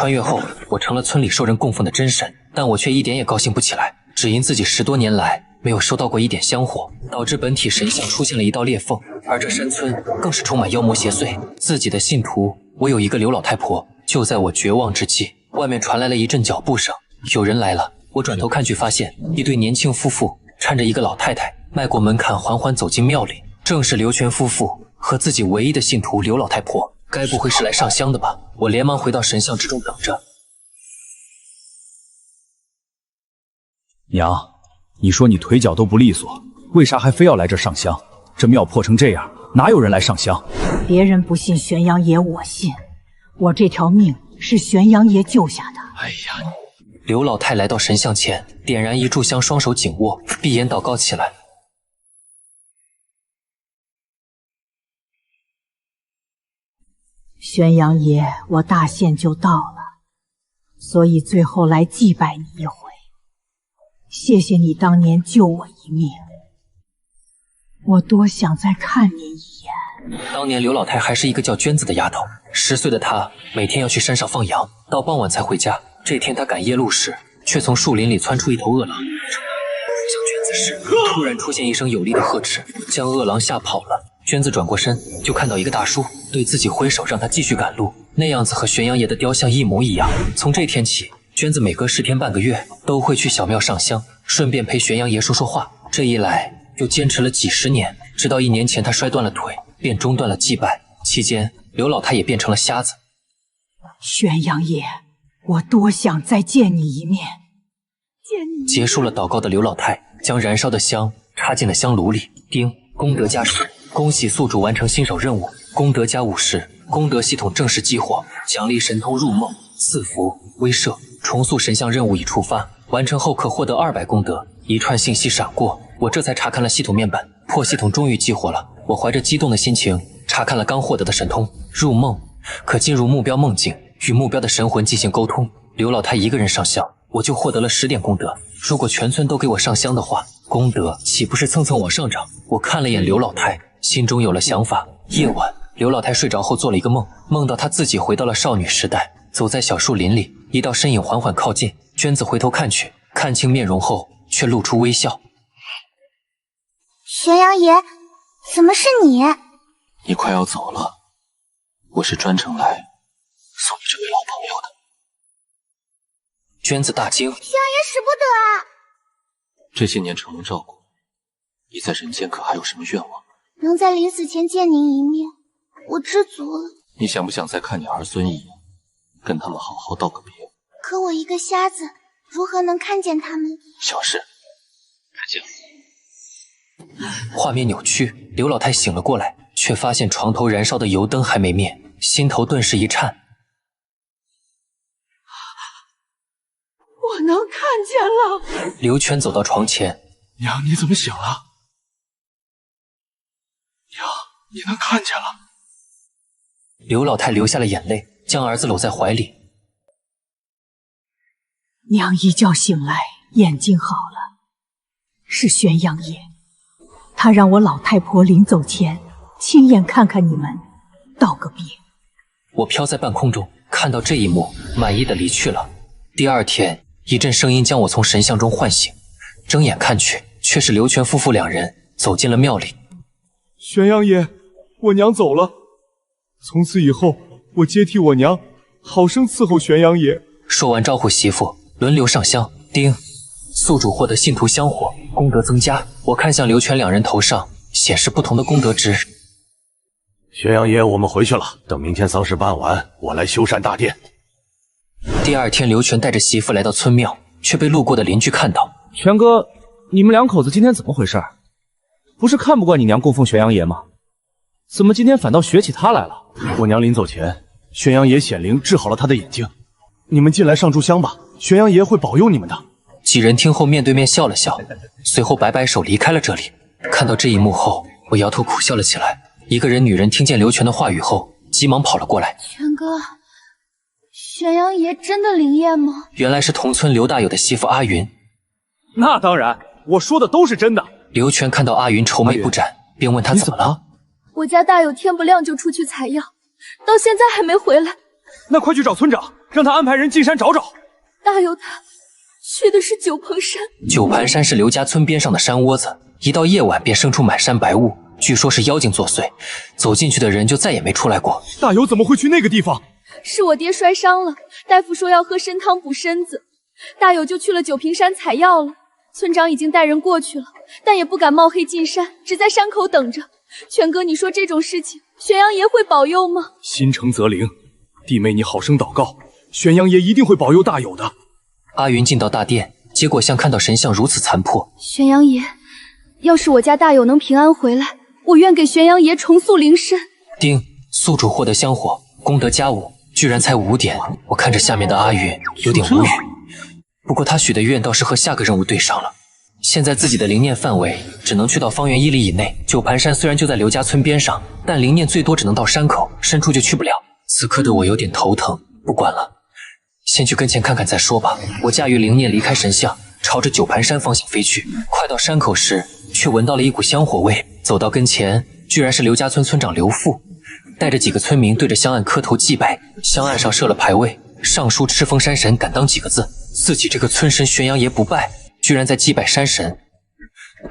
穿越后，我成了村里受人供奉的真神，但我却一点也高兴不起来，只因自己10多年来没有收到过一点香火，导致本体神像出现了一道裂缝，而这山村更是充满妖魔邪祟。自己的信徒，我有一个刘老太婆。就在我绝望之际，外面传来了一阵脚步声，有人来了。我转头看去，发现一对年轻夫妇搀着一个老太太，迈过门槛，缓缓走进庙里。正是刘全夫妇和自己唯一的信徒刘老太婆。该不会是来上香的吧？我连忙回到神像之中等着。娘，你说你腿脚都不利索，为啥还非要来这上香？这庙破成这样，哪有人来上香？别人不信玄阳爷，我信。我这条命是玄阳爷救下的。哎呀！刘老太来到神像前，点燃一炷香，双手紧握，闭眼祷告起来。玄阳爷，我大限就到了，所以最后来祭拜你一回。谢谢你当年救我一命，我多想再看你一眼。当年刘老太还是一个叫娟子的丫头，10岁的她每天要去山上放羊，到傍晚才回家。这天她赶夜路时，却从树林里窜出一头饿狼，向娟子时，突然出现一声有力的呵斥，将饿狼吓跑了。娟子转过身，就看到一个大叔对自己挥手，让他继续赶路，那样子和玄阳爷的雕像一模一样。从这天起，娟子每隔10天半个月都会去小庙上香，顺便陪玄阳爷说说话。这一来就坚持了几10年，直到1年前他摔断了腿，便中断了祭拜。期间，刘老太也变成了瞎子。玄阳爷，我多想再见你一面。结束了祷告的刘老太将燃烧的香插进了香炉里。丁，功德加10，恭喜宿主完成新手任务，功德加50，功德系统正式激活，奖励神通入梦、赐福、威慑。重塑神像任务已触发，完成后可获得200功德。一串信息闪过，我这才查看了系统面板，破系统终于激活了。我怀着激动的心情查看了刚获得的神通，入梦可进入目标梦境，与目标的神魂进行沟通。刘老太一个人上香，我就获得了10点功德。如果全村都给我上香的话，功德岂不是蹭蹭往上涨？我看了眼刘老太，心中有了想法。夜晚，刘老太睡着后做了一个梦，梦到她自己回到了少女时代，走在小树林里，一道身影缓缓靠近。娟子回头看去，看清面容后却露出微笑。玄阳爷，怎么是你？你快要走了，我是专程来送你这位老朋友的。娟子大惊，玄阳爷使不得啊！这些年承蒙照顾，你在人间可还有什么愿望？能在临死前见您一面，我知足了。你想不想再看你儿孙一眼，跟他们好好道个别？可我一个瞎子，如何能看见他们？小事，再见。画面扭曲，刘老太醒了过来，却发现床头燃烧的油灯还没灭，心头顿时一颤。我能看见了。刘全走到床前，娘，你怎么醒了？娘，你能看见了？刘老太流下了眼泪，将儿子搂在怀里。娘一觉醒来，眼睛好了，是玄阳爷，他让我老太婆临走前亲眼看看你们，道个别。我飘在半空中，看到这一幕，满意的离去了。第二天，一阵声音将我从神像中唤醒，睁眼看去，却是刘全夫妇2人走进了庙里。玄阳爷，我娘走了，从此以后，我接替我娘，好生伺候玄阳爷。说完招呼媳妇，轮流上香。丁，宿主获得信徒香火，功德增加。我看向刘全2人头上显示不同的功德值。玄阳爷，我们回去了，等明天丧事办完，我来修缮大殿。第二天，刘全带着媳妇来到村庙，却被路过的邻居看到。全哥，你们2口子今天怎么回事？不是看不惯你娘供奉玄阳爷吗？怎么今天反倒学起他来了？我娘临走前，玄阳爷显灵治好了她的眼睛。你们进来上炷香吧，玄阳爷会保佑你们的。几人听后面对面笑了笑，随后摆摆手离开了这里。看到这一幕后，我摇头苦笑了起来。一个人女人听见刘全的话语后，急忙跑了过来。全哥，玄阳爷真的灵验吗？原来是同村刘大友的媳妇阿云。那当然，我说的都是真的。刘全看到阿云愁眉不展，便问他怎么了。我家大友天不亮就出去采药，到现在还没回来。那快去找村长，让他安排人进山找找。大有他去的是九鹏山。九盘山是刘家村边上的山窝子，一到夜晚便生出满山白雾，据说是妖精作祟，走进去的人就再也没出来过。大有怎么会去那个地方？是我爹摔伤了，大夫说要喝参汤补身子，大有就去了九平山采药了。村长已经带人过去了，但也不敢冒黑进山，只在山口等着。权哥，你说这种事情，玄阳爷会保佑吗？心诚则灵，弟妹你好生祷告，玄阳爷一定会保佑大有的。阿云进到大殿，结果像看到神像如此残破。玄阳爷，要是我家大有能平安回来，我愿给玄阳爷重塑灵身。丁，宿主获得香火，功德加5，居然才5点。我看着下面的阿云，有点无语。不过他许的愿倒是和下个任务对上了。现在自己的灵念范围只能去到方圆1里以内。九盘山虽然就在刘家村边上，但灵念最多只能到山口，深处就去不了。此刻的我有点头疼，不管了，先去跟前看看再说吧。我驾驭灵念离开神像，朝着九盘山方向飞去。快到山口时，却闻到了一股香火味。走到跟前，居然是刘家村村长刘富，带着几个村民对着香案磕头祭拜。香案上设了牌位，上书赤峰山神敢当几个字。自己这个村神玄阳爷不拜，居然在祭拜山神。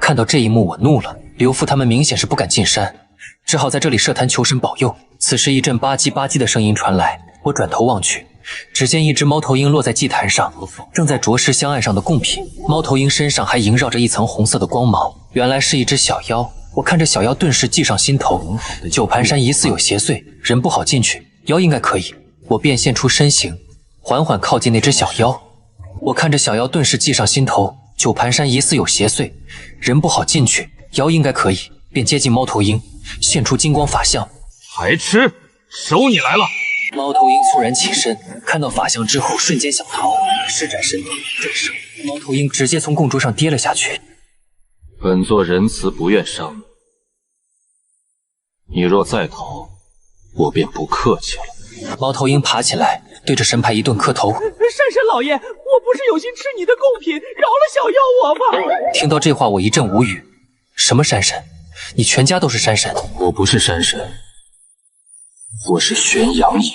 看到这一幕，我怒了。刘富他们明显是不敢进山，只好在这里设坛求神保佑。此时一阵吧唧吧唧的声音传来，我转头望去，只见一只猫头鹰落在祭坛上，正在啄食香案上的贡品。猫头鹰身上还萦绕着一层红色的光芒，原来是一只小妖。我看着小妖，顿时计上心头。九盘山疑似有邪祟，人不好进去，妖应该可以。我变现出身形，缓缓靠近那只小妖。我看着小妖，顿时计上心头。九盘山疑似有邪祟，人不好进去，妖应该可以，便接近猫头鹰，现出金光法相。还吃，收你来了！猫头鹰猝然起身，看到法相之后，瞬间想逃，施展神力震慑，猫头鹰直接从供桌上跌了下去。本座仁慈不愿伤你，若再逃，我便不客气了。猫头鹰爬起来，对着神牌一顿磕头。山神老爷，我不是有心吃你的贡品，饶了小妖我吧！听到这话，我一阵无语。什么山神？你全家都是山神？我不是山神，我是玄阳爷。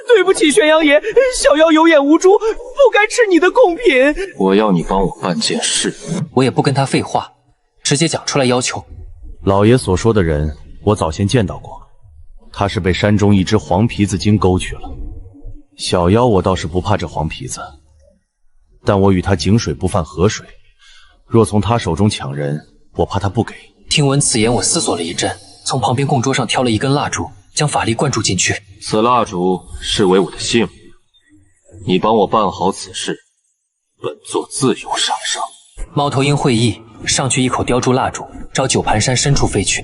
对不起，玄阳爷，小妖有眼无珠，不该吃你的贡品。我要你帮我办件事。我也不跟他废话，直接讲出来要求。老爷所说的人，我早先见到过，他是被山中一只黄皮子精勾去了。小妖我倒是不怕这黄皮子，但我与他井水不犯河水，若从他手中抢人，我怕他不给。听闻此言，我思索了一阵，从旁边供桌上挑了一根蜡烛，将法力灌注进去。此蜡烛视为我的性命，你帮我办好此事，本座自有赏赏。猫头鹰会意，上去一口叼住蜡烛，朝九盘山深处飞去。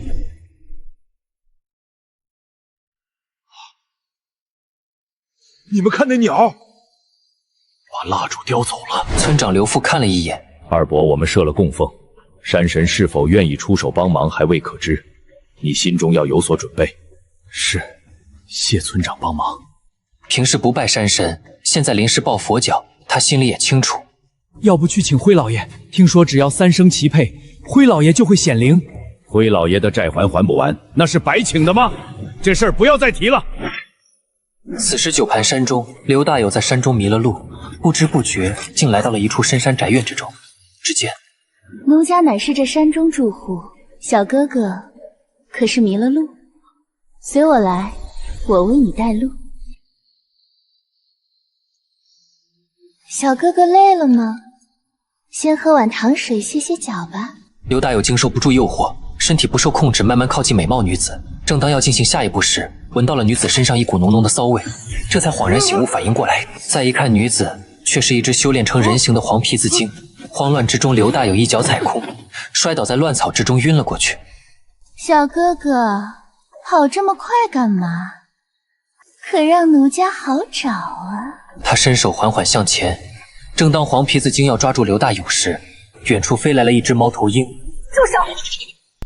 你们看那鸟，把蜡烛叼走了。村长刘富看了一眼，二伯，我们设了供奉，山神是否愿意出手帮忙还未可知，你心中要有所准备。是，谢村长帮忙。平时不拜山神，现在临时抱佛脚，他心里也清楚。要不去请灰老爷，听说只要3声齐配，灰老爷就会显灵。灰老爷的债还不完，那是白请的吗？这事儿不要再提了。此时九盘山中，刘大有在山中迷了路，不知不觉竟来到了一处深山宅院之中。只见奴家乃是这山中住户，小哥哥可是迷了路？随我来，我为你带路。小哥哥累了吗？先喝碗糖水歇歇脚吧。刘大有经受不住诱惑，身体不受控制，慢慢靠近美貌女子。正当要进行下一步时，闻到了女子身上一股浓浓的骚味，这才恍然醒悟，反应过来。再一看，女子却是一只修炼成人形的黄皮子精。慌乱之中，刘大有一脚踩空，摔倒在乱草之中，晕了过去。小哥哥，跑这么快干嘛？可让奴家好找啊！他伸手缓缓向前，正当黄皮子精要抓住刘大有时，远处飞来了一只猫头鹰。住手！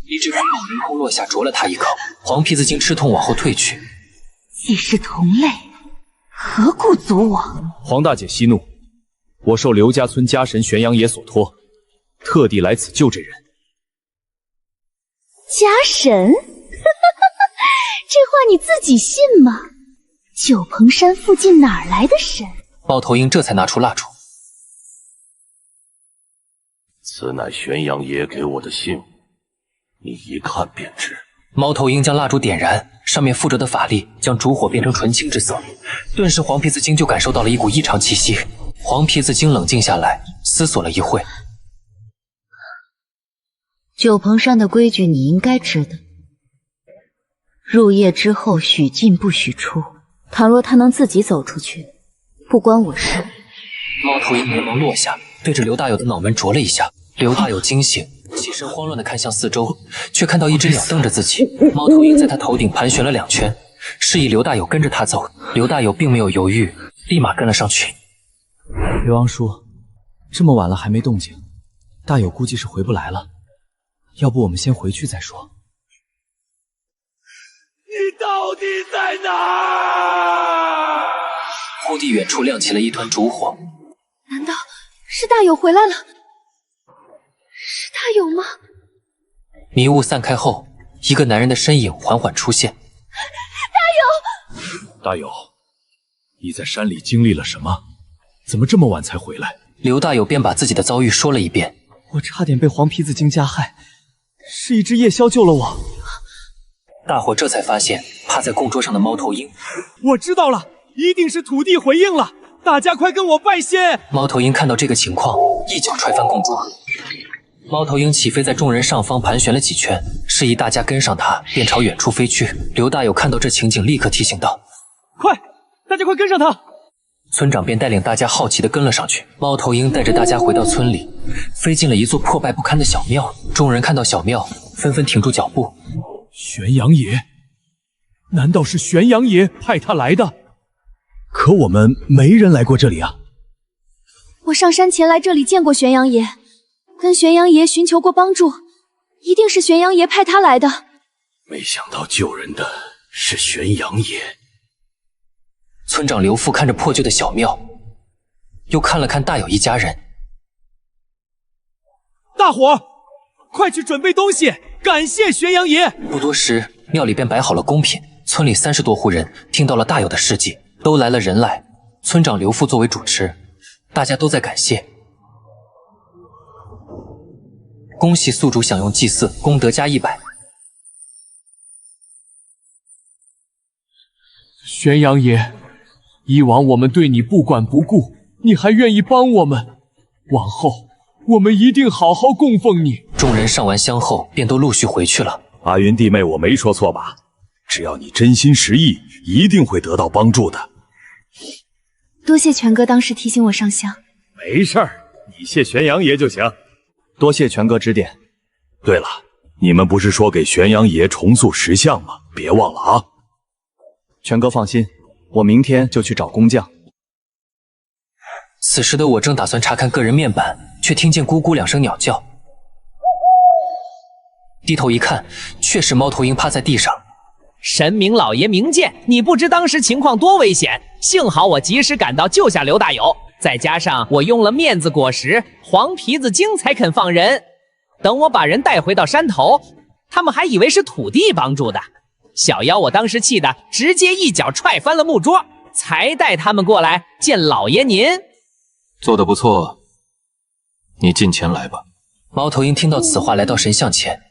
一只飞鸟凌空落下，啄了他一口。黄皮子精吃痛往后退去。既是同类，何故阻我？黄大姐息怒，我受刘家村家神玄阳爷所托，特地来此救这人。家神？这话你自己信吗？九鹏山附近哪来的神？猫头鹰这才拿出蜡烛。此乃玄阳爷给我的信物，你一看便知。猫头鹰将蜡烛点燃，上面附着的法力将烛火变成纯青之色，顿时黄皮子精就感受到了一股异常气息。黄皮子精冷静下来，思索了一会。九鹏山的规矩你应该知道，入夜之后许进不许出。倘若他能自己走出去，不关我事。猫头鹰连忙落下，对着刘大友的脑门啄了一下。刘大友惊醒，起身慌乱地看向四周，却看到一只鸟瞪着自己。猫头鹰在他头顶盘旋了2圈，示意刘大友跟着他走。刘大友并没有犹豫，立马跟了上去。刘昂叔，这么晚了还没动静，大友估计是回不来了。要不我们先回去再说。你到底在哪儿？忽地远处亮起了一团烛火，难道是大友回来了？是大友吗？迷雾散开后，一个男人的身影缓缓出现。大友，你在山里经历了什么？怎么这么晚才回来？刘大友便把自己的遭遇说了一遍。我差点被黄皮子精加害，是一只夜枭救了我。大伙这才发现趴在供桌上的猫头鹰。我知道了，一定是土地回应了，大家快跟我拜仙！猫头鹰看到这个情况，一脚踹翻供桌。猫头鹰起飞在众人上方盘旋了几圈，示意大家跟上他，便朝远处飞去。刘大友看到这情景，立刻提醒道：“快，大家快跟上他！”村长便带领大家好奇地跟了上去。猫头鹰带着大家回到村里，飞进了一座破败不堪的小庙。众人看到小庙，纷纷停住脚步。玄阳爷？难道是玄阳爷派他来的？可我们没人来过这里啊！我上山前来这里见过玄阳爷，跟玄阳爷寻求过帮助，一定是玄阳爷派他来的。没想到救人的是玄阳爷。村长刘富看着破旧的小庙，又看了看大友一家人。大伙儿，快去准备东西，感谢玄阳爷！不多时，庙里便摆好了贡品。村里30多户人听到了大友的事迹，都来了人来。村长刘富作为主持，大家都在感谢。恭喜宿主享用祭祀，功德加100。玄阳爷，以往我们对你不管不顾，你还愿意帮我们，往后我们一定好好供奉你。众人上完香后，便都陆续回去了。阿云弟妹，我没说错吧？只要你真心实意，一定会得到帮助的。多谢权哥当时提醒我上香。没事儿，你谢玄阳爷就行。多谢权哥指点。对了，你们不是说给玄阳爷重塑石像吗？别忘了啊。权哥放心，我明天就去找工匠。此时的我正打算查看个人面板，却听见咕咕2声鸟叫。低头一看，却是猫头鹰趴在地上。神明老爷明鉴，你不知当时情况多危险，幸好我及时赶到救下刘大友，再加上我用了面子果实，黄皮子精才肯放人。等我把人带回到山头，他们还以为是土地帮助的。小妖我当时气得直接一脚踹翻了木桌，才带他们过来见老爷您。做得不错，你进前来吧。猫头鹰听到此话，来到神像前。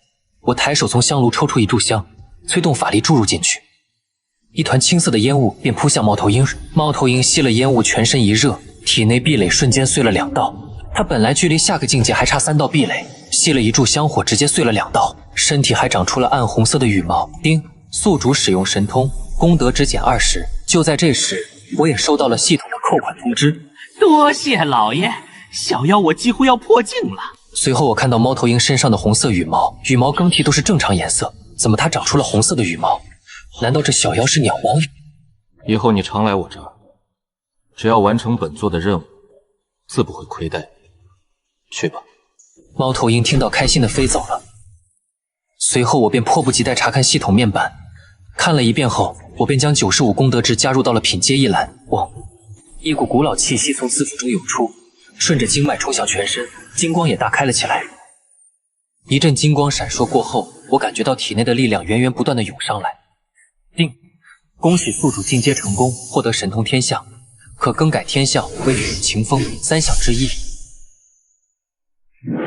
我抬手从香炉抽出一炷香，催动法力注入进去，一团青色的烟雾便扑向猫头鹰。猫头鹰吸了烟雾，全身一热，体内壁垒瞬间碎了2道。他本来距离下个境界还差3道壁垒，吸了一炷香火，直接碎了2道，身体还长出了暗红色的羽毛。丁，宿主使用神通，功德只减20。就在这时，我也收到了系统的扣款通知。多谢老爷，小妖我几乎要破境了。随后我看到猫头鹰身上的红色羽毛，羽毛更替都是正常颜色，怎么它长出了红色的羽毛？难道这小妖是鸟王？以后你常来我这儿，只要完成本座的任务，自不会亏待你。去吧。猫头鹰听到开心的飞走了。随后我便迫不及待查看系统面板，看了一遍后，我便将95功德值加入到了品阶一栏。汪！一股古老气息从私腹中涌出，顺着经脉冲向全身，金光也大开了起来。一阵金光闪烁过后，我感觉到体内的力量源源不断的涌上来。定。恭喜宿主进阶成功，获得神通天象，可更改天象为雨、晴、风三象之一。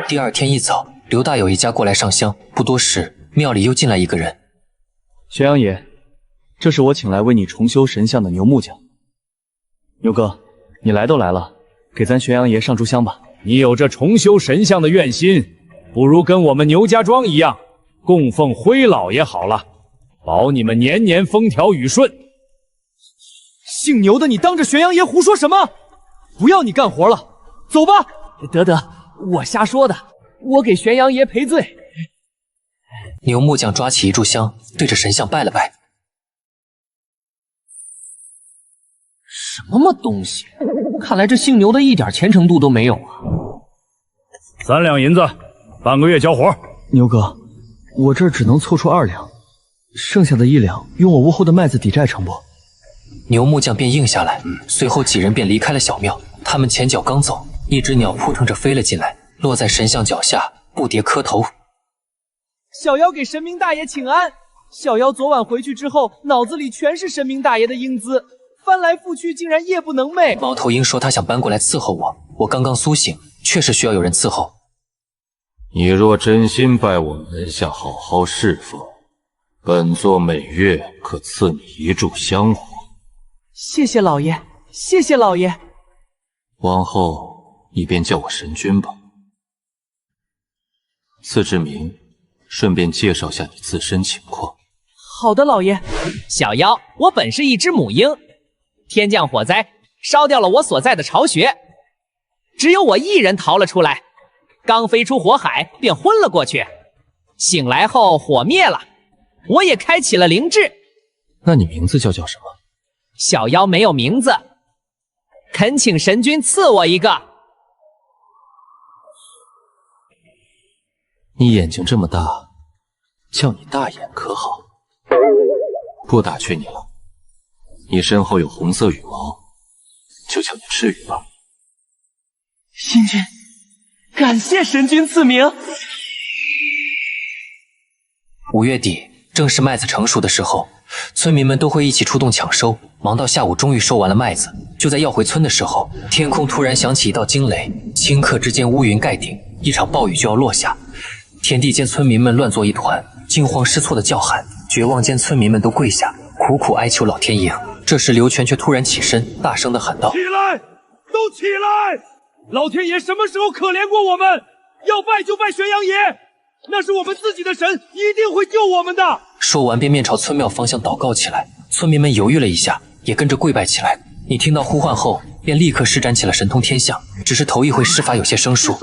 第二天一早，刘大有一家过来上香，不多时，庙里又进来一个人。玄阳爷，这是我请来为你重修神像的牛木匠。牛哥，你来都来了，给咱玄阳爷上炷香吧。你有这重修神像的愿心，不如跟我们牛家庄一样，供奉灰老爷好了，保你们年年风调雨顺。姓牛的，你当着玄阳爷胡说什么？不要你干活了，走吧。得，我瞎说的，我给玄阳爷赔罪。牛木匠抓起一炷香，对着神像拜了拜。什么东西？看来这姓牛的一点虔诚度都没有啊！3两银子，半个月交活。牛哥，我这儿只能凑出2两，剩下的1两用我屋后的麦子抵债成不？牛木匠便应下来，随后几人便离开了小庙。他们前脚刚走，一只鸟扑腾着飞了进来，落在神像脚下，不迭磕头。小妖给神明大爷请安。小妖昨晚回去之后，脑子里全是神明大爷的英姿，翻来覆去竟然夜不能寐。猫头鹰说他想搬过来伺候我，我刚刚苏醒，确实需要有人伺候。你若真心拜我门下好好侍奉，本座每月可赐你1炷香火。谢谢老爷，谢谢老爷。往后你便叫我神君吧。赐之名，顺便介绍下你自身情况。好的，老爷。小妖，我本是一只母鹰，天降火灾，烧掉了我所在的巢穴，只有我一人逃了出来。刚飞出火海，便昏了过去。醒来后火灭了，我也开启了灵智。那你名字叫什么？小妖没有名字，恳请神君赐我一个。你眼睛这么大，叫你大眼可好？不打趣你了，你身后有红色羽毛，就叫你赤羽吧。仙君，感谢神君赐名。5月底正是麦子成熟的时候，村民们都会一起出动抢收，忙到下午终于收完了麦子。就在要回村的时候，天空突然响起一道惊雷，顷刻之间乌云盖顶，一场暴雨就要落下。田地间村民们乱作一团，惊慌失措的叫喊，绝望间村民们都跪下，苦苦哀求老天爷。这时刘全却突然起身，大声地喊道：起来，都起来！老天爷什么时候可怜过我们？要拜就拜玄阳爷，那是我们自己的神，一定会救我们的。说完便面朝村庙方向祷告起来。村民们犹豫了一下，也跟着跪拜起来。你听到呼唤后，便立刻施展起了神通天象，只是头一回施法有些生疏，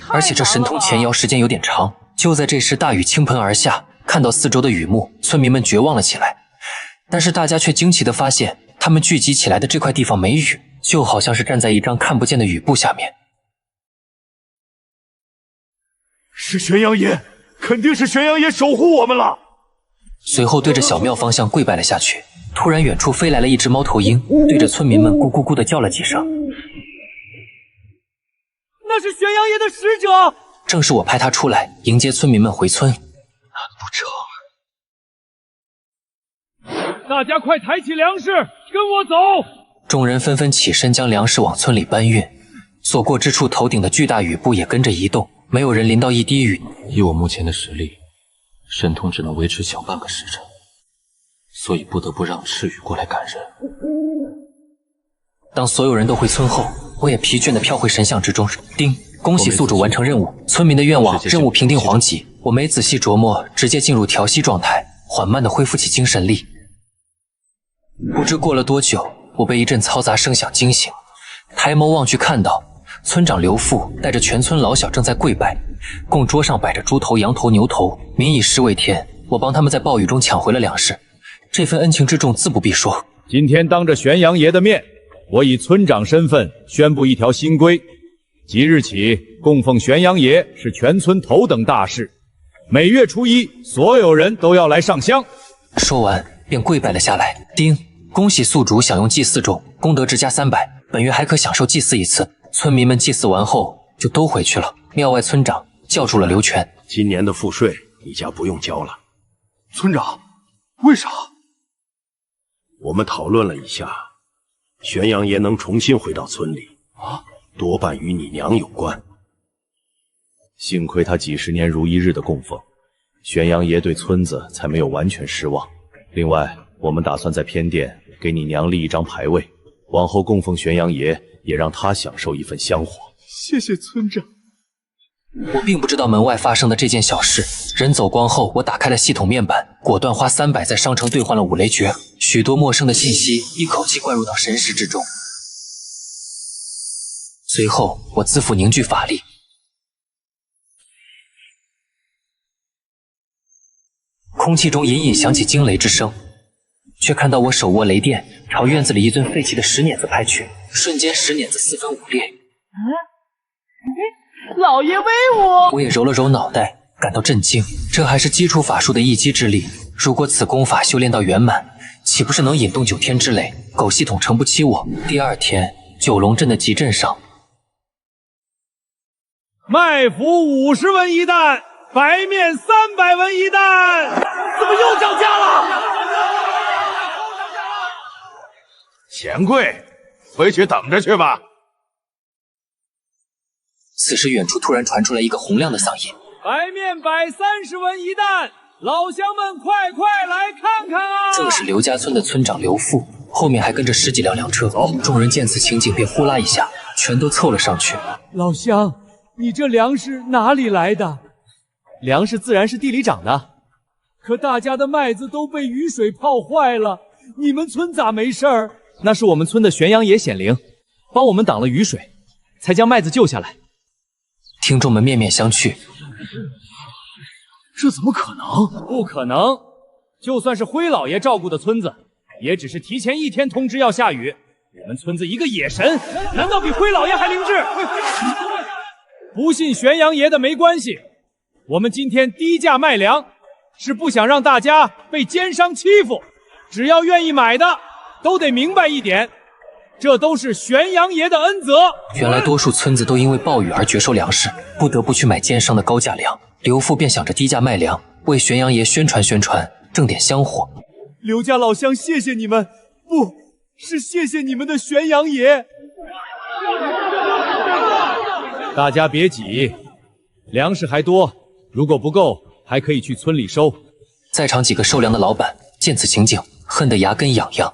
而且这神通前摇时间有点长。就在这时，大雨倾盆而下，看到四周的雨幕，村民们绝望了起来。但是大家却惊奇地发现，他们聚集起来的这块地方没雨，就好像是站在一张看不见的雨布下面。是玄阳爷，肯定是玄阳爷守护我们了。随后对着小庙方向跪拜了下去。突然远处飞来了一只猫头鹰，对着村民们咕咕咕地叫了几声。那是玄阳爷的使者，正是我派他出来迎接村民们回村。难不成？大家快抬起粮食，跟我走！众人纷纷起身将粮食往村里搬运，所过之处头顶的巨大雨布也跟着移动，没有人淋到一滴雨。以我目前的实力，神通只能维持小半个时辰，所以不得不让赤羽过来赶人。当所有人都回村后，我也疲倦地飘回神像之中。叮！恭喜宿主完成任务，村民的愿望，任务平定黄级。我没仔细琢磨，直接进入调息状态，缓慢地恢复起精神力。不知过了多久，我被一阵嘈杂声响惊醒，抬眸望去，看到村长刘父带着全村老小正在跪拜，供桌上摆着猪头、羊头、牛头，民以食为天。我帮他们在暴雨中抢回了粮食，这份恩情之重自不必说。今天当着玄阳爷的面，我以村长身份宣布一条新规：即日起，供奉玄阳爷是全村头等大事，每月初一，所有人都要来上香。说完便跪拜了下来。叮！恭喜宿主享用祭祀种，功德值加300，本月还可享受祭祀一次。村民们祭祀完后就都回去了。庙外村长叫住了刘全：今年的赋税你家不用交了。村长，为啥？我们讨论了一下，玄阳爷能重新回到村里多半与你娘有关。幸亏他几十年如一日的供奉，玄阳爷对村子才没有完全失望。另外，我们打算在偏殿给你娘立一张牌位，往后供奉玄阳爷，也让他享受一份香火。谢谢村长。我并不知道门外发生的这件小事。人走光后，我打开了系统面板，果断花300在商城兑换了5雷诀，许多陌生的信息一口气灌入到神识之中。随后，我自负凝聚法力，空气中隐隐响起惊雷之声，却看到我手握雷电，朝院子里一尊废弃的石碾子拍去，瞬间石碾子4分5裂。老爷威武！我也揉了揉脑袋，感到震惊。这还是基础法术的一击之力，如果此功法修炼到圆满，岂不是能引动9天之雷？狗系统撑不起我。第2天，九龙镇的集镇上，麦麸50文一担，白面300文一担，怎么又涨价了？钱柜，回去等着去吧。此时远处突然传出来一个洪亮的嗓音：白面130文一担，老乡们快来看看啊！正是刘家村的村长刘富，后面还跟着10几辆车。走！众人见此情景，便呼啦一下，全都凑了上去。老乡，你这粮食哪里来的？粮食自然是地里长的，可大家的麦子都被雨水泡坏了，你们村咋没事儿？那是我们村的玄阳爷显灵，帮我们挡了雨水，才将麦子救下来。听众们面面相觑，这怎么可能？不可能！就算是灰老爷照顾的村子，也只是提前1天通知要下雨。我们村子一个野神，难道比灰老爷还灵智？不信玄阳爷的没关系，我们今天低价卖粮，是不想让大家被奸商欺负。只要愿意买的，都得明白一点，这都是玄阳爷的恩泽。原来多数村子都因为暴雨而绝收粮食，不得不去买奸商的高价粮。刘富便想着低价卖粮，为玄阳爷宣传宣传，挣点香火。刘家老乡，谢谢你们，不是谢谢你们的玄阳爷。大家别急，粮食还多，如果不够，还可以去村里收。在场几个收粮的老板见此情景，恨得牙根痒痒。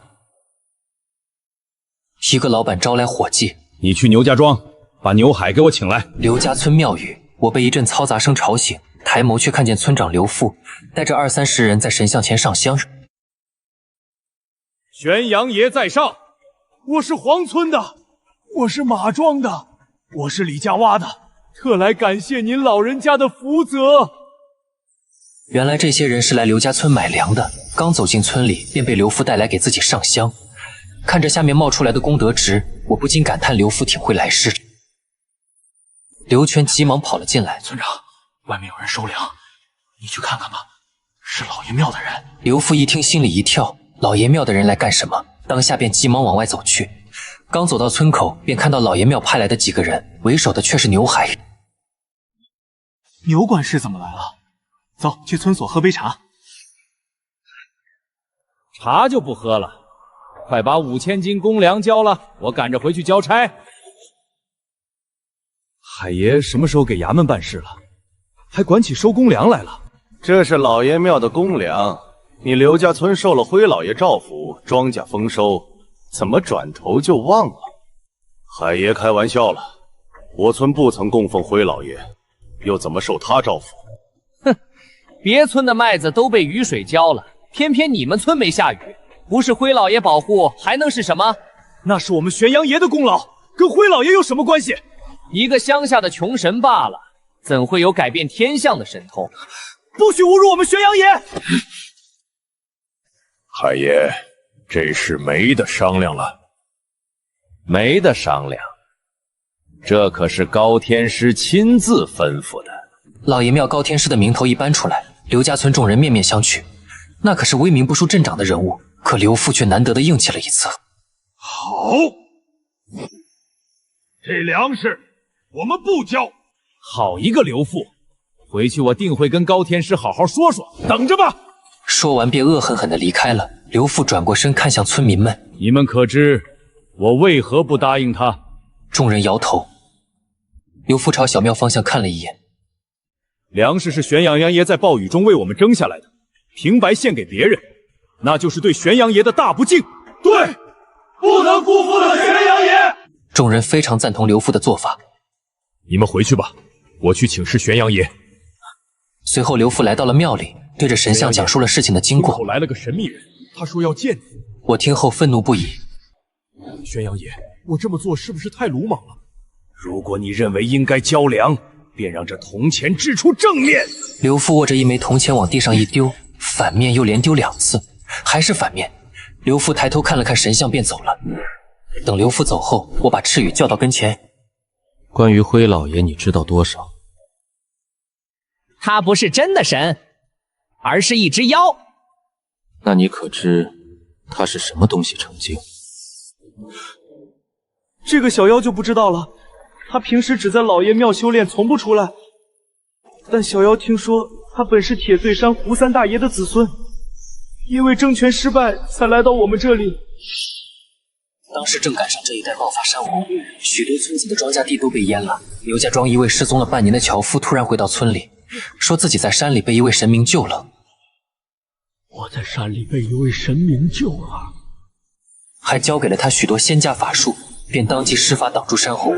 一个老板招来伙计：“你去牛家庄，把牛海给我请来。”刘家村庙宇，我被一阵嘈杂声吵醒，抬眸却看见村长刘富带着20-30人在神像前上香。玄阳爷在上，我是黄村的，我是马庄的，我是李家洼的，特来感谢您老人家的福泽。原来这些人是来刘家村买粮的，刚走进村里便被刘富带来给自己上香。看着下面冒出来的功德值，我不禁感叹刘富挺会来事。刘全急忙跑了进来：“村长，外面有人收粮，你去看看吧，是老爷庙的人。”刘富一听心里一跳，老爷庙的人来干什么？当下便急忙往外走去。刚走到村口，便看到老爷庙派来的几个人，为首的却是牛海。牛管事怎么来了？走，去村所喝杯茶。茶就不喝了，快把5000斤公粮交了，我赶着回去交差。海爷什么时候给衙门办事了？还管起收公粮来了？这是老爷庙的公粮，你刘家村受了灰老爷诏府，庄稼丰收，怎么转头就忘了？海爷开玩笑了，我村不曾供奉灰老爷，又怎么受他诏府？哼，别村的麦子都被雨水浇了，偏偏你们村没下雨，不是灰老爷保护，还能是什么？那是我们玄阳爷的功劳，跟灰老爷有什么关系？一个乡下的穷神罢了，怎会有改变天象的神通？不许侮辱我们玄阳爷！海爷，这事没得商量了。没得商量，这可是高天师亲自吩咐的。老爷庙高天师的名头一搬出来，刘家村众人面面相觑。那可是威名不输镇长的人物，可刘富却难得的硬气了一次。好，这粮食我们不交。好一个刘富，回去我定会跟高天师好好说说，等着吧。说完便恶狠狠地离开了。刘父转过身看向村民们：“你们可知我为何不答应他？”众人摇头。刘父朝小庙方向看了一眼。粮食是玄阳爷在暴雨中为我们征下来的，平白献给别人，那就是对玄阳爷的大不敬。对，不能辜负了玄阳爷。众人非常赞同刘父的做法。你们回去吧，我去请示玄阳爷。随后，刘父来到了庙里，对着神像讲述了事情的经过。村口来了个神秘人，他说要见你。我听后愤怒不已。玄阳爷，我这么做是不是太鲁莽了？如果你认为应该交粮，便让这铜钱掷出正面。刘父握着一枚铜钱往地上一丢，反面又连丢2次，还是反面。刘父抬头看了看神像，便走了。等刘父走后，我把赤羽叫到跟前。关于灰老爷，你知道多少？他不是真的神，而是一只妖。那你可知他是什么东西成精？这个小妖就不知道了。他平时只在老爷庙修炼，从不出来。但小妖听说他本是铁醉山胡三大爷的子孙，因为争权失败才来到我们这里。当时正赶上这一带冒发山洪，许多村子的庄稼地都被淹了。刘家庄一位失踪了半年的樵夫突然回到村里，说自己在山里被一位神明救了。我在山里被一位神明救了，还教给了他许多仙家法术，便当即施法挡住山洪。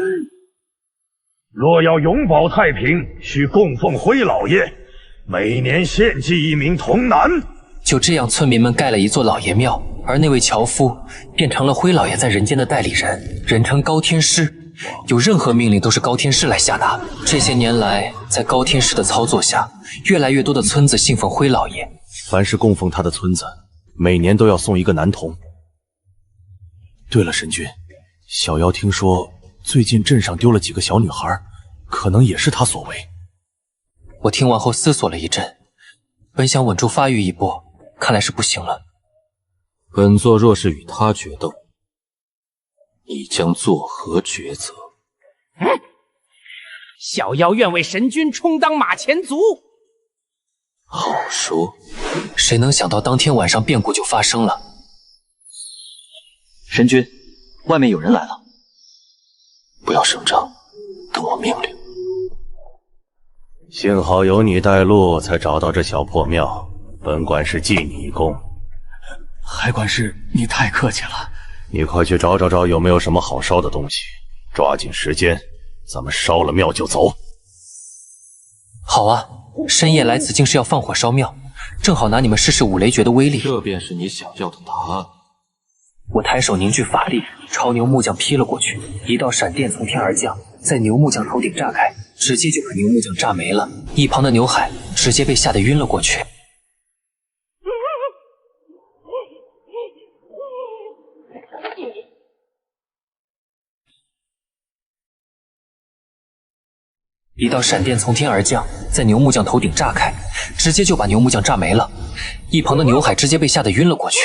若要永保太平，需供奉灰老爷，每年献祭一名童男。就这样，村民们盖了一座老爷庙，而那位樵夫变成了灰老爷在人间的代理人，人称高天师，有任何命令都是高天师来下达。这些年来，在高天师的操作下，越来越多的村子信奉灰老爷。凡是供奉他的村子，每年都要送一个男童。对了，神君，小妖听说最近镇上丢了几个小女孩，可能也是他所为。我听完后思索了一阵，本想稳住发育一波，看来是不行了。本座若是与他决斗，你将作何抉择？小妖愿为神君充当马前卒。好说。谁能想到当天晚上变故就发生了。神君，外面有人来了。不要声张，等我命令。幸好有你带路，才找到这小破庙。本管事记你一功。海管事，你太客气了。你快去找有没有什么好烧的东西，抓紧时间，咱们烧了庙就走。好啊，深夜来此竟是要放火烧庙，正好拿你们试试五雷诀的威力。这便是你想要的答案。我抬手凝聚法力，朝牛木匠劈了过去，一道闪电从天而降，在牛木匠头顶炸开，直接就把牛木匠炸没了。一旁的牛海直接被吓得晕了过去。一道闪电从天而降，在牛木匠头顶炸开，直接就把牛木匠炸没了。一旁的牛海直接被吓得晕了过去。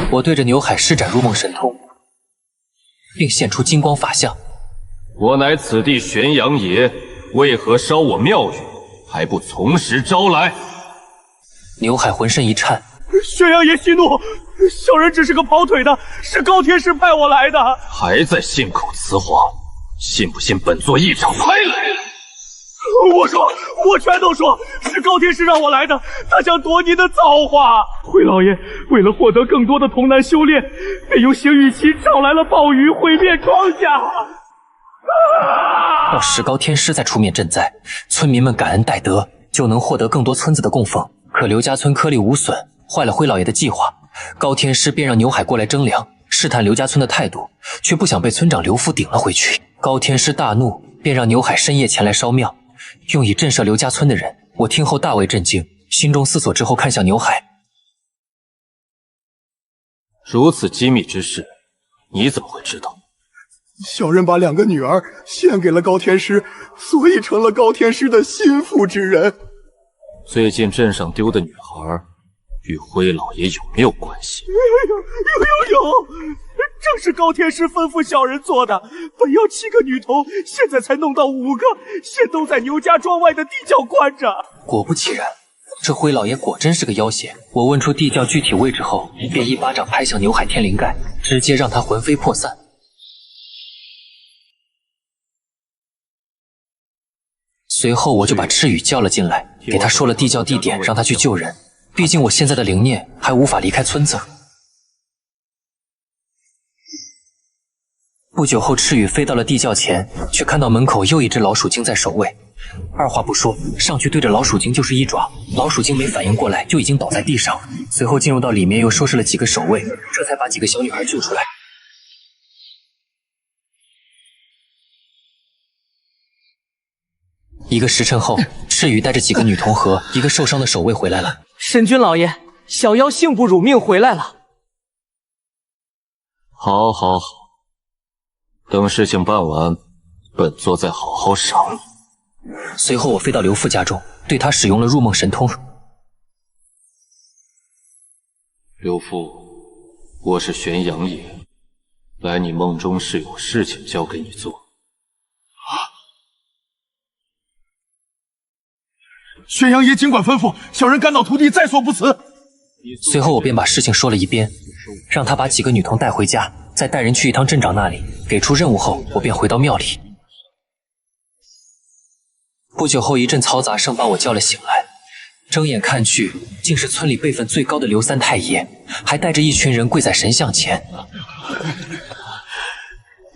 我对着牛海施展入梦神通，并现出金光法相。我乃此地玄阳爷，为何烧我庙宇，还不从实招来？牛海浑身一颤。玄阳爷息怒，小人只是个跑腿的，是高天师派我来的。还在信口雌黄，信不信本座一掌拍来？我全都说，是高天师让我来的，他想夺你的造化。灰老爷为了获得更多的童男修炼，便用行雨旗招来了暴雨，毁灭庄稼。要石高天师再出面赈灾，村民们感恩戴德，就能获得更多村子的供奉。可刘家村颗粒无损，坏了灰老爷的计划。高天师便让牛海过来征粮，试探刘家村的态度，却不想被村长刘父顶了回去。高天师大怒，便让牛海深夜前来烧庙，用以震慑刘家村的人。我听后大为震惊，心中思索之后看向牛海。如此机密之事，你怎么会知道？小人把2个女儿献给了高天师，所以成了高天师的心腹之人。最近镇上丢的女孩与灰老爷有没有关系？有，正是高天师吩咐小人做的。本要7个女童，现在才弄到5个，现都在牛家庄外的地窖关着。果不其然，这灰老爷果真是个妖邪。我问出地窖具体位置后，便一巴掌拍向牛海天灵盖，直接让他魂飞魄散。随后我就把赤羽叫了进来，给他说了地窖地点，让他去救人。毕竟我现在的灵念还无法离开村子。不久后，赤羽飞到了地窖前，却看到门口又一只老鼠精在守卫。二话不说，上去对着老鼠精就是一爪，老鼠精没反应过来，就已经倒在地上。随后进入到里面，又收拾了几个守卫，这才把几个小女孩救出来。1个时辰后，赤羽带着几个女童和一个受伤的守卫回来了。神君老爷，小妖幸不辱命回来了。好，好，好，等事情办完，本座再好好赏你。随后我飞到刘父家中，对他使用了入梦神通。刘父，我是玄阳爷，来你梦中是有事情交给你做。玄阳爷尽管吩咐，小人肝脑涂地，在所不辞。随后我便把事情说了一遍，让他把几个女童带回家，再带人去一趟镇长那里。给出任务后，我便回到庙里。不久后，一阵嘈杂声把我叫了醒来。睁眼看去，竟是村里辈分最高的刘三太爷，还带着一群人跪在神像前。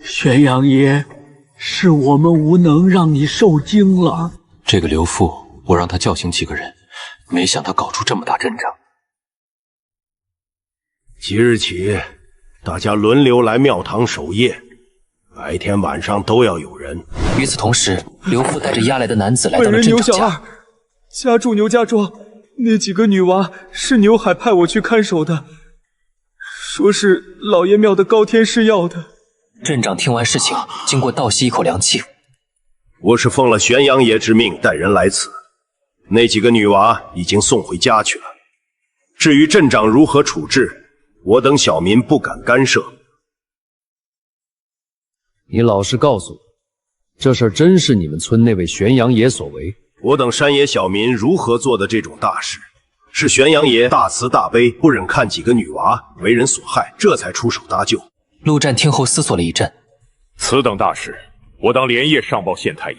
玄阳爷，是我们无能，让你受惊了。这个刘父，我让他叫醒几个人，没想到搞出这么大阵仗。即日起，大家轮流来庙堂守夜，白天晚上都要有人。与此同时，刘父带着押来的男子来到本人了镇长家。牛小二，家住牛家庄，那几个女娃是牛海派我去看守的，说是老爷庙的高天师要的。镇长听完事情，经过倒吸一口凉气。我是奉了玄阳爷之命带人来此，那几个女娃已经送回家去了。至于镇长如何处置，我等小民不敢干涉。你老实告诉我，这事儿真是你们村那位玄阳爷所为？我等山野小民如何做的这种大事？是玄阳爷大慈大悲，不忍看几个女娃为人所害，这才出手搭救。陆战听后思索了一阵，此等大事，我当连夜上报县太爷，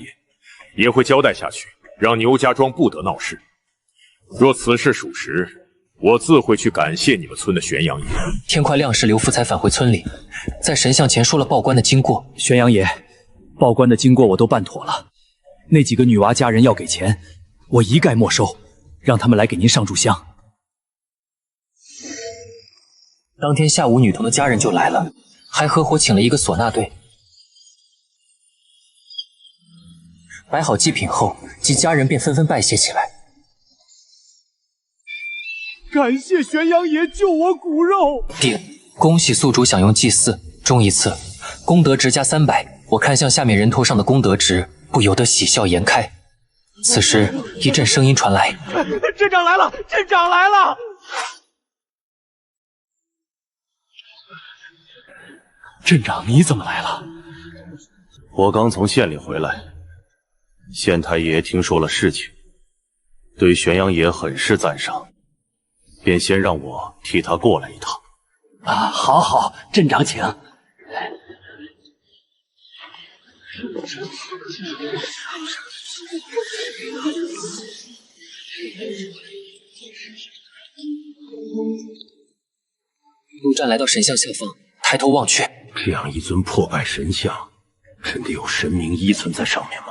也会交代下去，让牛家庄不得闹事。若此事属实，我自会去感谢你们村的玄阳爷。天快亮时，刘福才返回村里，在神像前说了报官的经过。玄阳爷，报官的经过我都办妥了，那几个女娃家人要给钱，我一概没收，让他们来给您上炷香。当天下午，女童的家人就来了，还合伙请了一个唢呐队。摆好祭品后，几家人便纷纷拜谢起来。感谢玄阳爷救我骨肉。定，恭喜宿主享用祭祀，中一次，功德值加300。我看向下面人头上的功德值，不由得喜笑颜开。此时，一阵声音传来：“镇长来了！镇长来了！”镇长，你怎么来了？我刚从县里回来，县太爷听说了事情，对玄阳爷很是赞赏，便先让我替他过来一趟。啊，好好，镇长请。陆战来到神像下方，抬头望去，这样一尊破败神像，真的有神明依存在上面吗？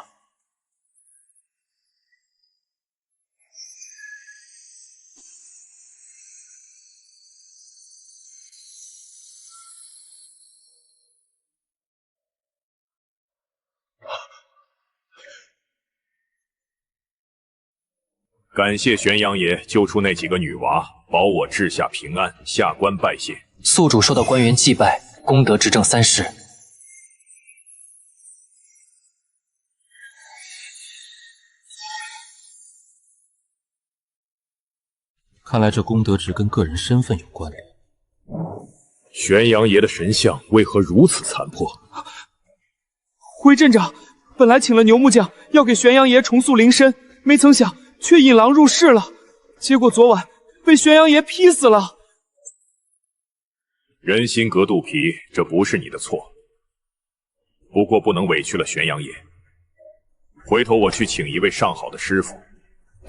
感谢玄阳爷救出那几个女娃，保我治下平安，下官拜谢。宿主受到官员祭拜，功德值正30。看来这功德值跟个人身份有关联。玄阳爷的神像为何如此残破？回镇长，本来请了牛木匠要给玄阳爷重塑灵身，没曾想却引狼入室了，结果昨晚被玄阳爷劈死了。人心隔肚皮，这不是你的错，不过不能委屈了玄阳爷。回头我去请一位上好的师傅，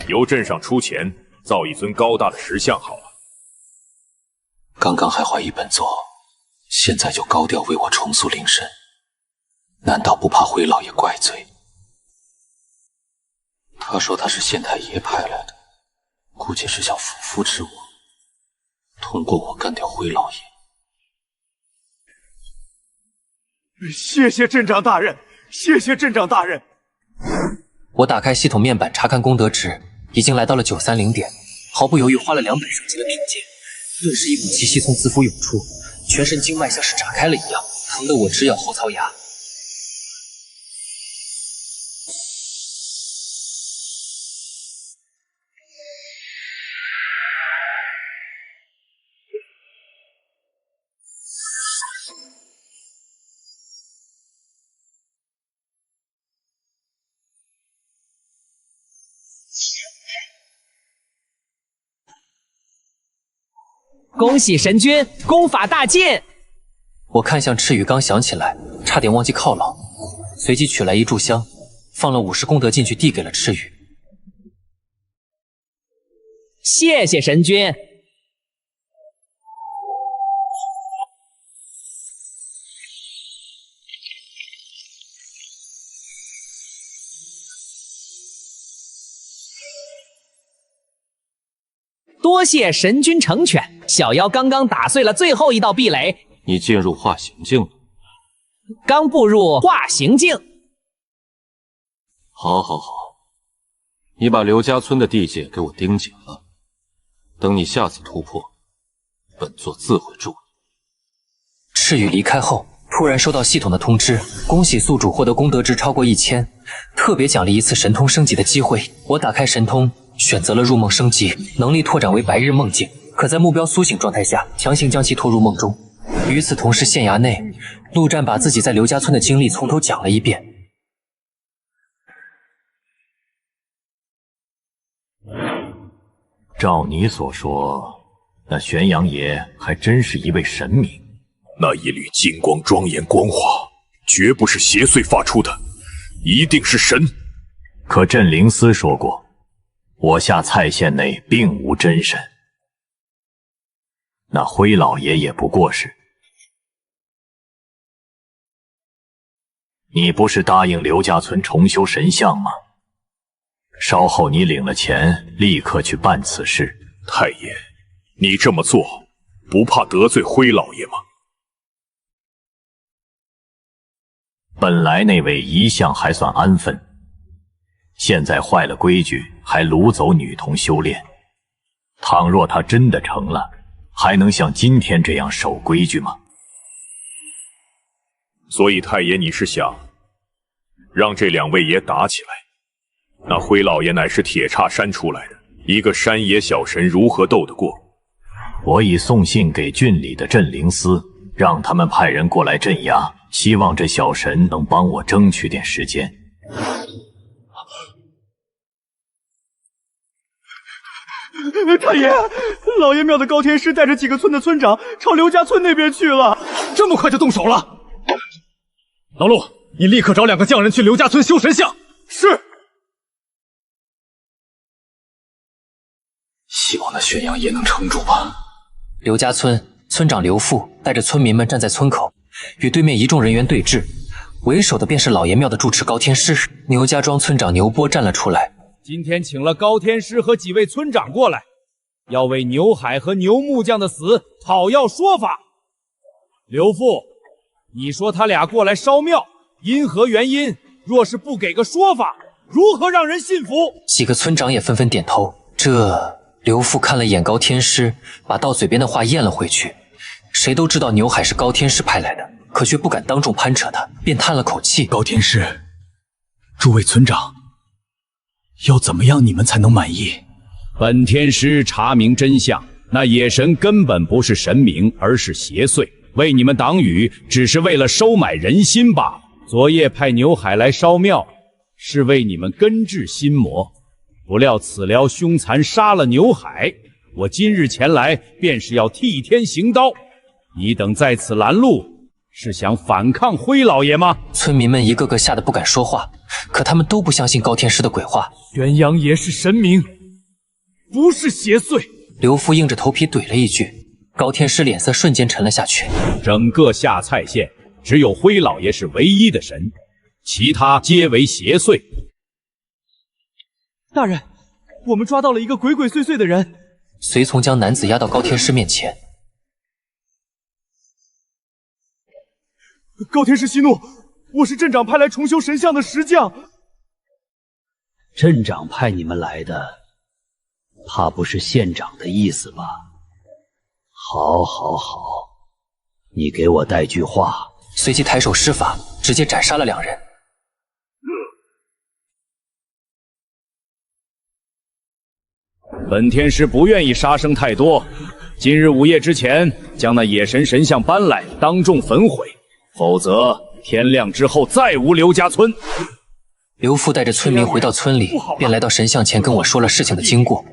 由镇上出钱造一尊高大的石像好了。刚刚还怀疑本座，现在就高调为我重塑灵身，难道不怕灰老爷怪罪？他说他是县太爷派来的，估计是想扶持我，通过我干掉灰老爷。谢谢镇长大人，谢谢镇长大人。我打开系统面板查看功德值，已经来到了930点，毫不犹豫花了200升级了品鉴，顿时一股气息从子府涌出，全身经脉像是炸开了一样，疼得我直咬后槽牙。恭喜神君，功法大进！我看向赤羽，刚想起来，差点忘记犒劳，随即取来一炷香，放了50功德进去，递给了赤羽。谢谢神君。多谢神君成全，小妖刚刚打碎了最后一道壁垒。你进入化形境了？刚步入化形境。好，你把刘家村的地界给我盯紧了，等你下次突破，本座自会助你。赤羽离开后，突然收到系统的通知，恭喜宿主获得功德值超过1000，特别奖励一次神通升级的机会。我打开神通，选择了入梦升级，能力拓展为白日梦境，可在目标苏醒状态下强行将其拖入梦中。与此同时，县衙内，陆战把自己在刘家村的经历从头讲了一遍。照你所说，那玄阳爷还真是一位神明。那一缕金光庄严光华，绝不是邪祟发出的，一定是神。可镇灵司说过，我下蔡县内并无真神。那灰老爷也不过是。你不是答应刘家村重修神像吗？稍后你领了钱，立刻去办此事。太爷，你这么做，不怕得罪灰老爷吗？本来那位一向还算安分，现在坏了规矩，还掳走女童修炼。倘若他真的成了，还能像今天这样守规矩吗？所以太爷，你是想让这2位爷打起来？那灰老爷乃是铁叉山出来的，一个山野小神如何斗得过？我已送信给郡里的镇灵司，让他们派人过来镇压，希望这小神能帮我争取点时间。太爷，老爷庙的高天师带着几个村的村长朝刘家村那边去了。这么快就动手了？老陆，你立刻找2个匠人去刘家村修神像。是。希望那玄阳爷能撑住吧。刘家村村长刘富带着村民们站在村口，与对面一众人员对峙，为首的便是老爷庙的住持高天师。牛家庄村长牛波站了出来。今天请了高天师和几位村长过来，要为牛海和牛木匠的死讨要说法。刘富，你说他俩过来烧庙，因何原因？若是不给个说法，如何让人信服？几个村长也纷纷点头。刘富看了眼高天师，把到嘴边的话咽了回去。谁都知道牛海是高天师派来的，可却不敢当众攀扯他，便叹了口气。高天师，诸位村长，要怎么样你们才能满意？本天师查明真相，那野神根本不是神明，而是邪祟，为你们挡雨，只是为了收买人心罢了。昨夜派牛海来烧庙，是为你们根治心魔。不料此寮凶残，杀了牛海。我今日前来，便是要替天行刀。你等在此拦路，是想反抗灰老爷吗？村民们一个个吓得不敢说话，可他们都不相信高天师的鬼话。玄阳爷是神明，不是邪祟。刘父硬着头皮怼了一句，高天师脸色瞬间沉了下去。整个下蔡县，只有灰老爷是唯一的神，其他皆为邪祟。大人，我们抓到了一个鬼鬼祟祟的人。随从将男子押到高天师面前。高天师息怒，我是镇长派来重修神像的石匠。镇长派你们来的，怕不是县长的意思吧？好，好，好，你给我带句话。随即抬手施法，直接斩杀了两人。本天师不愿意杀生太多，今日午夜之前将那野神神像搬来，当众焚毁，否则天亮之后再无刘家村。刘父带着村民回到村里，便来到神像前跟我说了事情的经过。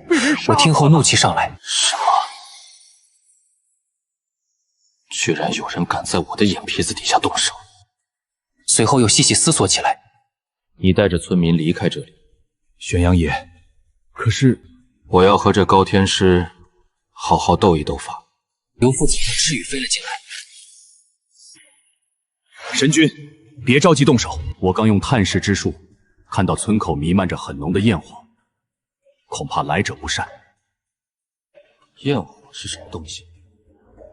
我听后怒气上来，什么？居然有人敢在我的眼皮子底下动手！随后又细细思索起来。你带着村民离开这里。玄阳爷，可是我要和这高天师好好斗一斗法。刘父请赤羽飞了进来。神君，别着急动手，我刚用探视之术看到村口弥漫着很浓的焰火，恐怕来者不善。焰火是什么东西？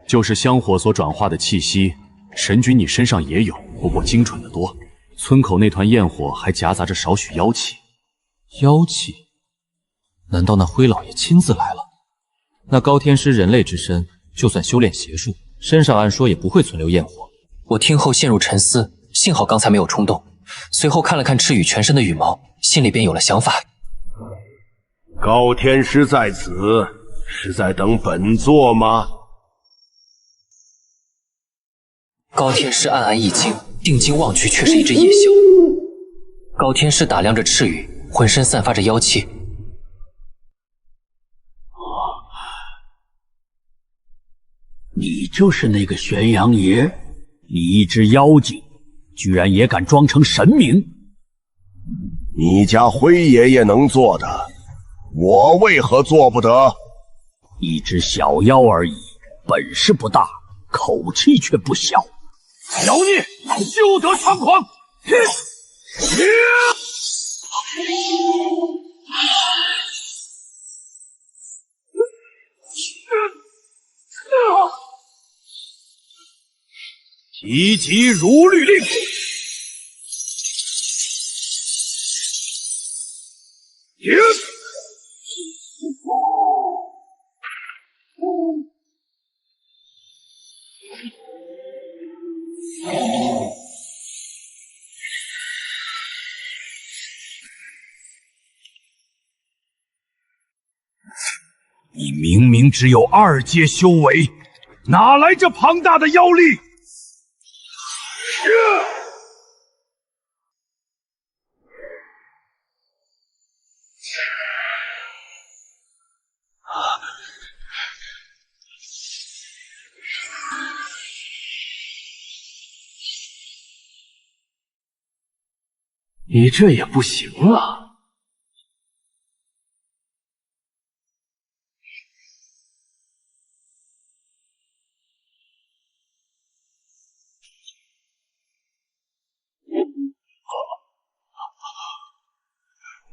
就是香火所转化的气息。神君，你身上也有，不过精准得多。村口那团焰火还夹杂着少许妖气。妖气？难道那灰老爷亲自来了？那高天师人类之身，就算修炼邪术，身上按说也不会存留焰火。我听后陷入沉思，幸好刚才没有冲动。随后看了看赤羽全身的羽毛，心里便有了想法。高天师在此，是在等本座吗？高天师暗暗一惊，定睛望去，却是一只野熊。高天师打量着赤羽，浑身散发着妖气。你就是那个玄阳爷？你一只妖精，居然也敢装成神明？你家灰爷爷能做的，我为何做不得？一只小妖而已，本事不大，口气却不小。妖孽，休得猖狂！急急如律令。停！你明明只有2阶修为，哪来这庞大的妖力？你这也不行啊！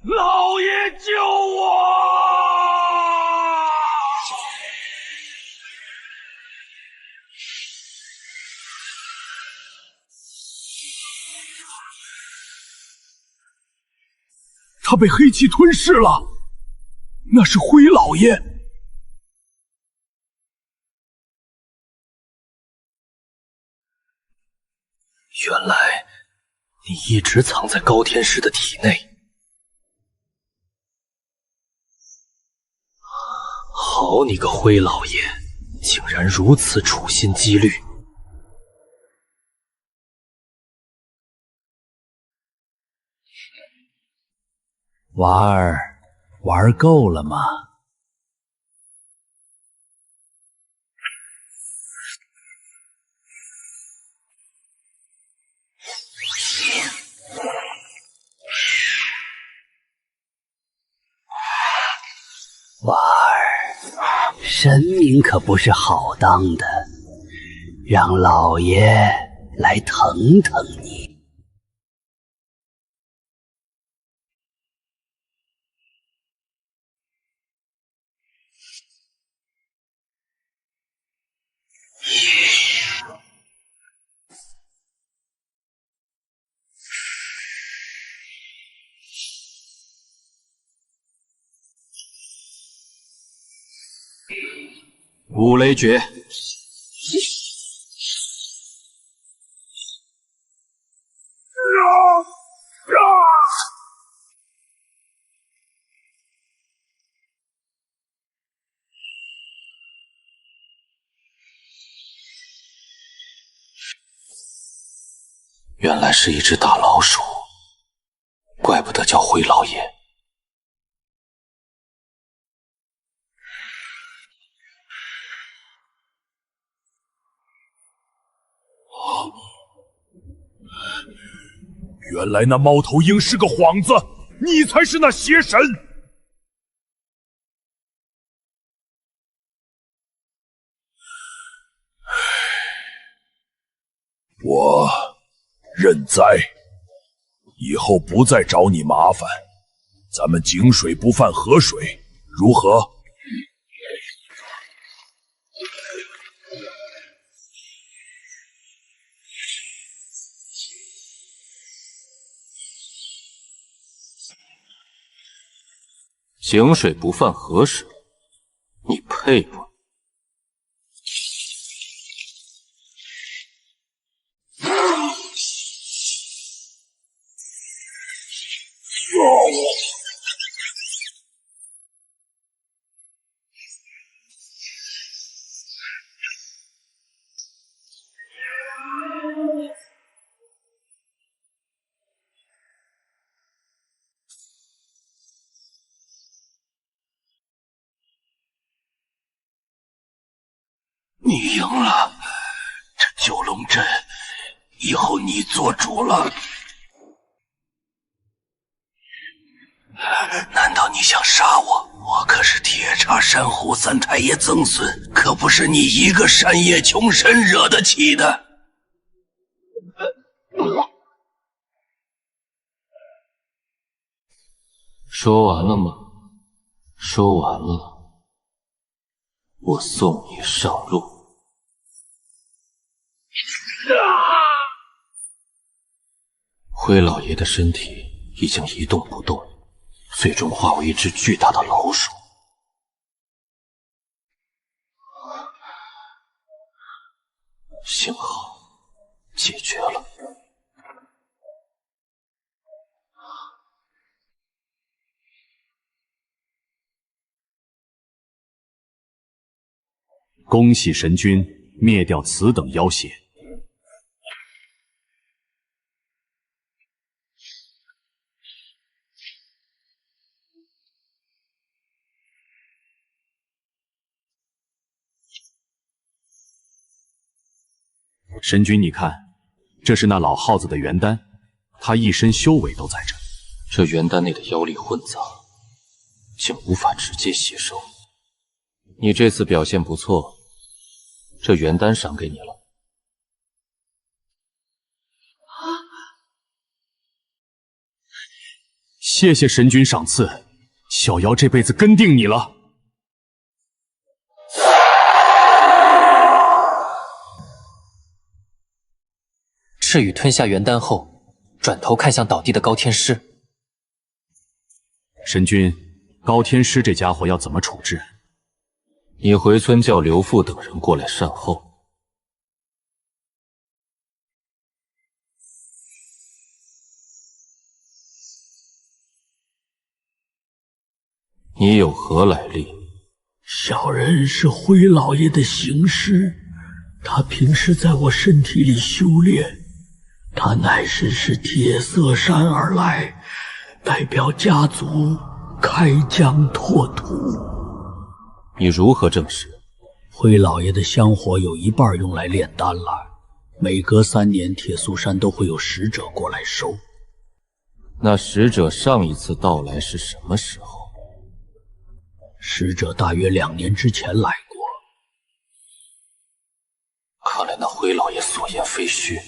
老爷救我！他被黑气吞噬了，那是灰老爷。原来你一直藏在高天师的体内。好好你个灰老爷，竟然如此处心积虑！娃儿，玩够了吗？娃儿，神明可不是好当的，让老爷来疼疼你。五雷诀，原来是一只大老鼠，怪不得叫灰老爷。原来那猫头鹰是个幌子，你才是那邪神！我认栽，以后不再找你麻烦，咱们井水不犯河水，如何？井水不犯河水，你配不？你赢了，这九龙阵以后你做主了。难道你想杀我？我可是铁叉山虎三太爷曾孙，可不是你一个山野穷神惹得起的。说完了吗？说完了，我送你上路。灰老爷的身体已经一动不动，最终化为一只巨大的老鼠。幸好解决了。恭喜神君灭掉此等妖邪。神君，你看，这是那老耗子的元丹，他一身修为都在这。这元丹内的妖力混杂，竟无法直接吸收。你这次表现不错，这元丹赏给你了。谢谢神君赏赐，小瑶这辈子跟定你了。赤羽吞下元丹后，转头看向倒地的高天师。神君，高天师这家伙要怎么处置？你回村叫刘父等人过来善后。你有何来历，小人是灰老爷的行师，他平时在我身体里修炼。他乃是铁色山而来，代表家族开疆拓土。你如何证实？灰老爷的香火有一半用来炼丹了，每隔3年，铁素山都会有使者过来收。那使者上一次到来是什么时候？使者大约2年之前来过。看来那灰老爷所言非虚。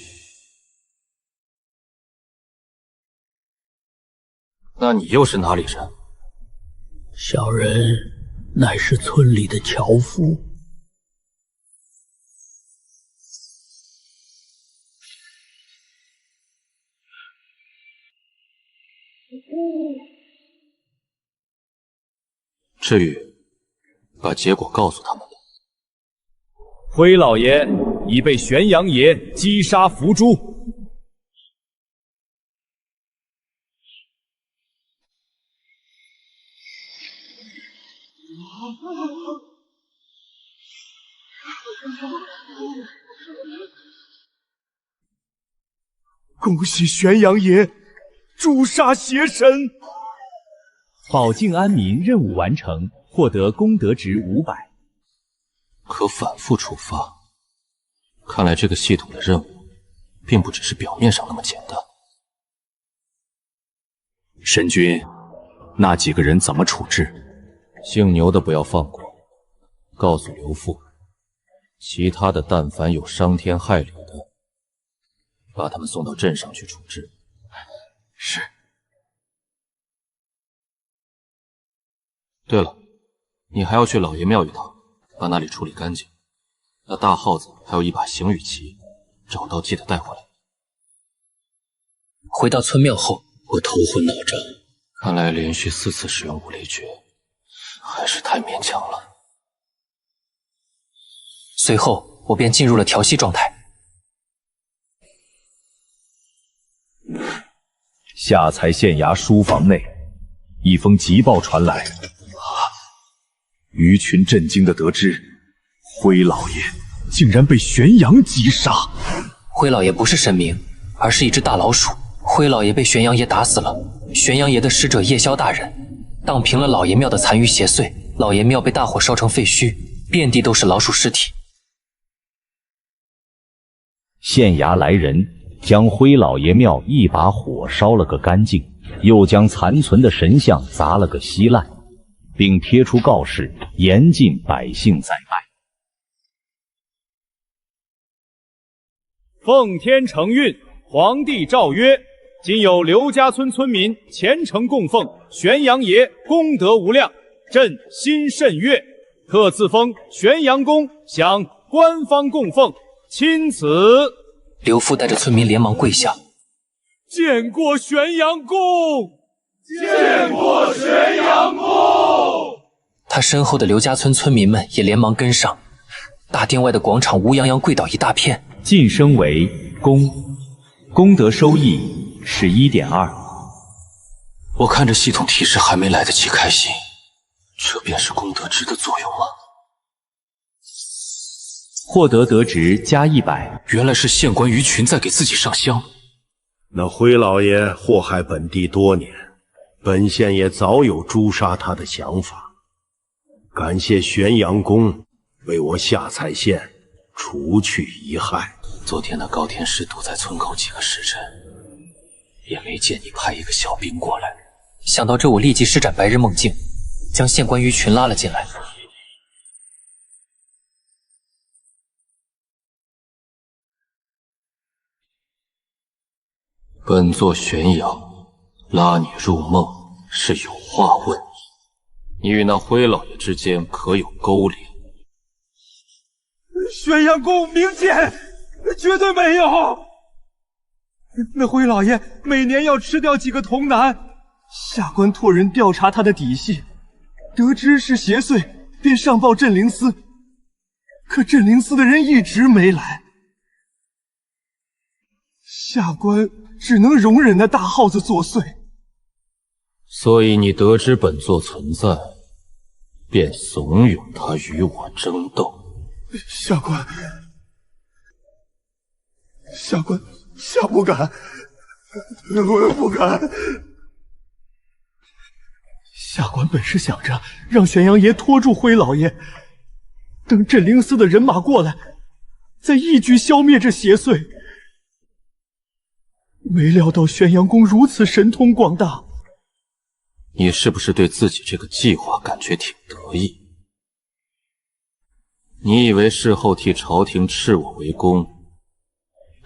那你又是哪里人？小人乃是村里的樵夫。至于把结果告诉他们吧。灰老爷已被玄阳爷击杀伏诛。恭喜玄阳爷诛杀邪神！保境安民任务完成，获得功德值500。可反复触发，看来这个系统的任务并不只是表面上那么简单。神君，那几个人怎么处置？姓牛的不要放过，告诉刘父，其他的但凡有伤天害理的，把他们送到镇上去处置。是。对了，你还要去老爷庙一趟，把那里处理干净。那大耗子还有一把行雨旗，找到记得带回来。回到村庙后，我头昏脑胀，看来连续4次使用武力诀，还是太勉强了。随后，我便进入了调息状态。下才县衙书房内，一封急报传来。鱼群震惊地得知，灰老爷竟然被玄阳击杀。灰老爷不是神明，而是一只大老鼠。灰老爷被玄阳爷打死了，玄阳爷的使者夜宵大人荡平了老爷庙的残余邪祟，老爷庙被大火烧成废墟，遍地都是老鼠尸体。县衙来人将灰老爷庙一把火烧了个干净，又将残存的神像砸了个稀烂，并贴出告示，严禁百姓再拜。奉天承运，皇帝诏曰：今有刘家村村民虔诚供奉玄阳爷功德无量，朕心甚悦，特赐封玄阳公，享官方供奉，钦此。刘父带着村民连忙跪下，见过玄阳公，见过玄阳公。他身后的刘家村村民们也连忙跟上，大殿外的广场乌泱泱跪倒一大片。晋升为公，功德收益是1.2。我看着系统提示还没来得及开心，这便是功德值的作用吗？获得德值加100。原来是县官鱼群在给自己上香。那灰老爷祸害本地多年，本县也早有诛杀他的想法。感谢玄阳公为我下蔡县除去遗害。昨天那高天师堵在村口几个时辰，也没见你派一个小兵过来。想到这，我立即施展白日梦境，将县官鱼群拉了进来。本座玄阳拉你入梦是有话问你，你与那灰老爷之间可有勾连？玄阳公明鉴，绝对没有。那灰老爷每年要吃掉几个童男，下官托人调查他的底细，得知是邪祟，便上报镇灵司。可镇灵司的人一直没来，下官只能容忍那大耗子作祟。所以你得知本座存在，便怂恿他与我争斗。下官不敢，我不敢。下官本是想着让玄阳爷拖住辉老爷，等镇灵司的人马过来，再一举消灭这邪祟。没料到玄阳宫如此神通广大。你是不是对自己这个计划感觉挺得意？你以为事后替朝廷斥我为公，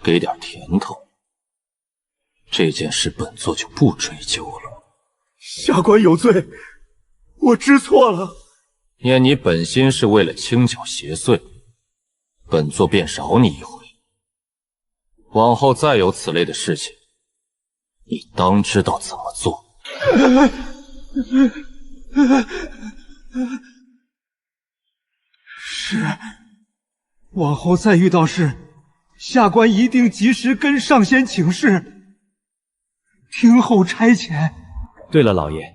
给点甜头，这件事本座就不追究了。下官有罪，我知错了。念你本心是为了清剿邪祟，本座便饶你一回。往后再有此类的事情，你当知道怎么做。是，往后再遇到事，下官一定及时跟上仙请示，听候差遣。对了，老爷，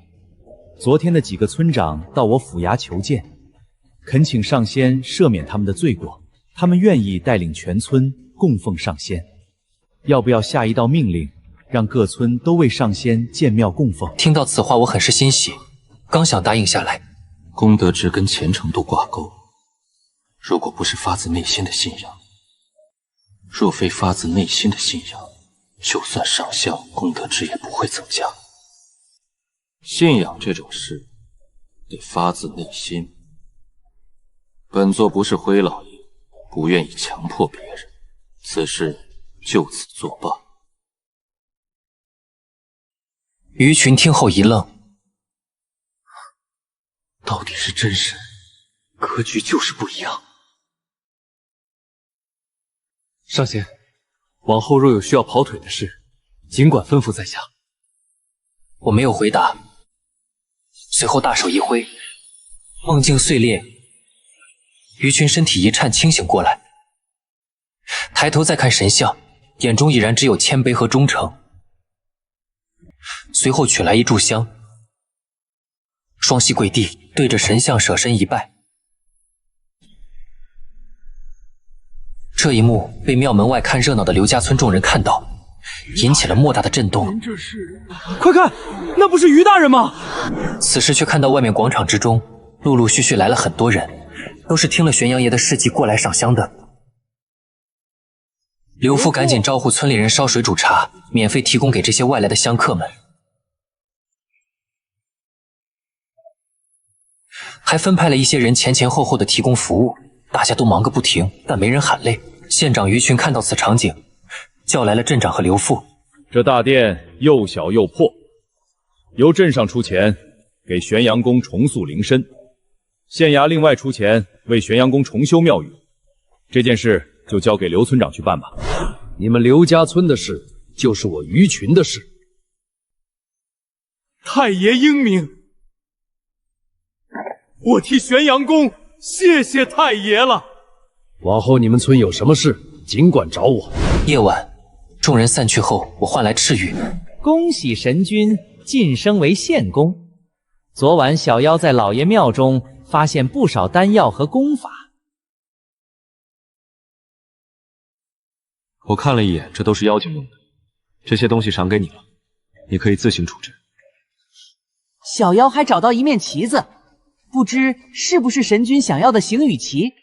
昨天的几个村长到我府衙求见，恳请上仙赦免他们的罪过，他们愿意带领全村供奉上仙。要不要下一道命令，让各村都为上仙建庙供奉？听到此话，我很是欣喜，刚想答应下来。功德值跟虔诚度挂钩，如果不是发自内心的信仰，若非发自内心的信仰，就算上香，功德值也不会增加。信仰这种事，得发自内心。本座不是辉老爷，不愿意强迫别人，此事就此作罢。于群听后一愣，到底是真神，格局就是不一样。上仙，往后若有需要跑腿的事，尽管吩咐在下。我没有回答，随后大手一挥，梦境碎裂，于群身体一颤，清醒过来，抬头再看神像，眼中已然只有谦卑和忠诚。随后取来一炷香，双膝跪地，对着神像舍身一拜。这一幕被庙门外看热闹的刘家村众人看到，引起了莫大的震动。快看，那不是于大人吗？此时却看到外面广场之中，陆陆续续来了很多人，都是听了玄阳爷的事迹过来上香的。刘父赶紧招呼村里人烧水煮茶，免费提供给这些外来的香客们，还分派了一些人前后的提供服务。大家都忙个不停，但没人喊累。县长于群看到此场景，叫来了镇长和刘父。这大殿又小又破，由镇上出钱给玄阳宫重塑灵身，县衙另外出钱为玄阳宫重修庙宇。这件事就交给刘村长去办吧。你们刘家村的事，就是我于群的事。太爷英明，我替玄阳宫谢谢太爷了。往后你们村有什么事，尽管找我。夜晚，众人散去后，我唤来赤羽。恭喜神君晋升为县公。昨晚小妖在老爷庙中发现不少丹药和功法。我看了一眼，这都是妖精用的，这些东西赏给你了，你可以自行处置。小妖还找到一面旗子，不知是不是神君想要的行雨旗？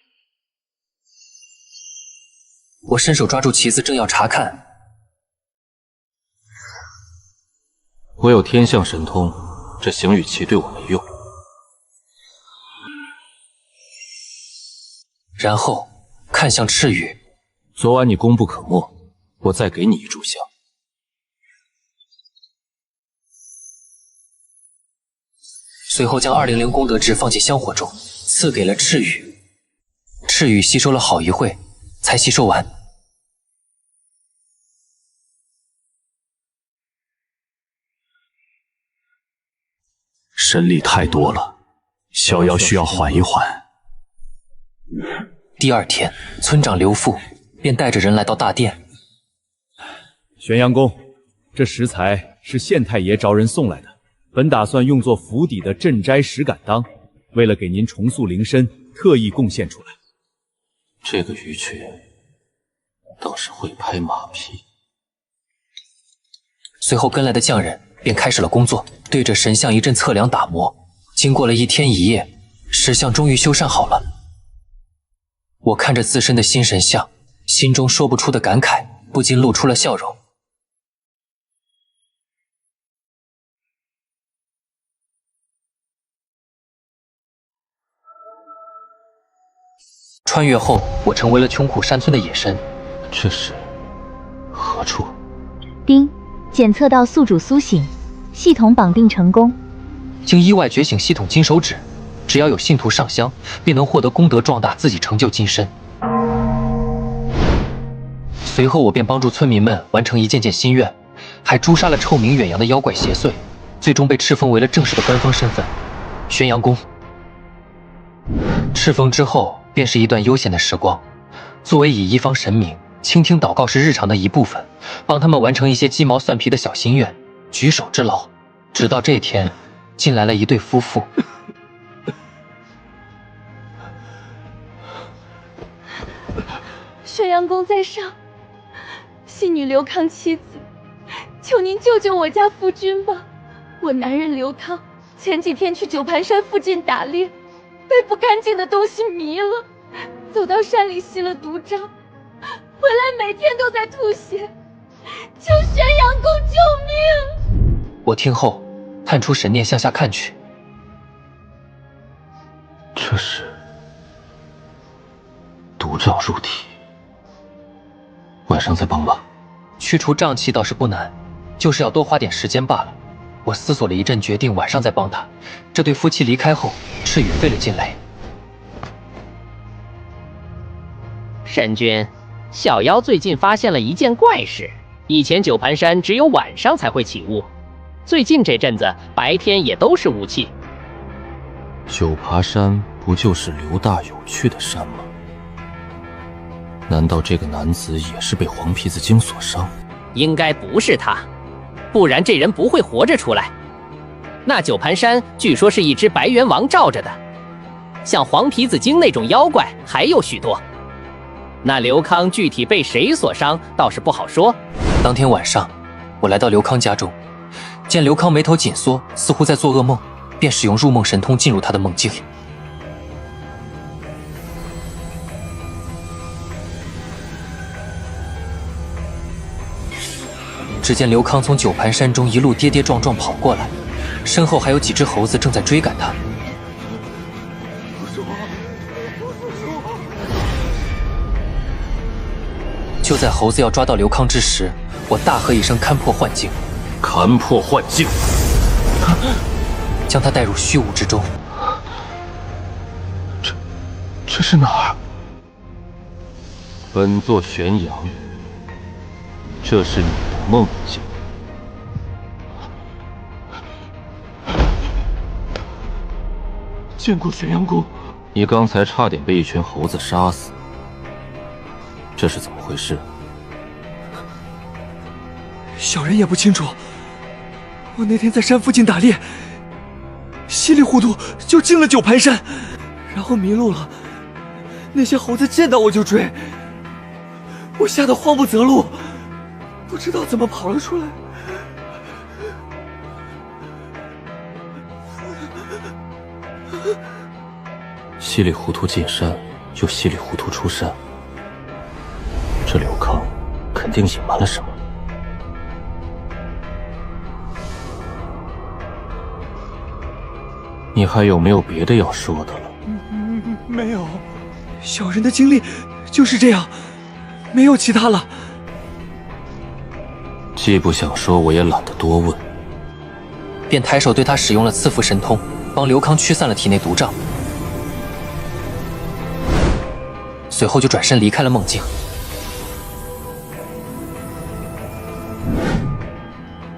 我伸手抓住旗子，正要查看，我有天象神通，这行雨旗对我没用。然后看向赤羽，昨晚你功不可没，我再给你一炷香。随后将200功德值放进香火中，赐给了赤羽。赤羽吸收了好一会，才吸收完。神力太多了，小妖需要缓一缓。第二天，村长刘父便带着人来到大殿。玄阳公，这食材是县太爷着人送来的，本打算用作府邸的镇斋石敢当，为了给您重塑灵身，特意贡献出来。这个鱼雀倒是会拍马屁。随后跟来的匠人便开始了工作，对着神像一阵测量打磨。经过了1天1夜，石像终于修缮好了。我看着自身的新神像，心中说不出的感慨，不禁露出了笑容。穿越后，我成为了穷苦山村的野神。这是何处？丁，检测到宿主苏醒，系统绑定成功。经意外觉醒系统金手指，只要有信徒上香，便能获得功德壮大自己，成就金身。随后我便帮助村民们完成一件件心愿，还诛杀了臭名远扬的妖怪邪祟，最终被敕封为了正式的官方身份——玄阳宫。敕封之后，便是一段悠闲的时光。作为以一方神明，倾听祷告是日常的一部分，帮他们完成一些鸡毛蒜皮的小心愿，举手之劳。直到这天，进来了一对夫妇。玄阳宫在上，戏女刘康妻子，求您救救我家夫君吧！我男人刘康前几天去九盘山附近打猎，被不干净的东西迷了，走到山里吸了毒渣，回来每天都在吐血，求玄阳宫救命！我听后，探出神念向下看去，这是毒瘴入体，晚上再帮吧。去除瘴气倒是不难，就是要多花点时间罢了。我思索了一阵，决定晚上再帮他。这对夫妻离开后，赤羽费了劲来。神君，小妖最近发现了一件怪事，以前九盘山只有晚上才会起雾，最近这阵子白天也都是雾气。九爬山不就是刘大有去的山吗？难道这个男子也是被黄皮子精所伤？应该不是他，不然这人不会活着出来。那九盘山据说是一只白猿王罩着的，像黄皮子精那种妖怪还有许多。那刘康具体被谁所伤倒是不好说。当天晚上，我来到刘康家中，见刘康眉头紧缩，似乎在做噩梦，便使用入梦神通进入他的梦境里。只见刘康从九盘山中一路跌跌撞撞跑过来，身后还有几只猴子正在追赶他。就在猴子要抓到刘康之时，我大喝一声，勘破幻境。勘破幻境，将他带入虚无之中。这是哪儿？本座玄阳，这是你的梦境。见过玄阳宫。你刚才差点被一群猴子杀死，这是怎么回事？小人也不清楚。我那天在山附近打猎，稀里糊涂就进了九盘山，然后迷路了。那些猴子见到我就追，我吓得慌不择路，不知道怎么跑了出来。稀里糊涂进山，又稀里糊涂出山，这刘康肯定隐瞒了什么。你还有没有别的要说的了？没有，小人的经历就是这样，没有其他了。既不想说，我也懒得多问，便抬手对他使用了赐福神通，帮刘康驱散了体内毒瘴。随后就转身离开了梦境。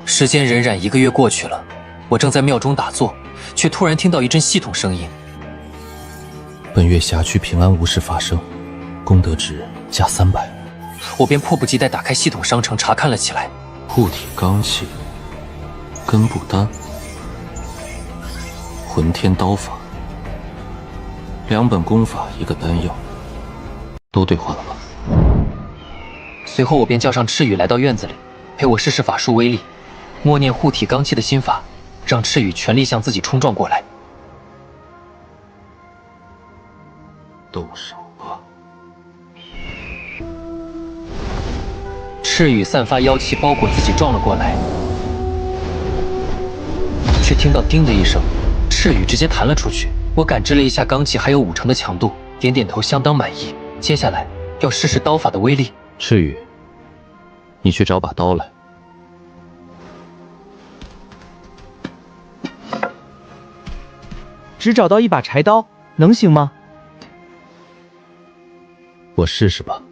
时间荏苒1个月过去了，我正在庙中打坐，却突然听到一阵系统声音：本月辖区平安无事发生，功德值加300。我便迫不及待打开系统商城查看了起来。护体罡气、根部丹、魂天刀法、2本功法，1个丹药，都兑化了吧？随后我便叫上赤羽来到院子里，陪我试试法术威力，默念护体罡气的心法，让赤羽全力向自己冲撞过来。动手吧！赤羽散发妖气包裹自己撞了过来，却听到叮的一声，赤羽直接弹了出去。我感知了一下罡气还有5成的强度，点点头，相当满意。接下来要试试刀法的威力。赤羽，你去找把刀来。只找到一把柴刀，能行吗？我试试吧。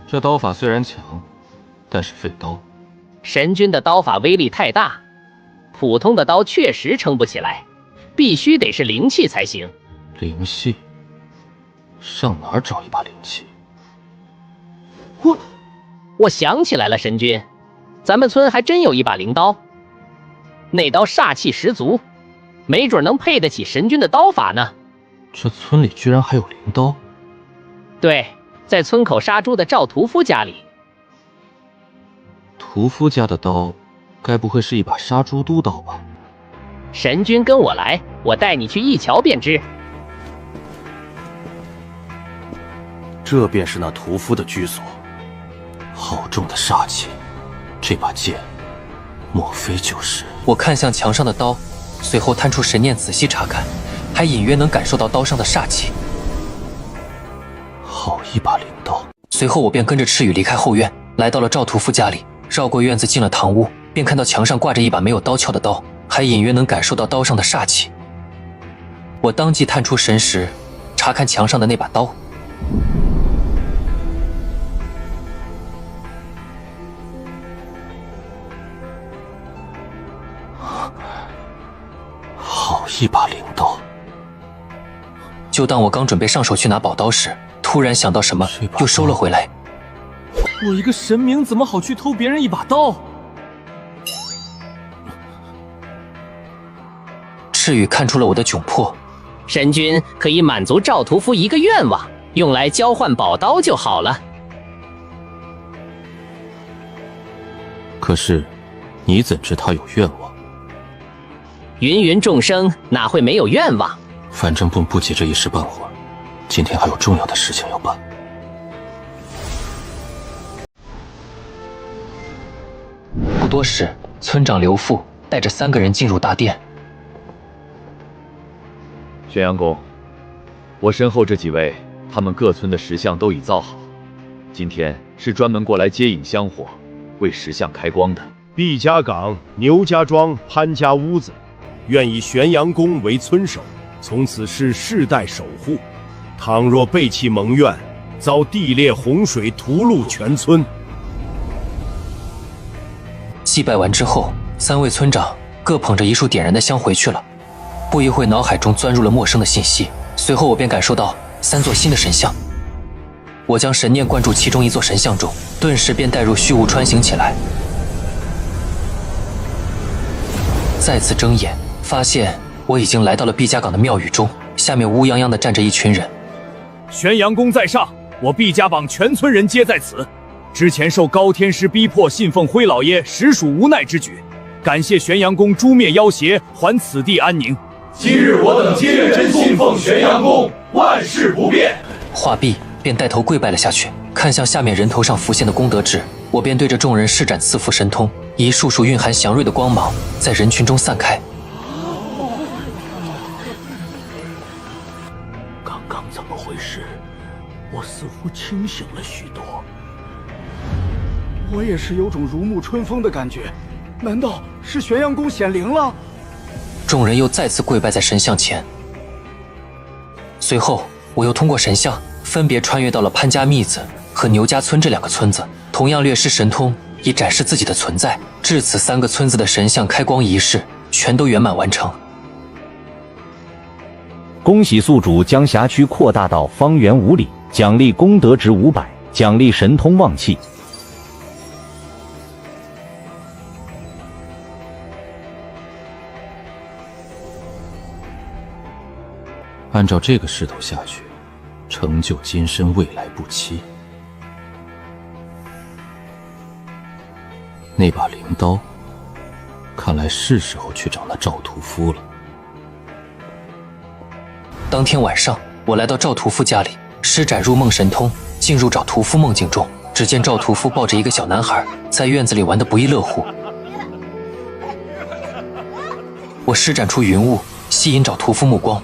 这刀法虽然强，但是废刀。神君的刀法威力太大，普通的刀确实撑不起来，必须得是灵气才行。灵气？上哪儿找一把灵气？我想起来了，神君，咱们村还真有一把灵刀，那刀煞气十足，没准能配得起神君的刀法呢。这村里居然还有灵刀？对，在村口杀猪的赵屠夫家里。屠夫家的刀，该不会是一把杀猪督刀吧？神君跟我来，我带你去一瞧便知。这便是那屠夫的居所。好重的煞气，这把剑，莫非就是……我看向墙上的刀，随后探出神念仔细查看，还隐约能感受到刀上的煞气。好一把灵刀！随后我便跟着赤羽离开后院，来到了赵屠夫家里，绕过院子进了堂屋，便看到墙上挂着一把没有刀鞘的刀，还隐约能感受到刀上的煞气。我当即探出神识，查看墙上的那把刀。好一把灵刀！就当我刚准备上手去拿宝刀时，突然想到什么，又收了回来。我一个神明怎么好去偷别人一把刀？赤羽看出了我的窘迫，神君可以满足赵屠夫一个愿望，用来交换宝刀就好了。可是，你怎知他有愿望？芸芸众生哪会没有愿望？反正不急这一时半会儿，今天还有重要的事情要办。不多时，村长刘富带着3个人进入大殿。玄阳公，我身后这几位，他们各村的石像都已造好，今天是专门过来接引香火，为石像开光的。毕家岗、牛家庄、潘家屋子，愿以玄阳公为村守，从此世代守护。倘若背弃盟愿，遭地裂洪水屠戮全村。祭拜完之后，3位村长各捧着一束点燃的香回去了。不一会，脑海中钻入了陌生的信息，随后我便感受到3座新的神像。我将神念灌注其中一座神像中，顿时便带入虚无穿行起来。再次睁眼，发现我已经来到了毕家岗的庙宇中，下面乌泱泱的站着一群人。玄阳宫在上，我毕家榜全村人皆在此。之前受高天师逼迫信奉辉老爷，实属无奈之举。感谢玄阳宫诛灭妖邪，还此地安宁。今日我等皆认真信奉玄阳宫，万事不变。话毕，便带头跪拜了下去。看向下面人头上浮现的功德纸，我便对着众人施展赐福神通，一束束蕴含祥瑞的光芒在人群中散开。刚刚怎么回事？我似乎清醒了许多。我也是有种如沐春风的感觉，难道是玄阳宫显灵了？众人又再次跪拜在神像前。随后，我又通过神像分别穿越到了潘家密子和牛家村这2个村子，同样略施神通，以展示自己的存在。至此，3个村子的神像开光仪式全都圆满完成。恭喜宿主将辖区扩大到方圆5里，奖励功德值500，奖励神通旺气。按照这个势头下去，成就今生未来不期。那把灵刀，看来是时候去找那赵屠夫了。当天晚上，我来到赵屠夫家里，施展入梦神通，进入赵屠夫梦境中。只见赵屠夫抱着一个小男孩，在院子里玩得不亦乐乎。我施展出云雾，吸引赵屠夫目光。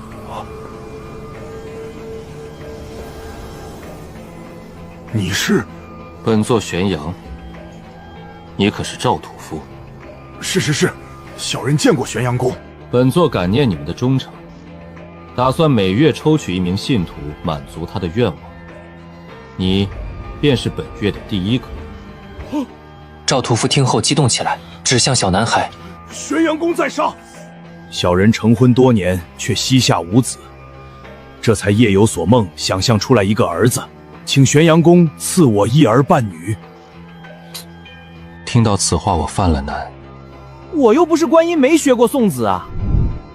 你是？本座玄阳。你可是赵屠夫？是，小人见过玄阳公。本座感念你们的忠诚，打算每月抽取1名信徒，满足他的愿望。你便是本月的第1个。赵屠夫听后激动起来，指向小男孩：“玄阳公在上！”小人成婚多年，却膝下无子，这才夜有所梦，想象出来一个儿子，请玄阳公赐我1儿半女。听到此话，我犯了难。我又不是观音，没学过送子啊。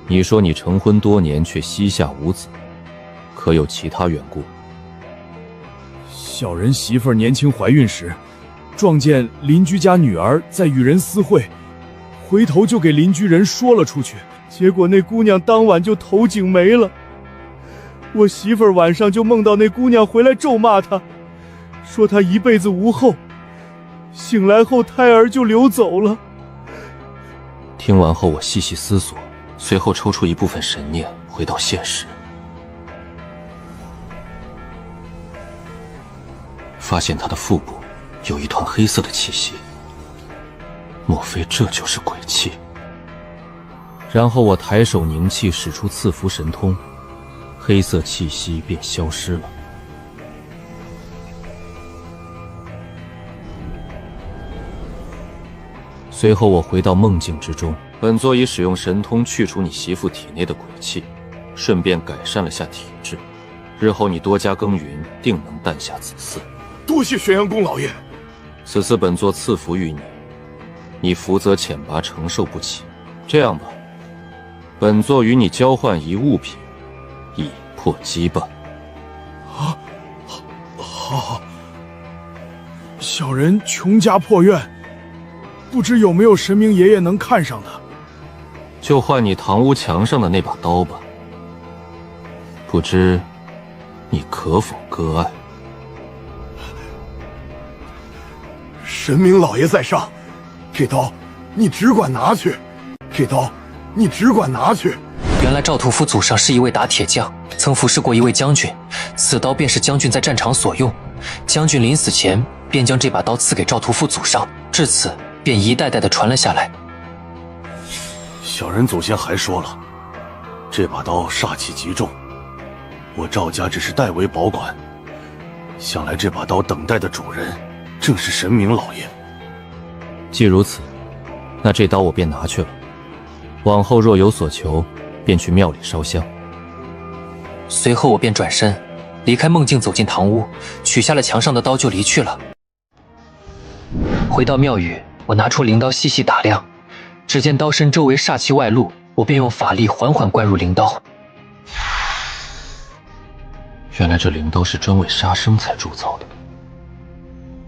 你说你成婚多年却膝下无子，可有其他缘故？小人媳妇儿年轻怀孕时，撞见邻居家女儿在与人私会，回头就给邻居人说了出去，结果那姑娘当晚就头颈没了。我媳妇儿晚上就梦到那姑娘回来咒骂她，说她一辈子无后，醒来后胎儿就流走了。听完后，我细细思索，随后抽出一部分神念，回到现实，发现他的腹部有一团黑色的气息，莫非这就是鬼气？然后我抬手凝气，使出赐福神通，黑色气息便消失了。随后我回到梦境之中，本座已使用神通去除你媳妇体内的鬼气，顺便改善了下体质。日后你多加耕耘，定能诞下子嗣。多谢玄阳公老爷。此次本座赐福于你，你福泽浅拔，承受不起。这样吧，本座与你交换一物品，以破羁绊。好。小人穷家破院，不知有没有神明爷爷能看上的？就换你堂屋墙上的那把刀吧，不知你可否割爱？神明老爷在上，这刀你只管拿去，这刀你只管拿去。原来赵屠夫祖上是一位打铁匠，曾服侍过一位将军，此刀便是将军在战场所用。将军临死前便将这把刀赐给赵屠夫祖上，至此便一代代的传了下来。小人祖先还说了，这把刀煞气极重，我赵家只是代为保管。想来这把刀等待的主人正是神明老爷。既如此，那这刀我便拿去了。往后若有所求，便去庙里烧香。随后我便转身离开梦境，走进堂屋，取下了墙上的刀就离去了。回到庙宇，我拿出灵刀细细打量，只见刀身周围煞气外露，我便用法力缓缓灌入灵刀。原来这灵刀是专为杀生才铸造的，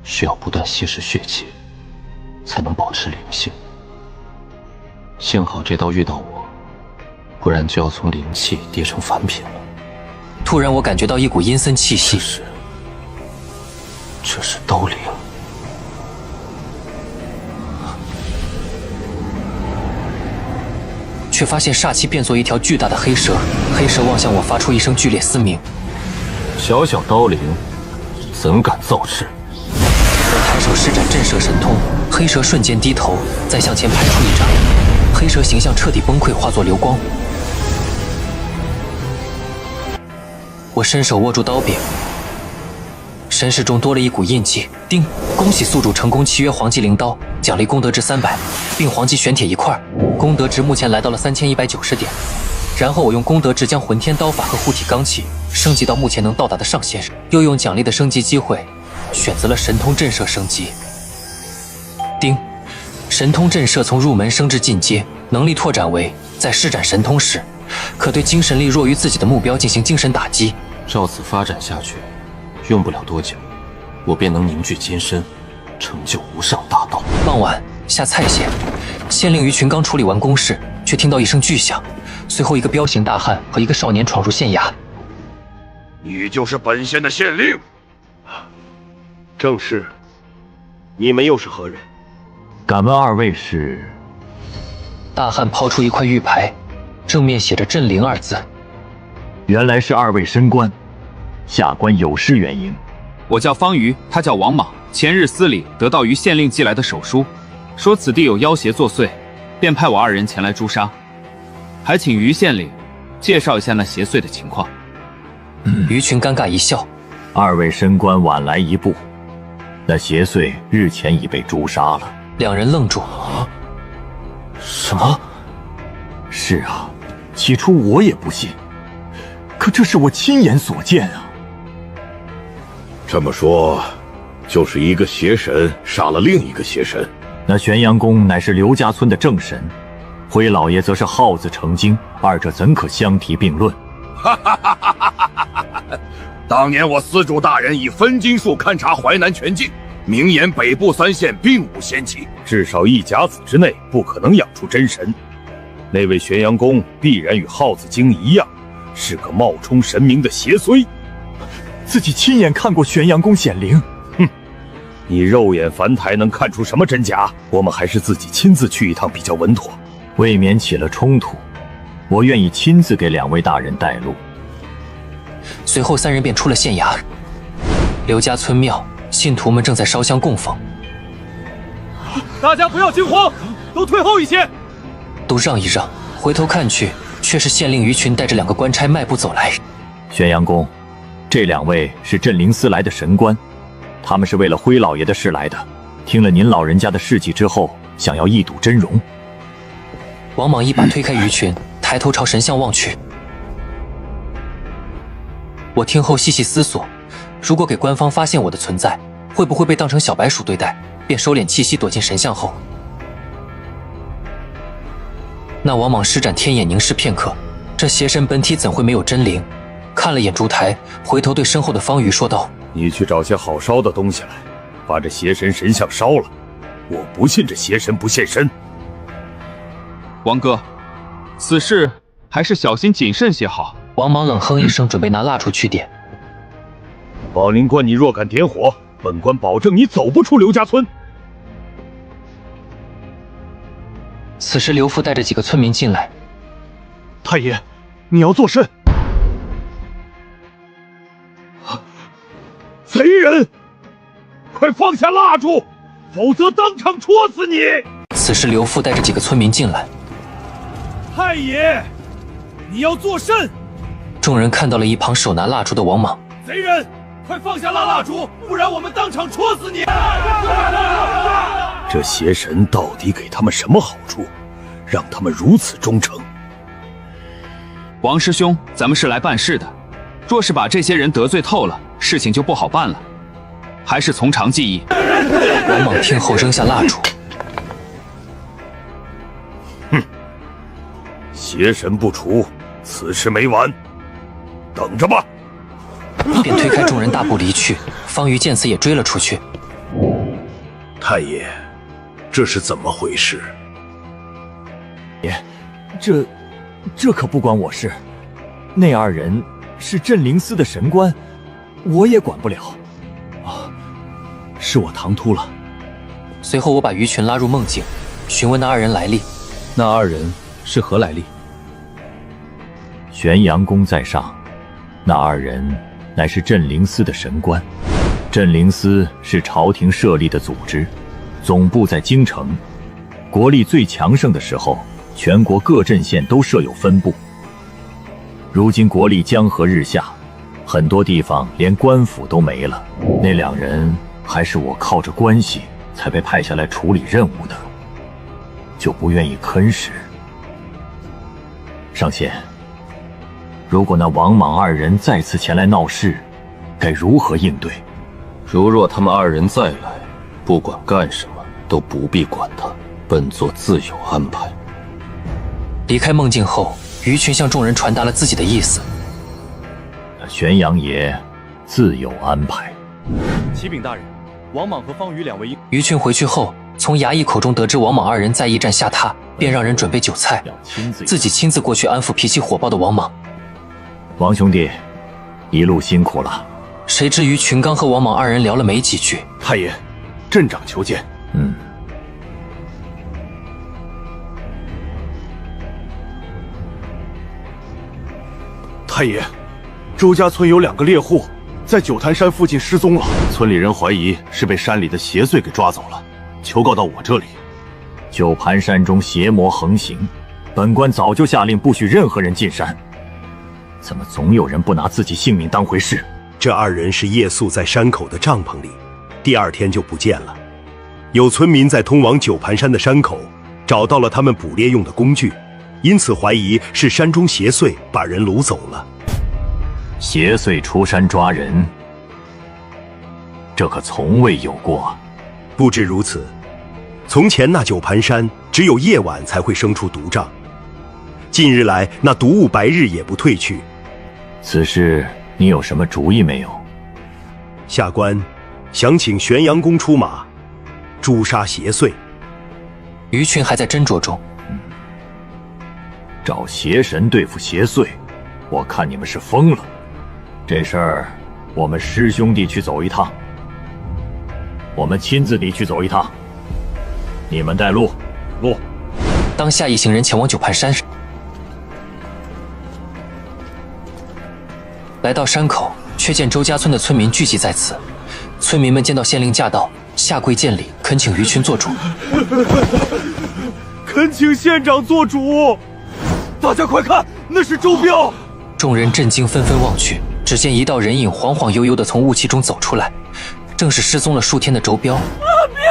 需要不断吸食血气，才能保持灵性。幸好这刀遇到我，不然就要从灵气跌成凡品了。突然我感觉到一股阴森气息，这是刀灵。却发现煞气变作一条巨大的黑蛇，黑蛇望向我，发出一声剧烈嘶鸣。小小刀灵，怎敢造次？我抬手施展震慑神通，黑蛇瞬间低头，再向前排出一掌，黑蛇形象彻底崩溃，化作流光。我伸手握住刀柄，神识中多了一股印记。叮！恭喜宿主成功契约黄级灵刀，奖励功德值300，并黄级玄铁1块，功德值目前来到了3190点。然后我用功德值将混天刀法和护体罡气升级到目前能到达的上限，又用奖励的升级机会选择了神通震慑升级。丁，神通震慑从入门升至进阶，能力拓展为在施展神通时，可对精神力弱于自己的目标进行精神打击。照此发展下去，用不了多久，我便能凝聚金身，成就无上大道。傍晚下蔡县，县令于群刚处理完公事，却听到一声巨响，随后一个彪形大汉和一个少年闯入县衙。你就是本县的县令？正是。你们又是何人？敢问二位是？大汉抛出一块玉牌，正面写着“镇灵”二字。原来是二位升官，下官有失远迎。我叫方瑜，他叫王莽。前日司礼得到于县令寄来的手书，说此地有妖邪作祟，便派我二人前来诛杀。还请于县令介绍一下那邪祟的情况。于群尴尬一笑，二位升官晚来一步，那邪祟日前已被诛杀了。两人愣住。什么？是啊，起初我也不信，可这是我亲眼所见啊。这么说，就是一个邪神杀了另一个邪神。那玄阳公乃是刘家村的正神，辉老爷则是耗子成精，二者怎可相提并论？当年我司主大人以分金术勘察淮南全境，明言北部3县并无仙气，至少1甲子之内不可能养出真神。那位玄阳公必然与耗子精一样，是个冒充神明的邪祟。自己亲眼看过玄阳公显灵。哼，你肉眼凡胎能看出什么真假？我们还是自己亲自去一趟比较稳妥。未免起了冲突，我愿意亲自给两位大人带路。随后三人便出了县衙。刘家村庙，信徒们正在烧香供奉。大家不要惊慌，都退后一些。都让一让。回头看去，却是县令于群带着2个官差迈步走来。玄阳公，这2位是镇灵司来的神官，他们是为了辉老爷的事来的。听了您老人家的事迹之后，想要一睹真容。王莽一把推开于群，抬头朝神像望去。我听后细细思索，如果给官方发现我的存在，会不会被当成小白鼠对待？便收敛气息，躲进神像后。那王莽施展天眼凝视片刻，这邪神本体怎会没有真灵？看了眼烛台，回头对身后的方瑜说道：“你去找些好烧的东西来，把这邪神神像烧了。我不信这邪神不现身。”王哥，此事还是小心谨慎些好。王莽冷哼一声，准备拿蜡烛去点。宝灵观，你若敢点火，本官保证你走不出刘家村。此时刘父带着几个村民进来。太爷，你要作甚？贼人，快放下蜡烛，否则当场戳死你！此时刘父带着几个村民进来。太爷，你要作甚？众人看到了一旁手拿蜡烛的王莽。贼人，快放下蜡烛，不然我们当场戳死你！这邪神到底给他们什么好处，让他们如此忠诚？王师兄，咱们是来办事的，若是把这些人得罪透了，事情就不好办了，还是从长计议。王莽听后扔下蜡烛。哼，邪神不除，此事没完，等着吧。便推开众人大步离去。方瑜见此也追了出去。太爷，这是怎么回事？爷，这可不关我事。那2人是镇灵司的神官，我也管不了。啊，是我唐突了。随后我把于群拉入梦境，询问那2人来历。那2人是何来历？玄阳公在上，那2人乃是镇灵司的神官。镇灵司是朝廷设立的组织，总部在京城。国力最强盛的时候，全国各镇县都设有分部。如今国力江河日下，很多地方连官府都没了。那2人还是我靠着关系才被派下来处理任务的，就不愿意吭实。上仙，如果那王莽二人再次前来闹事，该如何应对？如若他们二人再来，不管干什么都不必管他，本座自有安排。离开梦境后，于群向众人传达了自己的意思。玄阳爷自有安排。启禀大人，王莽和方瑜两位因……于群回去后，从衙役口中得知王莽二人在驿站下榻，便让人准备酒菜，自己亲自过去安抚脾气火爆的王莽。王兄弟，一路辛苦了。谁知于群刚和王莽二人聊了没几句，太爷，镇长求见。太爷，周家村有2个猎户在九潭山附近失踪了，村里人怀疑是被山里的邪祟给抓走了，求告到我这里。九盘山中邪魔横行，本官早就下令不许任何人进山，怎么总有人不拿自己性命当回事？这2人是夜宿在山口的帐篷里，第2天就不见了。有村民在通往九盘山的山口找到了他们捕猎用的工具，因此怀疑是山中邪祟把人掳走了。邪祟出山抓人，这可从未有过。不止如此，从前那九盘山只有夜晚才会生出毒瘴，近日来那毒物白日也不退去。此事你有什么主意没有？下官想请玄阳公出马，诛杀邪祟。于群还在斟酌中。找邪神对付邪祟，我看你们是疯了。这事儿，我们师兄弟去走一趟，我们亲自地去走一趟。你们带路。当下一行人前往九盘山时，来到山口，却见周家村的村民聚集在此。村民们见到县令驾到，下跪见礼，恳请于群做主。恳请县长做主！大家快看，那是周彪！众人震惊，纷纷望去，只见一道人影晃晃悠悠地从雾气中走出来，正是失踪了数天的周彪。阿彪！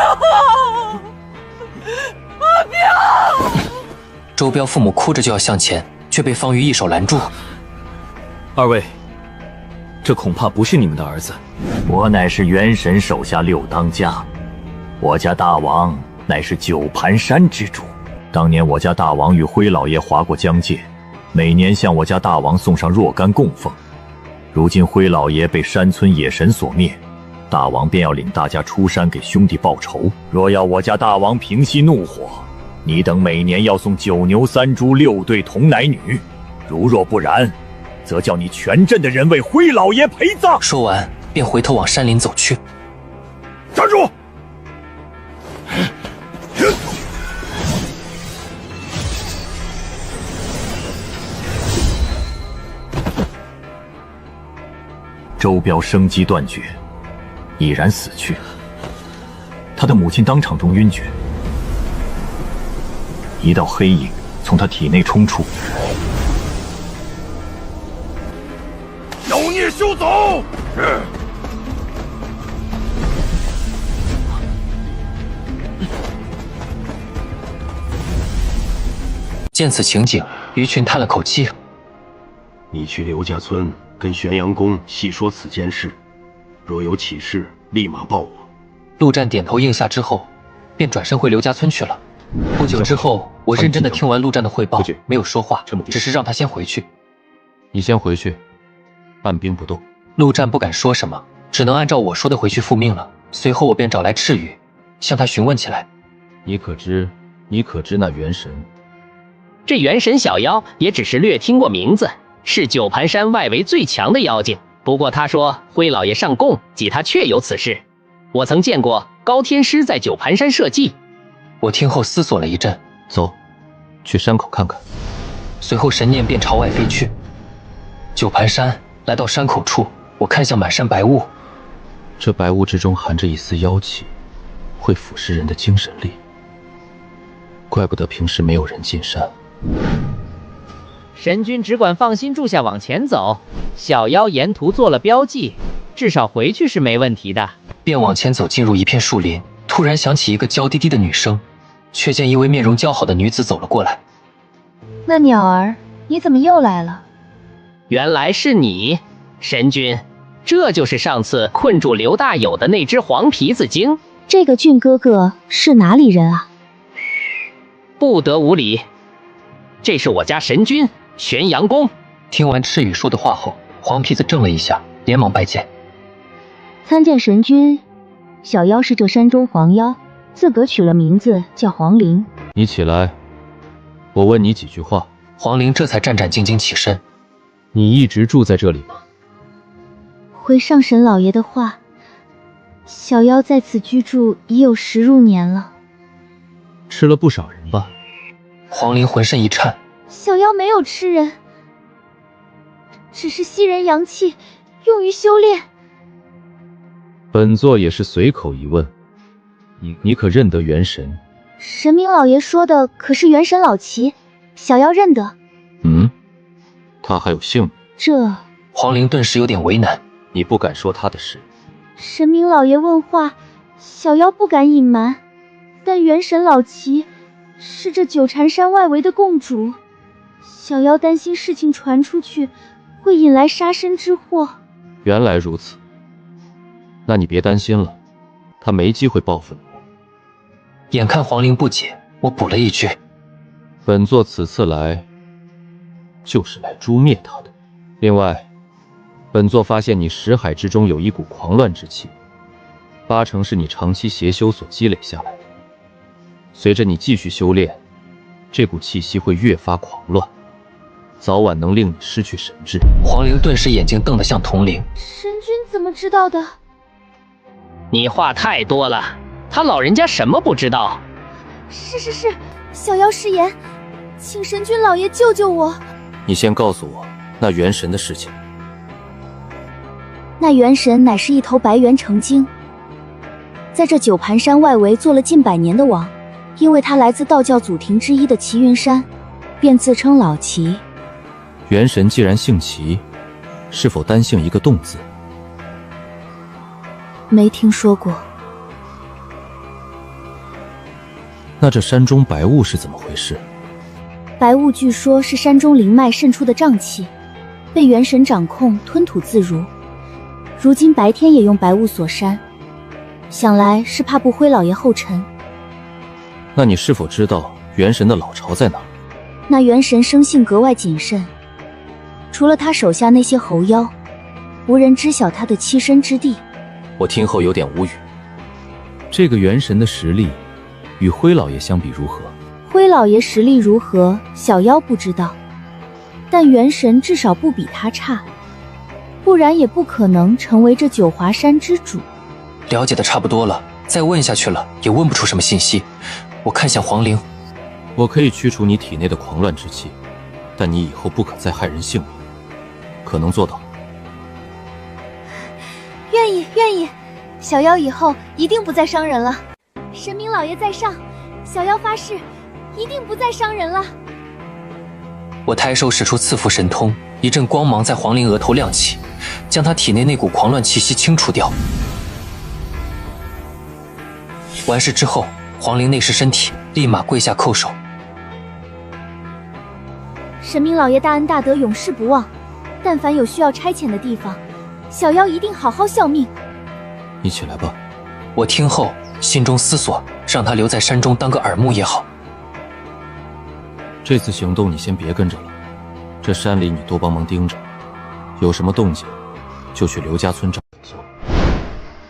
周彪父母哭着就要向前，却被方瑜一手拦住。二位，这恐怕不是你们的儿子。我乃是元神手下6当家，我家大王乃是九盘山之主。当年我家大王与辉老爷划过疆界，每年向我家大王送上若干供奉。如今辉老爷被山村野神所灭，大王便要领大家出山给兄弟报仇。若要我家大王平息怒火，你等每年要送9牛3猪6对童男女，如若不然，则叫你全镇的人为辉老爷陪葬。说完便回头往山林走去。站住！周彪生机断绝，已然死去。他的母亲当场中晕厥，一道黑影从他体内冲出。妖孽休走！是。见此情景，于群叹了口气。你去刘家村跟玄阳公细说此件事，若有起事，立马报我。陆战点头应下之后，便转身回刘家村去了。不久之后，我认真的听完陆战的汇报，没有说话，只是让他先回去。你先回去，按兵不动。陆战不敢说什么，只能按照我说的回去复命了。随后我便找来赤羽，向他询问起来：你可知那元神？这元神小妖也只是略听过名字，是九盘山外围最强的妖精。不过他说辉老爷上供，即他确有此事。我曾见过高天师在九盘山设祭。我听后思索了一阵，走，去山口看看。随后神念便朝外飞去。九盘山来到山口处，我看向满山白雾，这白雾之中含着一丝妖气，会腐蚀人的精神力。怪不得平时没有人进山。神君只管放心住下往前走，小妖沿途做了标记，至少回去是没问题的。便往前走，进入一片树林，突然响起一个娇滴滴的女声，却见一位面容姣好的女子走了过来。那鸟儿，你怎么又来了？原来是你，神君，这就是上次困住刘大友的那只黄皮子精。这个俊哥哥是哪里人啊？不得无礼，这是我家神君玄阳公。听完赤羽说的话后，黄皮子怔了一下，连忙拜见。参见神君，小妖是这山中黄妖，自个取了名字叫黄陵。你起来，我问你几句话。黄陵这才战战兢兢起身。你一直住在这里吗？回上神老爷的话，小妖在此居住已有10入年了。吃了不少人吧？黄陵浑身一颤。小妖没有吃人，只是吸人阳气，用于修炼。本座也是随口一问，你可认得元神？神明老爷说的可是元神老齐，小妖认得。他还有姓名？这……黄陵顿时有点为难。你不敢说他的事？神明老爷问话，小妖不敢隐瞒。但元神老齐是这九禅山外围的共主，小妖担心事情传出去，会引来杀身之祸。原来如此，那你别担心了，他没机会报复你。眼看黄陵不解，我补了一句：本座此次来，就是来诛灭他的。另外，本座发现你识海之中有一股狂乱之气，8成是你长期邪修所积累下来的。随着你继续修炼，这股气息会越发狂乱，早晚能令你失去神智。黄陵顿时眼睛瞪得像铜铃。神君怎么知道的？你话太多了，他老人家什么不知道？是，小妖失言，请神君老爷救救我。你先告诉我那元神的事情。那元神乃是一头白猿成精，在这九盘山外围做了近100年的王。因为他来自道教祖庭之一的齐云山，便自称老齐。元神既然姓齐，是否单姓一个洞字？没听说过。那这山中白雾是怎么回事？白雾据说是山中灵脉渗出的瘴气，被元神掌控，吞吐自如。如今白天也用白雾锁山，想来是怕不辉老爷后尘。那你是否知道元神的老巢在哪？那元神生性格外谨慎，除了他手下那些猴妖，无人知晓他的栖身之地。我听后有点无语。这个元神的实力与辉老爷相比如何？辉老爷实力如何，小妖不知道，但元神至少不比他差，不然也不可能成为这九华山之主。了解的差不多了，再问下去了也问不出什么信息。我看向黄陵，我可以驱除你体内的狂乱之气，但你以后不可再害人性命，可能做到？愿意，小妖以后一定不再伤人了。神明老爷在上，小妖发誓，一定不再伤人了。我抬手使出赐福神通，一阵光芒在黄陵额头亮起，将他体内那股狂乱气息清除掉。完事之后，黄陵内视身体，立马跪下叩首。神明老爷大恩大德永世不忘，但凡有需要差遣的地方，小妖一定好好效命。你起来吧。我听后心中思索，让他留在山中当个耳目也好。这次行动你先别跟着了，这山里你多帮忙盯着，有什么动静就去刘家村找做。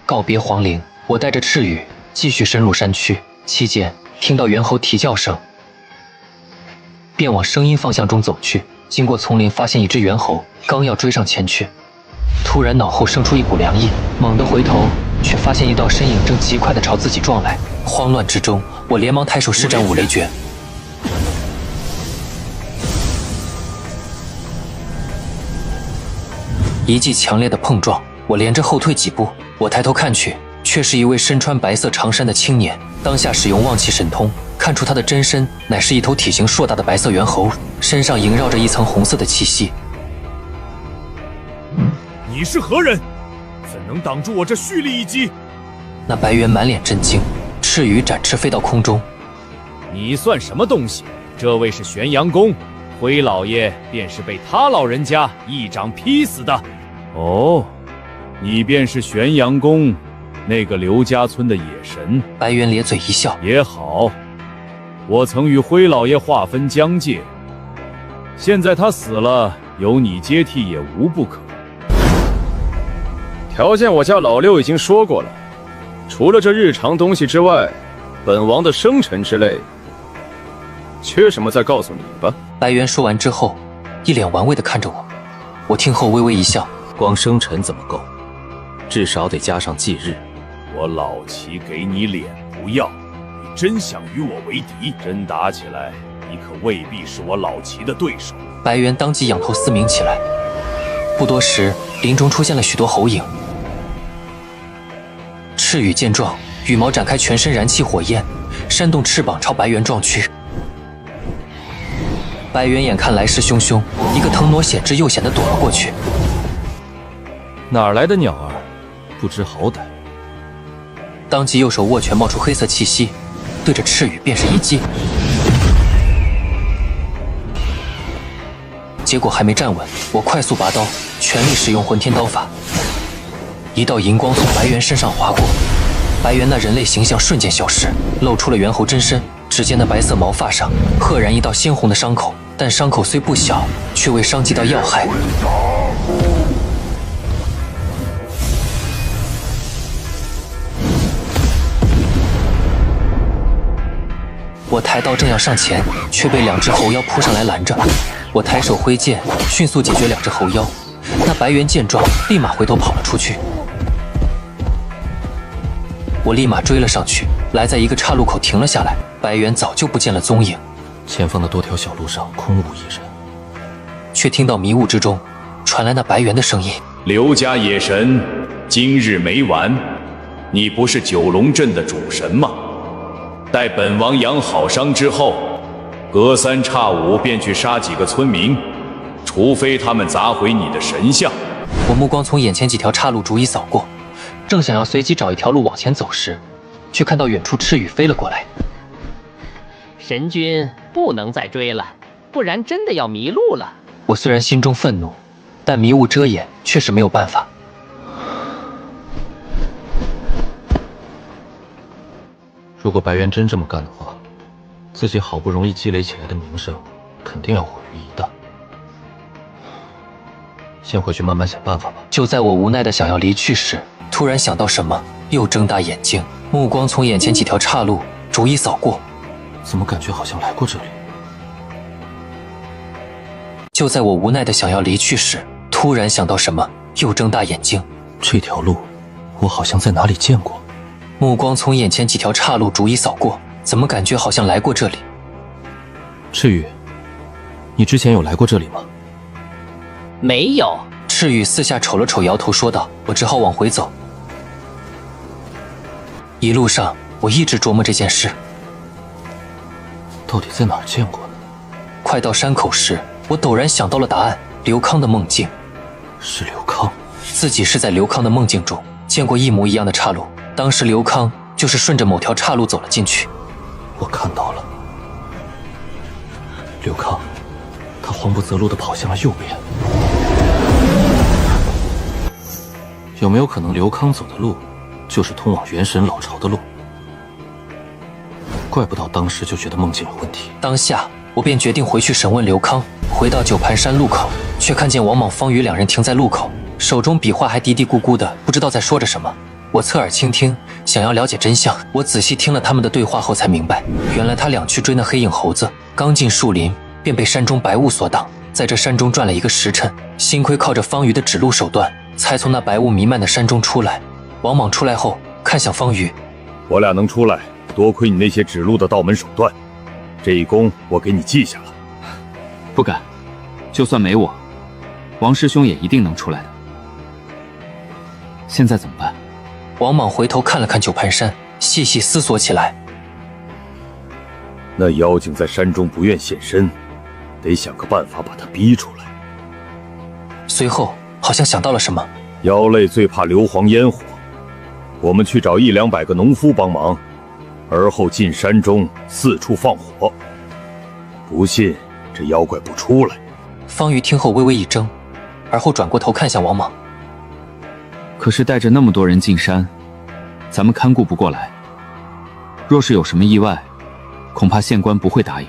告别黄陵，我带着赤羽继续深入山区，期间听到猿猴啼叫声，便往声音方向中走去。经过丛林，发现一只猿猴，刚要追上前去，突然脑后生出一股凉意，猛地回头，却发现一道身影正极快地朝自己撞来。慌乱之中，我连忙抬手施展五雷诀，一记强烈的碰撞，我连着后退几步。我抬头看去，却是一位身穿白色长衫的青年。当下使用旺气神通，看出他的真身乃是一头体型硕大的白色猿猴，身上萦绕着一层红色的气息。你是何人？怎能挡住我这蓄力一击？那白猿满脸震惊，赤羽展翅飞到空中。你算什么东西？这位是玄阳公，灰老爷便是被他老人家一掌劈死的。哦，你便是玄阳宫那个刘家村的野神。白猿咧嘴一笑，也好，我曾与灰老爷划分疆界，现在他死了，由你接替也无不可。条件我家老六已经说过了，除了这日常东西之外，本王的生辰之类，缺什么再告诉你吧。白猿说完之后，一脸玩味地看着我。我听后微微一笑，光生辰怎么够？至少得加上忌日。我老齐给你脸不要，你真想与我为敌？真打起来，你可未必是我老齐的对手。白猿当即仰头嘶鸣起来。不多时，林中出现了许多猴影。赤羽见状，羽毛展开，全身燃起火焰，扇动翅膀朝白猿撞去。白猿眼看来势汹汹，一个腾挪险之又险地躲了过去。哪来的鸟儿，不知好歹！当即右手握拳，冒出黑色气息，对着赤羽便是一击。结果还没站稳，我快速拔刀，全力使用混天刀法。一道银光从白猿身上划过，白猿那人类形象瞬间消失，露出了猿猴真身。只见那白色毛发上赫然一道鲜红的伤口，但伤口虽不小，却未伤及到要害。我抬刀正要上前，却被两只猴妖扑上来拦着。我抬手挥剑，迅速解决两只猴妖。那白猿见状，立马回头跑了出去。我立马追了上去，来在一个岔路口停了下来。白猿早就不见了踪影，前方的多条小路上空无一人，却听到迷雾之中传来那白猿的声音：“刘家野神，今日没完！你不是九龙镇的主神吗？待本王养好伤之后，隔三差五便去杀几个村民，除非他们砸毁你的神像。”我目光从眼前几条岔路逐一扫过，正想要随机找一条路往前走时，却看到远处赤羽飞了过来。神君不能再追了，不然真的要迷路了。我虽然心中愤怒，但迷雾遮掩，确实没有办法。如果白猿真这么干的话，自己好不容易积累起来的名声，肯定要毁于一旦。先回去慢慢想办法吧。就在我无奈的想要离去时，突然想到什么，又睁大眼睛，目光从眼前几条岔路逐一扫过。怎么感觉好像来过这里？就在我无奈的想要离去时，突然想到什么，又睁大眼睛。这条路，我好像在哪里见过。目光从眼前几条岔路逐一扫过，怎么感觉好像来过这里？赤羽，你之前有来过这里吗？没有。赤羽四下瞅了瞅，摇头说道。我只好往回走。一路上，我一直琢磨这件事。到底在哪儿见过呢？快到山口时，我陡然想到了答案：刘康的梦境。是刘康？自己是在刘康的梦境中见过一模一样的岔路，当时刘康就是顺着某条岔路走了进去。我看到了，刘康，他慌不择路地跑向了右边。有没有可能刘康走的路，就是通往元神老巢的路？怪不到当时就觉得梦境有问题。当下我便决定回去审问刘康。回到九盘山路口，却看见王莽、方瑜两人停在路口，手中笔画还嘀嘀咕咕的，不知道在说着什么。我侧耳倾听，想要了解真相。我仔细听了他们的对话后才明白，原来他俩去追那黑影猴子，刚进树林便被山中白雾所挡，在这山中转了一个时辰。幸亏靠着方瑜的指路手段，才从那白雾弥漫的山中出来。王莽出来后看向方瑜：“我俩能出来，多亏你那些指路的道门手段，这一功我给你记下了。”不敢，就算没我，王师兄也一定能出来的。现在怎么办？王莽回头看了看九盘山，细细思索起来。那妖精在山中不愿现身，得想个办法把他逼出来。随后好像想到了什么，妖类最怕硫磺烟火，我们去找100-200个农夫帮忙，而后进山中四处放火。不信，这妖怪不出来。方瑜听后微微一怔，而后转过头看向王莽。可是带着那么多人进山，咱们看顾不过来。若是有什么意外，恐怕县官不会答应。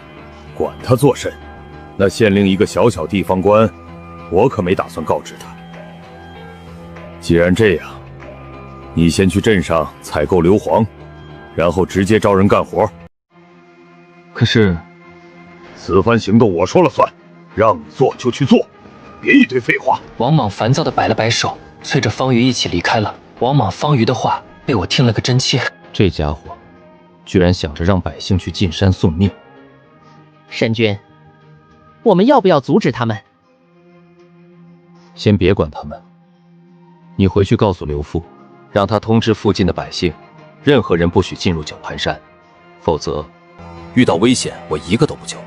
管他作甚？那县令一个小小地方官，我可没打算告知他。既然这样，你先去镇上采购硫磺，然后直接招人干活。可是，此番行动我说了算，让你做就去做，别一堆废话。王莽烦躁地摆了摆手，催着方瑜一起离开了。王莽、方瑜的话被我听了个真切。这家伙居然想着让百姓去进山送命。神君，我们要不要阻止他们？先别管他们，你回去告诉刘父，让他通知附近的百姓，任何人不许进入九盘山，否则遇到危险我一个都不救。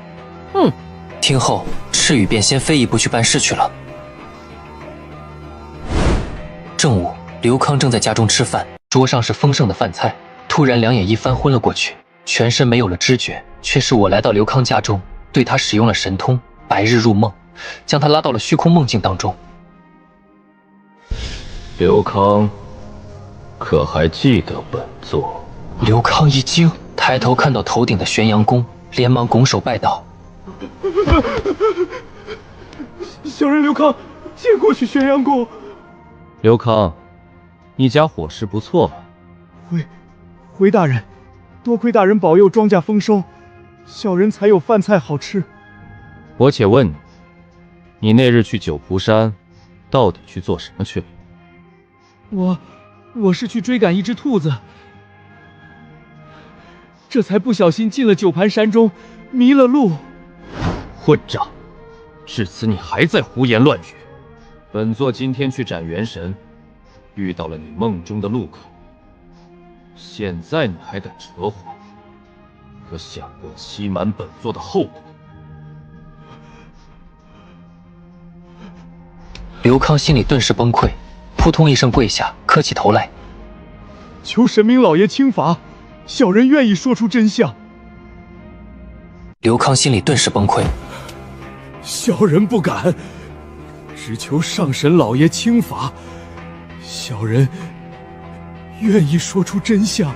听后，赤羽便先飞一步去办事去了。正午，刘康正在家中吃饭，桌上是丰盛的饭菜，突然两眼一翻昏了过去，全身没有了知觉。却是我来到刘康家中，对他使用了神通白日入梦，将他拉到了虚空梦境当中。刘康，可还记得本座？刘康一惊，抬头看到头顶的玄阳宫，连忙拱手拜道：小人刘康见过去玄阳宫。刘康，你家伙食不错吧？回大人，多亏大人保佑庄稼丰收，小人才有饭菜好吃。我且问你，你那日去九蒲山，到底去做什么去了？我是去追赶一只兔子，这才不小心进了九盘山中，迷了路。混账！至此你还在胡言乱语。本座今天去斩元神，遇到了你梦中的路口。现在你还敢扯谎，可想过欺瞒本座的后果？刘康心里顿时崩溃，扑通一声跪下，磕起头来，求神明老爷轻罚，小人愿意说出真相。刘康心里顿时崩溃，小人不敢，只求上神老爷轻罚，小人愿意说出真相。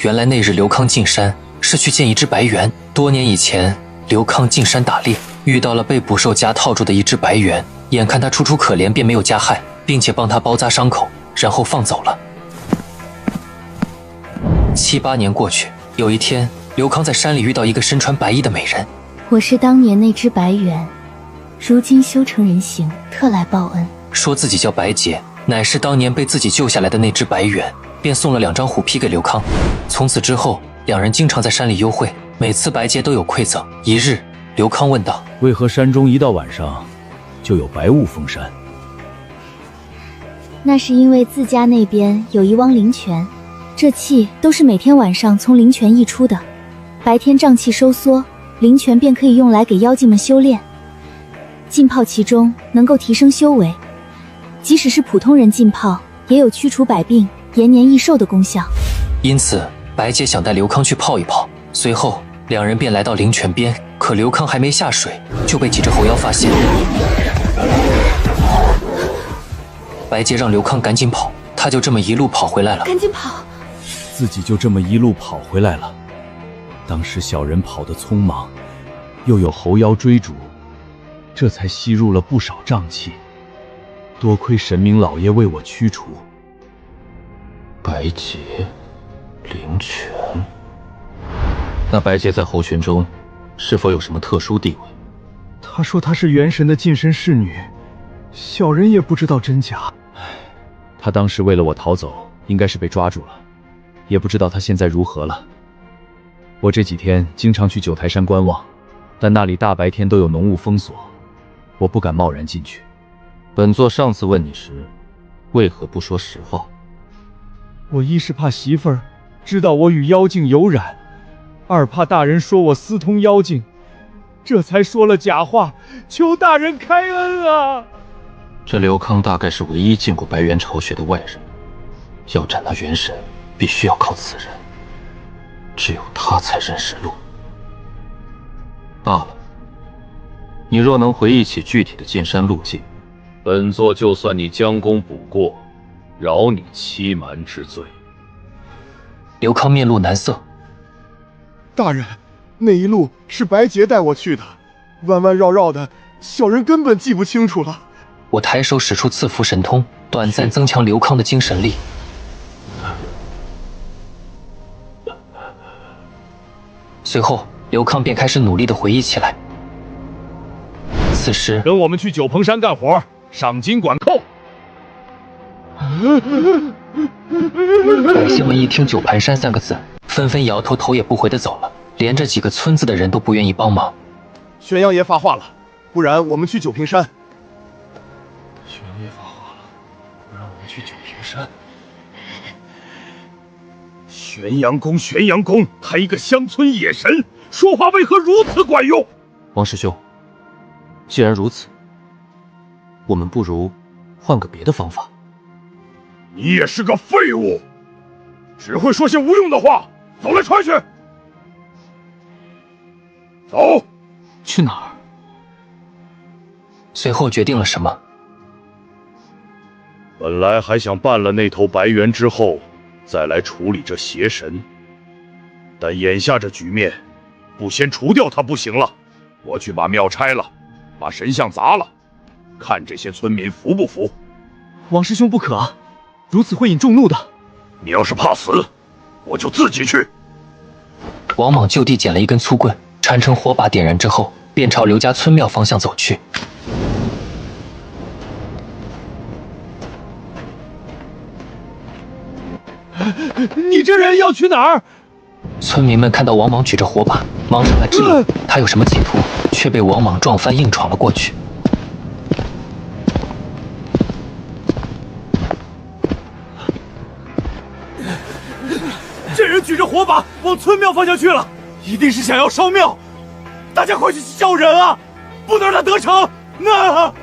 原来那日刘康进山是去见一只白猿。多年以前，刘康进山打猎，遇到了被捕兽夹套住的一只白猿，眼看他楚楚可怜，便没有加害，并且帮他包扎伤口，然后放走了。7、8年过去，有一天，刘康在山里遇到一个身穿白衣的美人。我是当年那只白猿，如今修成人形，特来报恩。说自己叫白洁，乃是当年被自己救下来的那只白猿，便送了2张虎皮给刘康。从此之后，两人经常在山里幽会，每次白洁都有馈赠。一日，刘康问道：为何山中一到晚上就有白雾封山？那是因为自家那边有一汪灵泉，这气都是每天晚上从灵泉溢出的，白天瘴气收缩，灵泉便可以用来给妖精们修炼。浸泡其中能够提升修为，即使是普通人浸泡，也有驱除百病、延年益寿的功效。因此，白洁想带刘康去泡一泡。随后，两人便来到灵泉边，可刘康还没下水，就被几只猴妖发现。白洁让刘康赶紧跑，他就这么一路跑回来了。赶紧跑！自己就这么一路跑回来了。当时小人跑得匆忙，又有猴妖追逐，这才吸入了不少瘴气。多亏神明老爷为我驱除。白洁，灵泉。那白洁在猴群中是否有什么特殊地位？他说她是元神的近身侍女，小人也不知道真假。他当时为了我逃走，应该是被抓住了，也不知道他现在如何了。我这几天经常去九台山观望，但那里大白天都有浓雾封锁，我不敢贸然进去。本座上次问你时，为何不说实话？我一是怕媳妇儿知道我与妖精有染，二怕大人说我私通妖精，这才说了假话，求大人开恩啊！这刘康大概是唯一进过白猿巢穴的外人，要斩那元神，必须要靠此人，只有他才认识路。罢了。你若能回忆起具体的进山路径，本座就算你将功补过，饶你欺瞒之罪。刘康面露难色。大人，那一路是白洁带我去的，弯弯绕绕的，小人根本记不清楚了。我抬手使出赐福神通，短暂增强刘康的精神力。随后，刘康便开始努力地回忆起来。此时，跟我们去九鹏山干活，赏金管扣。百姓们一听九盘山3个字，纷纷摇头，头也不回地走了，连这几个村子的人都不愿意帮忙。玄阳爷发话了，不然我们去九平山。玄阳爷发话了，不然我们去九平山。玄阳公，玄阳公，他一个乡村野神，说话为何如此管用？王师兄，既然如此，我们不如换个别的方法。你也是个废物，只会说些无用的话。走来传去。走。去哪儿？随后决定了什么？本来还想办了那头白猿之后，再来处理这邪神，但眼下这局面，不先除掉他不行了。我去把庙拆了，把神像砸了，看这些村民服不服。王师兄不可啊，如此会引众怒的。你要是怕死，我就自己去。王莽就地捡了一根粗棍，缠成火把点燃之后，便朝刘家村庙方向走去。你这人要去哪儿？村民们看到王莽举着火把，忙上来质问他有什么企图，却被王莽撞翻，硬闯了过去。这人举着火把往村庙方向去了，一定是想要烧庙。大家快去叫人啊，不能让他得逞！那。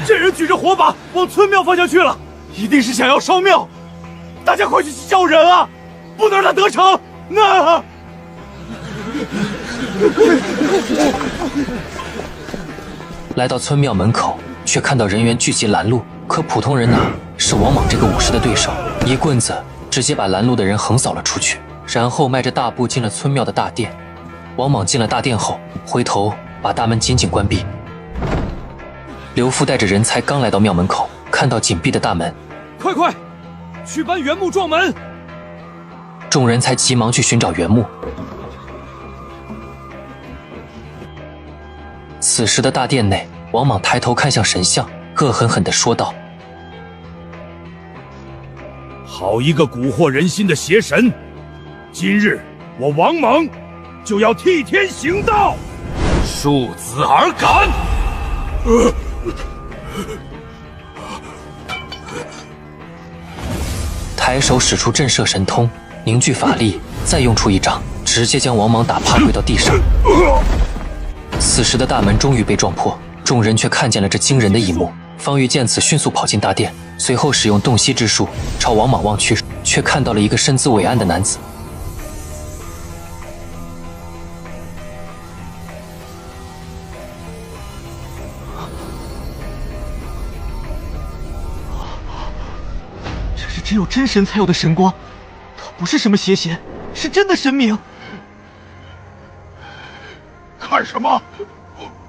这人举着火把往村庙方向去了，一定是想要烧庙。大家快去叫人啊，不能让他得逞！那。来到村庙门口，却看到人员聚集拦路，可普通人哪是王莽这个武士的对手？一棍子直接把拦路的人横扫了出去，然后迈着大步进了村庙的大殿。王莽进了大殿后，回头把大门紧紧关闭。刘父带着人才刚来到庙门口，看到紧闭的大门，快快去搬原木撞门！众人才急忙去寻找原木。此时的大殿内，王莽抬头看向神像，恶狠狠地说道：“好一个蛊惑人心的邪神！今日我王莽就要替天行道，恕子而敢！”抬手使出震慑神通，凝聚法力，再用出一掌，直接将王莽打趴跪到地上。此时的大门终于被撞破，众人却看见了这惊人的一幕。方玉见此，迅速跑进大殿，随后使用洞悉之术朝王莽望去，却看到了一个身姿伟岸的男子。这是只有真神才有的神光，他不是什么邪神，是真的神明。看什么？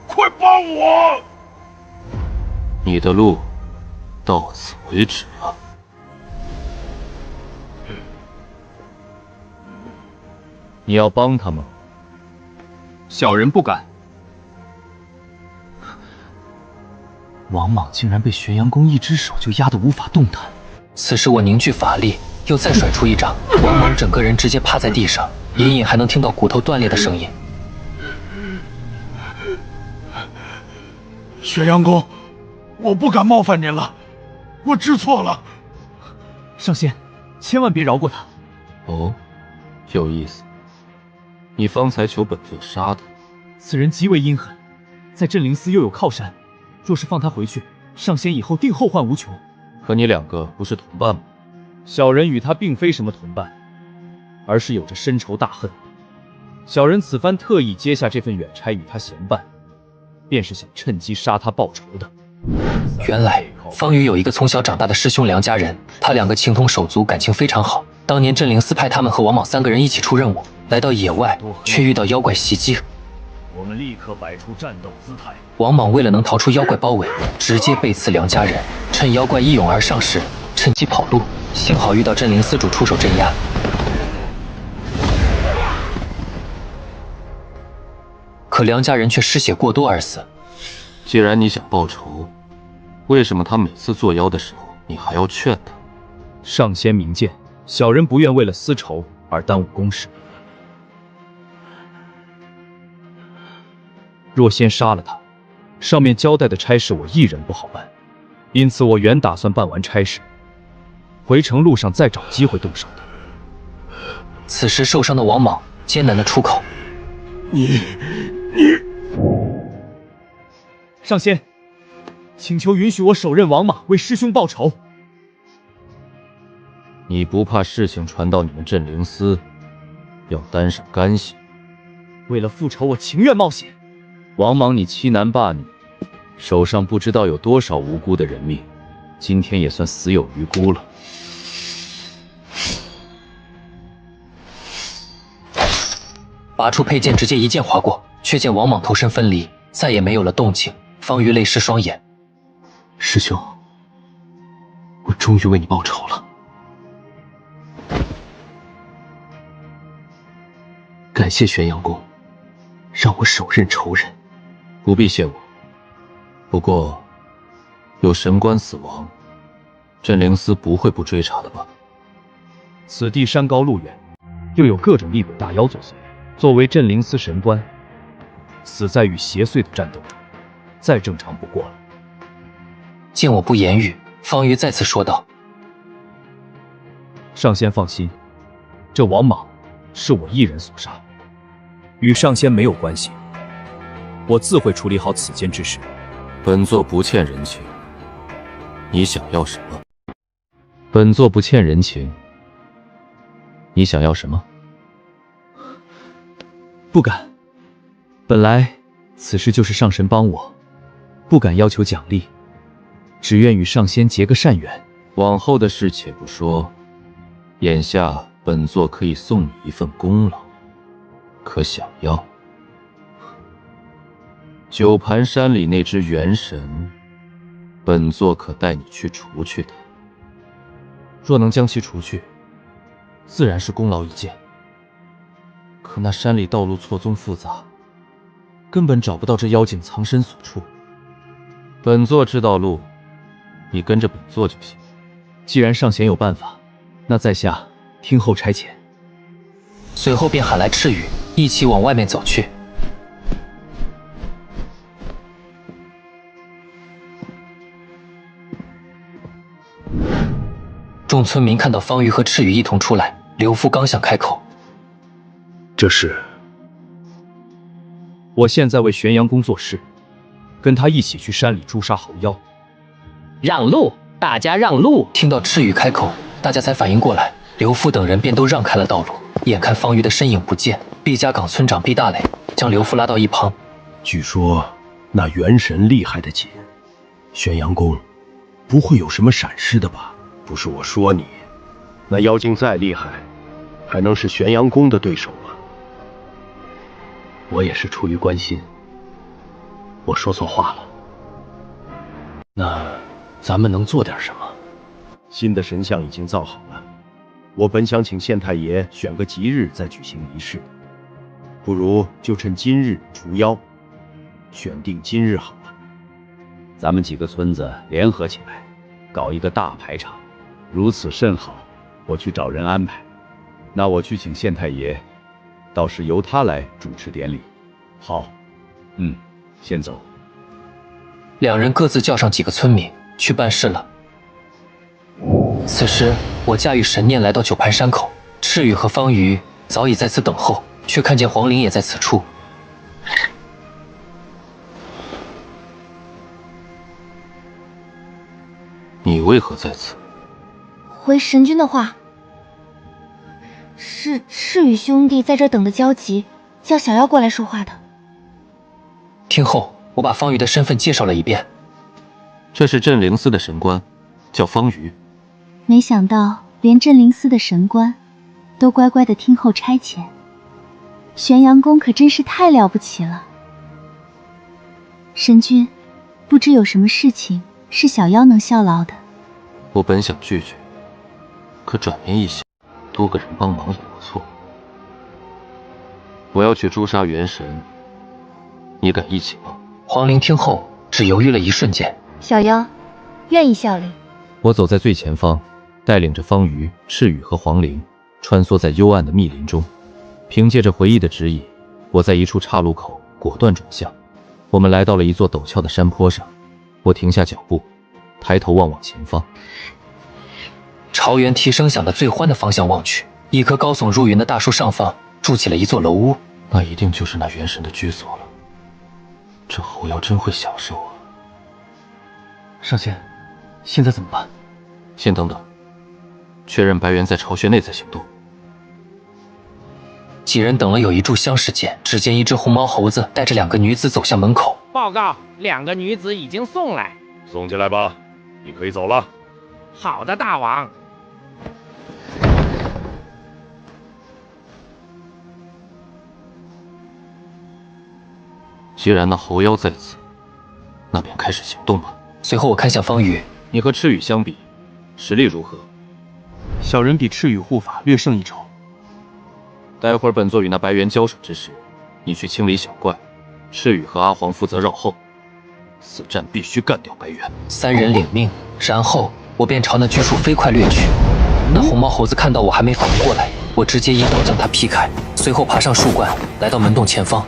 快帮我！你的路到此为止了。你要帮他吗？小人不敢。王莽竟然被玄阳公一只手就压得无法动弹。此时我凝聚法力，又再甩出一掌，王莽整个人直接趴在地上，隐隐还能听到骨头断裂的声音。玄阳公，我不敢冒犯您了，我知错了。上仙，千万别饶过他。哦，有意思。你方才求本座杀他？此人极为阴狠，在镇灵司又有靠山，若是放他回去，上仙以后定后患无穷。可你两个不是同伴吗？小人与他并非什么同伴，而是有着深仇大恨。小人此番特意接下这份远差与他闲伴，便是想趁机杀他报仇的。原来方宇有一个从小长大的师兄梁家人，他两个情同手足，感情非常好。当年镇灵司派他们和王莽3个人一起出任务，来到野外，却遇到妖怪袭击。我们立刻摆出战斗姿态。王莽为了能逃出妖怪包围，直接背刺梁家人，趁妖怪一涌而上时，趁机跑路。幸好遇到镇灵司主出手镇压。可梁家人却失血过多而死。既然你想报仇，为什么他每次作妖的时候，你还要劝他？上仙明鉴，小人不愿为了私仇而耽误公事。若先杀了他，上面交代的差事我一人不好办，因此我原打算办完差事，回城路上再找机会动手的。此时受伤的王莽艰难的出口：“你，上仙，请求允许我手刃王莽，为师兄报仇。”你不怕事情传到你们镇灵司，要担上干系？为了复仇，我情愿冒险。王莽，你欺男霸女，手上不知道有多少无辜的人命，今天也算死有余辜了。拔出佩剑，直接一剑划过，却见王莽头身分离，再也没有了动静。方瑜泪湿双眼：“师兄，我终于为你报仇了。感谢玄阳宫，让我手刃仇人。不必谢我。不过，有神官死亡，镇灵司不会不追查的吧？此地山高路远，又有各种厉鬼大妖作祟。作为镇灵司神官，死在与邪祟的战斗中，再正常不过了。”见我不言语，方瑜再次说道：“上仙放心，这王莽是我一人所杀，与上仙没有关系。我自会处理好此间之事。本座不欠人情，你想要什么？本座不欠人情，你想要什么？不敢。本来此事就是上神帮我，不敢要求奖励，只愿与上仙结个善缘。往后的事且不说，眼下本座可以送你一份功劳，可想要？九盘山里那只元神，本座可带你去除去它。若能将其除去，自然是功劳一件。可那山里道路错综复杂，根本找不到这妖精藏身所处。本座知道路，你跟着本座就行。既然上仙有办法，那在下听候差遣。随后便喊来赤羽，一起往外面走去。众村民看到方瑜和赤羽一同出来，刘父刚想开口，这是……我现在为玄阳宫做事，跟他一起去山里诛杀猴妖。让路，大家让路！听到赤羽开口，大家才反应过来，刘父等人便都让开了道路。眼看方瑜的身影不见，毕家岗村长毕大磊将刘父拉到一旁。据说那元神厉害的紧，玄阳宫不会有什么闪失的吧？不是我说你，那妖精再厉害，还能是玄阳宫的对手吗？我也是出于关心，我说错话了。那咱们能做点什么？新的神像已经造好了，我本想请县太爷选个吉日再举行仪式，不如就趁今日除妖，选定今日好了。咱们几个村子联合起来，搞一个大排场。如此甚好，我去找人安排。那我去请县太爷，倒是由他来主持典礼。好，先走。两人各自叫上几个村民去办事了。此时我驾驭神念来到九盘山口，赤羽和方瑜早已在此等候，却看见黄陵也在此处。你为何在此？回神君的话，是与兄弟在这等的焦急，叫小妖过来说话的。听后，我把方瑜的身份介绍了一遍。这是镇灵司的神官，叫方瑜。没想到连镇灵司的神官都乖乖的听候差遣，玄阳宫可真是太了不起了。神君，不知有什么事情是小妖能效劳的？我本想拒绝，可转念一想，多个人帮忙也不错。我要去诛杀元神，你敢一起吗？黄陵听后只犹豫了一瞬间。小妖愿意效力。我走在最前方，带领着方瑜、赤羽和黄陵穿梭在幽暗的密林中。凭借着回忆的指引，我在一处岔路口果断转向。我们来到了一座陡峭的山坡上，我停下脚步，抬头望往前方。朝原蹄声响的最欢的方向望去，一棵高耸入云的大树上方筑起了一座楼屋，那一定就是那元神的居所了。这狐妖真会享受啊！上仙，现在怎么办？先等等，确认白猿在巢穴内再行动。几人等了有一炷香时间，只见一只红毛猴子带着2个女子走向门口。报告，2个女子已经送来。送进来吧，你可以走了。好的，大王。既然那猴妖在此，那便开始行动吧。随后我看向方宇，你和赤羽相比，实力如何？小人比赤羽护法略胜一筹。待会儿本座与那白猿交手之时，你去清理小怪，赤羽和阿黄负责绕后。此战必须干掉白猿。3人领命，然后我便朝那巨树飞快掠去。那红毛猴子看到我还没反应过来，我直接一刀将它劈开，随后爬上树冠，来到门洞前方。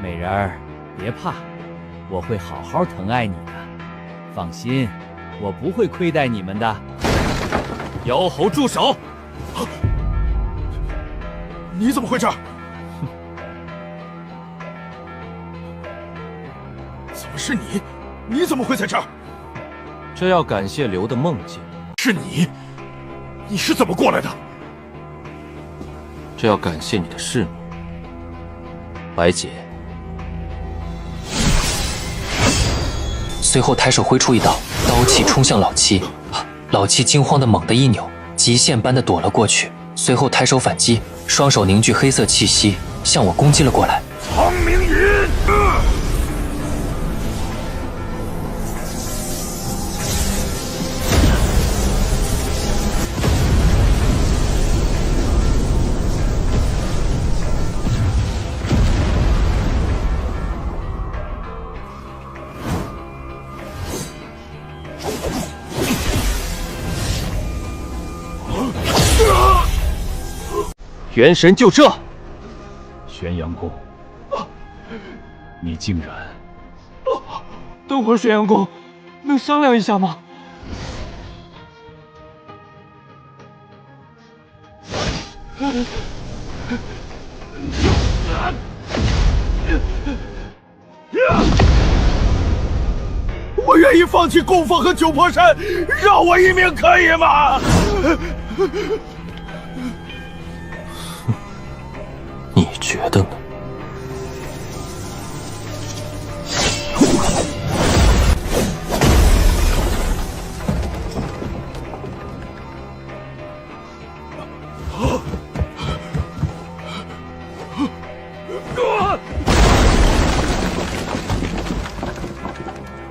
美人儿，别怕，我会好好疼爱你的。放心，我不会亏待你们的。妖猴住手！你怎么会这儿？怎么是你？你怎么会在这儿？这要感谢刘的梦境。是你？你是怎么过来的？这要感谢你的侍女白洁。随后抬手挥出一刀，刀气冲向老七。老七惊慌的猛地一扭，极限般的躲了过去，随后抬手反击，双手凝聚黑色气息，向我攻击了过来。苍冥云！元神就这！玄阳宫，你竟然……等会儿玄阳宫，能商量一下吗？我愿意放弃供奉和九婆山，饶我一命可以吗？你觉得呢？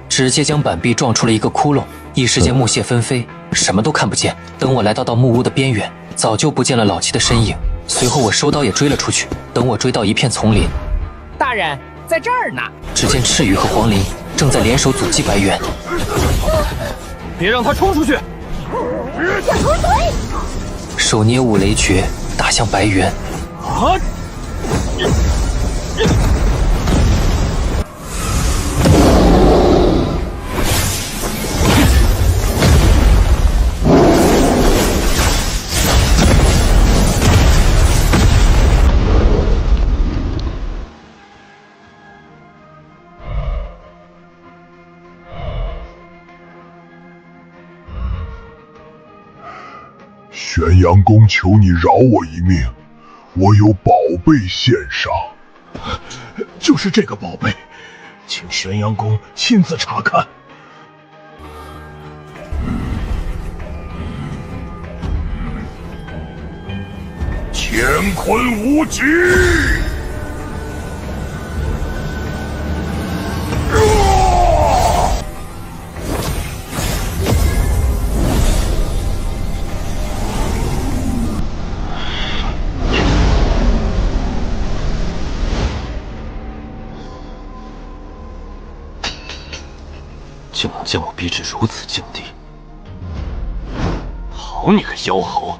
直接将板壁撞出了一个窟窿，一时间木屑纷飞，什么都看不见。等我来到木屋的边缘，早就不见了老七的身影。随后我收刀也追了出去。等我追到一片丛林，大人在这儿呢。只见赤羽和黄陵正在联手阻击白猿。别让他冲出去！手捏五雷诀打向白猿。啊！玄阳公求你饶我一命，我有宝贝献上。就是这个宝贝，请玄阳公亲自查看。乾坤无极！竟能将我逼至如此境地！好你个妖猴！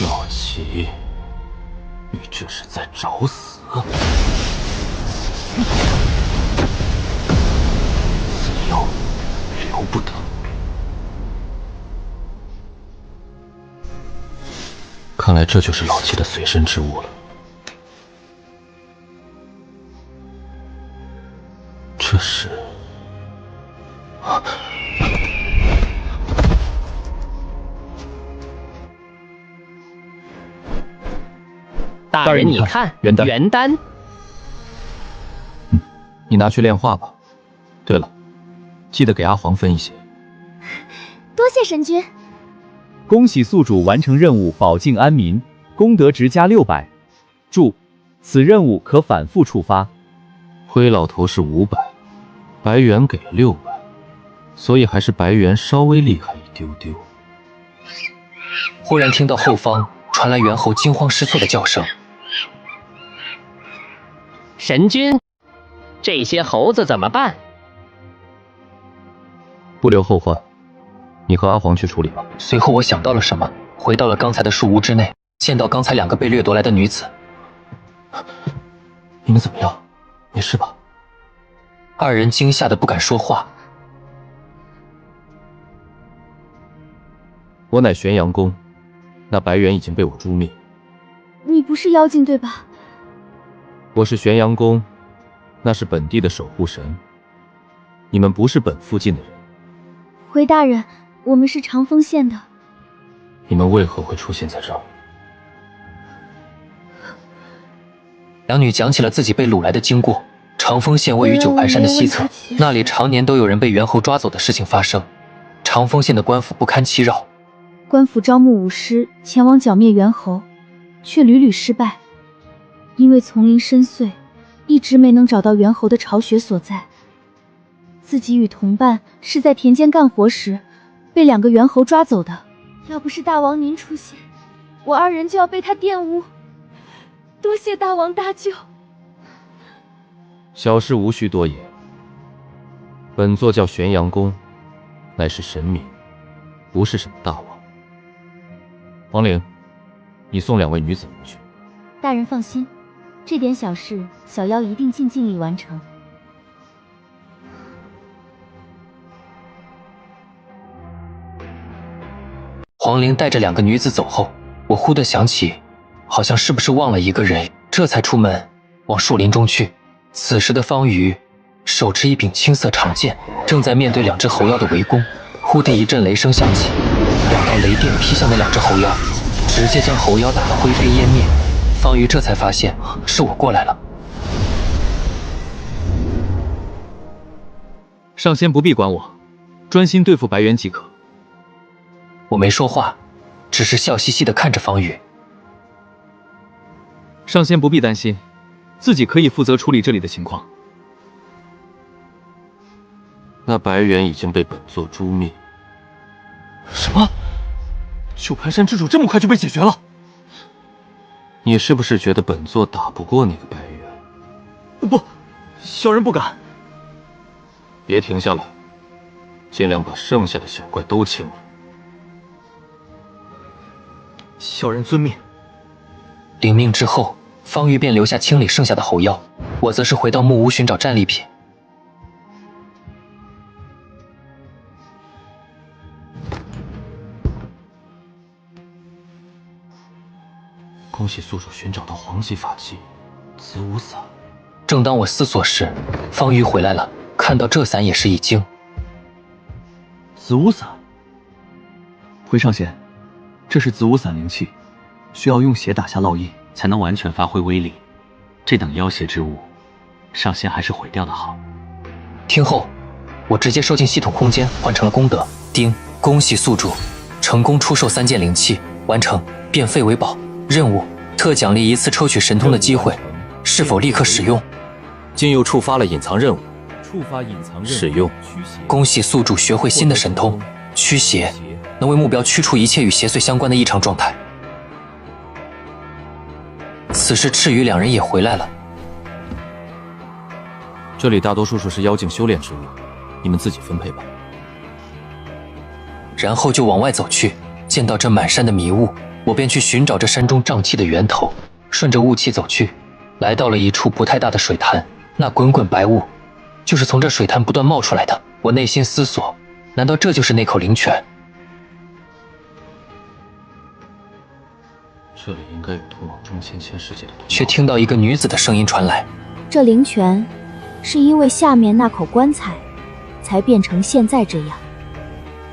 老齐，你这是在找死！死妖，留不得！看来这就是老齐的随身之物了。这是……大人，你看，元丹，你拿去炼化吧。对了，记得给阿黄分一些。多谢神君。恭喜宿主完成任务，保境安民，功德值加600。注：此任务可反复触发。灰老头是500，白猿给了600，所以还是白猿稍微厉害一丢丢。忽然听到后方传来猿猴惊慌失措的叫声。神君，这些猴子怎么办？不留后患，你和阿黄去处理吧。随后我想到了什么，回到了刚才的树屋之内，见到刚才2个被掠夺来的女子。你们怎么样？没事吧？2人惊吓得不敢说话。我乃玄阳公，那白猿已经被我诛灭。你不是妖精对吧？我是玄阳公，那是本地的守护神。你们不是本附近的人。回大人，我们是长风县的。你们为何会出现在这儿？2女讲起了自己被掳来的经过。长风县位于九盘山的西侧，那里常年都有人被猿猴抓走的事情发生。长风县的官府不堪其扰，官府招募武师前往剿灭猿猴，却屡屡失败。因为丛林深邃，一直没能找到猿猴的巢穴所在。自己与同伴是在田间干活时，被2个猿猴抓走的。要不是大王您出现，我2人就要被他玷污。多谢大王搭救。小事无需多言。本座叫玄阳公，乃是神明，不是什么大王。黄陵，你送2位女子回去。大人放心，这点小事，小妖一定尽力完成。黄陵带着2个女子走后，我忽地想起，好像是不是忘了一个人，这才出门往树林中去。此时的方瑜手持一柄青色长剑，正在面对2只猴妖的围攻。忽地一阵雷声响起，2道雷电劈向那2只猴妖，直接将猴妖打得灰飞烟灭。方瑜这才发现是我过来了。上仙不必管我，专心对付白猿即可。我没说话，只是笑嘻嘻地看着方宇。上仙不必担心，自己可以负责处理这里的情况。那白猿已经被本座诛灭。什么？九盘山之主这么快就被解决了？你是不是觉得本座打不过那个白猿？不，小人不敢。别停下来，尽量把剩下的小怪都清了。小人遵命。领命之后，方玉便留下清理剩下的猴妖，我则是回到木屋寻找战利品。恭喜宿主寻找到黄级法器子午伞。正当我思索时，方瑜回来了，看到这伞也是一惊。子午伞，回上仙，这是子午伞灵气，需要用血打下烙印，才能完全发挥威力。这等妖邪之物，上仙还是毁掉的好。听后，我直接收进系统空间，换成了功德。丁，恭喜宿主成功出售3件灵器，完成变废为宝任务，特奖励一次抽取神通的机会，是否立刻使用？竟又触发了隐藏任务。触发隐藏任务使用。恭喜宿主学会新的神通驱邪，能为目标驱除一切与邪祟相关的异常状态。此时赤羽2人也回来了。这里大多数是妖境修炼之物，你们自己分配吧。然后就往外走去，见到这满山的迷雾，我便去寻找这山中瘴气的源头。顺着雾气走去，来到了一处不太大的水潭，那滚滚白雾就是从这水潭不断冒出来的。我内心思索，难道这就是那口灵泉？这里应该有通往中千世界的通道。却听到一个女子的声音传来：这灵泉是因为下面那口棺材才变成现在这样。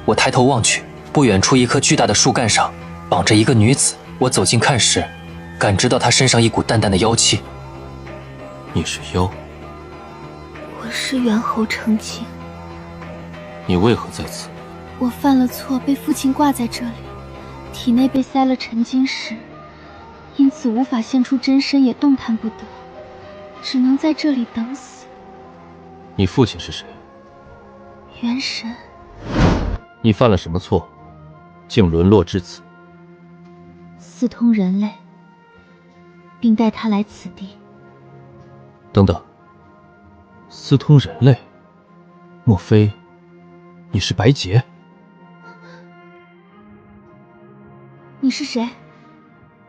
我抬头望去，不远处一棵巨大的树干上绑着一个女子。我走近看时，感知到她身上一股淡淡的妖气。你是妖？我是猿猴成亲。你为何在此？我犯了错，被父亲挂在这里，体内被塞了沉金石，因此无法现出真身，也动弹不得，只能在这里等死。你父亲是谁？元神。你犯了什么错，竟沦落至此？私通人类，并带他来此地。等等，私通人类？莫非你是白洁？你是谁？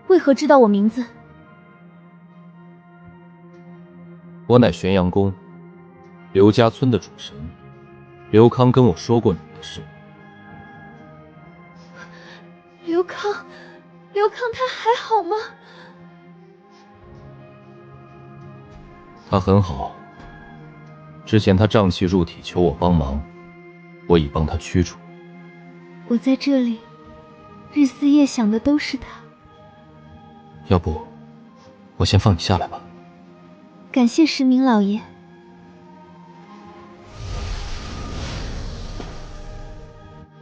为何知道我名字？我乃玄阳宫刘家村的主神，刘康跟我说过你的事。刘康他还好吗？他很好，之前他瘴气入体求我帮忙，我已帮他驱除。我在这里日思夜想的都是他。要不我先放你下来吧。感谢石明老爷。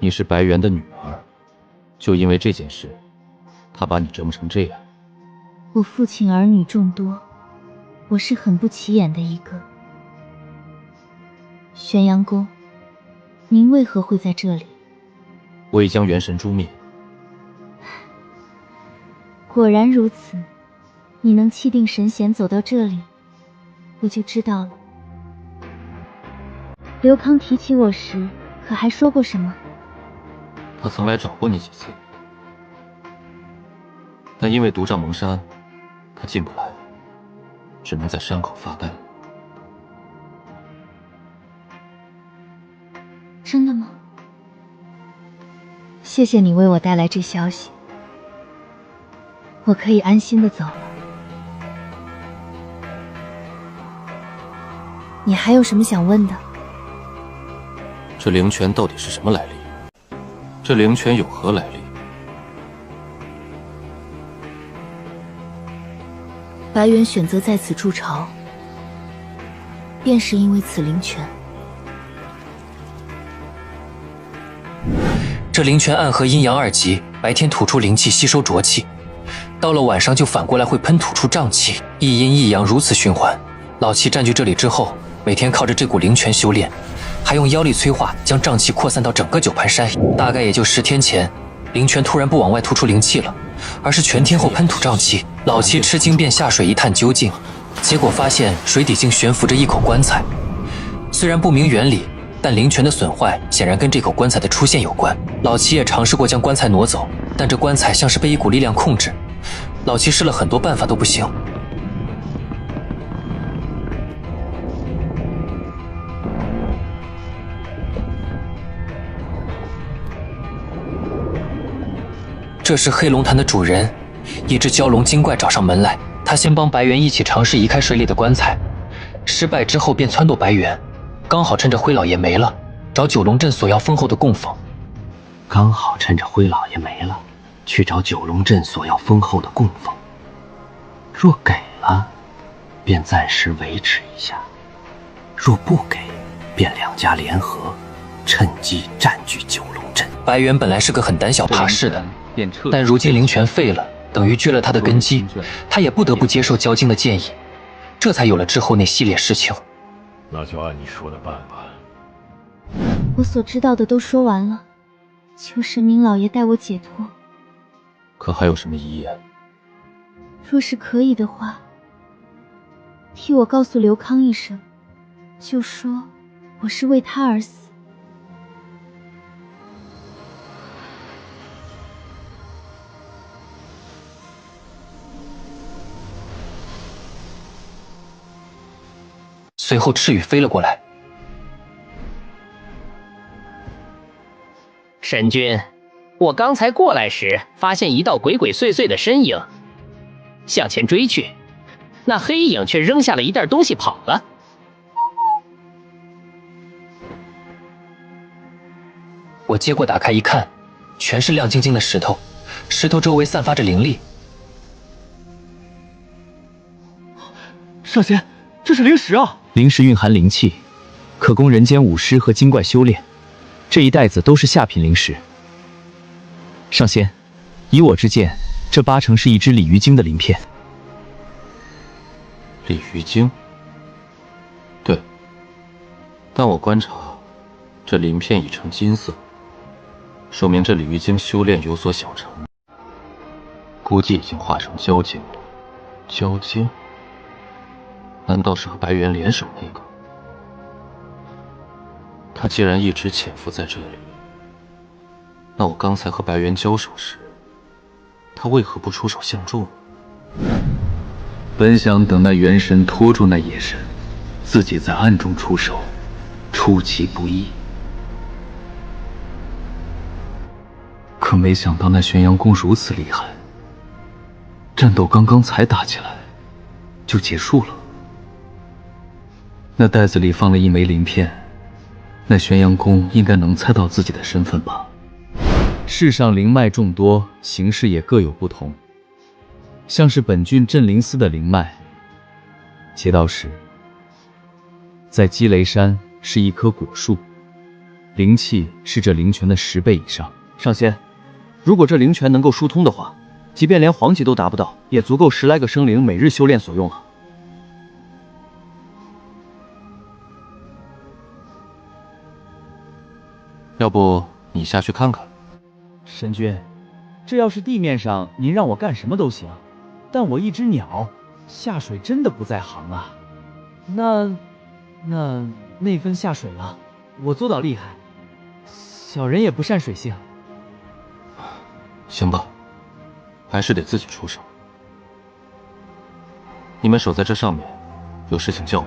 你是白猿的女儿，就因为这件事，他把你折磨成这样。我父亲儿女众多，我是很不起眼的一个。玄阳宫，您为何会在这里？我已将元神诛灭。果然如此，你能气定神闲走到这里，我就知道了。刘康提起我时，可还说过什么？他曾来找过你几次，但因为毒瘴蒙山，他进不来，只能在山口发呆。真的吗？谢谢你为我带来这消息，我可以安心的走了。你还有什么想问的？这灵泉到底是什么来历？这灵泉有何来历？白猿选择在此筑巢，便是因为此灵泉。这灵泉暗合阴阳2极，白天吐出灵气吸收浊气，到了晚上就反过来会喷吐出瘴气，一阴一阳如此循环。老七占据这里之后，每天靠着这股灵泉修炼，还用妖力催化，将瘴气扩散到整个九盘山。大概也就10天前，灵泉突然不往外吐出灵气了，而是全天候喷吐瘴气。老七吃惊，便下水一探究竟，结果发现水底竟悬浮着一口棺材。虽然不明原理，但灵泉的损坏显然跟这口棺材的出现有关。老七也尝试过将棺材挪走，但这棺材像是被一股力量控制。老七试了很多办法都不行。这时黑龙潭的主人，一只蛟龙精怪找上门来，他先帮白猿一起尝试移开水里的棺材，失败之后便撺掇白猿，刚好趁着灰老爷没了，找九龙镇索要丰厚的供奉。刚好趁着灰老爷没了，去找九龙镇索要丰厚的供奉。若给了，便暂时维持一下；若不给，便两家联合，趁机占据九龙镇。白猿本来是个很胆小怕事的，但如今灵泉废了，等于撅了他的根基，他也不得不接受焦晶的建议，这才有了之后那系列事情。那就按你说的办吧。我所知道的都说完了，求神明老爷带我解脱。可还有什么遗言？若是可以的话，替我告诉刘康一声，就说我是为他而死。随后赤羽飞了过来。神君，我刚才过来时发现一道鬼鬼祟祟的身影，向前追去，那黑影却扔下了一袋东西跑了。我接过打开一看，全是亮晶晶的石头，石头周围散发着灵力。上仙，这是灵石啊！灵石蕴含灵气，可供人间武师和精怪修炼。这一袋子都是下品灵石。上仙，以我之见，这8成是一只鲤鱼精的鳞片。鲤鱼精？对，但我观察，这鳞片已呈金色，说明这鲤鱼精修炼有所小成，估计已经化成蛟精了。蛟精？难道是和白猿联手那个？他既然一直潜伏在这里，那我刚才和白猿交手时，他为何不出手相助呢？本想等那元神拖住那野神，自己在暗中出手，出其不意。可没想到那玄阳宫如此厉害，战斗刚刚才打起来，就结束了。那袋子里放了一枚鳞片，那玄阳宫应该能猜到自己的身份吧？世上灵脉众多，形式也各有不同。像是本郡镇灵司的灵脉，劫道时在积雷山是一棵果树，灵气是这灵泉的10倍以上。上仙，如果这灵泉能够疏通的话，即便连黄级都达不到，也足够10来个生灵每日修炼所用了。要不你下去看看？神君，这要是地面上，您让我干什么都行，但我一只鸟，下水真的不在行啊。那分下水了，我做到厉害，小人也不善水性。行吧，还是得自己出手。你们守在这上面，有事情叫我。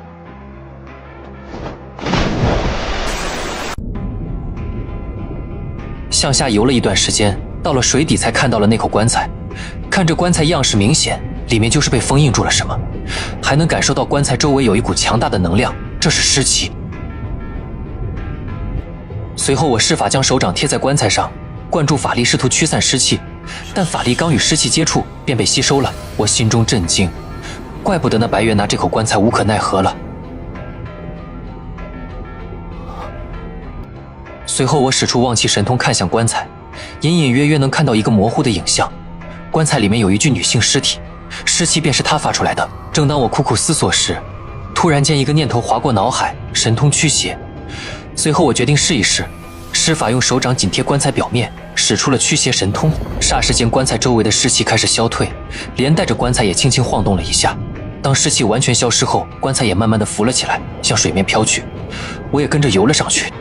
向下游了一段时间，到了水底才看到了那口棺材。看这棺材样式明显，里面就是被封印住了什么，还能感受到棺材周围有一股强大的能量，这是尸气。随后我施法将手掌贴在棺材上，灌注法力试图驱散尸气，但法力刚与尸气接触便被吸收了。我心中震惊，怪不得那白猿拿这口棺材无可奈何了。随后我使出忘气神通看向棺材，隐隐约约能看到一个模糊的影像，棺材里面有一具女性尸体，尸气便是她发出来的。正当我苦苦思索时，突然间一个念头划过脑海，神通驱邪。随后我决定试一试，施法用手掌紧贴棺材表面，使出了驱邪神通。霎时间棺材周围的尸气开始消退，连带着棺材也轻轻晃动了一下。当尸气完全消失后，棺材也慢慢的浮了起来，向水面飘去，我也跟着游了上去。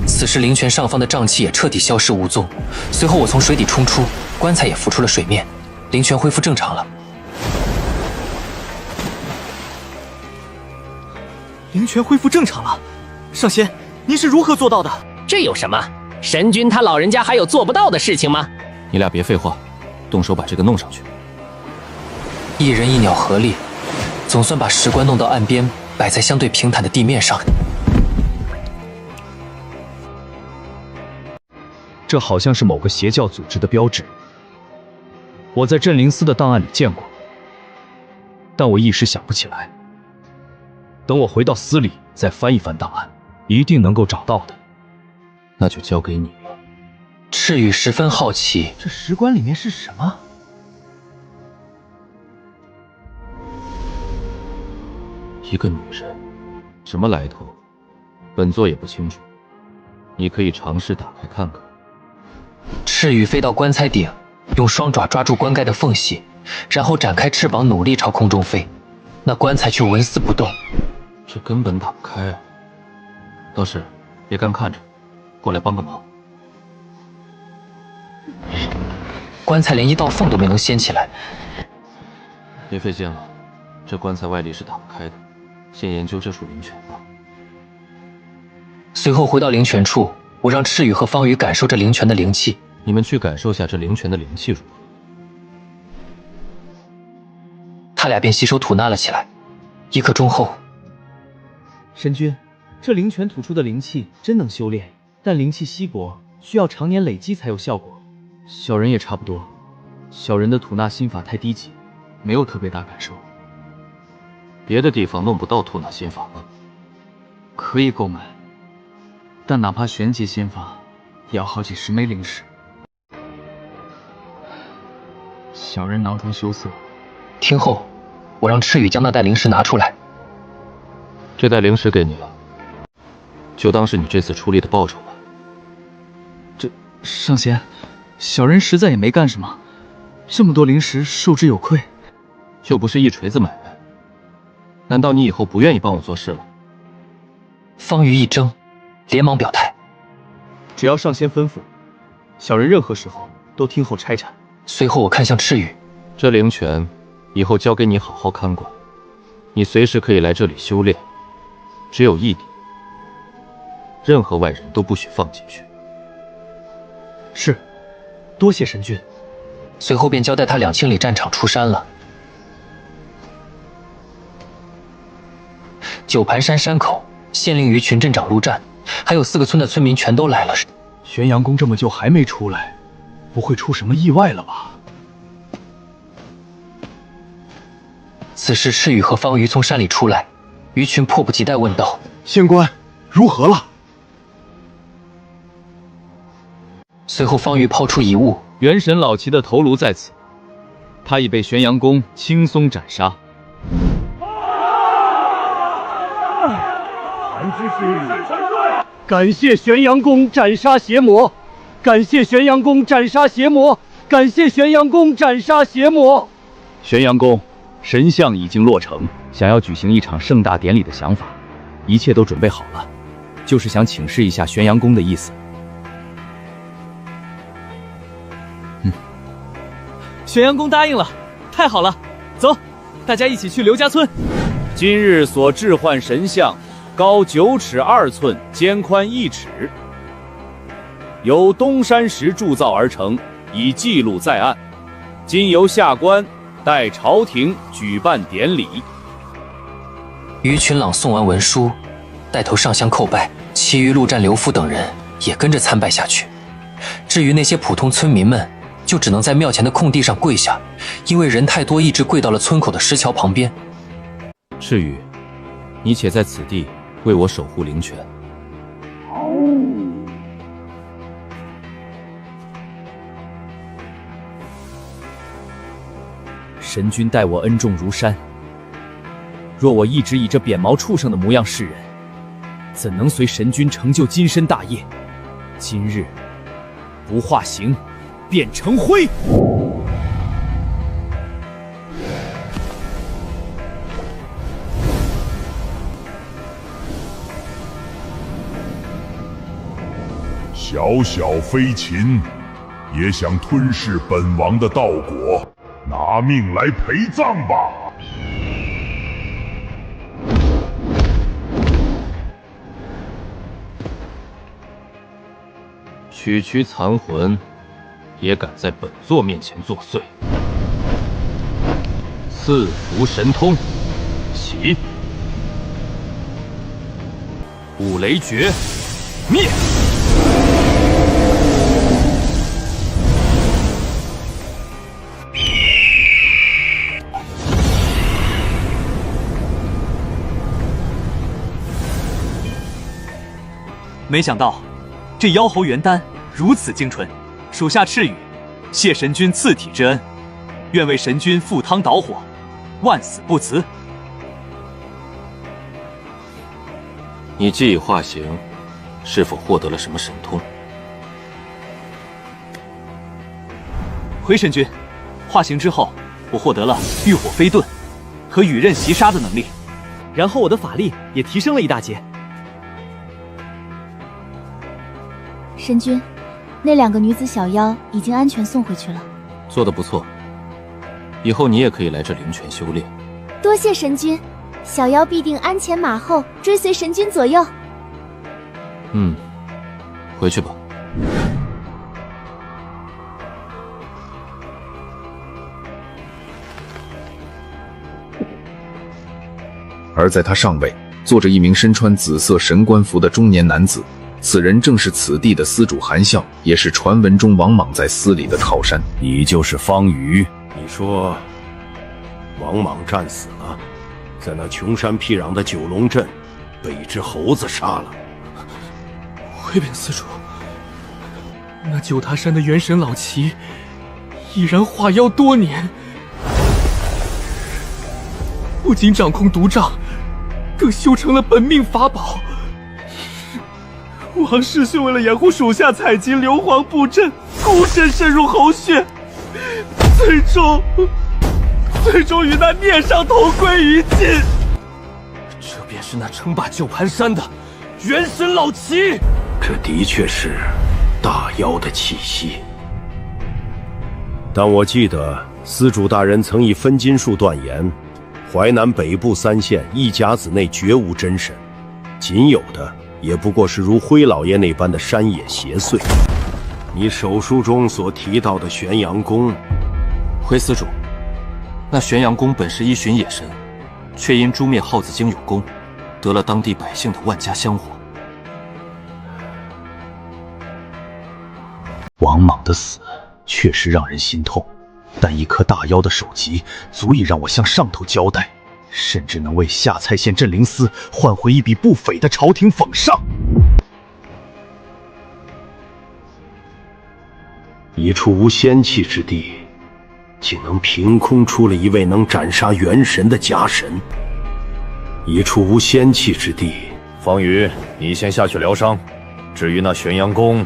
此时灵泉上方的瘴气也彻底消失无踪，随后我从水底冲出，棺材也浮出了水面，灵泉恢复正常了。灵泉恢复正常了，上仙，您是如何做到的？这有什么？神君他老人家还有做不到的事情吗？你俩别废话，动手把这个弄上去。一人一鸟合力，总算把石棺弄到岸边，摆在相对平坦的地面上。这好像是某个邪教组织的标志，我在镇灵司的档案里见过，但我一时想不起来。等我回到司里再翻一翻档案，一定能够找到的。那就交给你了。赤羽十分好奇，这石棺里面是什么？一个女人，什么来头，本座也不清楚。你可以尝试打开看看。赤羽飞到棺材顶，用双爪抓住棺盖的缝隙，然后展开翅膀，努力朝空中飞。那棺材却纹丝不动。这根本打不开啊！道士，别干看着，过来帮个忙。棺材连一道缝都没能掀起来。别费劲了，这棺材外力是打不开的。先研究这束灵泉吧。随后回到灵泉处，我让赤羽和方宇感受这灵泉的灵气。你们去感受下这灵泉的灵气如何？他俩便吸收吐纳了起来。1刻钟后，神君，这灵泉吐出的灵气真能修炼，但灵气稀薄，需要常年累积才有效果。小人也差不多，小人的吐纳心法太低级，没有特别大感受。别的地方弄不到吐纳心法吗？可以购买，但哪怕玄级心法，也要好几10枚灵石。小人囊中羞涩。听后，我让赤羽将那袋灵石拿出来。这袋灵石给你了，就当是你这次出力的报酬吧。这上仙，小人实在也没干什么，这么多灵石受之有愧。就不是一锤子买卖，难道你以后不愿意帮我做事了？方瑜一怔，连忙表态：只要上仙吩咐，小人任何时候都听候差产。随后我看向赤羽，这灵泉以后交给你好好看管，你随时可以来这里修炼。只有一点，任何外人都不许放进去。是，多谢神君。随后便交代他俩清理战场出山了。九盘山山口，县令于群镇长入战，还有4个村的村民全都来了。玄阳宫这么久还没出来，不会出什么意外了吧？此时赤羽和方瑜从山里出来，于群迫不及待问道：县官如何了？随后方瑜抛出一物，元神老齐的头颅在此，他已被玄阳宫轻松斩杀。感谢玄阳宫斩杀邪魔，感谢玄阳宫斩杀邪魔，感谢玄阳宫斩杀邪魔。玄阳宫神像已经落成，想要举行一场盛大典礼的想法，一切都准备好了，就是想请示一下玄阳宫的意思。玄阳宫答应了，太好了，走，大家一起去刘家村。今日所置换神像，高9尺2寸，肩宽1尺，由东山石铸造而成，以记录在案。今由下官代朝廷举办典礼。于群朗诵完文书，带头上香叩拜，其余陆战、刘夫等人也跟着参拜下去。至于那些普通村民们，就只能在庙前的空地上跪下，因为人太多，一直跪到了村口的石桥旁边。赤羽，你且在此地为我守护灵泉。神君待我恩重如山，若我一直以这扁毛畜生的模样示人，怎能随神君成就金身大业？今日不化形，便成灰。小小飞禽，也想吞噬本王的道果，拿命来陪葬吧！区残魂，也敢在本座面前作祟！四符神通，起！五雷诀，灭！没想到，这妖猴元丹如此精纯，属下赤羽，谢神君赐体之恩，愿为神君赴汤蹈火，万死不辞。你既已化形，是否获得了什么神通？回神君，化形之后，我获得了浴火飞遁和羽刃袭杀的能力，然后我的法力也提升了一大截。神君，那2个女子小妖已经安全送回去了。做得不错，以后你也可以来这灵泉修炼。多谢神君，小妖必定鞍前马后，追随神君左右。回去吧。而在他上位，坐着一名身穿紫色神官服的中年男子。此人正是此地的司主韩啸，也是传闻中王莽在司里的靠山。你就是方瑜？你说，王莽战死了，在那穷山僻壤的九龙镇，被一只猴子杀了。回禀司主，那九塔山的元神老齐，已然化妖多年，不仅掌控毒瘴，更修成了本命法宝。王师兄为了掩护属下采集硫磺布阵，孤身深入猴穴，最终与那孽上同归于尽。这便是那称霸九盘山的元神老齐。这的确是大妖的气息。但我记得司主大人曾以分金术断言，淮南北部3县1甲子内绝无真神，仅有的也不过是如辉老爷那般的山野邪祟。你手书中所提到的玄阳宫，回司主，那玄阳宫本是依循野神，却因诛灭耗子精有功，得了当地百姓的万家香火。王莽的死确实让人心痛，但一颗大妖的首级足以让我向上头交代，甚至能为下蔡县镇灵司换回一笔不菲的朝廷俸上。一处无仙气之地，竟能凭空出了一位能斩杀元神的假神。一处无仙气之地，方瑜，你先下去疗伤。至于那玄阳宫，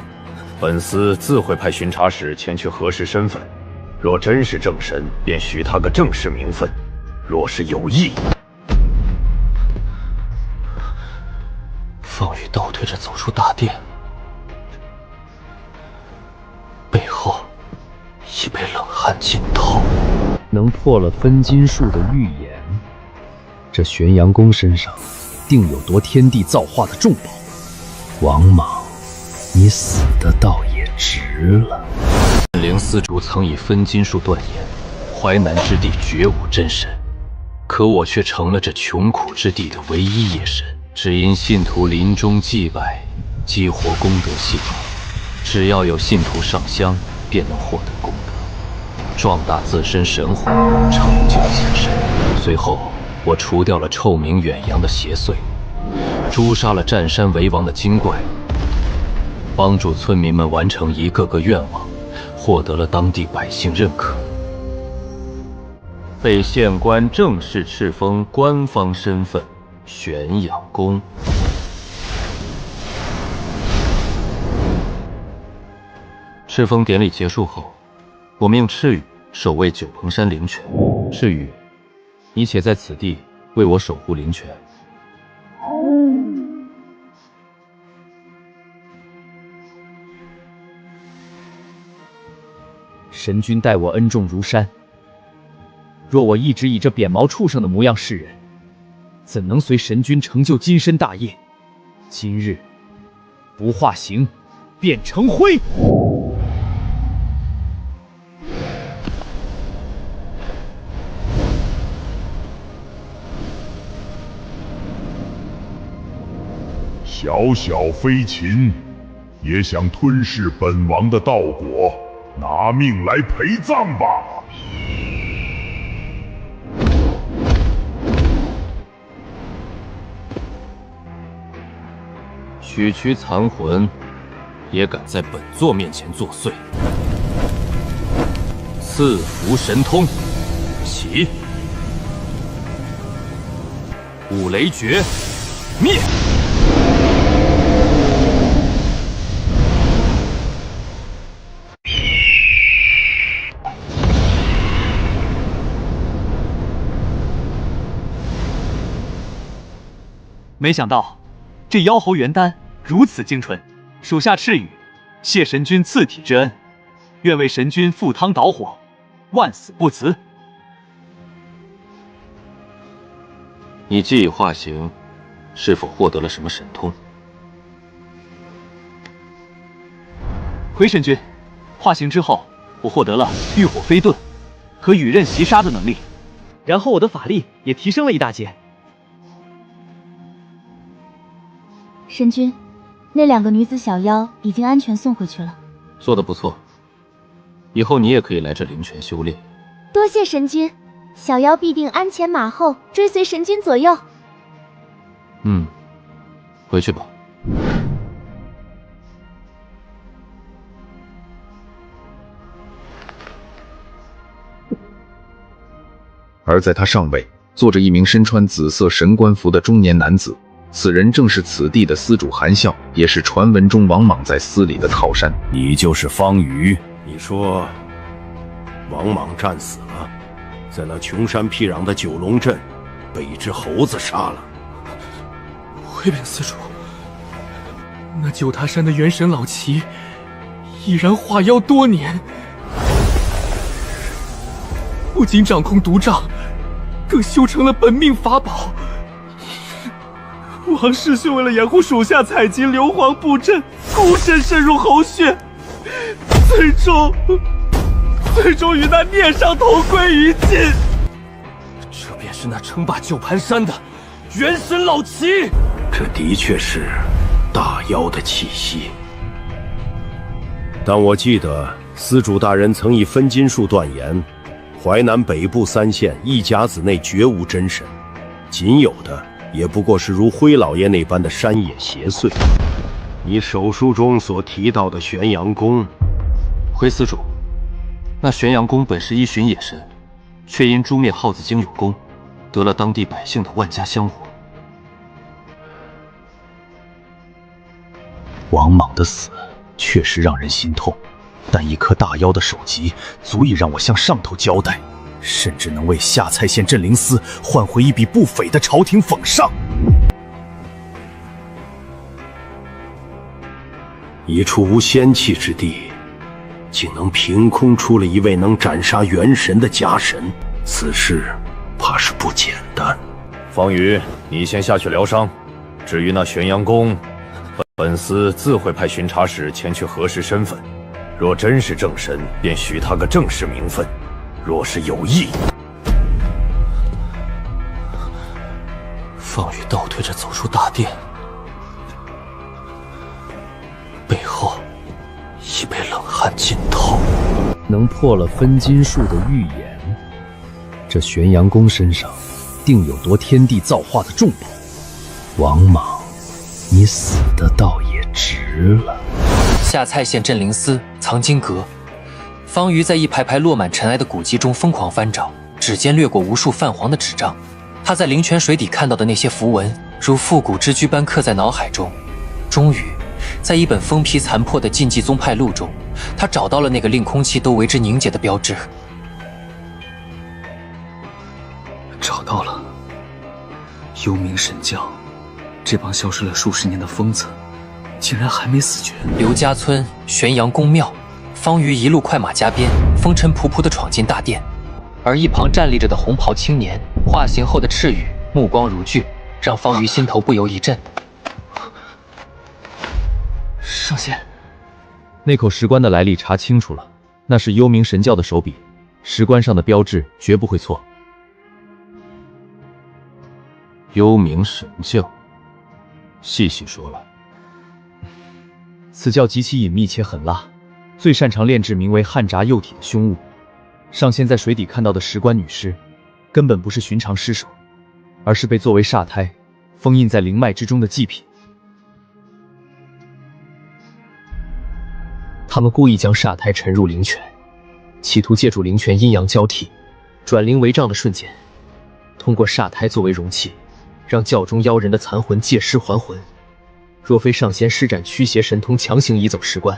本司自会派巡查使前去核实身份。若真是正神，便许他个正式名分；若是有意，方宇倒退着走出大殿，背后已被冷汗浸透。能破了分金术的预言，这玄阳宫身上定有夺天地造化的重宝。王莽，你死的倒也值了。灵司主曾以分金术断言，淮南之地绝无真神，可我却成了这穷苦之地的唯一野神。只因信徒临终祭拜，激活功德系统，只要有信徒上香，便能获得功德，壮大自身神火，成就仙身。随后，我除掉了臭名远扬的邪祟，诛杀了占山为王的精怪，帮助村民们完成一个个愿望，获得了当地百姓认可，被县官正式敕封官方身份玄阳宫。敕封典礼结束后，我命赤羽守卫九鹏山灵泉。赤羽，你且在此地为我守护灵泉。神君待我恩重如山，若我一直以这扁毛畜生的模样示人，怎能随神君成就金身大业？今日不化形，便成灰。小小飞禽，也想吞噬本王的道果，拿命来陪葬吧！区区残魂，也敢在本座面前作祟！赐福神通，起！五雷诀，灭！没想到这妖猴元丹如此精纯，属下赤羽，谢神君赐体之恩，愿为神君赴汤蹈火，万死不辞。你既已化形，是否获得了什么神通？回神君，化形之后，我获得了浴火飞遁和羽刃袭杀的能力，然后我的法力也提升了一大截。神君，那2个女子小妖已经安全送回去了。做得不错，以后你也可以来这灵泉修炼。多谢神君，小妖必定鞍前马后，追随神君左右。回去吧。而在他上位，坐着一名身穿紫色神官服的中年男子。此人正是此地的司主韩啸，也是传闻中王莽在司里的靠山。你就是方瑜？你说，王莽战死了，在那穷山僻壤的九龙镇，被一只猴子杀了。回禀司主，那九塔山的元神老齐已然化妖多年，不仅掌控毒瘴，更修成了本命法宝。王师兄为了掩护属下采集硫磺布阵，孤身深入猴穴，最终与那孽上同归于尽。这便是那称霸九盘山的元神老齐。这的确是大妖的气息。但我记得司主大人曾以分金术断言，淮南北部3县一甲子内绝无真神，仅有的也不过是如辉老爷那般的山野邪祟。你手书中所提到的玄阳宫，回司主，那玄阳宫本是依循野神，却因诛灭耗子精有功，得了当地百姓的万家香火。王莽的死确实让人心痛，但一颗大妖的首级足以让我向上头交代，甚至能为下蔡县镇灵司换回一笔不菲的朝廷俸上。一处无仙气之地，竟能凭空出了一位能斩杀元神的假神，此事怕是不简单。方瑜，你先下去疗伤。至于那玄阳宫，本司自会派巡查使前去核实身份。若真是正神，便许他个正式名分；若是有异，方宇倒退着走出大殿，背后已被冷汗浸透。能破了分金术的预言，这玄阳宫身上定有夺天地造化的重宝。王莽，你死的倒也值了。下蔡县镇灵司藏经阁，方瑜在一排排落满尘埃的古籍中疯狂翻找，指尖掠过无数泛黄的纸张。他在灵泉水底看到的那些符文，如复古之居般刻在脑海中。终于，在一本封皮残破的禁忌宗派录中，他找到了那个令空气都为之凝结的标志。找到了，幽冥神教，这帮消失了数十年的疯子，竟然还没死绝。刘家村玄阳宫庙，方瑜一路快马加鞭，风尘仆仆地闯进大殿，而一旁站立着的红袍青年，化形后的赤羽，目光如炬，让方瑜心头不由一震。上仙，那口石棺的来历查清楚了，那是幽冥神教的手笔，石棺上的标志绝不会错。幽冥神教，细细说来。此教极其隐秘且狠辣，最擅长炼制名为汉札幼体的凶物。上仙在水底看到的石棺女尸，根本不是寻常尸首，而是被作为煞胎封印在灵脉之中的祭品。他们故意将煞胎沉入灵泉，企图借助灵泉阴阳交替、转灵为杖的瞬间，通过煞胎作为容器，让教中妖人的残魂借尸还魂。若非上仙施展驱邪神通强行移走石棺，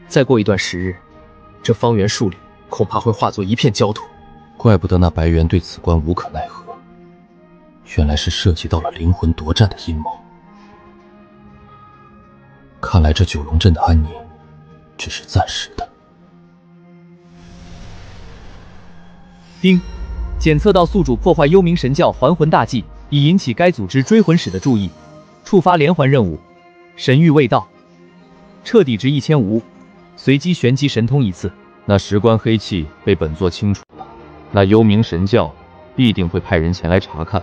再过一段时日，这方圆数里恐怕会化作一片焦土。怪不得那白猿对此关无可奈何，原来是涉及到了灵魂夺占的阴谋。看来这九龙镇的安宁只是暂时的。丁，检测到宿主破坏幽冥神教还魂大计，已引起该组织追魂使的注意，触发连环任务，神谕未到，彻底值1500，随机玄机神通1次。那石棺黑气被本座清除了，那幽冥神教必定会派人前来查看，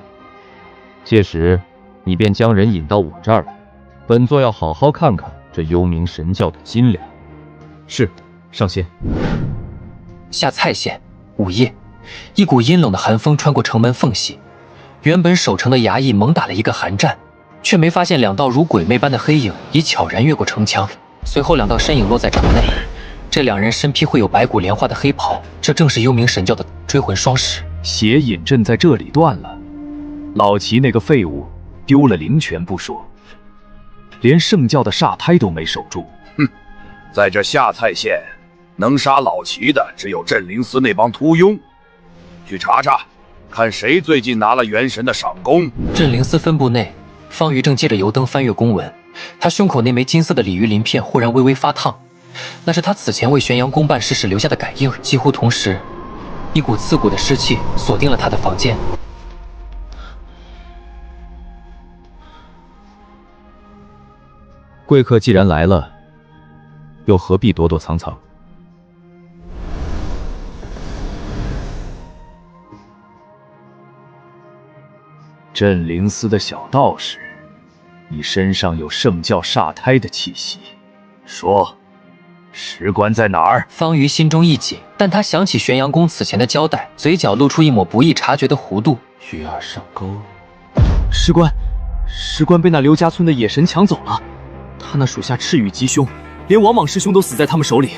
届时你便将人引到我这儿来，本座要好好看看这幽冥神教的斤两。是，上仙。下蔡县午夜，一股阴冷的寒风穿过城门缝隙，原本守城的衙役猛打了一个寒战，却没发现2道如鬼魅般的黑影已悄然越过城墙，随后2道身影落在城内。这2人身披绘有白骨莲花的黑袍，这正是幽冥神教的追魂双使。邪隐阵在这里断了，老齐那个废物丢了灵泉不说，连圣教的煞胎都没守住。哼，在这下蔡县，能杀老齐的只有镇灵司那帮秃庸。去查查，看谁最近拿了元神的赏功。镇灵司分部内，方瑜正借着油灯翻阅公文，他胸口那枚金色的鲤鱼鳞片忽然微微发烫，那是他此前为玄阳宫办事时留下的感应。几乎同时，一股刺骨的湿气锁定了他的房间。贵客既然来了，又何必躲躲藏藏？镇灵司的小道士，你身上有圣教煞胎的气息，说，石棺在哪儿？方瑜心中一紧，但他想起玄阳宫此前的交代，嘴角露出一抹不易察觉的弧度。鱼儿上钩。石棺被那刘家村的野神抢走了，他那属下赤羽吉凶，连王莽师兄都死在他们手里。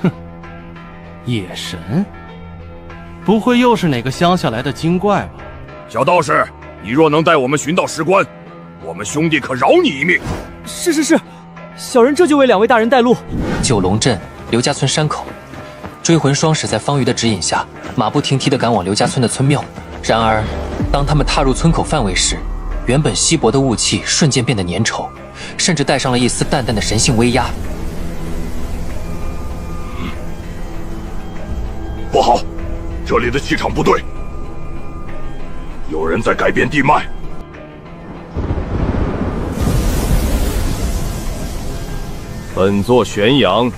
哼，野神？不会又是哪个乡下来的精怪吧？小道士，你若能带我们寻到石棺，我们兄弟可饶你一命。是，小人这就为2位大人带路。九龙镇刘家村山口，追魂双使在方瑜的指引下，马不停蹄地赶往刘家村的村庙。然而，当他们踏入村口范围时，原本稀薄的雾气瞬间变得粘稠，甚至带上了一丝淡淡的神性威压。不好，这里的气场不对，有人在改变地脉。本座玄阳，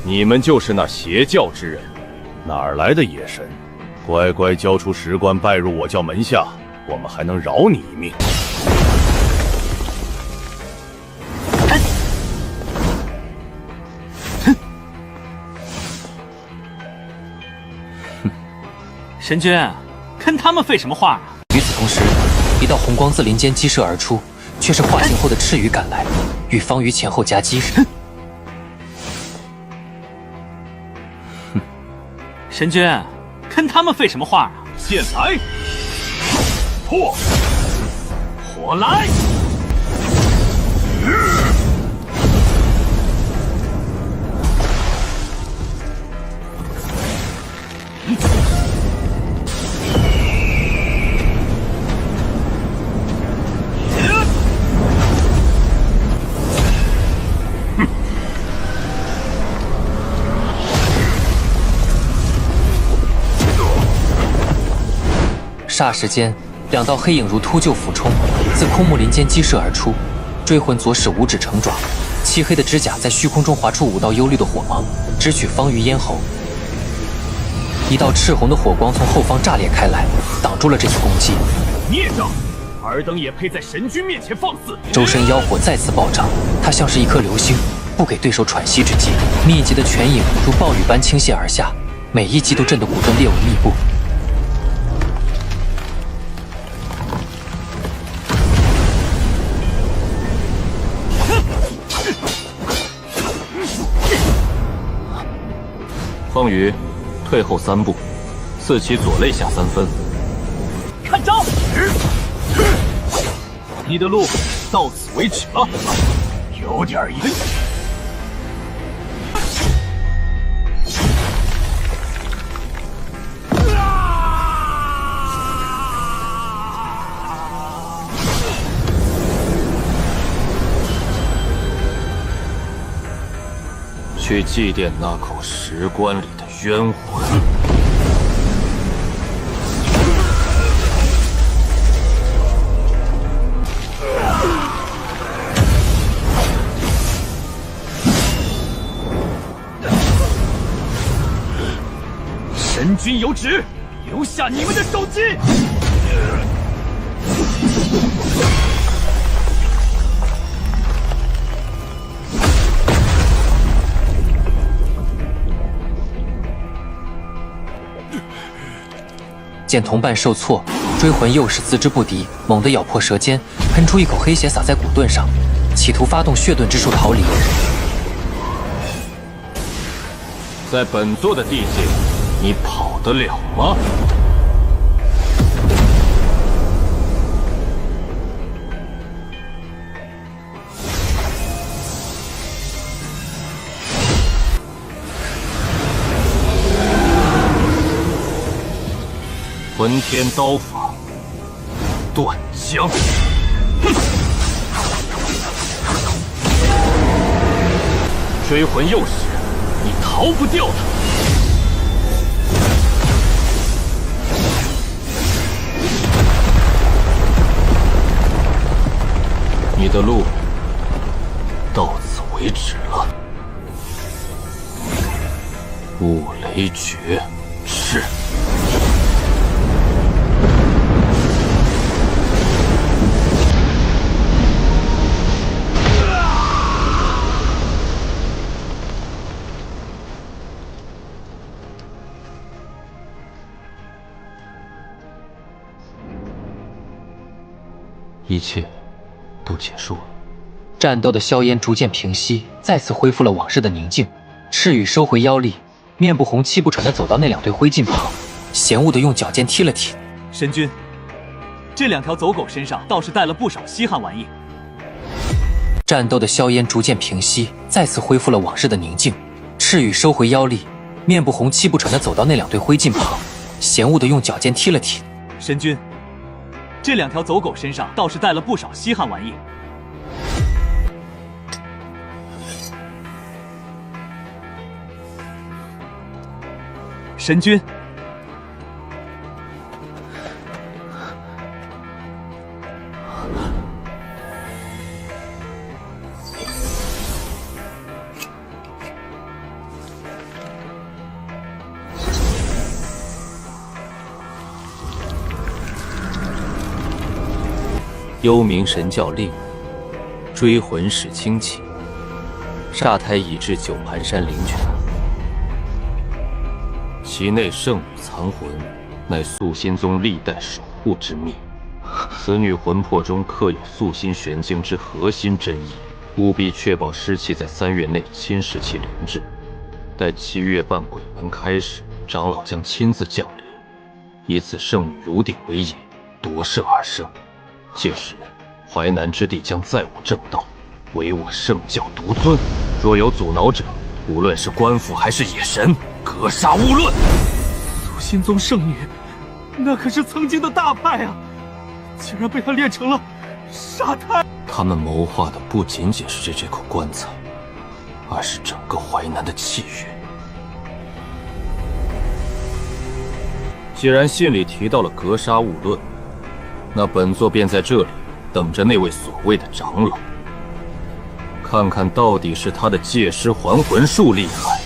你们就是那邪教之人，哪儿来的野神？乖乖交出石棺，拜入我教门下，我们还能饶你一命。神君，跟他们废什么话啊？与此同时，一道红光自林间激射而出，却是化形后的赤羽赶来，与方瑜前后夹击。神君，跟他们废什么话啊？剑来，破，火来！霎时间，2道黑影如秃鹫俯冲，自空木林间激射而出。追魂左使五指成爪，漆黑的指甲在虚空中划出5道幽绿的火芒，直取方瑜咽喉。一道赤红的火光从后方炸裂开来，挡住了这次攻击。孽障！尔等也配在神君面前放肆？周身妖火再次暴涨，他像是一颗流星，不给对手喘息之机。密集的拳影如暴雨般倾泻而下，每一击都震得古盾裂为密布。方宇，退后3步，刺其左肋下3分。看招！你的路到此为止了，有点意思。去祭奠那口石棺里的冤魂。神君有旨，留下你们的首级。见同伴受挫，追魂又是自知不敌，猛地咬破舌尖，喷出一口黑血洒在古盾上，企图发动血盾之术逃离。在本座的地界，你跑得了吗？混天刀法，断江。追魂诱使，你逃不掉的。你的路到此为止了。雾雷诀是。一切都结束了，战斗的硝烟逐渐平息，再次恢复了往日的宁静。赤羽收回妖力，面不红气不喘地走到那2堆灰烬旁，嫌恶地用脚尖踢了踢。神君，这2条走狗身上倒是带了不少稀罕玩意。战斗的硝烟逐渐平息，再次恢复了往日的宁静。赤羽收回妖力，面不红气不喘地走到那2堆灰烬旁，嫌恶地用脚尖踢了踢。神君，这2条走狗身上倒是带了不少稀罕玩意。神君，幽冥神教令，追魂使轻启，煞胎已至九盘山灵泉，其内圣女残魂，乃素心宗历代守护之秘。此女魂魄中刻有素心玄经之核心真意，务必确保尸气在3月内侵蚀其灵智。待7月半鬼门开始，长老将亲自降临，以此圣女如鼎为引，夺舍而生。届时，淮南之地将再无正道，唯我圣教独尊。若有阻挠者，无论是官府还是野神，格杀勿论。素心宗圣女，那可是曾经的大派啊，竟然被他练成了煞胎。他们谋划的不仅仅是这口棺材，而是整个淮南的气运。既然信里提到了格杀勿论，那本座便在这里等着那位所谓的长老，看看到底是他的借尸还魂术厉害，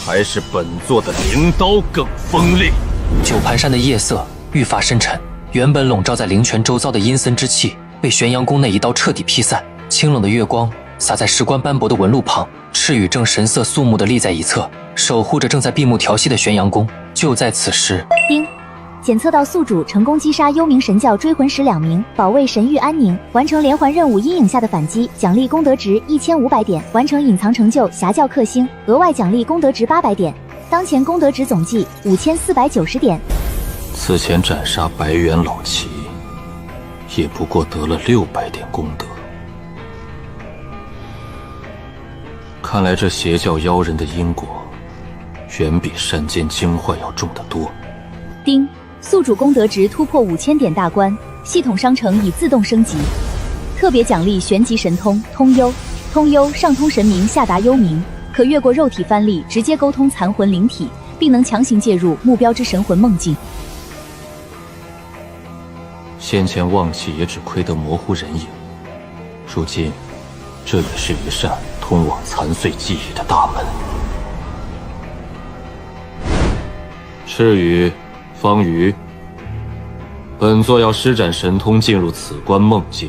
还是本座的灵刀更锋利。九盘山的夜色愈发深沉，原本笼罩在灵泉周遭的阴森之气被玄阳宫那一刀彻底劈散。清冷的月光洒在石棺斑驳的纹路旁，赤羽正神色肃穆地立在一侧，守护着正在闭目调息的玄阳宫。就在此时，丁，检测到宿主成功击杀幽冥神教追魂使2名，保卫神域安宁，完成连环任务阴影下的反击，奖励功德值1500点，完成隐藏成就侠教克星，额外奖励功德值800点，当前功德值总计5490点。此前斩杀白猿老齐，也不过得了600点功德。看来这邪教妖人的因果，远比山间惊幻要重得多。丁，宿主功德值突破5000点大关，系统商城已自动升级，特别奖励玄级神通通幽，通幽上通神明下达幽冥，可越过肉体藩篱直接沟通残魂灵体，并能强行介入目标之神魂梦境。先前忘记也只亏得模糊人影，如今这也是一扇通往残碎记忆的大门。赤羽、方瑜，本座要施展神通进入此关梦境，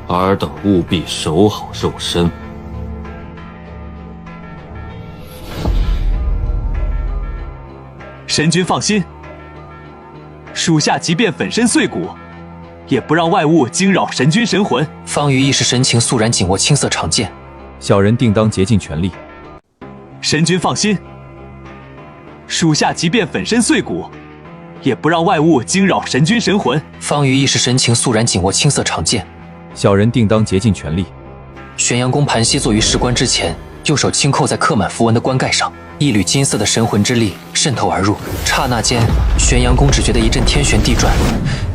尔等务必守好肉身。神君放心，属下即便粉身碎骨，也不让外物惊扰神君神魂。方瑜一时神情肃然，紧握青色长剑。小人定当竭尽全力。神君放心，属下即便粉身碎骨，也不让外物惊扰神君神魂。方瑜一时神情肃然，紧握青色长剑。小人定当竭尽全力。玄阳宫盘膝坐于石棺之前，右手轻扣在刻满符文的棺盖上，一缕金色的神魂之力渗透而入。刹那间，玄阳宫只觉得一阵天旋地转，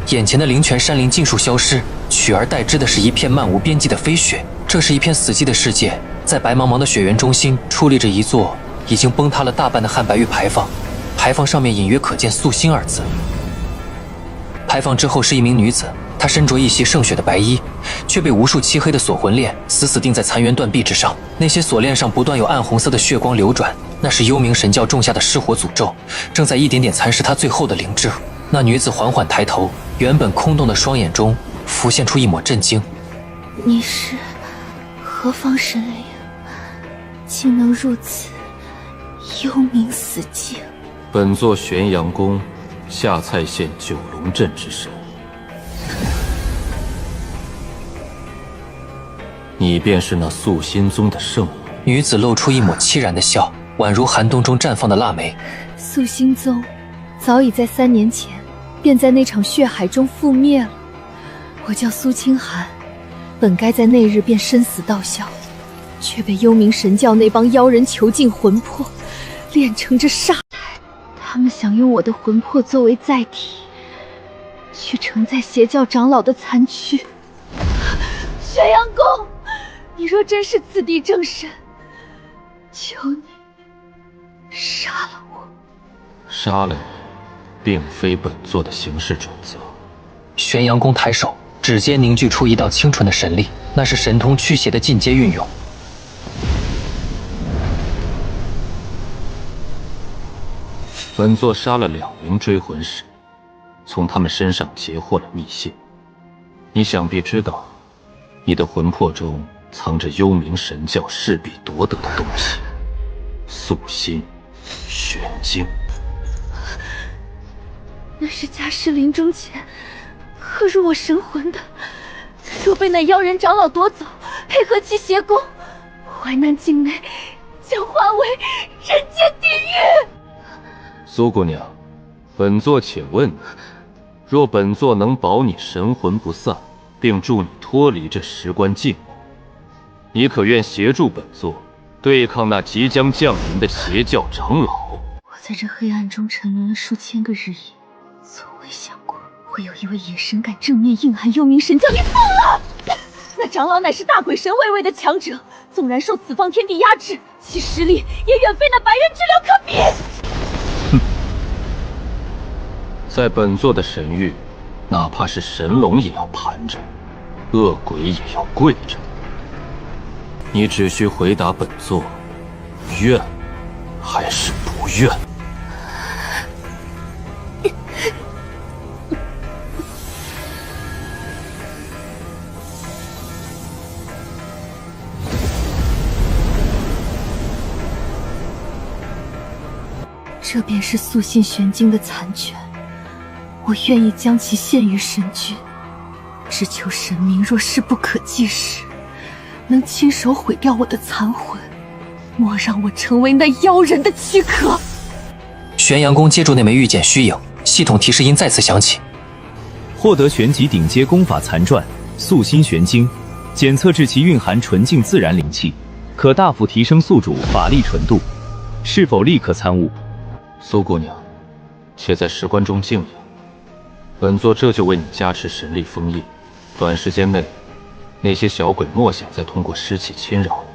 眼前的灵泉山林尽数消失，取而代之的是一片漫无边际的飞雪。这是一片死寂的世界，在白茫茫的雪原中心矗立着一座已经崩塌了大半的汉白玉牌坊，牌坊上面隐约可见素心二字。牌坊之后是一名女子，她身着一袭圣雪的白衣，却被无数漆黑的锁魂链死死钉在残垣断壁之上。那些锁链上不断有暗红色的血光流转，那是幽冥神教种下的失火诅咒，正在一点点蚕食她最后的灵智。那女子缓缓抬头，原本空洞的双眼中浮现出一抹震惊。你是何方神灵，竟能入此幽冥死境？本座玄阳宫下蔡县九龙镇之神，你便是那素心宗的圣母。女子露出一抹凄然的笑，宛如寒冬中绽放的腊梅。素心宗早已在3年前便在那场血海中覆灭了。我叫苏清寒，本该在那日便生死道消，却被幽冥神教那帮妖人囚禁魂魄，炼成这煞胎。他们想用我的魂魄作为载体，去承载邪教长老的残躯。玄阳宫，你若真是此地正神，求你杀了我。杀了你，并非本座的行事准则。玄阳宫抬手，指尖凝聚出一道清纯的神力，那是神通驱邪的进阶运用。本座杀了2名追魂使，从他们身上截获了密信。你想必知道，你的魂魄中藏着幽冥神教势必夺得的东西——素心玄经。那是家师临终前刻入我神魂的，若被那妖人长老夺走，配合其邪功，淮南境内将化为人间地狱。苏姑娘，本座且问你，若本座能保你神魂不散，并助你脱离这石棺境，你可愿协助本座对抗那即将降临的邪教长老？我在这黑暗中沉沦了数千个日夜，从未想过会有一位野神敢正面硬汉幽冥神教。你疯了！那长老乃是大鬼神位位的强者，纵然受此方天地压制，其实力也远非那白猿之流可比。在本座的神域，哪怕是神龙也要盘着，恶鬼也要跪着。你只需回答本座，愿还是不愿？这便是素心玄经的残卷，我愿意将其献于神君，只求神明若势不可济时，能亲手毁掉我的残魂，莫让我成为那妖人的躯壳。玄阳宫接住那枚玉简虚影，系统提示音再次响起。获得玄级顶阶功法残传素心玄经，检测至其蕴含纯净自然灵气，可大幅提升宿主法力纯度。是否立刻参悟？苏姑娘，且在石棺中静养，本座这就为你加持神力封印。短时间内，那些小鬼莫想再通过尸气侵扰你。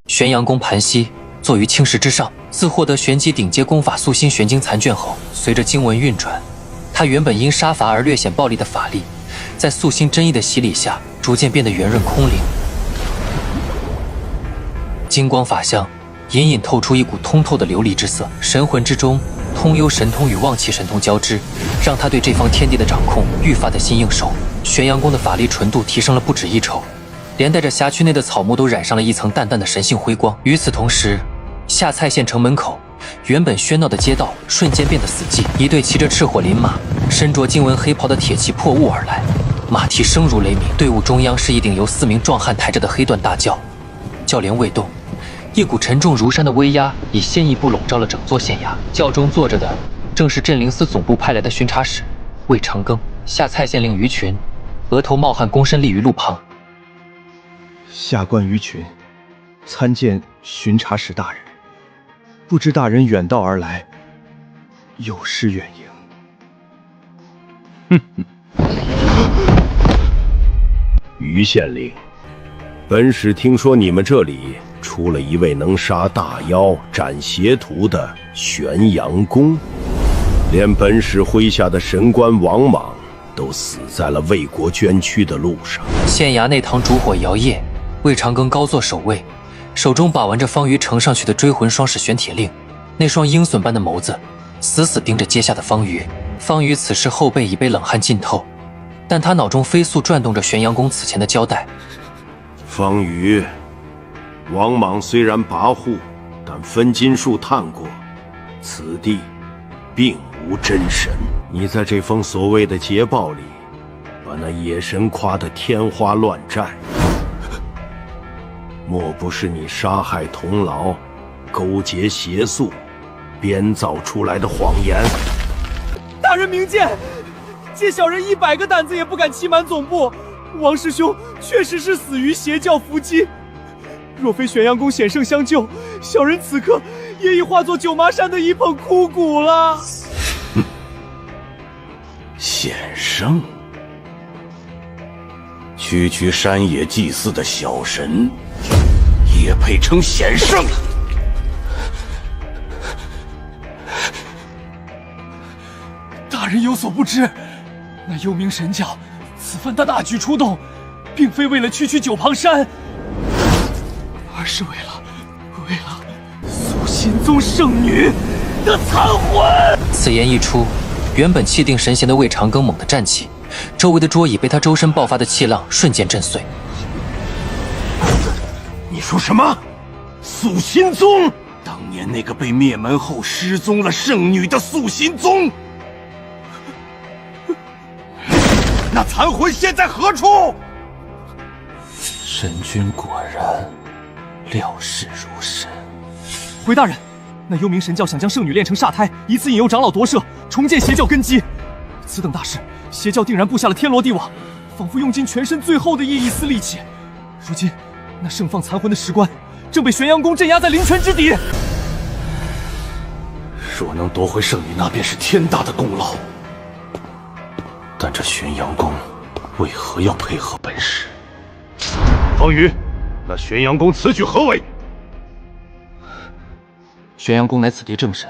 玄阳宫盘膝，坐于青石之上。自获得玄级顶阶功法素心玄经残卷后，随着经文运转，他原本因杀伐而略显暴力的法力，在素心真意的洗礼下，逐渐变得圆润空灵。金光法相隐隐透出一股通透的琉璃之色，神魂之中通幽神通与旺气神通交织，让他对这方天地的掌控愈发的心应手。玄阳宫的法力纯度提升了不止一筹，连带着辖区内的草木都染上了一层淡淡的神性辉光。与此同时，下蔡县城门口原本喧闹的街道瞬间变得死寂，一队骑着赤火林马、身着经文黑袍的铁骑破雾而来，马蹄声如雷鸣。队伍中央是一顶由4名壮汉抬着的黑缎大轿，轿帘未动，一股沉重如山的威压以仙翼步笼罩了整座县衙。轿中坐着的正是镇灵司总部派来的巡查使魏长庚。下蔡县令于群额头冒汗，躬身立于路旁。下官于群参见巡查使大人，不知大人远道而来，有失远迎。于县令，本使听说你们这里出了一位能杀大妖、斩邪徒的玄阳公，连本使麾下的神官王莽都死在了为国捐躯的路上。县衙内堂烛火摇曳，魏长庚高坐首位，手中把玩着方瑜呈上去的追魂双式玄铁令，那双鹰隼般的眸子死死盯着阶下的方瑜。方瑜此时后背已被冷汗浸透，但他脑中飞速转动着玄阳公此前的交代。方瑜，王莽虽然跋扈，但分金术探过，此地并无真神。你在这封所谓的捷报里，把那野神夸得天花乱绽，莫不是你杀害童牢、勾结邪宿、编造出来的谎言？大人明鉴，借小人100个胆子也不敢欺瞒总部。王师兄确实是死于邪教伏击，若非玄阳公险胜相救，小人此刻也已化作九麻山的一捧枯骨了。险胜？区山野祭祀的小神，也配称险胜？大人有所不知，那幽冥神教此番的大举出动，并非为了区九旁山，而是为了素心宗圣女的残魂。此言一出，原本气定神闲的魏长庚猛地站起，周围的桌椅被他周身爆发的气浪瞬间震碎。你说什么？素心宗？当年那个被灭门后失踪了圣女的素心宗？那残魂现在何处？神君果然料事如神。回大人，那幽冥神教想将圣女炼成煞胎，以此引诱长老夺舍，重建邪教根基。此等大事，邪教定然布下了天罗地网，仿佛用尽全身最后的一丝力气。如今，那盛放残魂的石棺正被玄阳宫镇压在灵泉之底。若能夺回圣女，那便是天大的功劳。但这玄阳宫为何要配合本使？方瑜，那玄阳宫此举何为？玄阳宫乃此地正神，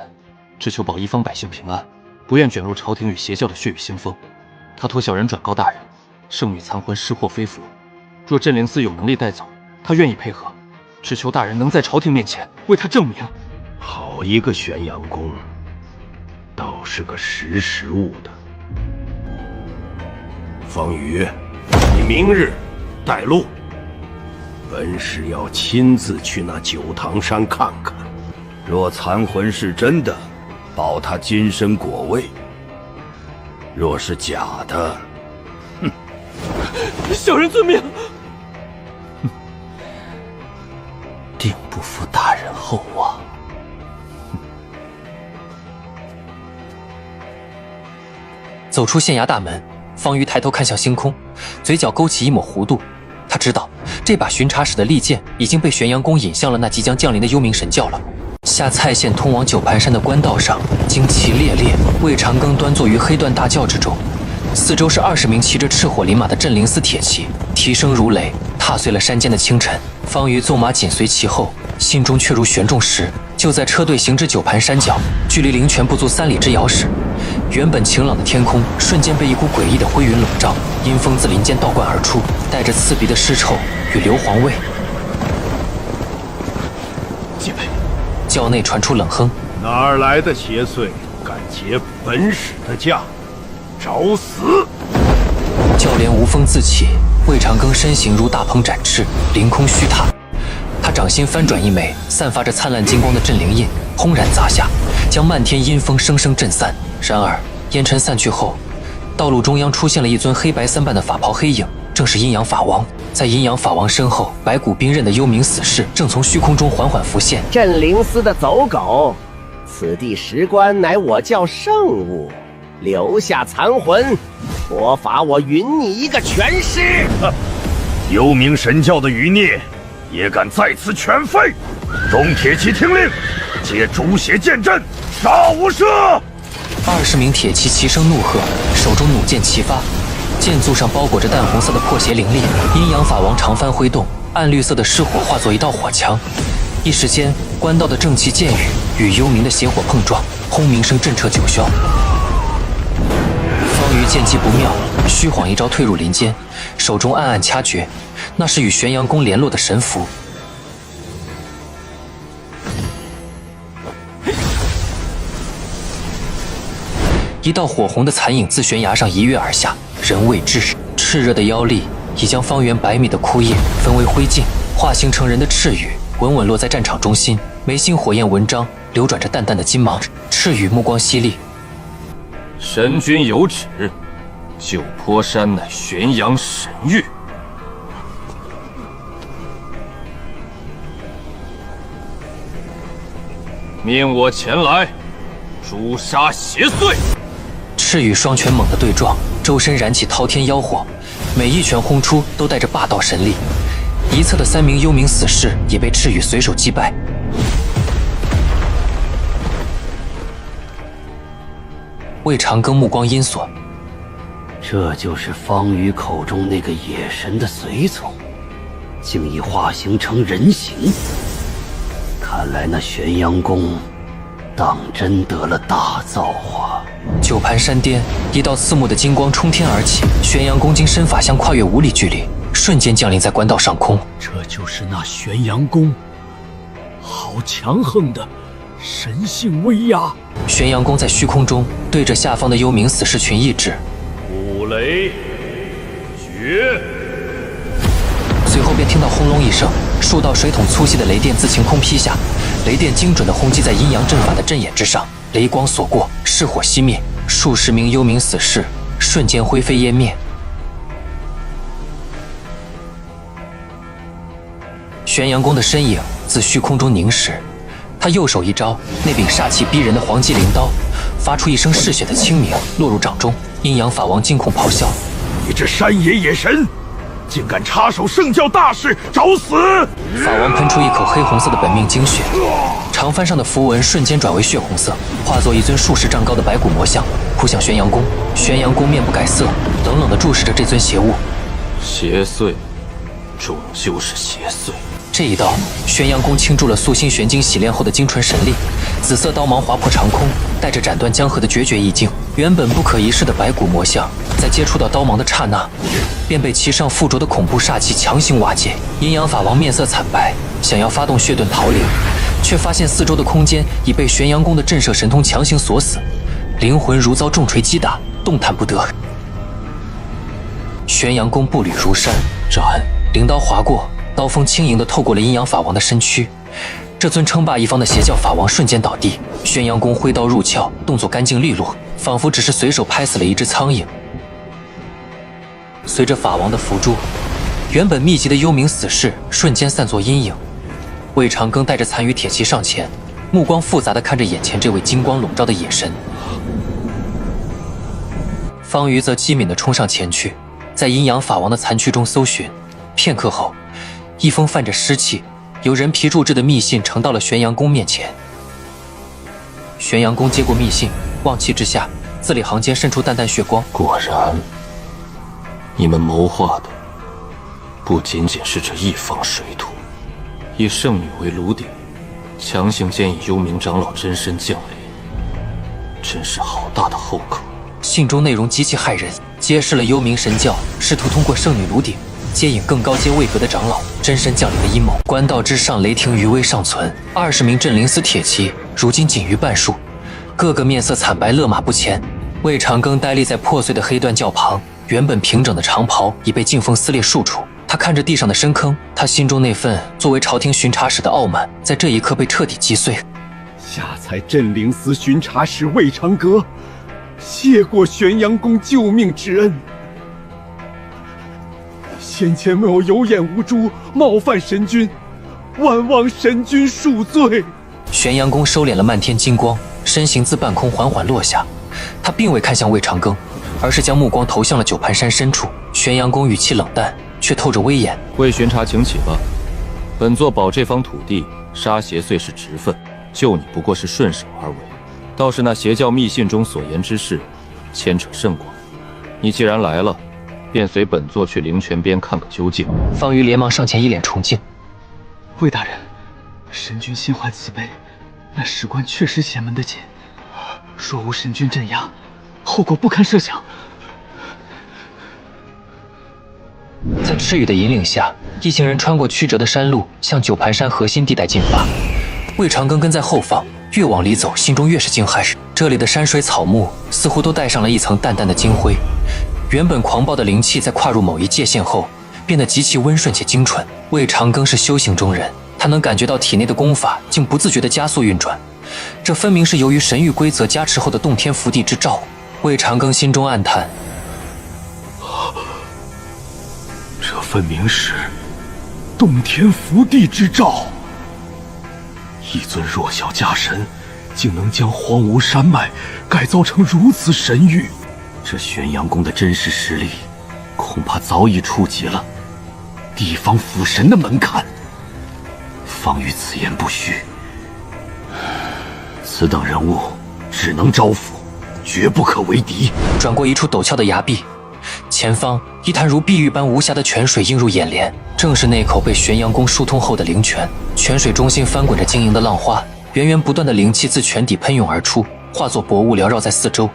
只求保一方百姓平安，不愿卷入朝廷与邪教的血雨腥风。他托小人转告大人，圣女残魂失获非福，若镇灵司有能力带走，他愿意配合，只求大人能在朝廷面前为他证明。好一个玄阳宫，倒是个识时务的。方瑜，你明日带路。本是要亲自去那九堂山看看。若残魂是真的，保他金身果位；若是假的，哼！小人遵命。定不负大人厚望。走出县衙大门，方瑜抬头看向星空，嘴角勾起一抹弧度。他知道这把巡查使的利剑已经被玄阳宫引向了那即将降临的幽冥神教了。下蔡县通往九盘山的官道上，旌旗猎猎，魏长庚端坐于黑缎大轿之中，四周是20名骑着赤火林马的镇灵司铁骑，蹄声如雷，踏碎了山间的清晨。方瑜纵马紧随其后，心中却如悬重石。就在车队行至九盘山脚，距离灵泉不足3里之遥时，原本晴朗的天空瞬间被一股诡异的灰云笼罩，阴风自林间倒灌而出，带着刺鼻的尸臭与硫磺味。戒备！轿内传出冷哼：“哪儿来的邪祟，敢劫本使的驾？找死！”轿帘无风自起，魏长庚身形如大鹏展翅，凌空虚踏。他掌心翻转一枚散发着灿烂金光的镇灵印，轰然砸下，将漫天阴风生生震散。然而烟尘散去后，道路中央出现了一尊黑白3瓣的法袍黑影，正是阴阳法王。在阴阳法王身后，白骨冰刃的幽冥死士正从虚空中缓缓浮现。镇灵司的走狗，此地石棺乃我教圣物，留下残魂，佛法我允你一个全尸。幽冥神教的余孽也敢在此犬吠！众铁骑听令，皆诛邪剑阵，杀无赦！20名铁骑齐声怒喝，手中弩箭齐发，剑簇上包裹着淡红色的破邪灵力。阴阳法王长幡挥动，暗绿色的尸火化作一道火墙。一时间，官道的正气剑雨与幽冥的邪火碰撞，轰鸣声震彻九霄。方瑜见机不妙，虚晃一招退入林间，手中暗暗掐诀，那是与玄阳宫联络的神符。一道火红的残影自悬崖上一跃而下，人未至，炽热的妖力已将方圆100米的枯叶分为灰烬，化形成人的赤羽稳稳落在战场中心，眉心火焰纹章流转着淡淡的金芒。赤羽目光犀利，神君有旨，九坡山乃玄阳神域，命我前来诛杀邪祟。赤羽双拳猛地对撞，周身燃起滔天妖火，每一拳轰出都带着霸道神力。一侧的3名幽冥死士也被赤羽随手击败。魏长庚目光阴锁，这就是方瑜口中那个野神的随从，竟已化形成人形。看来那玄阳宫当真得了大造化。九盘山巅，一道刺目的金光冲天而起，玄阳宫经身法相跨越5里距离，瞬间降临在官道上空。这就是那玄阳宫，好强横的神性威压！玄阳宫在虚空中对着下方的幽冥死士群意指：五雷绝！随后便听到轰隆一声，数道水桶粗细的雷电自晴空劈下，雷电精准地轰击在阴阳阵法的阵眼之上，雷光所过，势火熄灭，数十名幽冥死士瞬间灰飞烟灭。玄阳宫的身影自虚空中凝视，他右手一招，那柄煞气逼人的黄鸡灵刀发出一声嗜血的清鸣，落入掌中。阴阳法王惊恐咆哮：“你这山野野神，竟敢插手圣教大事，找死！”法王喷出一口黑红色的本命精血，长幡上的符文瞬间转为血红色，化作一尊数10丈高的白骨魔像，扑向玄阳宫。玄阳宫面不改色，冷冷地注视着这尊邪物。邪祟，终究是邪祟。这一刀，玄阳宫倾注了素心玄晶洗炼后的精纯神力，紫色刀芒划破长空，带着斩断江河的决绝意境。原本不可一世的白骨魔像，在接触到刀芒的刹那，便被其上附着的恐怖煞气强行瓦解。阴阳法王面色惨白，想要发动血盾逃离，却发现四周的空间已被玄阳宫的震慑神通强行锁死，灵魂如遭重锤击打，动弹不得。玄阳宫步履如山，斩！灵刀划过，刀锋轻盈地透过了阴阳法王的身躯。这尊称霸一方的邪教法王瞬间倒地，宣阳宫挥刀入鞘，动作干净利落，仿佛只是随手拍死了一只苍蝇。随着法王的伏诛，原本密集的幽冥死士瞬间散作阴影。魏长庚带着残余铁骑上前，目光复杂地看着眼前这位金光笼罩的野神。方瑜则机敏地冲上前去，在阴阳法王的残躯中搜寻。片刻后，一封泛着湿气、由人皮铸制的密信呈到了玄阳宫面前。玄阳宫接过密信，望气之下，字里行间渗出淡淡血光。果然，你们谋划的不仅仅是这一方水土，以圣女为炉鼎，强行建议幽冥长老真身降临，真是好大的后口。信中内容极其骇人，揭示了幽冥神教试图通过圣女炉鼎接引更高阶位格的长老真身降临的阴谋。官道之上，雷霆余威尚存，20名镇灵司铁骑如今仅余半数，个个面色惨白，勒马不前。魏长庚呆立在破碎的黑缎轿旁，原本平整的长袍已被劲风撕裂数处。他看着地上的深坑，他心中那份作为朝廷巡查使的傲慢，在这一刻被彻底击碎。下才镇灵司巡查使魏长阁，谢过玄阳宫救命之恩。先前没有有眼无珠，冒犯神君，万望神君恕罪。玄阳宫收敛了漫天金光，身形自半空缓缓落下。他并未看向魏长庚，而是将目光投向了九盘山深处。玄阳宫语气冷淡，却透着威严。魏巡查，请起吧。本座保这方土地，杀邪虽是职分，救你不过是顺手而为。倒是那邪教密信中所言之事，牵扯甚广。你既然来了，便随本座去灵泉边看个究竟。方瑜连忙上前，一脸崇敬。魏大人，神君心怀慈悲，那史官确实邪门的紧，若无神君镇压，后果不堪设想。在赤羽的引领下，一行人穿过曲折的山路，向九盘山核心地带进发。魏长庚跟在后方，越往里走，心中越是惊骇。这里的山水草木似乎都带上了一层淡淡的金灰，原本狂暴的灵气在跨入某一界限后，变得极其温顺且精纯。魏长庚是修行中人，他能感觉到体内的功法竟不自觉地加速运转，这分明是由于神域规则加持后的洞天福地之兆。魏长庚心中暗叹，这分明是洞天福地之兆。一尊弱小家神，竟能将荒芜山脉改造成如此神域，这玄阳宫的真实实力，恐怕早已触及了地方辅神的门槛。方瑜此言不虚，此等人物只能招抚，绝不可为敌。转过一处陡峭的崖壁，前方一潭如碧玉般无瑕的泉水映入眼帘，正是那口被玄阳宫疏通后的灵泉。泉水中心翻滚着晶莹的浪花，源源不断的灵气自泉底喷涌而出，化作薄雾缭绕在四周。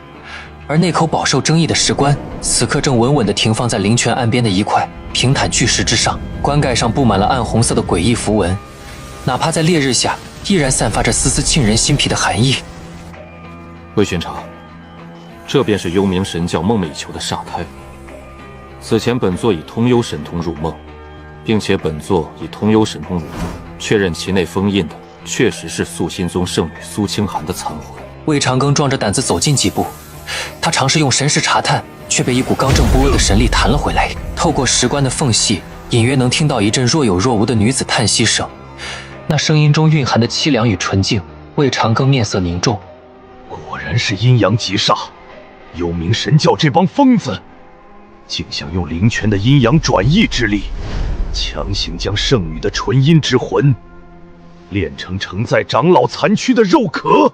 而那口饱受争议的石棺，此刻正稳稳地停放在灵泉岸边的一块平坦巨石之上，棺盖上布满了暗红色的诡异符文，哪怕在烈日下，依然散发着丝丝沁人心脾的寒意。魏巡查，这便是幽冥神教梦寐以求的煞胎。此前本座以通幽神通入梦，并且本座以通幽神通入梦确认其内封印的确实是素心宗圣女苏清寒的残魂。魏长庚壮着胆子走近几步，他尝试用神识查探，却被一股刚正不阿的神力弹了回来。透过石棺的缝隙，隐约能听到一阵若有若无的女子叹息声，那声音中蕴含的凄凉与纯净。魏长庚面色凝重，果然是阴阳极煞，幽冥神教这帮疯子，竟想用灵泉的阴阳转移之力，强行将圣女的纯阴之魂炼成承载长老残躯的肉壳。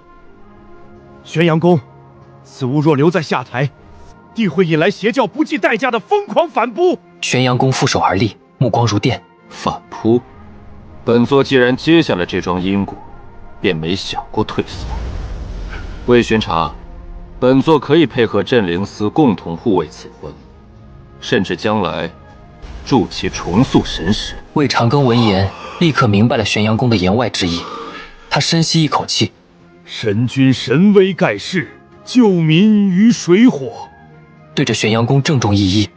玄阳宫，此物若留在下台，定会引来邪教不计代价的疯狂反扑。玄阳宫负手而立，目光如电。反扑？本座既然接下了这桩因果，便没想过退缩。魏巡查，本座可以配合镇灵司共同护卫此魂，甚至将来助其重塑神识。魏长庚闻言，立刻明白了玄阳宫的言外之意。他深吸一口气，神君神威盖世，救民于水火，对着玄阳宫郑重一揖。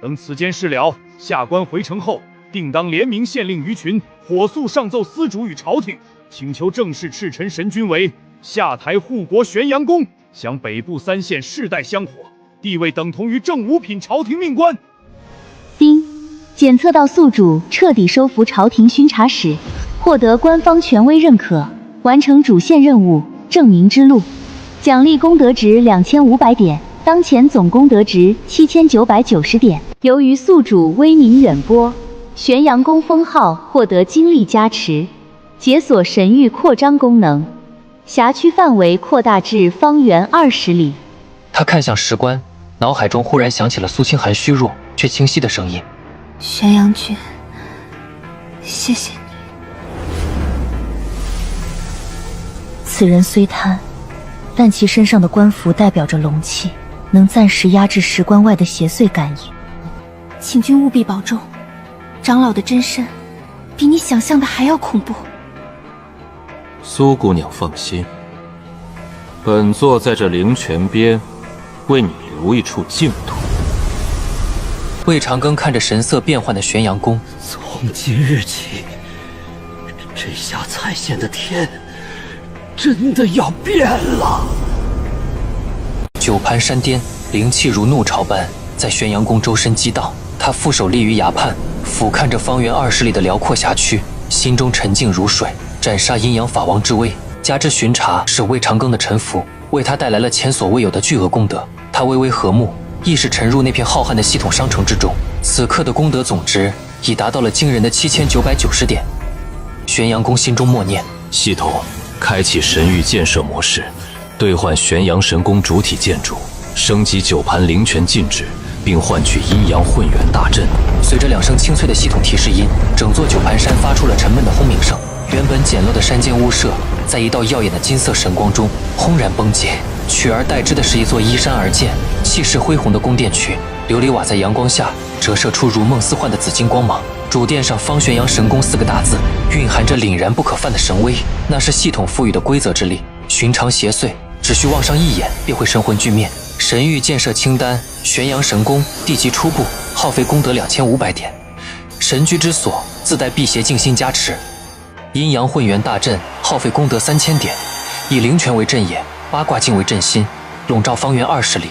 等此件事了，下官回城后，定当联名县令于群，火速上奏司主与朝廷，请求正式赤陈神君为下台护国玄阳公，享北部3县世代香火，地位等同于正五品朝廷命官。丁，检测到宿主彻底收服朝廷巡查使，获得官方权威认可，完成主线任务证明之路，奖励功德值2500点，当前总功德值7990点。由于宿主威名远播，玄阳宫封号获得精力加持，解锁神域扩张功能，辖区范围扩大至方圆20里。他看向石棺，脑海中忽然响起了苏清寒虚弱却清晰的声音：玄阳君，谢谢你。此人虽贪，但其身上的官服代表着龙气，能暂时压制石棺外的邪祟感应。请君务必保重，长老的真身比你想象的还要恐怖。苏姑娘放心，本座在这灵泉边为你留一处净土。魏长庚看着神色变幻的玄阳宫，从今日起，这下蔡县的天真的要变了。九盘山巅，灵气如怒潮般在玄阳宫周身激荡。他负手立于崖畔，俯瞰着方圆20里的辽阔辖区，心中沉静如水。斩杀阴阳法王之威，加之巡查使魏长庚的臣服，为他带来了前所未有的巨额功德。他微微和睦，意识沉入那片浩瀚的系统商城之中。此刻的功德总值已达到了惊人的7990点。玄阳宫心中默念：系统开启神域建设模式，兑换玄阳神宫主体建筑，升级9盘灵泉禁制，并换取阴阳混元大阵。随着2声清脆的系统提示音，整座九盘山发出了沉闷的轰鸣声。原本简陋的山间屋舍，在一道耀眼的金色神光中轰然崩解，取而代之的是一座依山而建、气势恢宏的宫殿区。琉璃瓦在阳光下折射出如梦似幻的紫金光芒，主殿上方玄阳神宫4个大字，蕴含着凛然不可犯的神威。那是系统赋予的规则之力，寻常邪祟只需望上一眼便会神魂俱灭。神域建设清单：玄阳神宫地级初步，耗费功德2500点，神居之所自带辟邪静心加持。阴阳混元大阵耗费功德3000点，以灵泉为阵眼，八卦镜为阵心，笼罩方圆20里。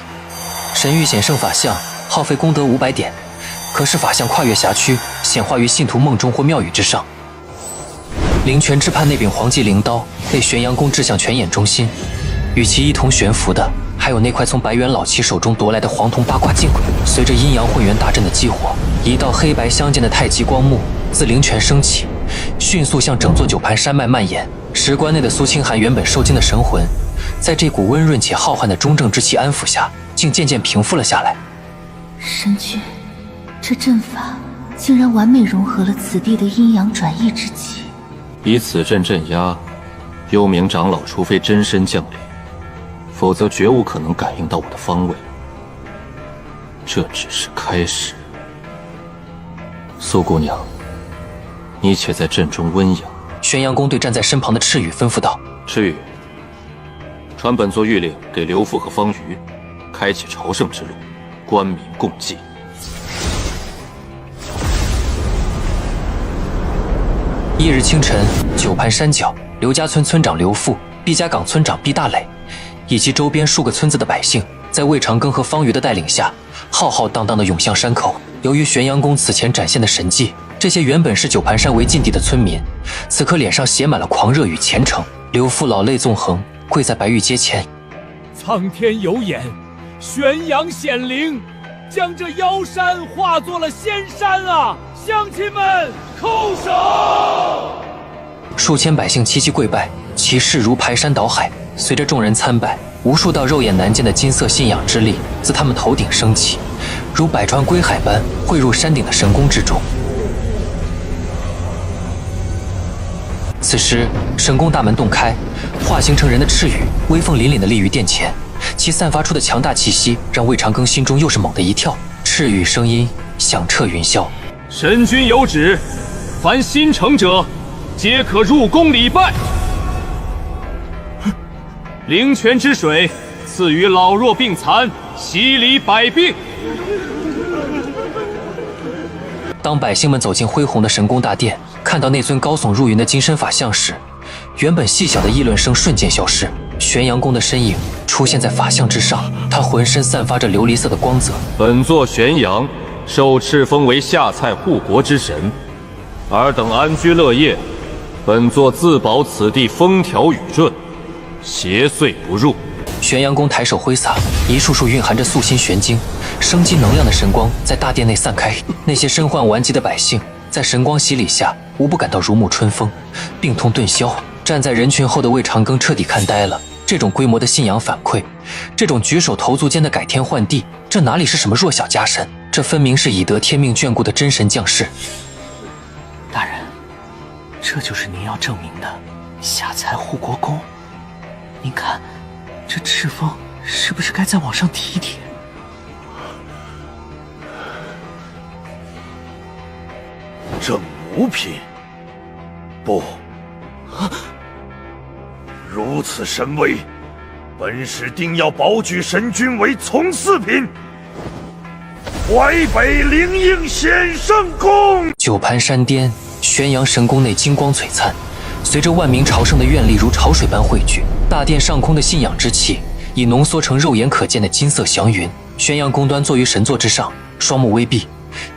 神域显圣法像耗费功德500点，可使法像跨越辖区，显化于信徒梦中或庙宇之上。灵泉之畔那柄黄级灵刀被玄阳宫掷向泉眼中心，与其一同悬浮的还有那块从白元老七手中夺来的黄铜八卦镜。随着阴阳混元大阵的激活，一道黑白相间的太极光幕自灵泉升起，迅速向整座九盘山脉蔓延。石棺内的苏清寒原本受惊的神魂，在这股温润且浩瀚的中正之气安抚下，竟渐渐平复了下来。神君，这阵法竟然完美融合了此地的阴阳转易之气。以此阵镇压，幽冥长老除非真身降临，否则绝无可能感应到我的方位。这只是开始。苏姑娘，你且在阵中温养。玄阳宫对站在身旁的赤羽吩咐道：赤羽，传本座谕令给刘父和方瑜，开启朝圣之路，官民共济。翌日清晨，九盘山脚，刘家村村长刘富、毕家岗村长毕大磊，以及周边数个村子的百姓，在魏长庚和方瑜的带领下，浩浩荡荡地涌向山口。由于玄阳宫此前展现的神迹，这些原本是九盘山为禁地的村民，此刻脸上写满了狂热与虔诚。刘父老泪纵横，跪在白玉阶前：苍天有眼，玄阳显灵，将这妖山化作了仙山啊！乡亲们，叩首！数千百姓齐齐跪拜，其势如排山倒海。随着众人参拜，无数道肉眼难见的金色信仰之力自他们头顶升起，如百川归海般汇入山顶的神宫之中。此时，神宫大门洞开，化形成人的赤羽威风凛凛地立于殿前，其散发出的强大气息让魏长庚心中又是猛地一跳。赤羽声音响彻云霄：神君有旨，凡心诚者，皆可入宫礼拜。灵泉之水赐予老弱病残，洗礼百病。当百姓们走进恢宏的神宫大殿，看到那尊高耸入云的金身法像时，原本细小的议论声瞬间消失。玄阳宫的身影出现在法像之上，他浑身散发着琉璃色的光泽。本座玄阳受敕封为下蔡护国之神，尔等安居乐业，本座自保此地风调雨顺，邪祟不入。玄阳宫抬手挥洒，一束束蕴含着素心玄晶、生机能量的神光在大殿内散开。那些身患顽疾的百姓，在神光洗礼下，无不感到如沐春风，病痛顿消。站在人群后的魏长庚彻底看呆了。这种规模的信仰反馈，这种举手投足间的改天换地，这哪里是什么弱小家神？这分明是以得天命眷顾的真神降世。大人，这就是您要证明的下蔡护国功。您看，这敕封是不是该再往上提一提？正五品？不，如此神威，本使定要保举神君为从4品。淮北灵应显圣宫。九盘山巅，玄阳神宫内金光璀璨，随着万民朝圣的愿力如潮水般汇聚，大殿上空的信仰之气已浓缩成肉眼可见的金色祥云。玄阳宫端坐于神座之上，双目微闭，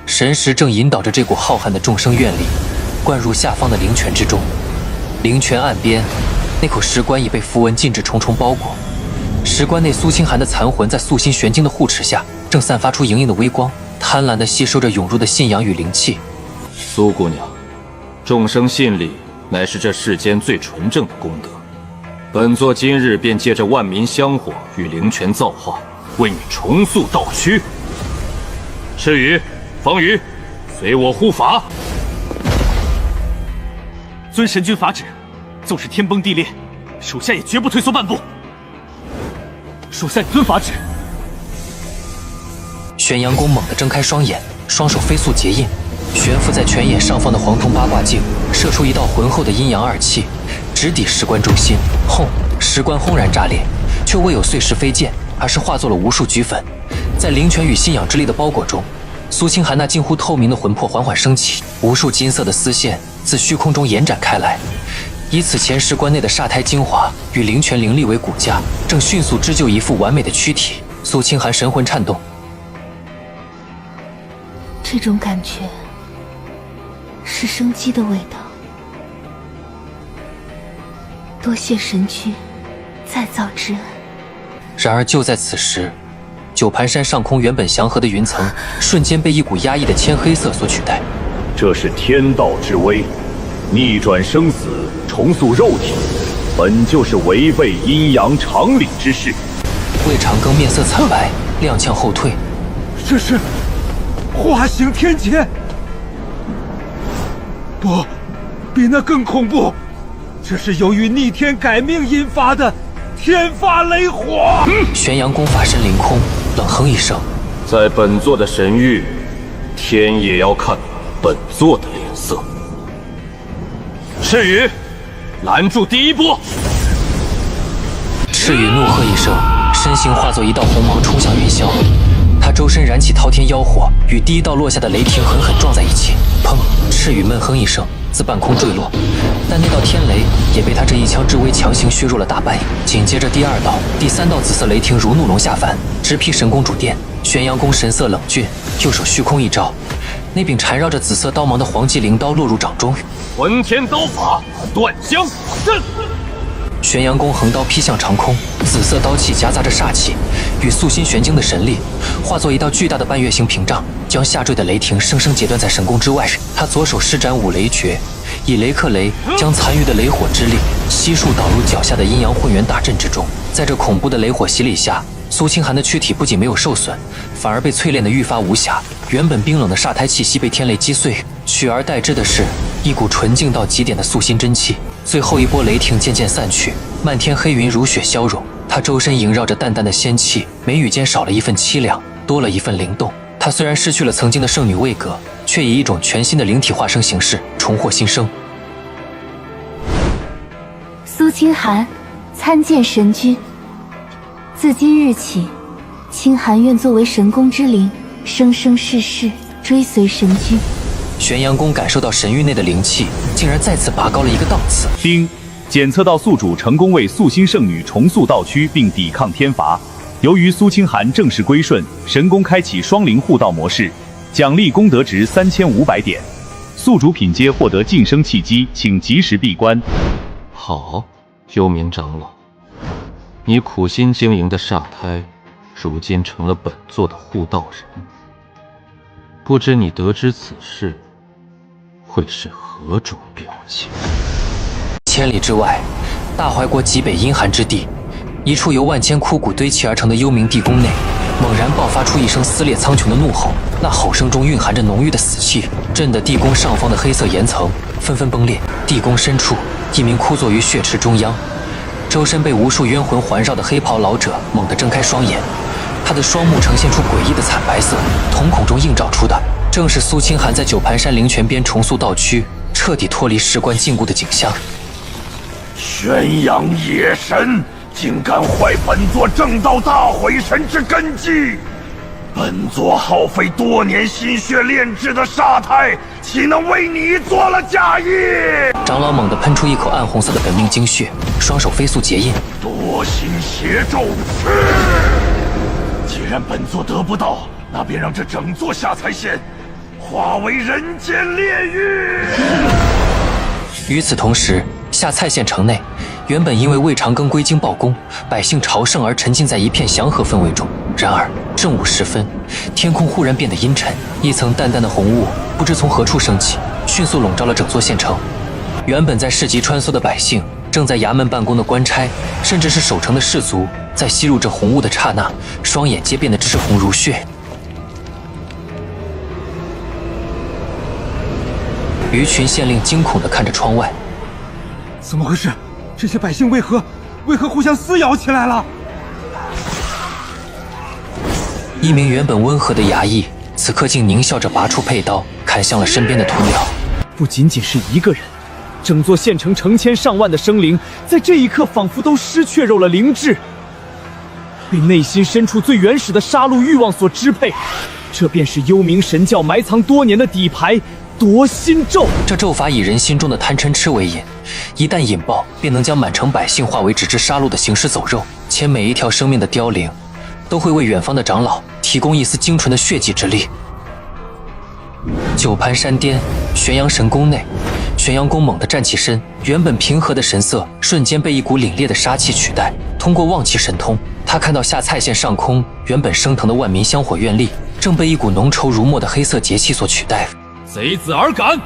神识正引导着这股浩瀚的众生愿力，灌入下方的灵泉之中。灵泉岸边，那口石棺已被符文禁制重重包裹。石棺内苏清寒的残魂在素心玄晶的护持下，正散发出莹莹的微光，贪婪地吸收着涌入的信仰与灵气。苏姑娘，众生信礼乃是这世间最纯正的功德。本座今日便借着万民香火与灵泉造化，为你重塑道躯。赤羽、方宇，随我护法。遵神君法旨，纵使天崩地裂，属下也绝不退缩半步。属下遵法旨。玄阳宫猛地睁开双眼，双手飞速结印，悬浮在泉眼上方的黄铜八卦镜射出一道浑厚的阴阳二气，直抵石棺中心。轰！石棺轰然炸裂，却未有碎石飞溅，而是化作了无数飓粉。在灵泉与信仰之力的包裹中，苏清寒那近乎透明的魂魄缓缓升起，无数金色的丝线自虚空中延展开来。以此前石棺内的煞胎精华与灵泉灵力为骨架，正迅速织就一副完美的躯体。苏清寒神魂颤动，这种感觉是生机的味道。多谢神君再造之恩。然而就在此时，九盘山上空原本祥和的云层瞬间被一股压抑的铅黑色所取代。这是天道之威，逆转生死，重塑肉体，本就是违背阴阳常理之事。魏长庚面色惨白，踉跄后退。这是化形天劫？不，比那更恐怖，这是由于逆天改命引发的天发雷火。玄阳宫法身凌空，冷哼一声，在本座的神域，天也要看本座的脸色。赤羽，拦住第一波！赤羽怒喝一声，身形化作一道红芒冲向云霄。他周身燃起滔天妖火，与第一道落下的雷霆狠狠撞在一起。砰！赤羽闷哼一声，自半空坠落。但那道天雷也被他这一枪之威强行削弱了大半。紧接着第二道、第三道紫色雷霆如怒龙下凡，直劈神宫主殿。玄阳宫神色冷峻，右手虚空一招，那柄缠绕着紫色刀芒的黄极灵刀落入掌中。混天刀法，断香阵。玄阳宫横刀劈向长空，紫色刀气夹杂着煞气，与素心玄晶的神力化作一道巨大的半月形屏障，将下坠的雷霆生生截断在神宫之外。他左手施展五雷诀，以雷克雷，将残余的雷火之力悉数导入脚下的阴阳混元大阵之中。在这恐怖的雷火洗礼下，苏清寒的躯体不仅没有受损，反而被淬炼得愈发无瑕。原本冰冷的煞胎气息被天雷击碎，取而代之的是一股纯净到极点的素心真气。最后一波雷霆渐渐散去，漫天黑云如雪消融。他周身萦绕着淡淡的仙气，眉宇间少了一份凄凉，多了一份灵动。他虽然失去了曾经的圣女位格，却以一种全新的灵体化生形式重获新生。苏清寒参见神君。自今日起，清寒愿作为神宫之灵，生生世世追随神君。玄阳宫感受到神域内的灵气，竟然再次拔高了一个档次。丁，检测到宿主成功为素心圣女重塑道躯并抵抗天罚。由于苏清寒正式归顺，神功开启双灵护道模式，奖励功德值3500点。宿主品阶获得晋升契机，请及时闭关。好，幽冥长老，你苦心经营的煞胎，如今成了本座的护道人。不知你得知此事，会是何种表情？千里之外，大怀国极北阴寒之地，一处由万千枯骨堆砌而成的幽冥地宫内，猛然爆发出一声撕裂苍穹的怒吼，那吼声中蕴含着浓郁的死气，震得地宫上方的黑色岩层纷纷崩裂。地宫深处，一名枯坐于血池中央，周身被无数冤魂环绕的黑袍老者猛地睁开双眼，他的双目呈现出诡异的惨白色，瞳孔中映照出的正是苏清寒在九盘山灵泉边重塑道躯，彻底脱离世关禁锢的景象。玄阳野神，竟敢坏本座正道大毁神之根基！本座耗费多年心血炼制的煞胎，岂能为你做了嫁衣？长老猛地喷出一口暗红色的本命精血，双手飞速结印。多星邪咒！既然本座得不到，那便让这整座下菜县化为人间炼狱。与此同时，下蔡县城内，原本因为未长庚归京报功，百姓朝圣而沉浸在一片祥和氛围中。然而正午时分，天空忽然变得阴沉，一层淡淡的红雾不知从何处升起，迅速笼罩了整座县城。原本在市集穿梭的百姓，正在衙门办公的官差，甚至是守城的士卒，在吸入这红雾的刹那，双眼皆变得赤红如血。鱼群县令惊恐地看着窗外，怎么回事？这些百姓为何互相撕咬起来了？一名原本温和的衙役，此刻竟狞笑着拔出佩刀，砍向了身边的同僚。不仅仅是一个人，整座县城成千上万的生灵，在这一刻仿佛都失去肉了灵智，被内心深处最原始的杀戮欲望所支配。这便是幽冥神教埋藏多年的底牌夺心咒。这咒法以人心中的贪嗔痴为引，一旦引爆，便能将满城百姓化为只知杀戮的行尸走肉，且每一条生命的凋零，都会为远方的长老提供一丝精纯的血迹之力。九盘山巅，玄阳神宫内，玄阳宫猛地站起身，原本平和的神色瞬间被一股凛冽的杀气取代。通过望气神通，他看到下蔡县上空原本升腾的万民香火愿力，正被一股浓稠如墨的黑色节气所取代。贼子而敢！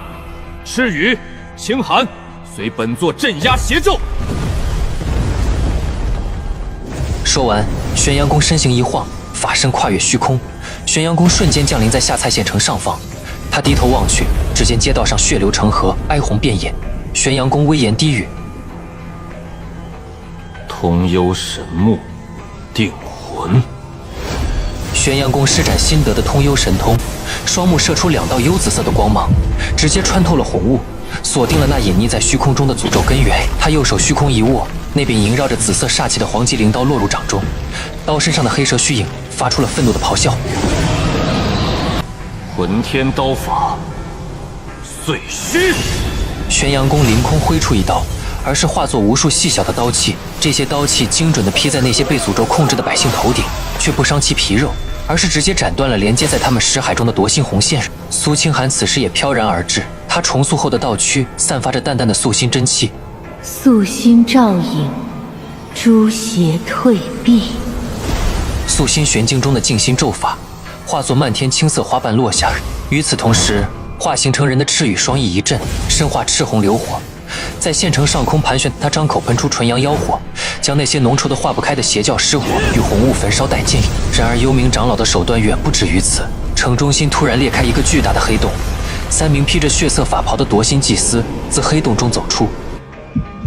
赤羽、清寒，随本座镇压邪咒。说完，玄阳宫身形一晃，法身跨越虚空，玄阳宫瞬间降临在下蔡县城上方。他低头望去，只见街道上血流成河，哀鸿遍野。玄阳宫威严低语：通幽神木，定魂。玄阳宫施展新得的通幽神通，双目射出2道幽紫色的光芒，直接穿透了红雾，锁定了那隐匿在虚空中的诅咒根源。他右手虚空一握，那柄萦绕着紫色煞气的黄棘灵刀落入掌中，刀身上的黑蛇虚影发出了愤怒的咆哮。魂天刀法，碎虚。玄阳宫凌空挥出一刀，而是化作无数细小的刀气，这些刀气精准地劈在那些被诅咒控制的百姓头顶，却不伤其皮肉，而是直接斩断了连接在他们识海中的夺心红线。苏清寒此时也飘然而至，他重塑后的道躯散发着淡淡的素心真气。素心照影，诛邪退避。素心玄境中的静心咒法化作漫天青色花瓣落下，与此同时，化形成人的赤羽双翼一震，身化赤红流火，在县城上空盘旋。他张口喷出纯阳妖火，将那些浓稠的化不开的邪教失火与红雾焚烧殆尽。然而幽冥长老的手段远不止于此，城中心突然裂开一个巨大的黑洞，3名披着血色法袍的夺心祭司自黑洞中走出。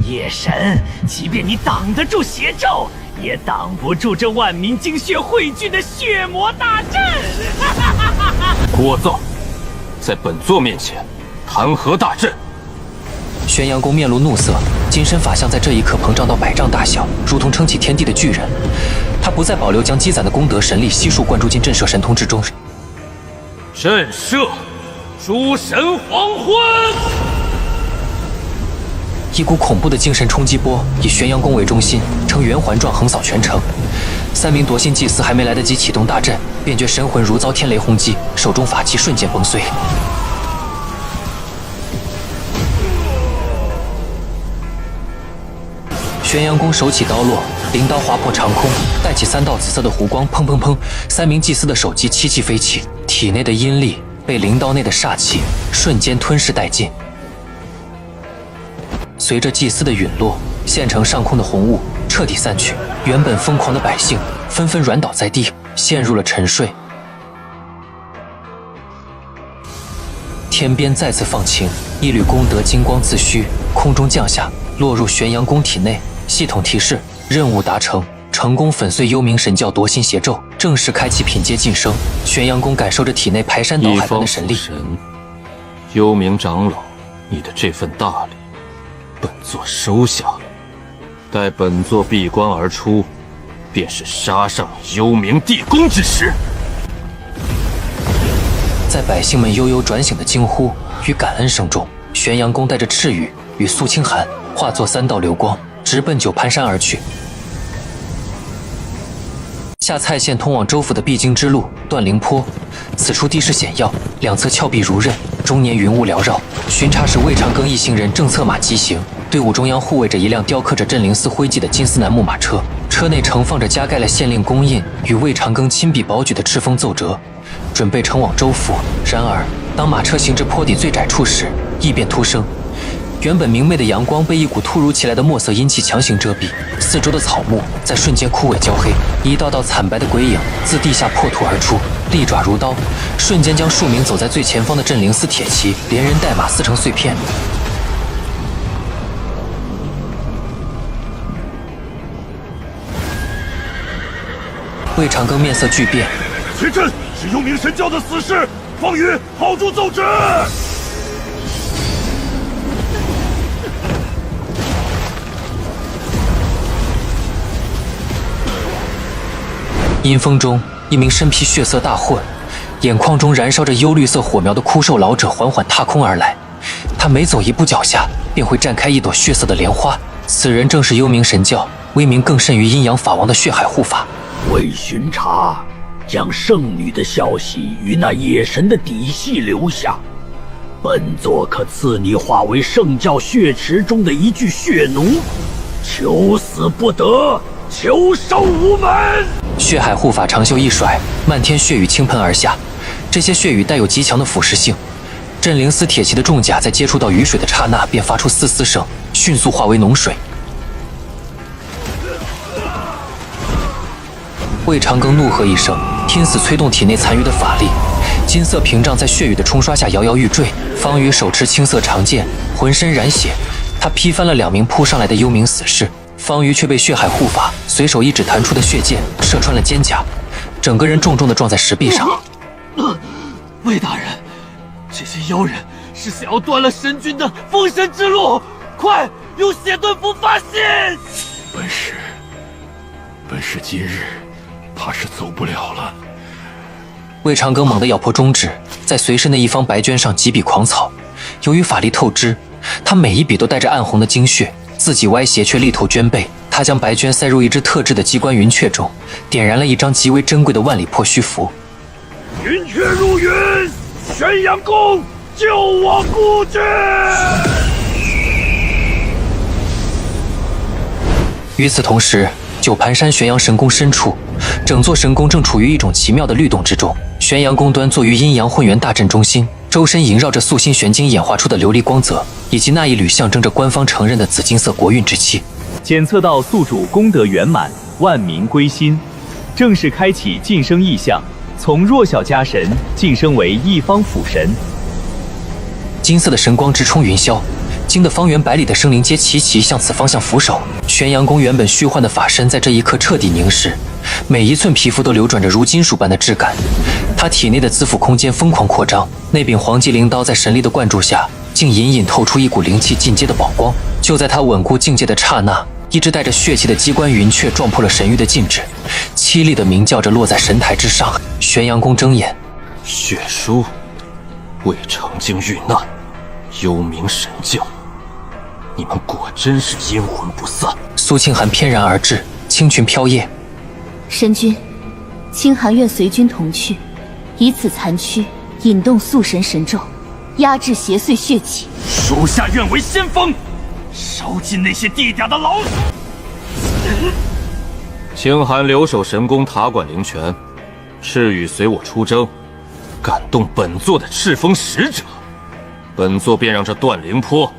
夜神，即便你挡得住邪咒，也挡不住这万民精血汇聚的血魔大阵。聒噪，在本座面前谈何大阵？玄阳宫面露怒色，金身法相在这一刻膨胀到100丈大小，如同撑起天地的巨人。他不再保留将积攒的功德神力悉数灌注进震慑神通之中。震慑，诸神黄昏！一股恐怖的精神冲击波以玄阳宫为中心，呈圆环状横扫全城。3名夺心祭司还没来得及启动大阵，便觉神魂如遭天雷轰击，手中法器瞬间崩碎。玄阳宫手起刀落，灵刀划破长空，带起3道紫色的弧光，砰砰砰！3名祭司的手机七气飞起，体内的阴力被灵刀内的煞气瞬间吞噬殆尽。随着祭司的陨落，县城上空的红雾彻底散去，原本疯狂的百姓纷纷软倒在地，陷入了沉睡。天边再次放晴，一缕功德金光自虚空中降下，落入玄阳宫体内。系统提示：任务达成，成功粉碎幽冥神教夺心邪咒，正式开启品阶晋升。玄阳宫感受着体内排山倒海般的神力。幽冥长老，你的这份大礼，本座收下了。待本座闭关而出，便是杀上幽冥地宫之时。在百姓们悠悠转醒的惊呼与感恩声中，玄阳宫带着赤羽与苏清寒化作3道流光，直奔九盘山而去。下蔡县通往州府的必经之路断灵坡，此处地势险要，两侧峭壁如刃，终年云雾缭绕。巡查使魏长庚一行人正策马疾行，队伍中央护卫着一辆雕刻着镇灵司徽记的金丝楠木马车，车内盛放着加盖了县令公印与魏长庚亲笔保举的敕封奏折，准备乘往州府。然而，当马车行至坡底最窄处时，异变突生。原本明媚的阳光被一股突如其来的墨色阴气强行遮蔽，四周的草木在瞬间枯萎焦黑，一道道惨白的鬼影自地下破土而出，利爪如刀，瞬间将数名走在最前方的镇灵司铁骑连人带马撕成碎片。魏长庚面色巨变，前阵是幽冥神教的死士，方宇号诛奏之。阴风中，一名身披血色大混，眼眶中燃烧着幽绿色火苗的枯瘦老者缓缓踏空而来。他每走一步，脚下便会绽开一朵血色的莲花。此人正是幽冥神教威名更甚于阴阳法王的血海护法。魏巡查将圣女的消息与那野神的底细留下，本座可赐你化为圣教血池中的一具血奴，求死不得，求生无门。血海护法长袖一甩，漫天血雨倾盆而下，这些血雨带有极强的腐蚀性。镇灵司铁骑的重甲在接触到雨水的刹那便发出嘶嘶声，迅速化为脓水。魏长庚怒喝一声，拼死催动体内残余的法力，金色屏障在血雨的冲刷下摇摇欲坠。方宇手持青色长剑，浑身染血，他劈翻了2名扑上来的幽冥死士。方瑜却被血海护法随手一指弹出的血剑射穿了肩胛，整个人重重地撞在石壁上。魏大人，这些妖人是想要断了神君的封神之路，快用血遁符发信！本是今日怕是走不了了。魏长庚猛地咬破中指，在随身的一方白绢上几笔狂草。由于法力透支，他每一笔都带着暗红的精血，自己歪斜却力透绢背。他将白绢塞入一只特制的机关云雀中，点燃了一张极为珍贵的万里破虚符。云雀入云，玄阳宫救我故居。与此同时，九盘山玄阳神宫深处，整座神宫正处于一种奇妙的律动之中。玄阳宫端坐于阴阳混元大阵中心，周身萦绕着素心玄晶演化出的琉璃光泽，以及那一缕象征着官方承认的紫金色国运之气。检测到宿主功德圆满，万民归心，正式开启晋升意象，从弱小家神晋升为一方辅神。金色的神光直冲云霄，惊得方圆百里的生灵皆齐齐向此方向俯首。玄阳宫原本虚幻的法身在这一刻彻底凝视，每一寸皮肤都流转着如金属般的质感。他体内的资府空间疯狂扩张，那柄黄极灵刀在神力的灌注下，竟隐隐透出一股灵气进阶的宝光。就在他稳固境界的刹那，一只带着血气的机关云雀撞破了神域的禁制，凄厉地鸣叫着落在神台之上。玄阳宫睁眼，血书，为成经遇难，幽冥神教，你们果真是阴魂不散。苏清寒翩然而至，青裙飘曳。神君，清寒愿随君同去，以此残躯引动肃神神咒，压制邪祟血气。属下愿为先锋，烧尽那些地底的老鼠。清寒留守神宫，塔管灵泉，赤羽随我出征，感动本座的赤峰使者，本座便让这断灵坡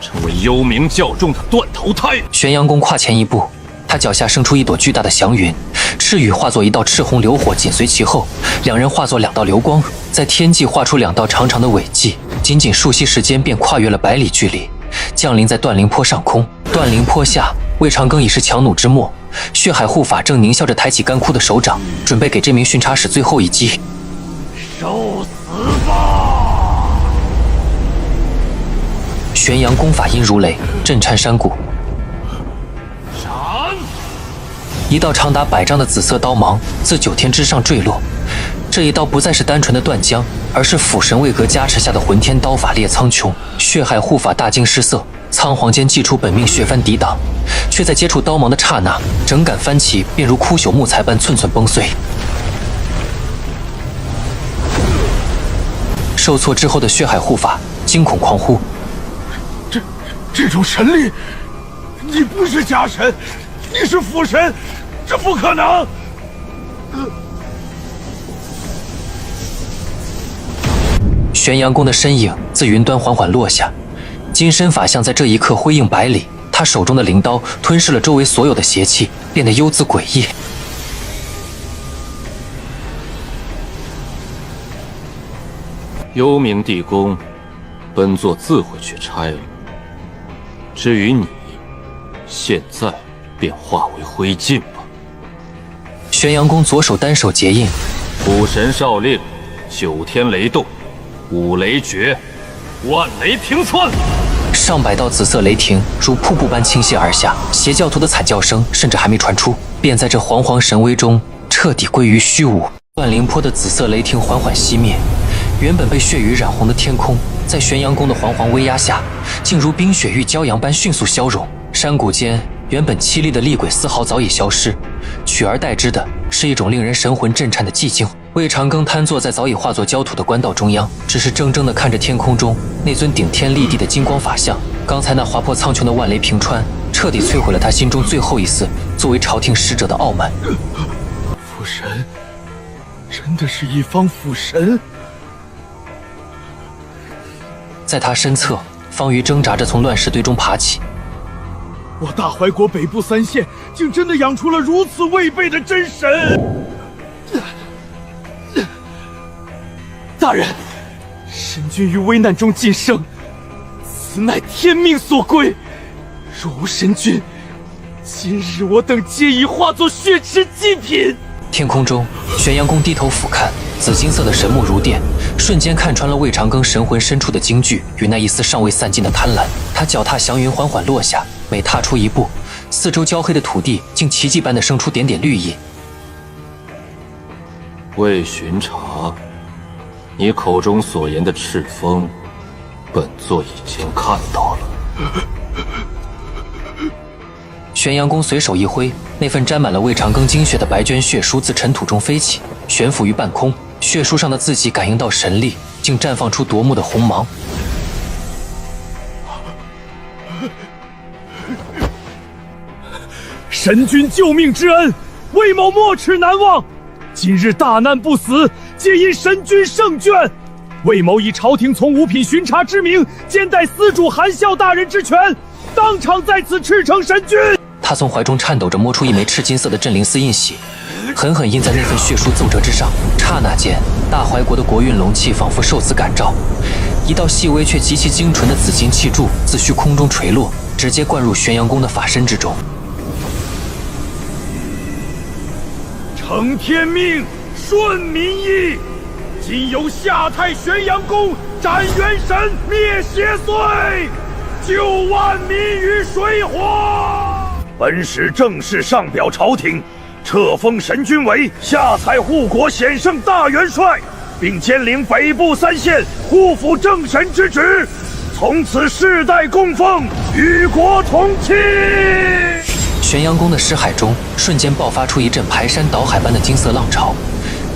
成为幽冥教众的断头胎。玄阳公跨前一步，他脚下生出一朵巨大的祥云，赤羽化作一道赤红流火紧随其后，两人化作2道流光，在天际画出2道长长的尾迹，仅仅数息时间便跨越了100里距离，降临在断灵坡上空。断灵坡下，魏长庚已是强弩之末，血海护法正狞笑着抬起干枯的手掌，准备给这名巡查使最后一击。受死吧！玄阳功法音如雷，震颤山谷。斩！一道长达100丈的紫色刀芒自9天之上坠落，这一刀不再是单纯的断将，而是辅神位格加持下的混天刀法裂苍穹。血海护法大惊失色，仓皇间祭出本命血帆抵挡，却在接触刀芒的刹那，整杆帆旗便如枯朽木材般寸寸崩碎。受挫之后的血海护法惊恐狂呼：这种神力，你不是假神，你是辅神，这不可能！玄阳宫的身影自云端缓缓落下，金身法相在这一刻辉映100里，他手中的灵刀吞噬了周围所有的邪气，变得幽姿诡异。幽冥地宫，本座自会去拆了。至于你，现在便化为灰烬吧。玄阳宫左手单手结印，辅神诏令：9天雷动，5雷绝，万雷平窜。上百道紫色雷霆如瀑布般倾泻而下，邪教徒的惨叫声甚至还没传出，便在这惶惶神威中彻底归于虚无。断灵坡的紫色雷霆缓缓熄灭，原本被血雨染红的天空，在玄阳宫的惶惶威压下，竟如冰雪遇骄阳般迅速消融。山谷间原本凄厉的厉鬼丝毫早已消失，取而代之的是一种令人神魂震颤的寂静。魏长庚瘫坐在早已化作焦土的官道中央，只是怔怔地看着天空中那尊顶天立地的金光法相。刚才那划破苍穹的万雷平川，彻底摧毁了他心中最后一丝作为朝廷使者的傲慢。辅神，真的是一方辅神？在他身侧，方瑜挣扎着从乱石堆中爬起。我大怀国北部3县，竟真的养出了如此畏备的真神！大人，神君于危难中晋升，此乃天命所归。若无神君，今日我等皆已化作血池祭品。天空中，玄阳公低头俯瞰，紫金色的神目如电，瞬间看穿了魏长庚神魂深处的惊惧与那一丝尚未散尽的贪婪。他脚踏祥云缓缓落下，每踏出一步，四周焦黑的土地竟奇迹般的生出点点绿意。魏巡查，你口中所言的赤峰，本座已经看到了。玄阳公随手一挥，那份沾满了魏长庚精血的白绢血书自尘土中飞起，悬浮于半空。血书上的字迹感应到神力，竟绽放出夺目的红芒。神君救命之恩，魏某没齿难忘。今日大难不死，皆因神君圣眷。魏某以朝廷从五品巡查之名，兼代司主韩孝大人之权，当场在此赤诚神君。他从怀中颤抖着摸出一枚赤金色的镇灵司印玺，狠狠印在那份血书奏折之上。刹那间，大怀国的国运龙气仿佛受此感召，一道细微却极其精纯的紫金气柱自虚空中垂落，直接灌入玄阳宫的法身之中。承天命，顺民意，今由下太玄阳宫斩元神，灭邪祟，救万民于水火。本使正式上表朝廷，册封神君为下蔡护国显圣大元帅，并兼领北部3县护府正神之职，从此世代供奉，与国同庆。玄阳宫的尸海中瞬间爆发出一阵排山倒海般的金色浪潮，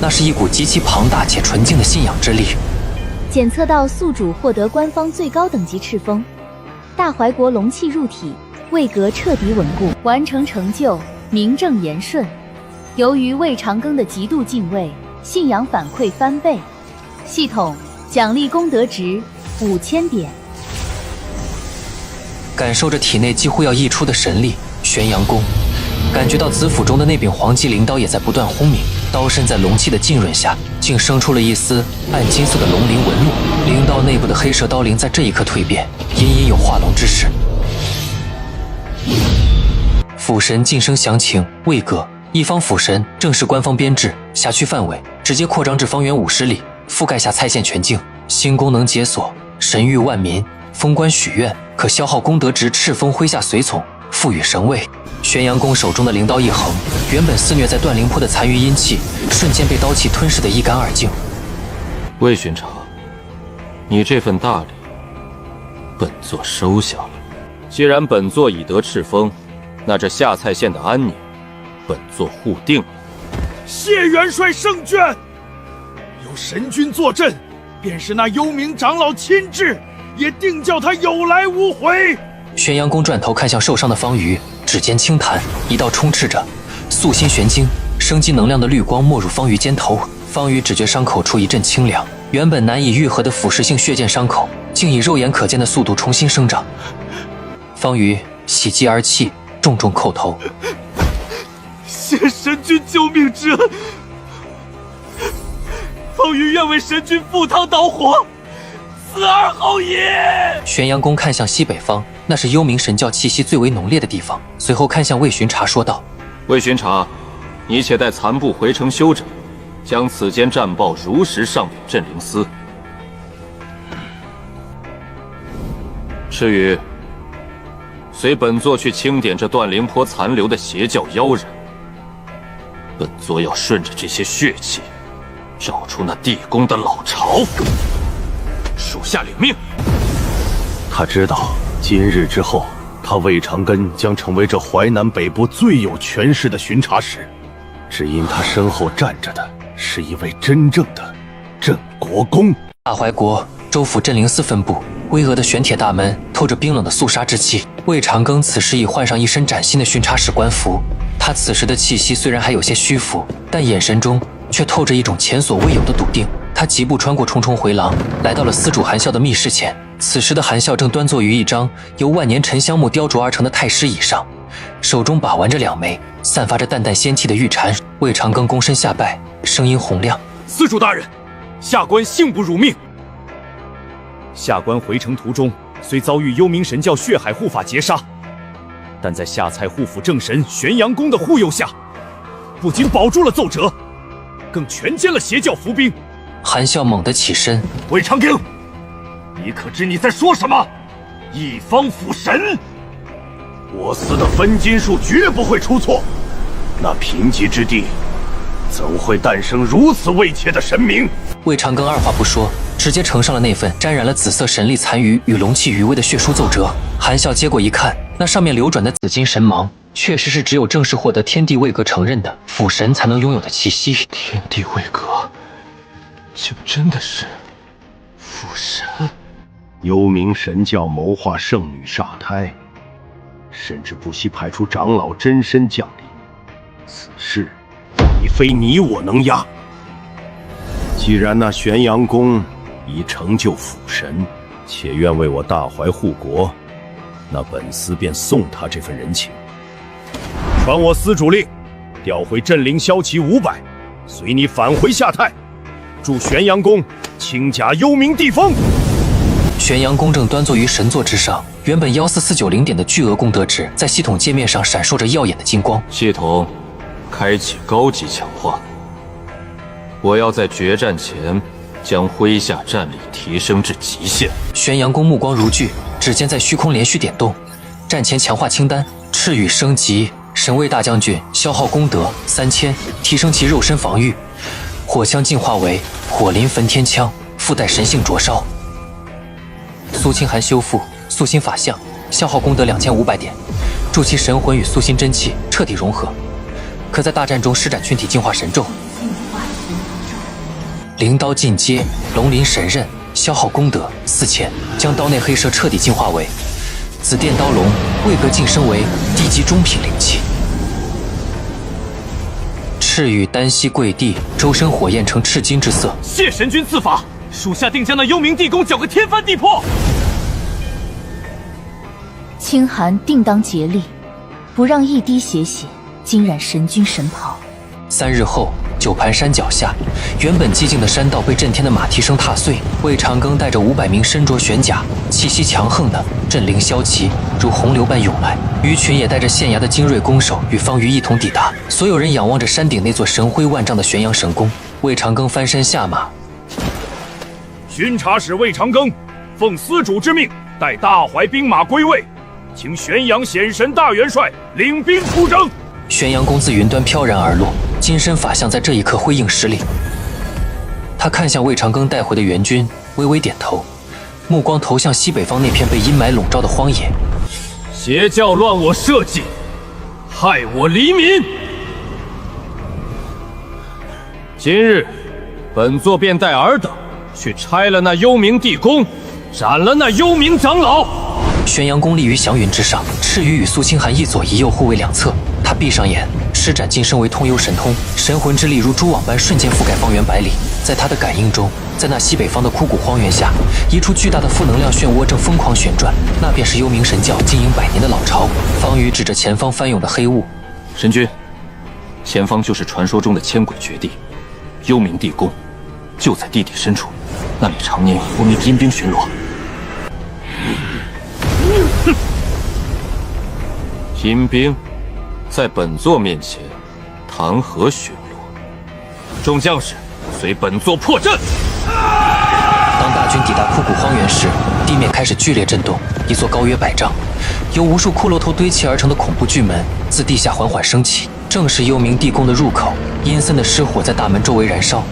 那是一股极其庞大且纯净的信仰之力。检测到宿主获得官方最高等级赤峰，大怀国龙气入体，位格彻底稳固，完成成就，名正言顺。由于魏长庚的极度敬畏，信仰反馈翻倍，系统奖励功德值5000点。感受着体内几乎要溢出的神力，玄阳宫感觉到子府中的那柄黄鸡灵刀也在不断轰鸣，刀身在龙气的浸润下，竟生出了一丝暗金色的龙鳞纹路。灵刀内部的黑蛇刀灵在这一刻蜕变，隐隐有化龙之势。府神晋升详情位格，一方府神正式官方编制，辖区范围直接扩张至方圆50里，覆盖下蔡县全境。新功能解锁神谕万民，封官许愿，可消耗功德值赤峰麾下随从，赋予神位。玄阳宫手中的灵刀一横，原本肆虐在断灵坡的残余阴气，瞬间被刀气吞噬得一干二净。魏巡查，你这份大礼，本座收下了。既然本座已得赤峰，那这下蔡县的安宁，本座护定了。谢元帅圣眷，有神君坐镇，便是那幽冥长老亲至，也定叫他有来无回。玄阳宫转头看向受伤的方瑜，指尖轻弹，一道充斥着素心玄晶生机能量的绿光没入方瑜肩头。方瑜只觉伤口处一阵清凉，原本难以愈合的腐蚀性血溅伤口，竟以肉眼可见的速度重新生长。方瑜喜极而泣，重重叩头。谢神君救命之恩，方瑜愿为神君赴汤蹈火，死而后已。玄阳宫看向西北方，那是幽冥神教气息最为浓烈的地方，随后看向魏巡查说道：魏巡查，你且带残部回城休整，将此间战报如实上禀镇灵司。赤羽，随本座去清点这断灵坡残留的邪教妖人。本座要顺着这些血气，找出那地宫的老巢。属下领命。他知道今日之后，他魏长庚将成为这淮南北部最有权势的巡查使，只因他身后站着的是一位真正的镇国公。大怀国州府镇灵司分部，巍峨的玄铁大门透着冰冷的肃杀之气。魏长庚此时已换上一身崭新的巡查使官服，他此时的气息虽然还有些虚浮，但眼神中却透着一种前所未有的笃定。他疾步穿过重重回廊，来到了司主韩啸的密室前。此时的韩啸正端坐于一张由万年沉香木雕琢而成的太师椅上，手中把玩着2枚散发着淡淡仙气的玉蝉。魏长庚躬身下拜，声音洪亮：司主大人，下官幸不辱命。下官回城途中虽遭遇幽冥神教血海护法劫杀，但在下蔡护府正神玄阳宫的护佑下，不仅保住了奏折，更全歼了邪教伏兵。韩啸猛地起身：魏长庚，你可知你在说什么？一方府神，我司的分金术绝不会出错。那贫瘠之地，怎会诞生如此畏怯的神明？魏长庚二话不说，直接呈上了那份沾染了紫色神力残余与龙气余威的血书奏折。韩啸接过一看，那上面流转的紫金神芒，确实是只有正式获得天地位格承认的府神才能拥有的气息。天地位格，就真的是府神？幽冥神教谋划圣女煞胎，甚至不惜派出长老真身降临，此事已非你我能压。既然那玄阳宫已成就府神，且愿为我大怀护国，那本司便送他这份人情。传我司主令，调回镇灵骁骑500，随你返回下泰，助玄阳宫清假幽冥地风。玄阳宫正端坐于神座之上，原本14490点的巨额功德值，在系统界面上闪烁着耀眼的金光。系统开启高级强化。我要在决战前将麾下战力提升至极限。玄阳宫目光如炬，指尖在虚空连续点动，战前强化清单：赤羽升级神卫大将军，消耗功德3000，提升其肉身防御。火枪进化为火灵焚天枪，附带神性灼烧。苏清寒修复素心法相，消耗功德2500点，助其神魂与素心真气彻底融合，可在大战中施展群体净化神咒。灵刀进阶龙鳞神刃，消耗功德4000，将刀内黑蛇彻底进化为紫电刀龙，位格晋升为地级中品灵器。赤羽单膝跪地，周身火焰呈赤金之色。谢神君赐法，属下定将那幽冥地宫搅个天翻地破。清寒定当竭力，不让一滴血浸染神君神袍。3日后，九盘山脚下，原本寂静的山道被震天的马蹄声踏碎。魏长庚带着500名身着玄甲、气息强横的镇灵骁骑，如洪流般涌来。于群也带着县衙的精锐弓手与方瑜一同抵达。所有人仰望着山顶那座神辉万丈的玄阳神宫。魏长庚翻身下马，巡查使魏长庚奉司主之命，带大淮兵马归位，请玄阳显神大元帅领兵出征。玄阳公自云端飘然而落，金身法相在这一刻辉映十里。他看向魏长庚带回的援军，微微点头，目光投向西北方那片被阴霾笼罩的荒野。邪教乱我社稷，害我黎民。今日，本座便带尔等去拆了那幽冥地宫，斩了那幽冥长老。玄阳宫立于祥云之上，赤羽与苏清寒一左一右护卫两侧。他闭上眼，施展晋升为通幽神通，神魂之力如蛛网般瞬间覆盖方圆百里。在他的感应中，在那西北方的枯骨荒原下，一处巨大的负能量漩涡正疯狂旋转，那便是幽冥神教经营100年的老巢。方宇指着前方翻涌的黑雾：“神君，前方就是传说中的千鬼绝地，幽冥地宫就在地底深处，那里常年有幽冥阴兵巡逻。”哼，阴兵在本座面前谈何巡逻？众将士，随本座破阵！当大军抵达枯骨荒原时，地面开始剧烈震动，一座高约100丈、由无数骷髅头堆砌而成的恐怖巨门自地下缓缓升起，正是幽冥地宫的入口。阴森的尸火在大门周围燃烧，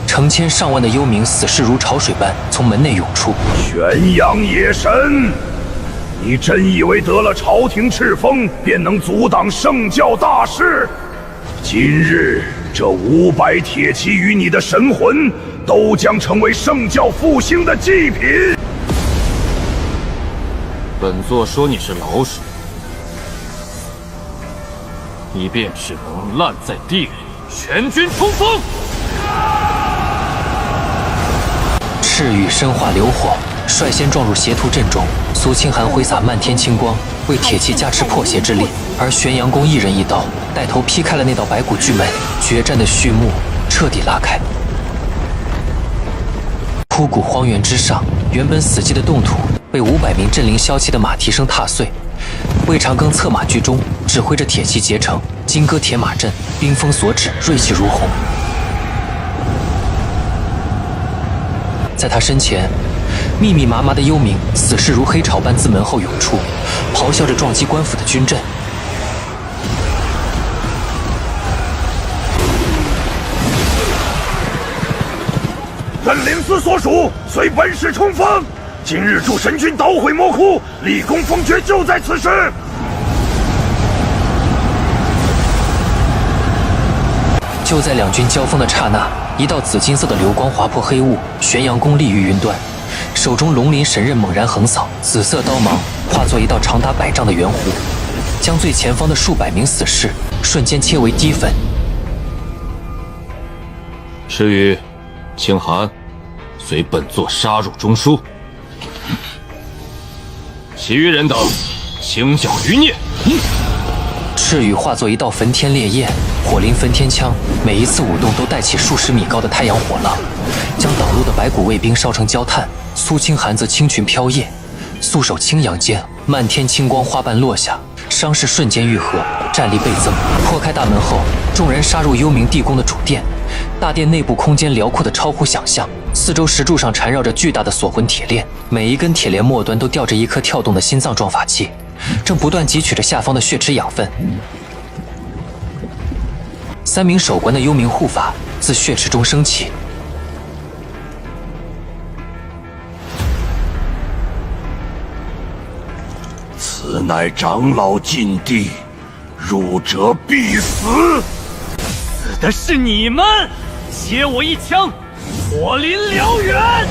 成千上万的幽冥死士如潮水般从门内涌出。玄阳野神，你真以为得了朝廷敕封便能阻挡圣教大事？今日这500铁骑与你的神魂都将成为圣教复兴的祭品。本座说你是老鼠，你便只能烂在地里。全军冲锋！赤羽身化流火，率先撞入邪徒阵中。苏清寒挥洒漫天青光，为铁骑加持破邪之力。而玄阳公一人一刀，带头劈开了那道白骨巨门，决战的序幕彻底拉开。枯骨荒原之上，原本死寂的冻土被500名镇灵骁骑的马蹄声踏碎。魏长庚策马居中，指挥着铁骑结成金戈铁马阵，冰封所指，锐气如虹。在他身前，密密麻麻的幽冥死士如黑潮般自门后涌出，咆哮着撞击官府的军阵。镇灵司所属，随本使冲锋。今日助神君捣毁魔窟，立功封爵就在此时。就在两军交锋的刹那，一道紫金色的流光划破黑雾，玄阳公立于云端，手中龙鳞神刃猛然横扫，紫色刀芒化作一道长达100丈的圆弧，将最前方的数百名死士瞬间切为齑粉。赤羽、清寒，随本座杀入中枢。其余人等，清剿余孽。赤羽化作一道焚天烈焰，火灵焚天枪，每一次舞动都带起数十米高的太阳火浪，将挡路的白骨卫兵烧成焦炭。苏清寒则青裙飘曳，素手轻扬间，漫天青光花瓣落下，伤势瞬间愈合，战力倍增。破开大门后，众人杀入幽冥地宫的主殿。大殿内部空间辽阔的超乎想象，四周石柱上缠绕着巨大的锁魂铁链，每一根铁链末端都吊着一颗跳动的心脏状法器，正不断汲取着下方的血池养分。3名守关的幽冥护法自血池中升起。此乃长老禁地，入者必死。死的是你们！接我一枪，火临燎原！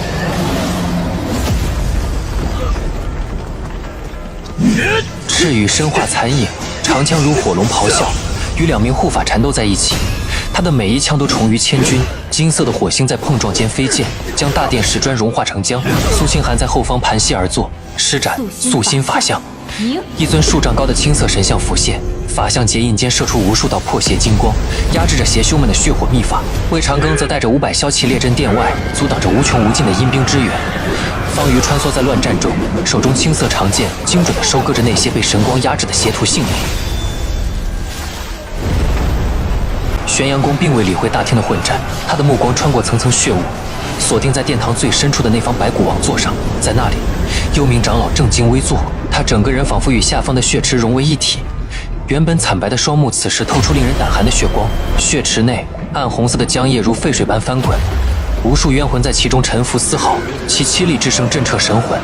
赤羽身化残影，长枪如火龙咆哮，与2名护法缠斗在一起。他的每一枪都重于千钧，金色的火星在碰撞间飞溅，将大殿石砖融化成浆。苏清寒在后方盘膝而坐，施展素心法相。一尊数丈高的青色神像浮现，法相结印间射出无数道破邪金光，压制着邪修们的血火秘法。魏长庚则带着500骁骑列阵殿外，阻挡着无穷无尽的阴兵之源。方瑜穿梭在乱战中，手中青色长剑精准地收割着那些被神光压制的邪徒性命。玄阳宫并未理会大厅的混战，他的目光穿过层层血雾，锁定在殿堂最深处的那方白骨王座上。在那里，幽冥长老正襟危坐，他整个人仿佛与下方的血池融为一体。原本惨白的双目，此时透出令人胆寒的血光。血池内暗红色的浆液如沸水般翻滚，无数冤魂在其中沉浮嘶嚎，其凄厉之声震彻神魂。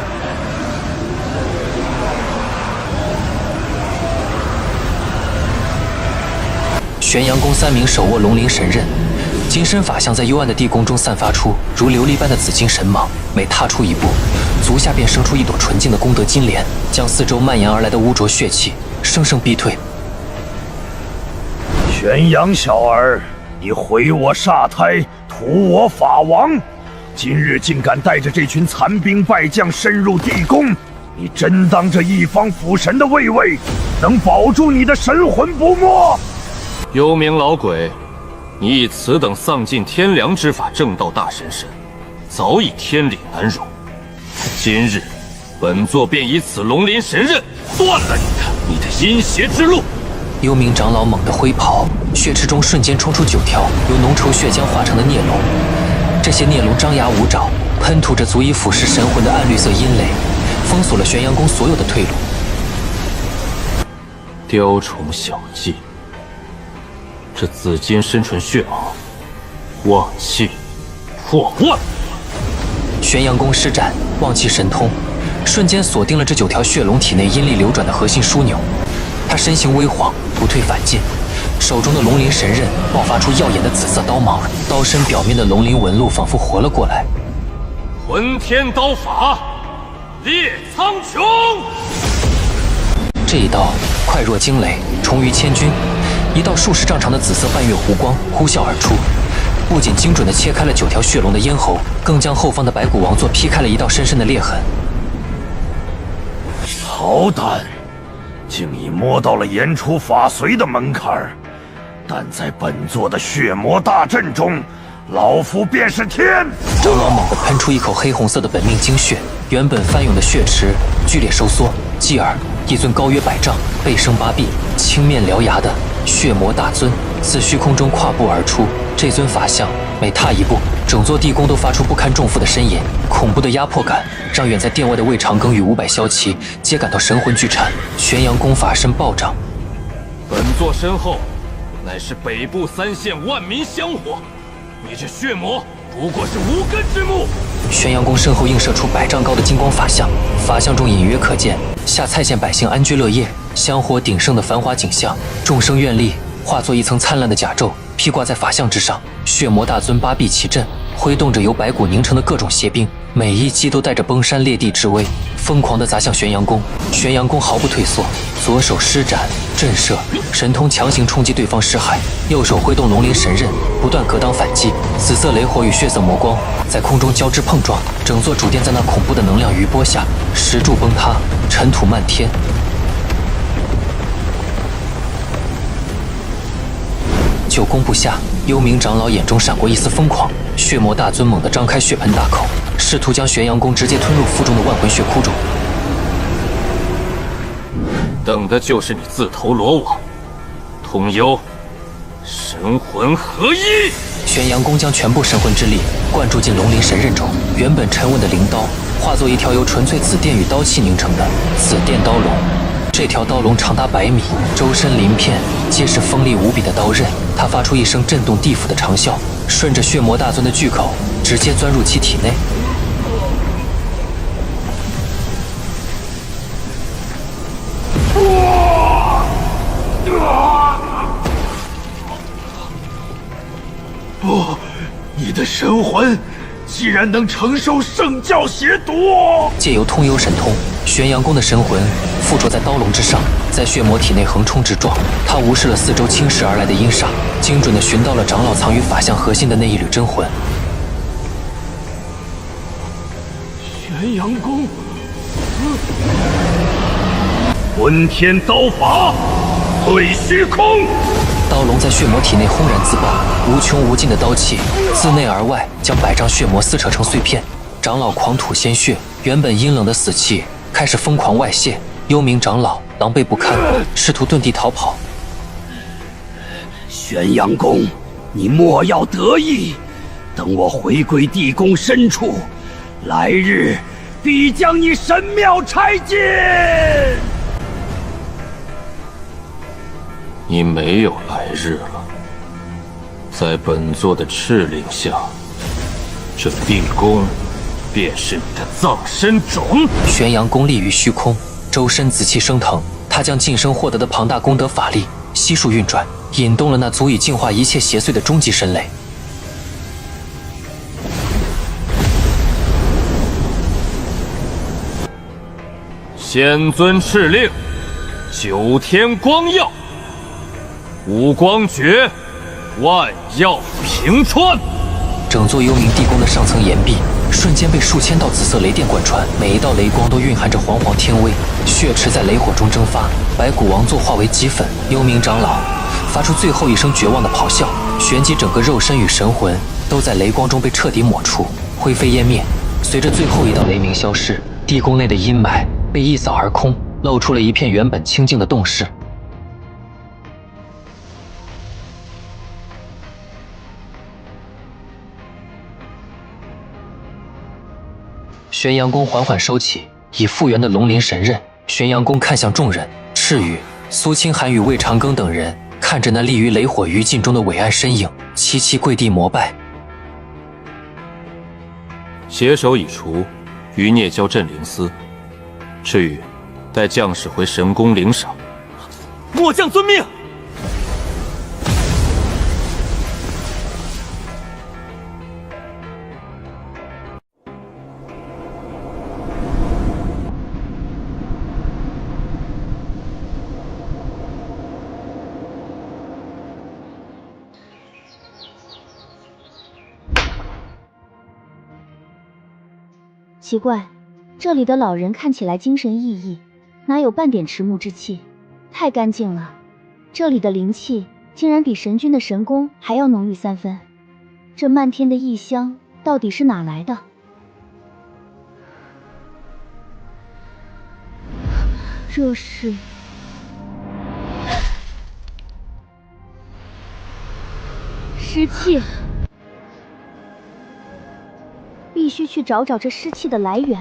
玄阳宫3名手握龙鳞神刃，金身法相在幽暗的地宫中散发出如琉璃般的紫金神芒，每踏出一步，足下便生出一朵纯净的功德金莲，将四周蔓延而来的污浊血气生生逼退。玄阳小儿，你毁我煞胎，屠我法王，今日竟敢带着这群残兵败将深入地宫，你真当这一方辅神的卫尉能保住你的神魂不没？幽冥老鬼，你以此等丧尽天良之法正道大神身，早已天理难容。今日，本座便以此龙鳞神刃断了你的阴邪之路。幽冥长老猛地挥袍，血池中瞬间冲出9条由浓稠血浆化成的孽龙。这些孽龙张牙舞爪，喷吐着足以腐蚀神魂的暗绿色阴雷，封锁了玄阳宫所有的退路。雕虫小技，这紫金深唇血蟒，旺气破万。玄阳宫施展旺气神通，瞬间锁定了这9条血龙体内阴力流转的核心枢纽。他身形微晃，不退反进，手中的龙鳞神刃爆发出耀眼的紫色刀芒，刀身表面的龙鳞纹路仿佛活了过来。混天刀法，裂苍穹。这一刀快若惊雷，重于千钧，一道数10丈长的紫色半月弧光呼啸而出，不仅精准地切开了9条血龙的咽喉，更将后方的白骨王座劈开了一道深深的裂痕。好胆，竟已摸到了言出法随的门槛儿，但在本座的血魔大阵中，老夫便是天！长老猛地喷出一口黑红色的本命精血，原本翻涌的血池剧烈收缩，继而一尊高约100丈、背生8臂、青面獠牙的血魔大尊自虚空中跨步而出。这尊法相每踏一步，整座地宫都发出不堪重负的呻吟，恐怖的压迫感让远在殿外的魏长庚与500骁骑皆感到神魂俱颤。玄阳宫法身暴涨，本座身后乃是北部3县万民香火，你这血魔不过是无根之木。玄阳宫身后映射出100丈高的金光法相，法相中隐约可见下蔡县百姓安居乐业、香火鼎盛的繁华景象。众生愿力化作一层灿烂的甲胄，披挂在法相之上。血魔大尊8臂齐振，挥动着由白骨凝成的各种邪兵，每一击都带着崩山裂地之威，疯狂地砸向玄阳宫。玄阳宫毫不退缩，左手施展震慑神通，强行冲击对方尸骸，右手挥动龙鳞神刃，不断格挡反击。紫色雷火与血色魔光在空中交织碰撞，整座主殿在那恐怖的能量余波下石柱崩塌，尘土漫天。9宫不下，幽冥长老眼中闪过一丝疯狂，血魔大尊猛地张开血盆大口，试图将玄阳宫直接吞入腹中的万魂血窟中。等的就是你自投罗网。通幽，神魂合一。玄阳宫将全部神魂之力灌注进龙鳞神刃中，原本沉稳的灵刀化作一条由纯粹紫电与刀气凝成的紫电刀龙。这条刀龙长达100米，周身鳞片皆是锋利无比的刀刃，它发出一声震动地府的长啸，顺着血魔大尊的巨口直接钻入其体内。不，你的神魂既然能承受圣教邪毒，借由通幽神通，玄阳宫的神魂附着在刀龙之上，在血魔体内横冲直撞。他无视了四周侵蚀而来的阴煞，精准地寻到了长老藏于法相核心的那一缕真魂。玄阳宫，混天刀法，对虚空。刀龙在血魔体内轰然自爆，无穷无尽的刀气自内而外将百丈血魔撕扯成碎片。长老狂吐鲜血，原本阴冷的死气开始疯狂外泄。幽冥长老狼狈不堪，试图遁地逃跑。玄阳宫，你莫要得意，等我回归地宫深处，来日必将你神庙拆尽。你没有来日了，在本座的敕令下，这地宫便是你的葬身冢。玄阳宫立于虚空，周身紫气升腾，他将晋升获得的庞大功德法力悉数运转，引动了那足以净化一切邪祟的终极神雷。仙尊敕令，9天光耀，五光诀，万耀平川。整座幽冥地宫的上层岩壁瞬间被数千道紫色雷电贯穿，每一道雷光都蕴含着煌煌天威，血池在雷火中蒸发，白骨王座化为齑粉。幽冥长老发出最后一声绝望的咆哮，旋即整个肉身与神魂都在雷光中被彻底抹除，灰飞烟灭。随着最后一道雷鸣消失，地宫内的阴霾被一扫而空，露出了一片原本清静的洞室。玄阳宫缓缓收起已复原的龙鳞神刃，玄阳宫看向众人，赤羽、苏清寒与魏长庚等人看着那立于雷火余烬中的伟岸身影，齐齐跪地膜拜。携手已除，余孽交镇灵司。赤羽，带将士回神宫领赏。末将遵命。奇怪，这里的老人看起来精神奕奕，哪有半点迟暮之气？太干净了，这里的灵气竟然比神君的神宫还要浓郁3分。这漫天的异香到底是哪来的？这是……湿气。必须去找找这湿气的来源。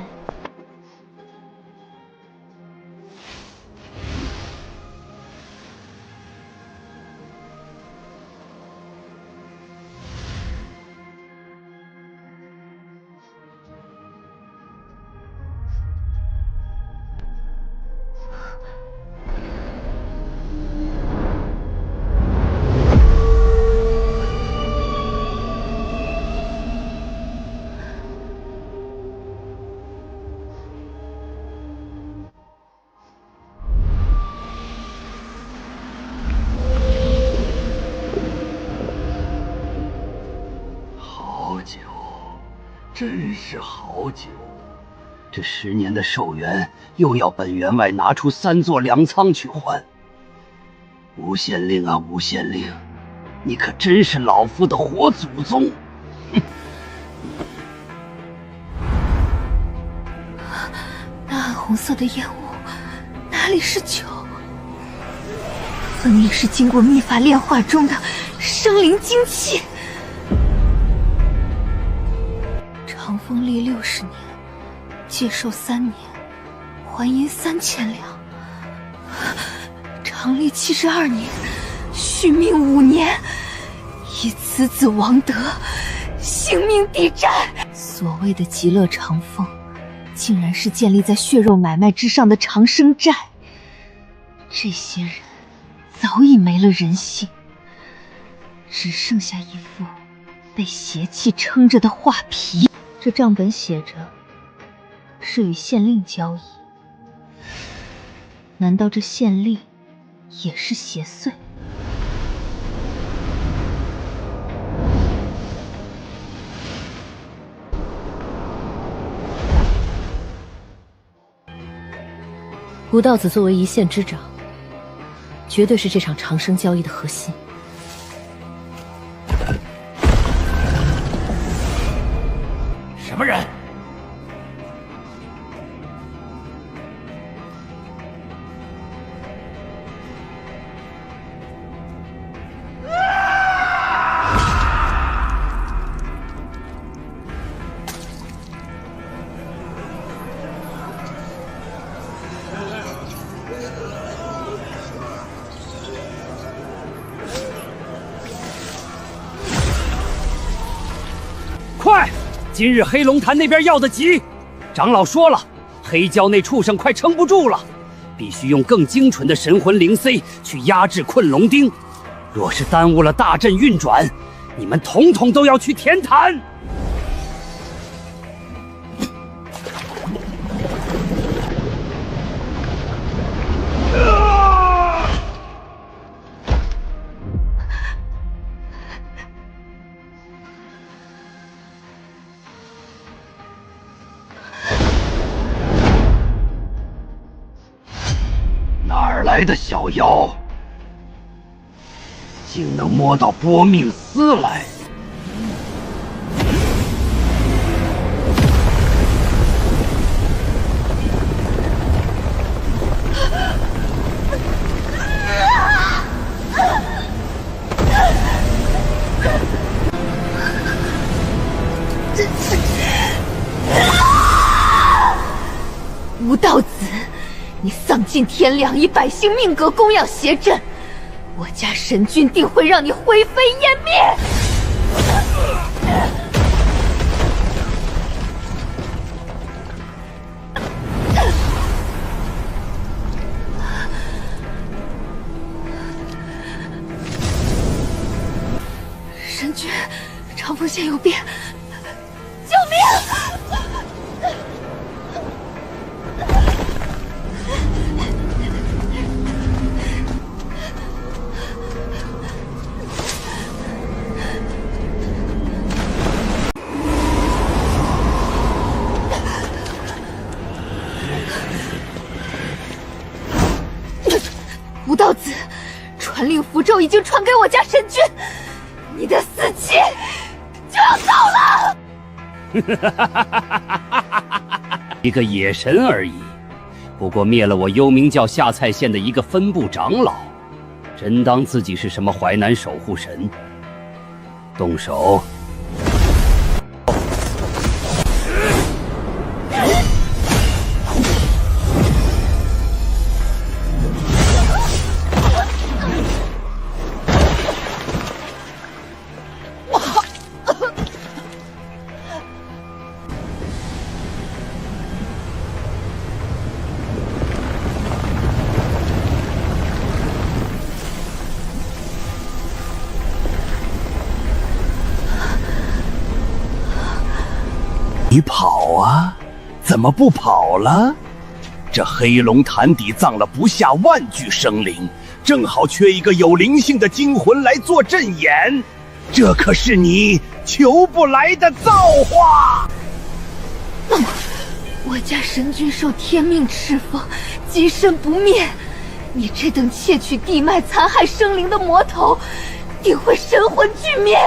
真是好酒！这10年的寿元，又要本员外拿出3座粮仓去还。无县令啊，无县令，你可真是老夫的活祖宗！那暗红色的烟雾，哪里是酒？分明是经过秘法炼化中的生灵精气。长风历60年，戒寿3年，还银3000两；长历72年，续命5年，以此子王德性命抵债。所谓的极乐长风，竟然是建立在血肉买卖之上的长生债。这些人早已没了人性，只剩下一副被邪气撑着的画皮。这账本写着是与县令交易，难道这县令也是邪祟？吴道子作为一县之长，绝对是这场长生交易的核心。什么人？快！今日黑龙潭那边要得急，长老说了，黑蛟那畜生快撑不住了，必须用更精纯的神魂灵 C 去压制困龙钉。若是耽误了大阵运转，你们统统都要去天坛。哪儿来的小妖，竟能摸到波命丝来？吴道子，你丧尽天良，以百姓命格供养邪阵，我家神君定会让你灰飞烟灭！神君，长风县有变，救命！吴道子，传令符咒已经传给我家神君，你的死期就要到了。一个野神而已，不过灭了我幽冥教下蔡县的一个分部长老，真当自己是什么淮南守护神？动手！你跑啊？怎么不跑了？这黑龙潭底葬了不下万具生灵，正好缺一个有灵性的精魂来做阵眼，这可是你求不来的造化。我家神君受天命敕封，极身不灭，你这等窃取地脉、残害生灵的魔头，定会神魂俱灭。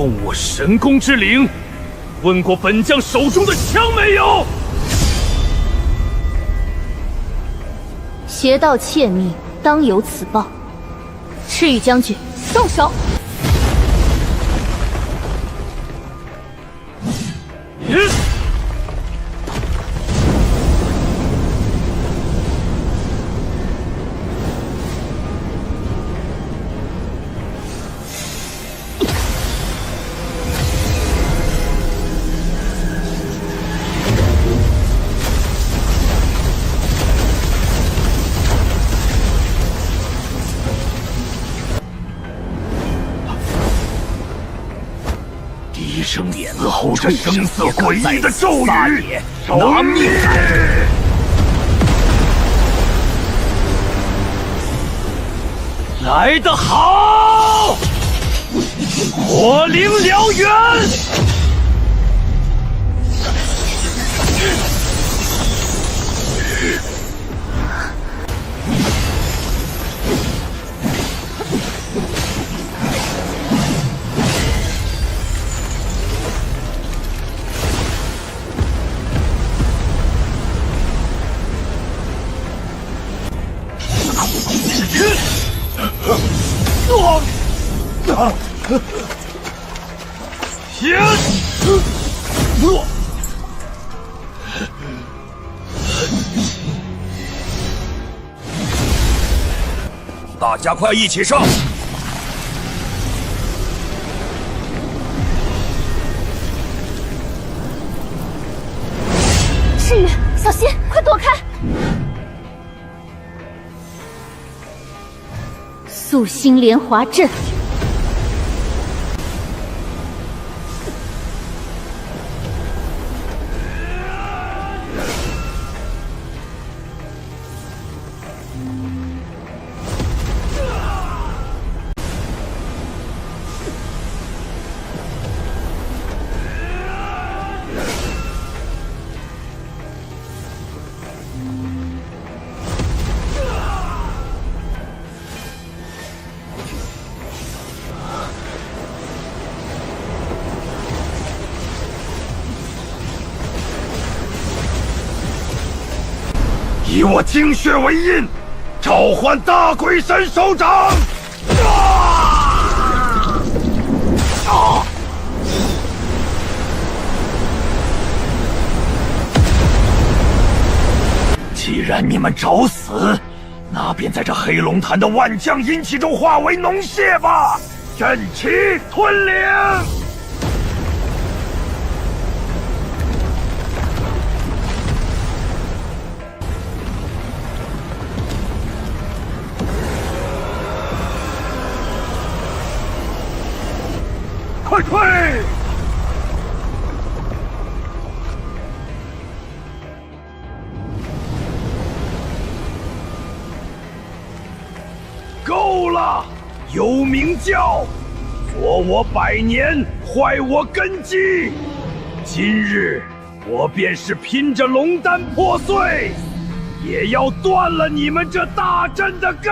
动我神功之灵，问过本将手中的枪没有？邪道窃密，当有此报。赤羽将军，动手！低声嘶吼着声色诡异的咒语，拿命来！来得好，火灵燎原！大家快一起上！赤羽，小心，快躲开！素心莲华阵。以我精血为印，召唤大鬼神首长！既然你们找死，那便在这黑龙潭的万将阴气中化为脓血吧！阵旗吞灵！快退！够了！幽冥教，左我100年，坏我根基。今日我便是拼着龙丹破碎，也要断了你们这大阵的根！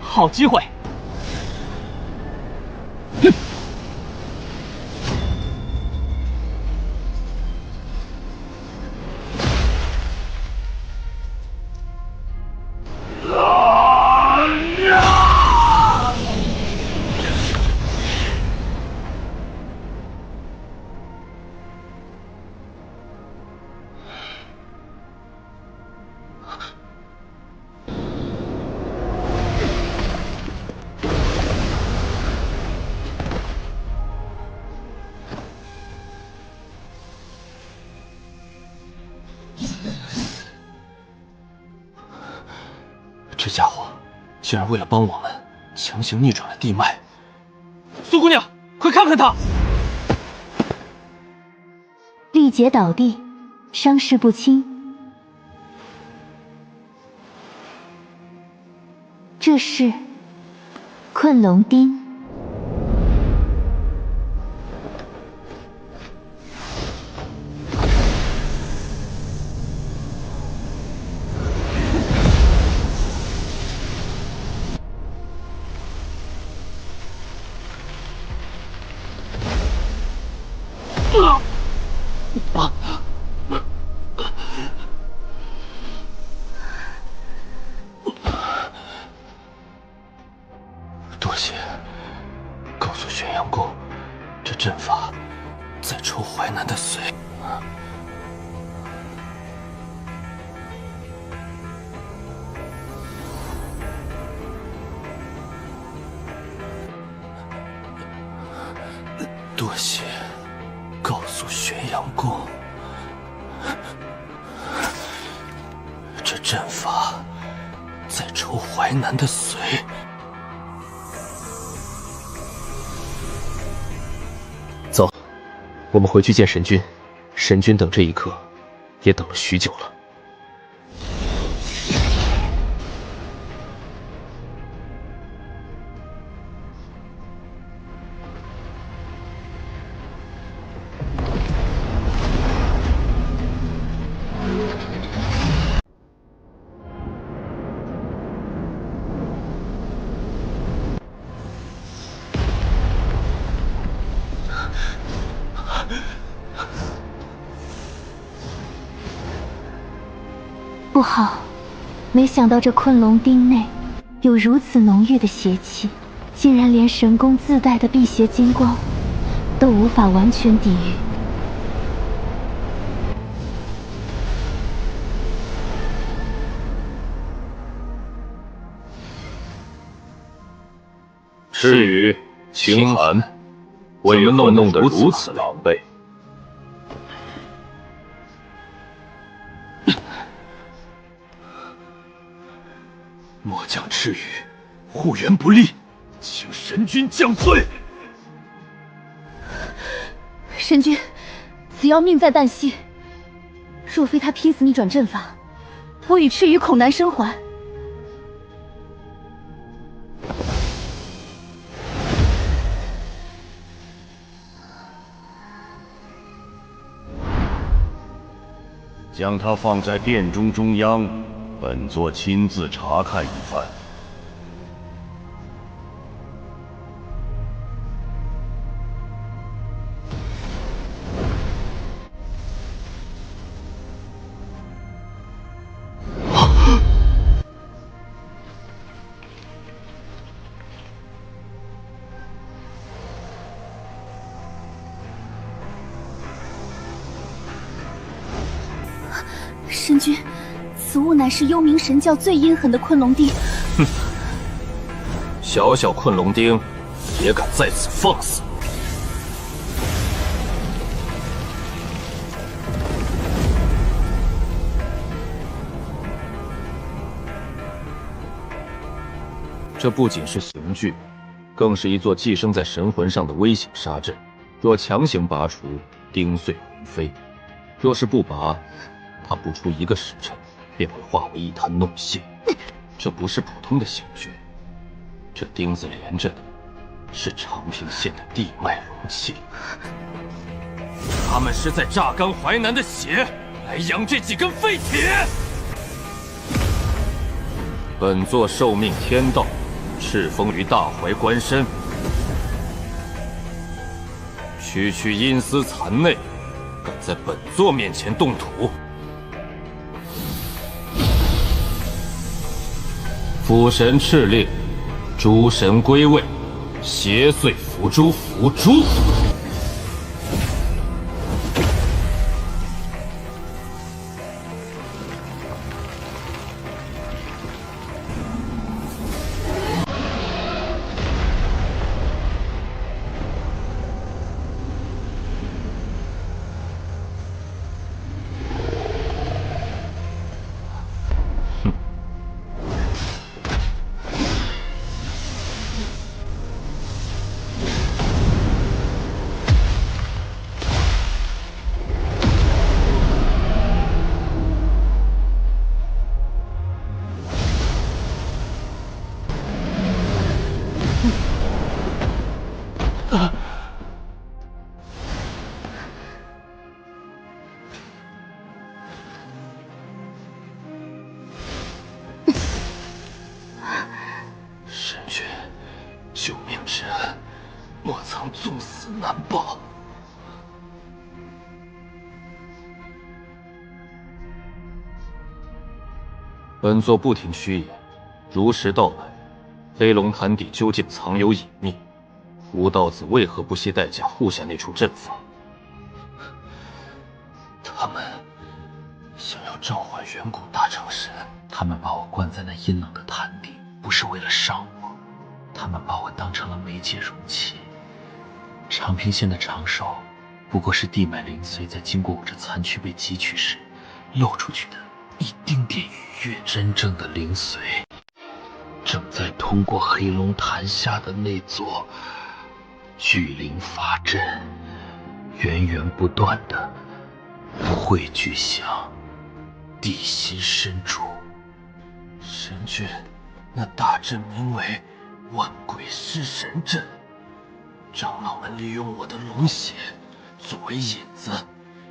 好机会！这家伙竟然为了帮我们，强行逆转了地脉。苏姑娘，快看看他！力竭倒地，伤势不轻。这是困龙钉。多谢，告诉玄阳宫，这阵法在抽淮南的髓。多谢，告诉玄阳宫，这阵法在抽淮南的髓。走，我们回去见神君。神君等这一刻，也等了许久了。不好，没想到这困龙钉内有如此浓郁的邪气，竟然连神宫自带的辟邪金光都无法完全抵御。赤羽、清寒，为何弄得如此狼狈？末将赤羽护元不力，请神君降罪。神君，此妖命在旦夕，若非他拼死逆转阵法，我与赤羽恐难生还。将他放在殿中中央，本座亲自查看一番。神君，此物乃是幽冥神教最阴狠的困龙钉。哼，小小困龙钉也敢在此放肆！这不仅是刑具，更是一座寄生在神魂上的危险杀阵。若强行拔除，钉碎魂飞；若是不拔，他不出1个时辰，便会化为一滩脓血。这不是普通的刑具，这钉子连着的是长平县的地脉容器。他们是在榨干淮南的血，来养这几根废铁。本座受命天道，敕封于大淮关山，区区阴司残内，敢在本座面前动土！辅神敕令，诸神归位，邪祟伏诛，伏诛！神君，救命之恩，莫藏纵死难报。本座不听虚言，如实道来，黑龙潭底究竟藏有隐秘？吴道子为何不惜代价护下那处阵法？他们想要召唤远古大成神，他们把我关在那阴冷的潭底，不是为了伤我，他们把我当成了媒介容器。长平县的长寿，不过是地脉灵髓在经过我这残躯被汲取时漏出去的一丁点余韵。真正的灵髓，正在通过黑龙潭下的那座聚灵法阵，源源不断的汇聚向地心深处。神君，那大阵名为万鬼尸神阵，长老们利用我的龙血作为引子，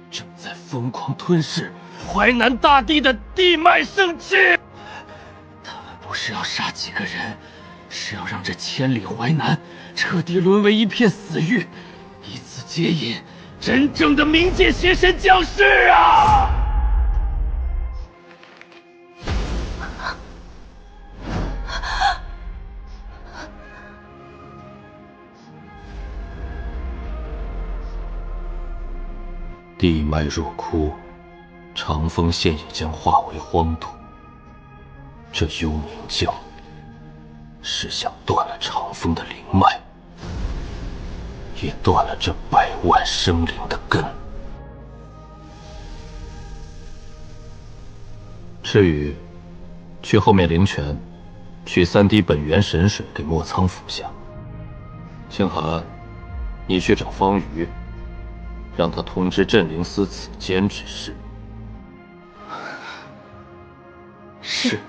正在疯狂吞噬淮南大地的地脉圣气。他们不是要杀几个人，是要让这千里淮南彻底沦为一片死域，以此接引真正的冥界邪神降世啊！地脉若枯，长风县也将化为荒土。这幽冥教是想断了长风的灵脉，也断了这百万生灵的根。至于去后面灵泉取3滴本源神水给莫苍服下，清寒，你去找方瑜，让他通知镇灵司此间之事。是。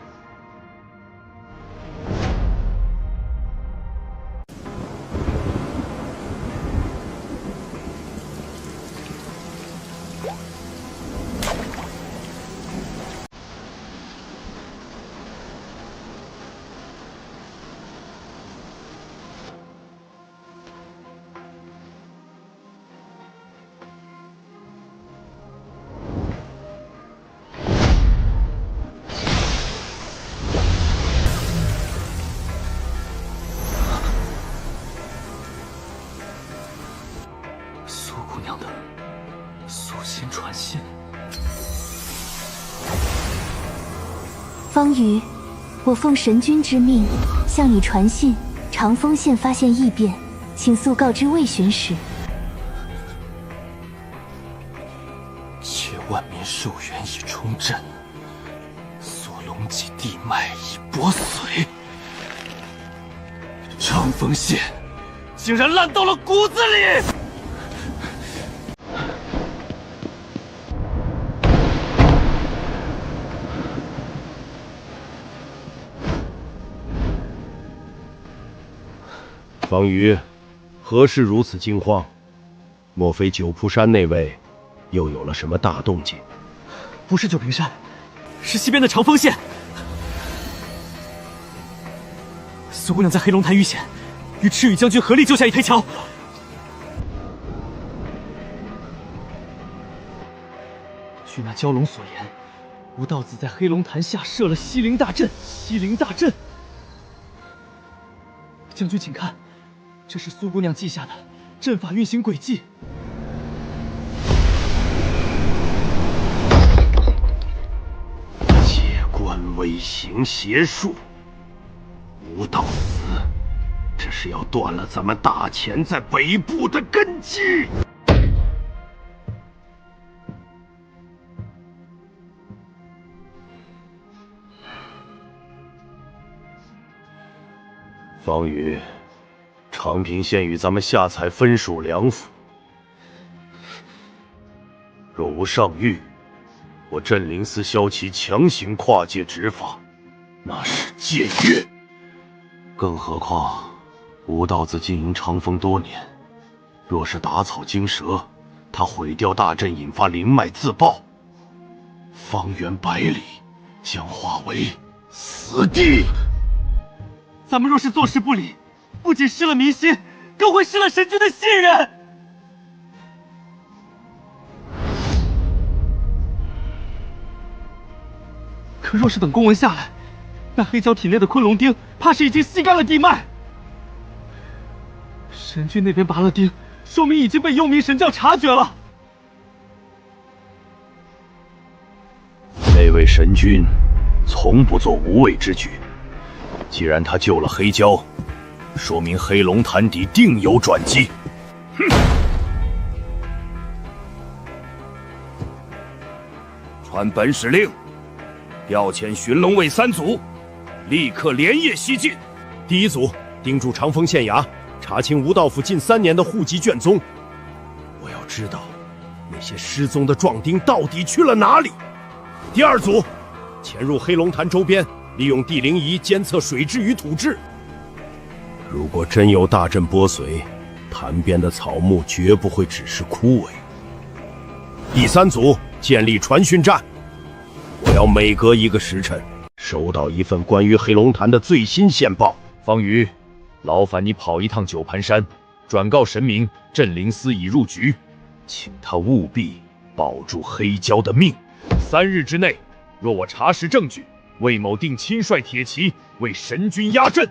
方瑜，我奉神君之命，向你传信，长风县发现异变，请速告知魏巡使。且万民寿元已冲阵，锁龙脊地脉已剥髓，长风县竟然烂到了骨子里！方瑜，何事如此惊慌？莫非九瀑山那位又有了什么大动静？不是九平山，是西边的长风县。苏姑娘在黑龙潭遇险，与赤羽将军合力救下一台桥。据那蛟龙所言，吴道子在黑龙潭下设了西灵大阵。西灵大阵，将军请看。这是苏姑娘记下的阵法运行轨迹。借官违行邪术，吴道子，这是要断了咱们大钱在北部的根基。方瑜，长平县与咱们下蔡分属两府，若无上谕，我镇灵司萧齐强行跨界执法，那是僭越。更何况吴道子经营长风多年，若是打草惊蛇，他毁掉大阵，引发灵脉自爆，方圆百里将化为死地。咱们若是坐视不理，不仅失了民心，更会失了神君的信任。可若是等公文下来，那黑蛟体内的昆龙钉，怕是已经吸干了地脉。神君那边拔了钉，说明已经被幽冥神教察觉了。那位神君从不做无畏之举，既然他救了黑蛟，说明黑龙潭底定有转机。哼！传本使令，调遣寻龙卫3组，立刻连夜西进。第一组盯住长风县衙，查清吴道府近3年的户籍卷宗。我要知道那些失踪的壮丁到底去了哪里。第二组潜入黑龙潭周边，利用地灵仪监测水质与土质。如果真有大阵波随，潭边的草木绝不会只是枯萎。第3组建立传讯站，我要每隔1个时辰收到一份关于黑龙潭的最新线报。方瑜，劳烦你跑一趟九盘山，转告神明镇灵司已入局，请他务必保住黑蛟的命。3日之内，若我查实证据，魏某定亲率铁骑为神君压阵。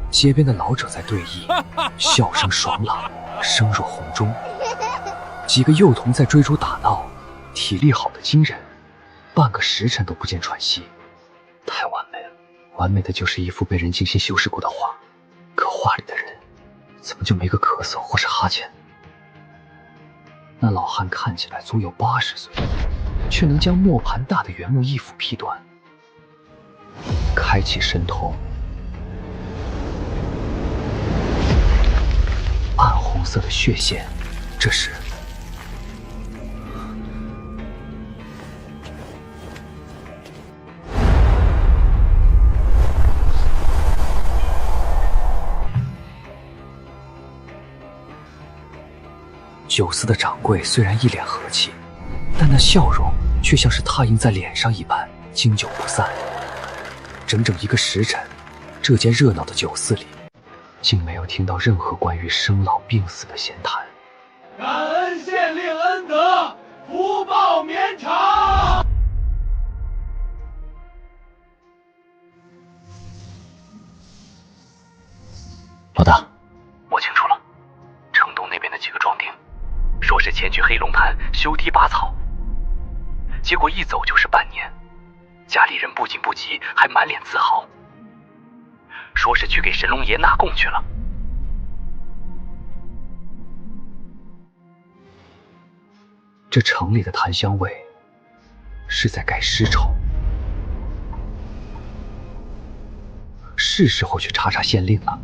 街边的老者在对弈，笑声爽朗，声若洪钟。几个幼童在追逐打闹，体力好的惊人，半个时辰都不见喘息，太完美了。完美的就是一幅被人精心修饰过的画，可画里的人怎么就没个咳嗽或是哈欠？那老汉看起来足有80岁，却能将磨盘大的原木一斧劈断。开启神通，暗红色的血线，这是酒肆的掌柜虽然一脸和气，但那笑容却像是拓印在脸上一般，经久不散。整整1个时辰，这间热闹的酒肆里竟没有听到任何关于生老病死的闲谈。感恩县令恩德，福报绵长。老大，我清楚了，城东那边的几个壮丁，说是前去黑龙潭修堤拔草，结果一走就是半年，家里人不仅不急，还满脸自豪，说是去给神龙爷纳贡去了。这城里的檀香味是在改尸丑，是时候去查查县令了。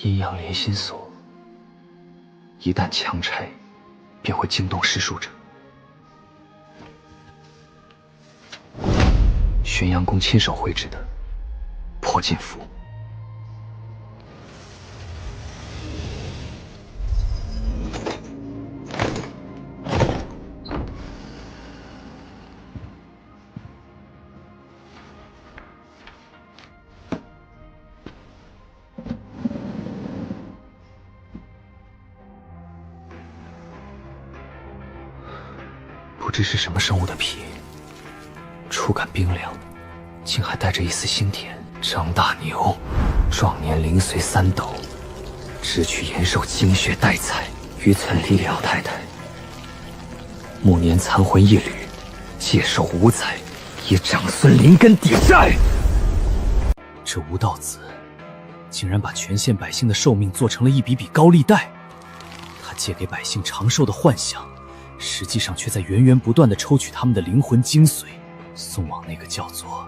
阴阳连心锁，一旦强拆，便会惊动施术者。玄阳公亲手绘制的破禁符，知是什么生物的皮，触感冰凉，竟还带着一丝腥甜。张大牛，壮年灵髓3斗，只取延寿精血代采，于村里廖太太。暮年残魂一缕，借寿5载，以长孙灵根抵债。这吴道子竟然把全县百姓的寿命做成了一笔笔高利贷，他借给百姓长寿的幻想，实际上却在源源不断地抽取他们的灵魂精髓，送往那个叫做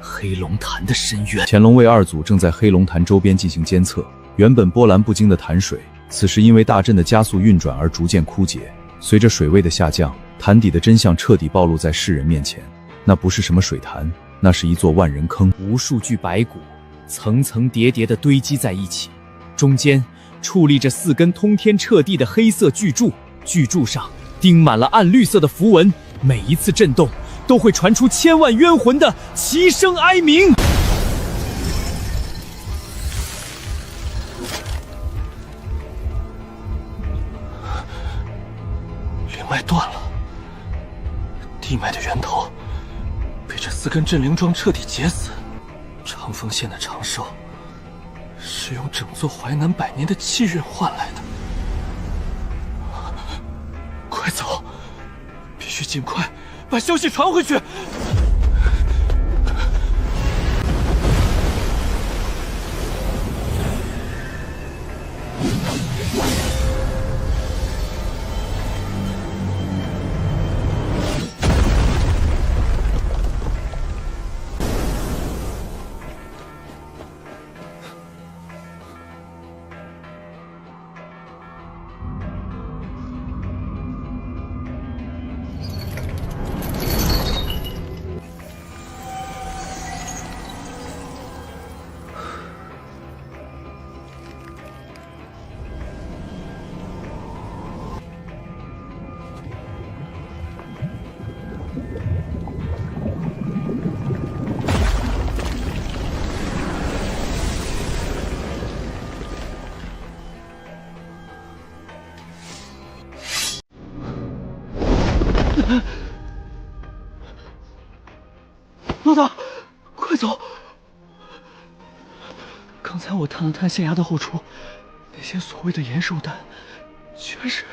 黑龙潭的深渊。乾隆卫2组正在黑龙潭周边进行监测，原本波澜不惊的潭水，此时因为大阵的加速运转而逐渐枯竭。随着水位的下降，潭底的真相彻底暴露在世人面前。那不是什么水潭，那是一座万人坑，无数具白骨层层叠叠地堆积在一起，中间矗立着4根通天彻地的黑色巨柱，巨柱上钉满了暗绿色的符文，每一次震动都会传出千万冤魂的齐声哀鸣。灵脉断了，地脉的源头被这4根镇灵桩彻底截死。长丰县的长寿是用整座淮南100年的气运换来的。快走，必须尽快把消息传回去。老大，快走！刚才我探了探县衙的后厨，那些所谓的延寿丹，全是……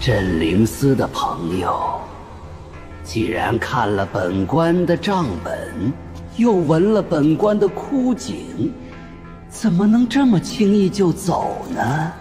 镇灵司的朋友，既然看了本官的账本，又闻了本官的枯井，怎么能这么轻易就走呢？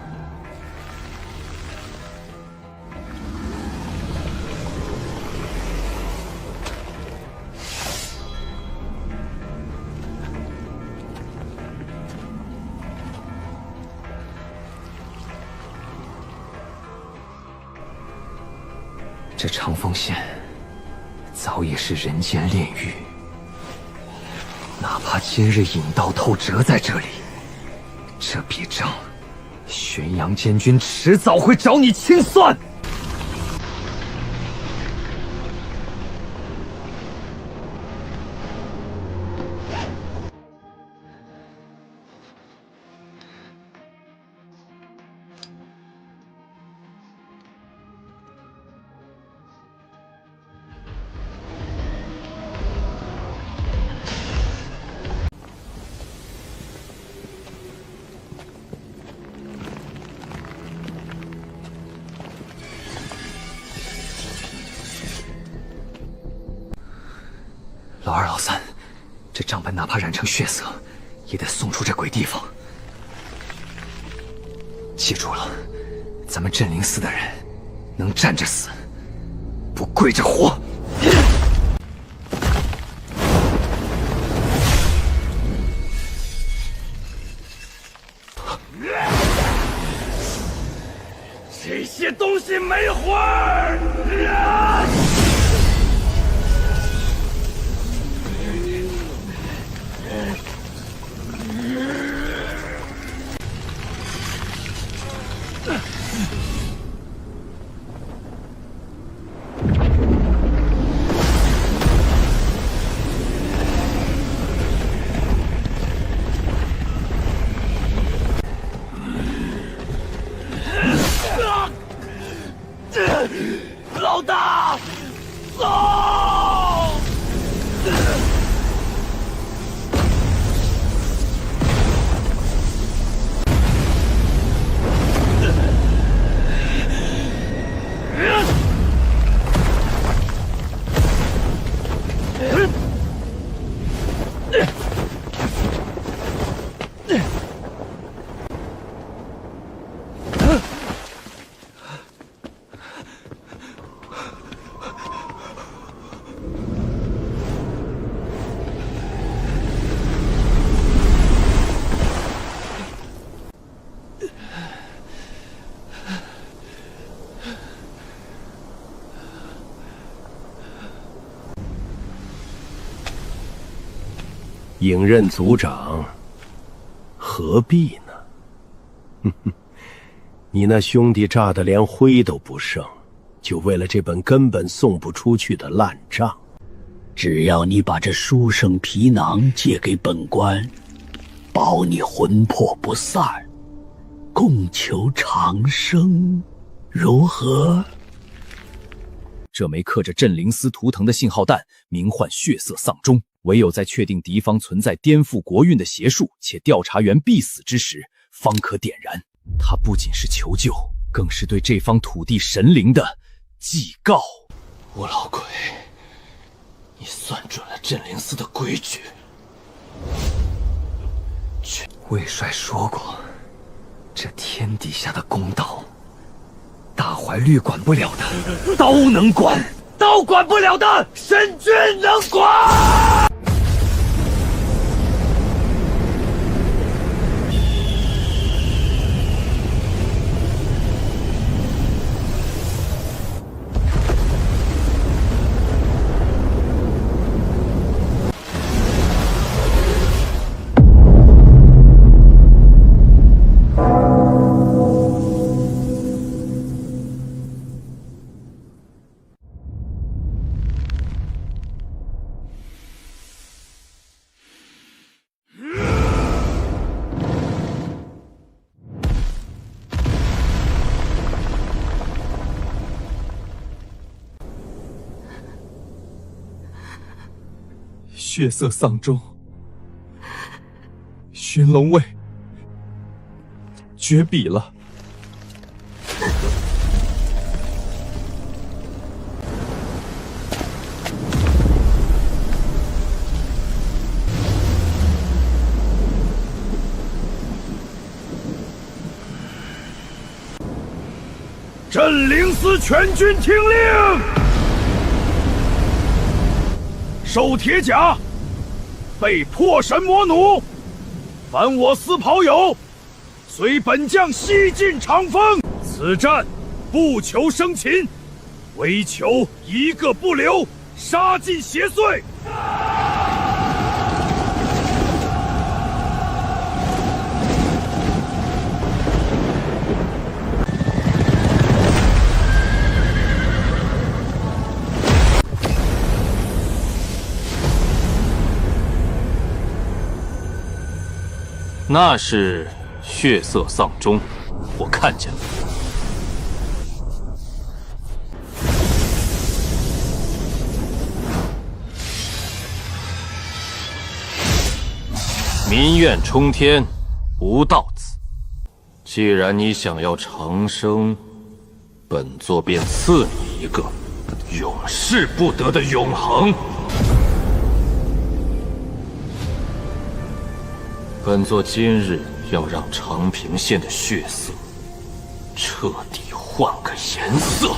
这长丰县早已是人间炼狱，哪怕今日引刀头折在这里，这笔账，玄阳监军迟早会找你清算。老二、老三，这账本哪怕染成血色，也得送出这鬼地方。记住了，咱们镇灵司的人，能站着死，不跪着活。这些东西没魂儿！老大，走！应任族长，何必呢？哼哼，你那兄弟炸得连灰都不剩，就为了这本根本送不出去的烂账。只要你把这书生皮囊借给本官，保你魂魄不散，共求长生，如何？这枚刻着镇灵司图腾的信号弹名唤血色丧钟，唯有在确定敌方存在颠覆国运的邪术，且调查员必死之时，方可点燃。它不仅是求救，更是对这方土地神灵的祭告。吴老鬼，你算准了镇灵司的规矩。魏帅说过，这天底下的公道，大怀律管不了的都能管，都管不了的神君能管。血色丧钟，寻龙卫绝笔了。镇灵司全军听令，收铁甲，被破神魔弩，凡我司跑友，随本将西进长风。此战不求生擒，唯求一个不留，杀尽邪祟。那是血色丧钟，我看见了。民怨冲天，无道子。既然你想要长生，本座便赐你一个永世不得的永恒。本座今日要让长平县的血色彻底换个颜色。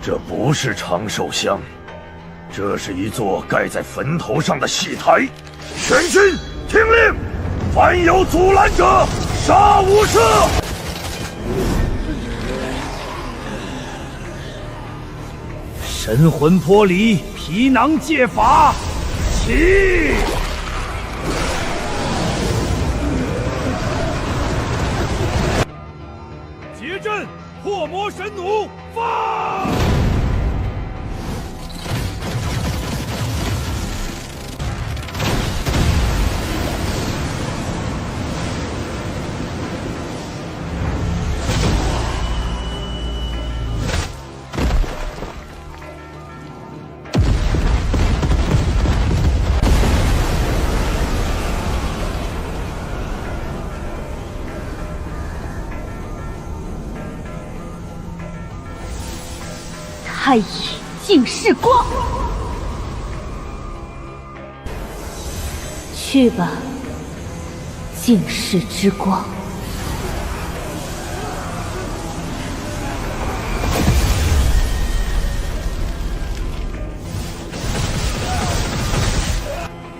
这不是长寿乡，这是一座盖在坟头上的戏台。全军听令，凡有阻拦者，杀无赦！神魂魄离，皮囊戒法，起！结阵，破魔神弩，发！太乙净世光，去吧，净世之光。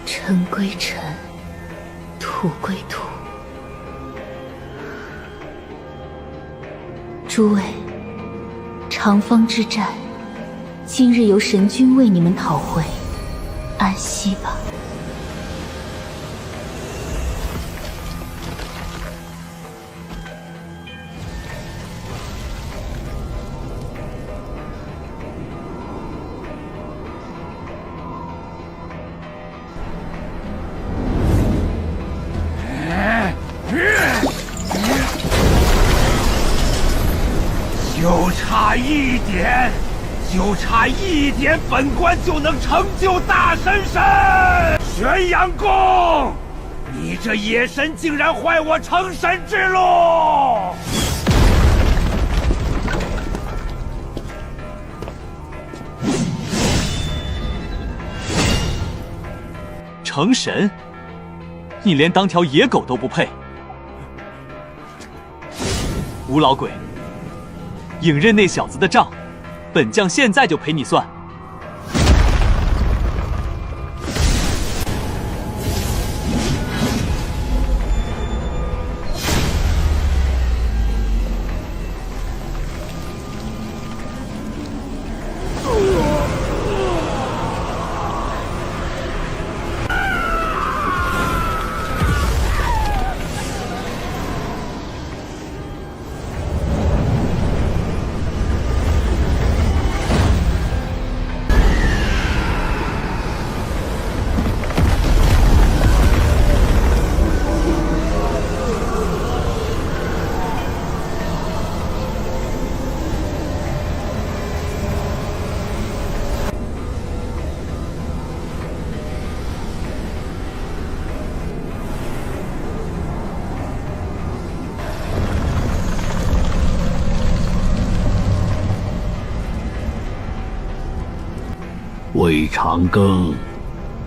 尘归尘，土归土。诸位，长方之战，今日由神君为你们讨回，安息吧。就差一点，就差一点，本官就能成就大神神！玄阳公，你这野神竟然坏我成神之路！成神？你连当条野狗都不配！吴老鬼，影刃那小子的账，本将现在就陪你算。魏长庚，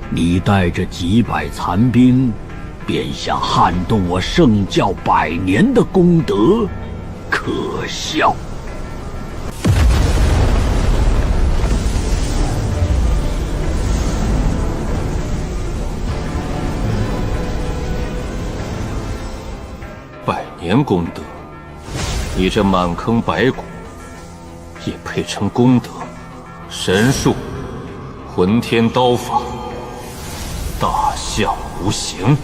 你带着几百残兵，便想撼动我圣教100年的功德，可笑！100年功德，你这满坑白骨，也配称功德？神术，混天刀法，大象无形。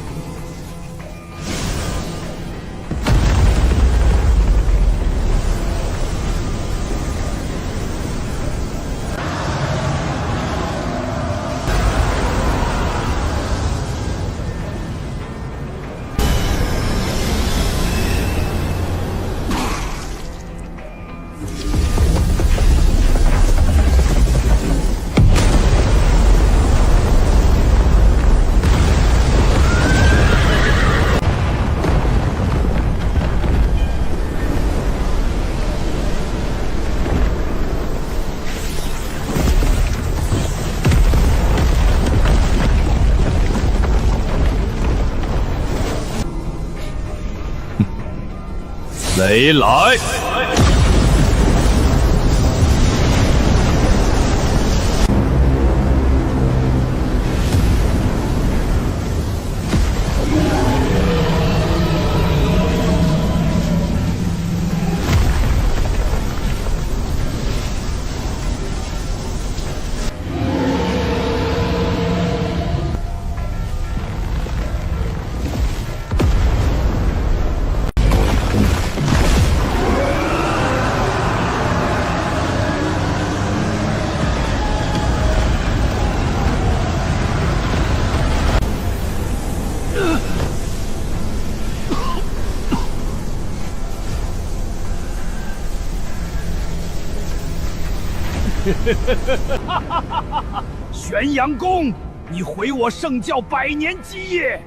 雷来！玄阳公，你毁我圣教100年基业，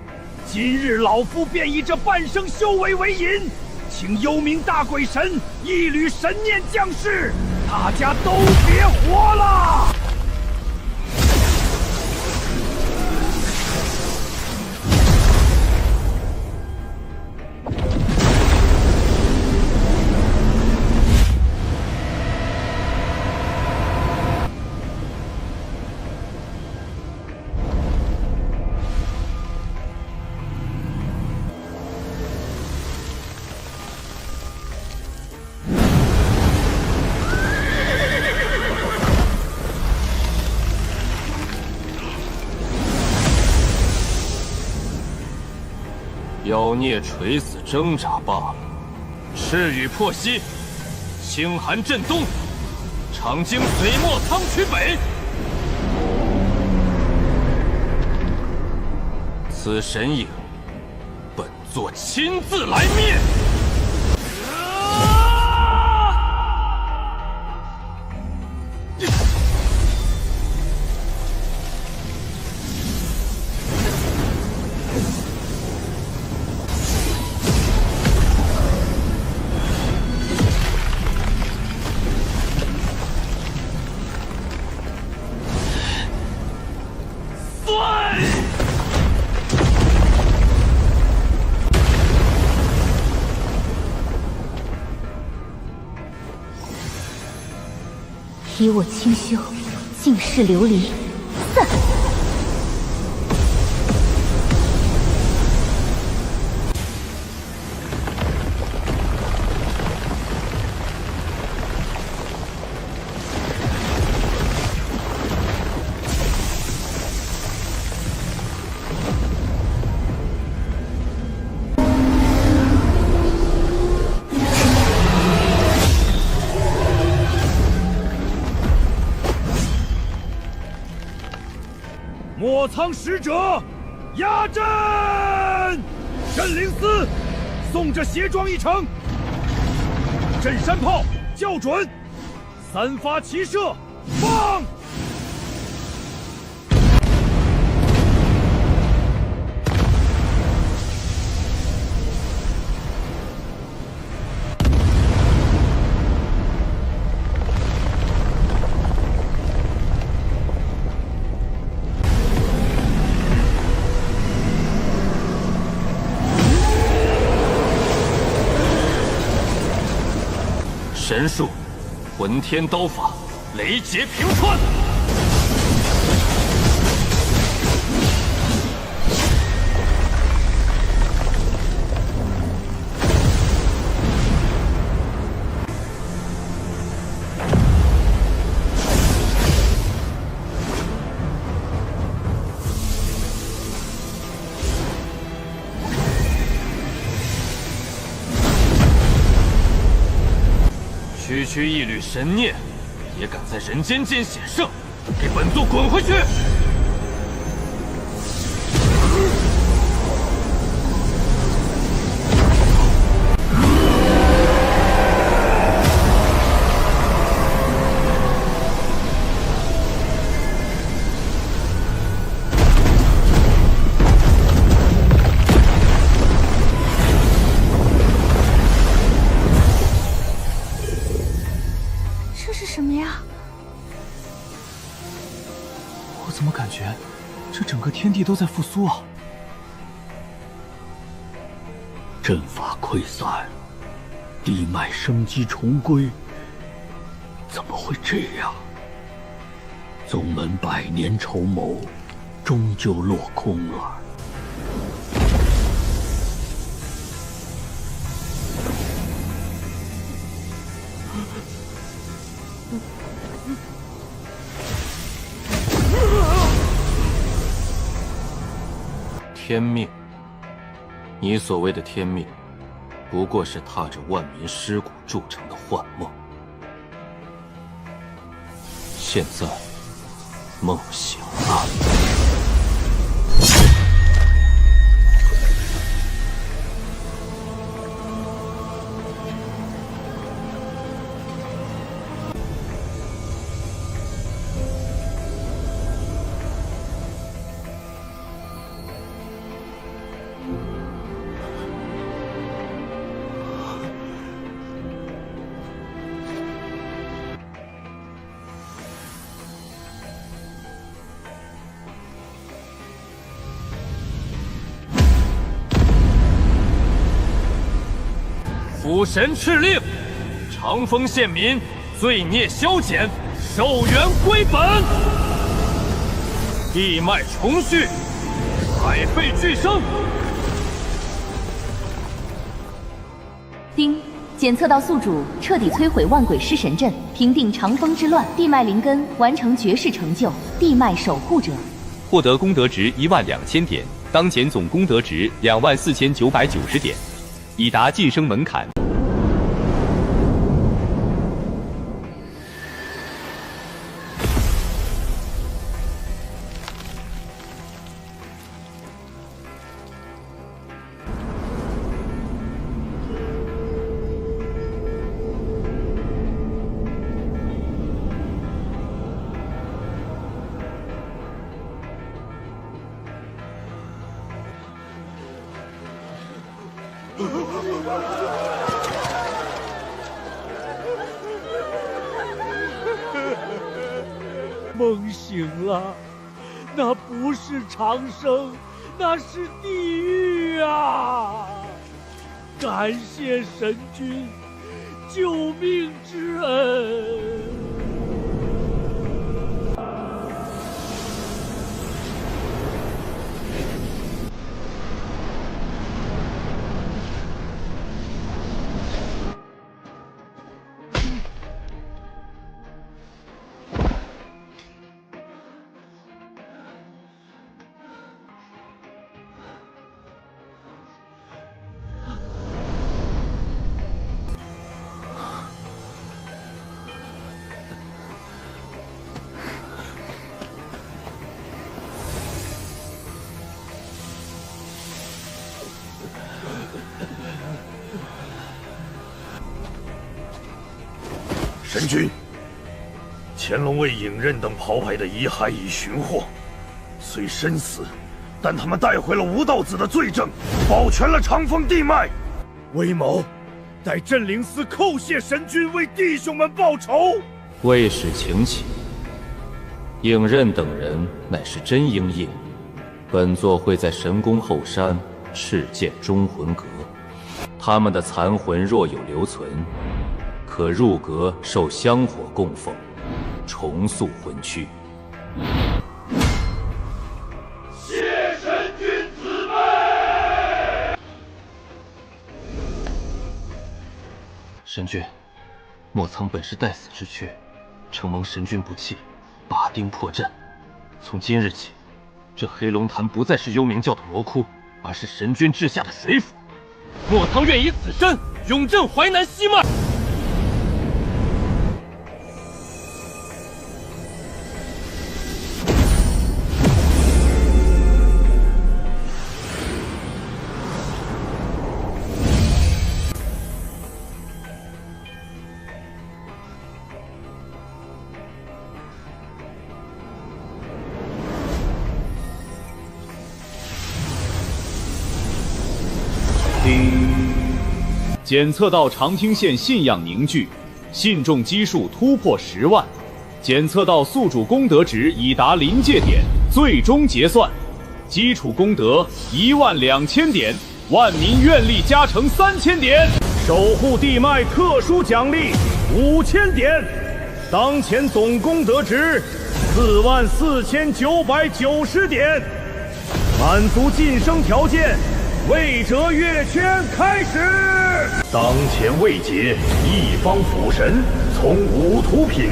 今日老夫便以这半生修为为银，请幽冥大鬼神一缕神念降世，大家都别活了！妖孽垂死挣扎罢了，赤羽破西，清寒震东，长经水墨苍曲北。此神影，本座亲自来灭。以我清修，尽是琉璃，散！莫仓使者，压阵！镇灵司，送这邪庄一程。镇山炮校准，3发齐射，放！神术，混天刀法，雷劫平川。区一缕神念，也敢在人间间显圣，给本座滚回去！怎么感觉这整个天地都在复苏啊？阵法溃散，地脉生机重归，怎么会这样？宗门100年筹谋，终究落空了。天命，你所谓的天命，不过是踏着万民尸骨铸成的幻梦。现在，梦醒了。辅神敕令，长丰县民罪孽消减，寿元归本，地脉重续，百废俱生。丁，检测到宿主彻底摧毁万鬼尸神阵，平定长风之乱，地脉灵根完成绝世成就，地脉守护者。获得功德值12000点，当前总功德值24990点，已达晋升门槛。梦醒了，那不是长生，那是地狱啊！感谢神君救命之恩。神君，乾隆为影刃等袍牌的遗骸已寻获，虽身死，但他们带回了吴道子的罪证，保全了长风地脉。魏某待镇灵司叩谢神君，为弟兄们报仇。魏使请起。影刃等人乃是真英印，本座会在神宫后山敕建忠魂阁，他们的残魂若有留存，可入阁受香火供奉，重塑魂躯。谢神君姊妹。神君，莫藏本是待死之躯，承蒙神君不弃，拔钉破阵。从今日起，这黑龙潭不再是幽冥教的魔窟，而是神君治下的水府。莫藏愿以此身永镇淮南西脉。检测到长汀县信仰凝聚，信众基数突破10万。检测到宿主功德值已达临界点，最终结算，基础功德12000点，万民愿力加成3000点，守护地脉特殊奖励5000点，当前总功德值44990点，满足晋升条件。魏哲月圈开始。当前魏劫一方辅神，从5图品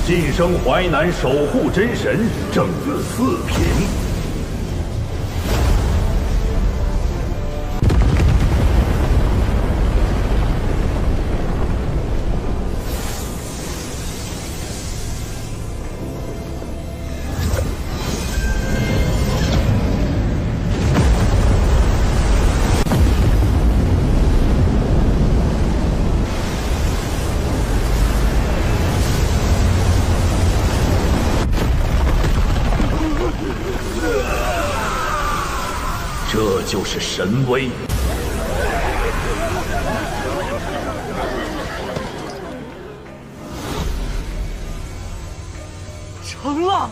晋升淮南守护真神，正4品。这就是神威。成了，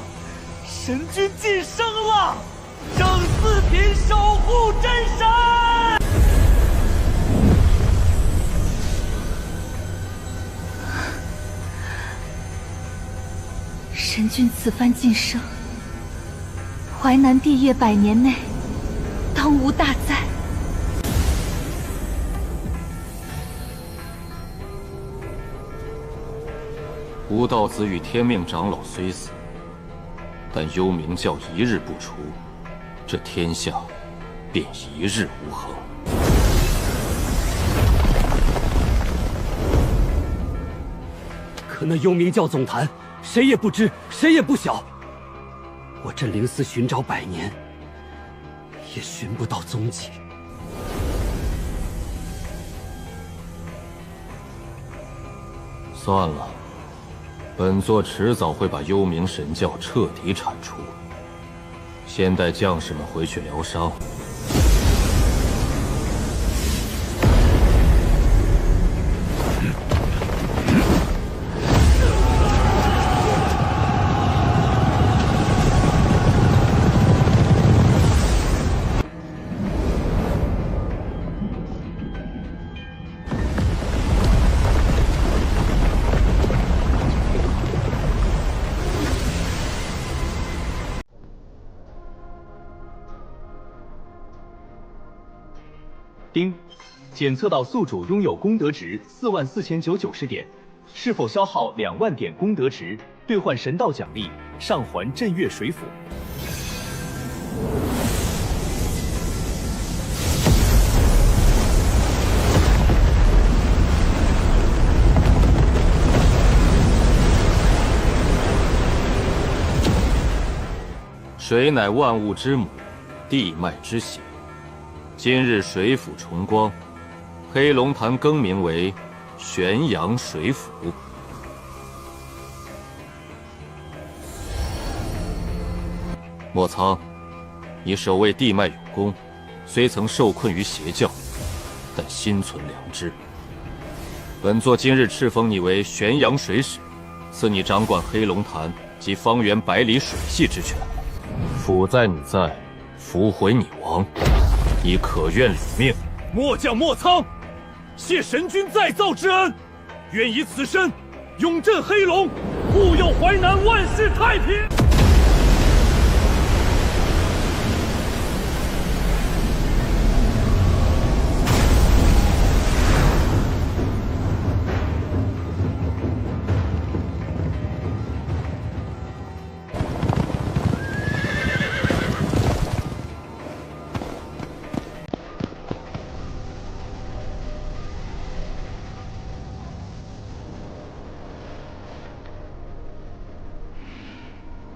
神君晋升了，正4品守护真神。君此番晋升，淮南帝业100年内当无大灾。吴道子与天命长老虽死，但幽冥教一日不除，这天下便一日无衡。可那幽冥教总坛，谁也不知，谁也不晓。我镇灵司寻找100年，也寻不到踪迹。算了，本座迟早会把幽冥神教彻底铲除。先带将士们回去疗伤。丁，检测到宿主拥有功德值44990点，是否消耗2万点功德值兑换神道奖励上还镇岳水府？水乃万物之母，地脉之血。今日水府重光，黑龙潭更名为玄阳水府。莫苍，你守卫地脉有功，虽曾受困于邪教，但心存良知。本座今日敕封你为玄阳水使，赐你掌管黑龙潭及方圆100里水系之权。福在你在，福毁你亡。你可愿领命？末将莫苍，谢神君再造之恩，愿以此身永镇黑龙，护佑淮南万世太平。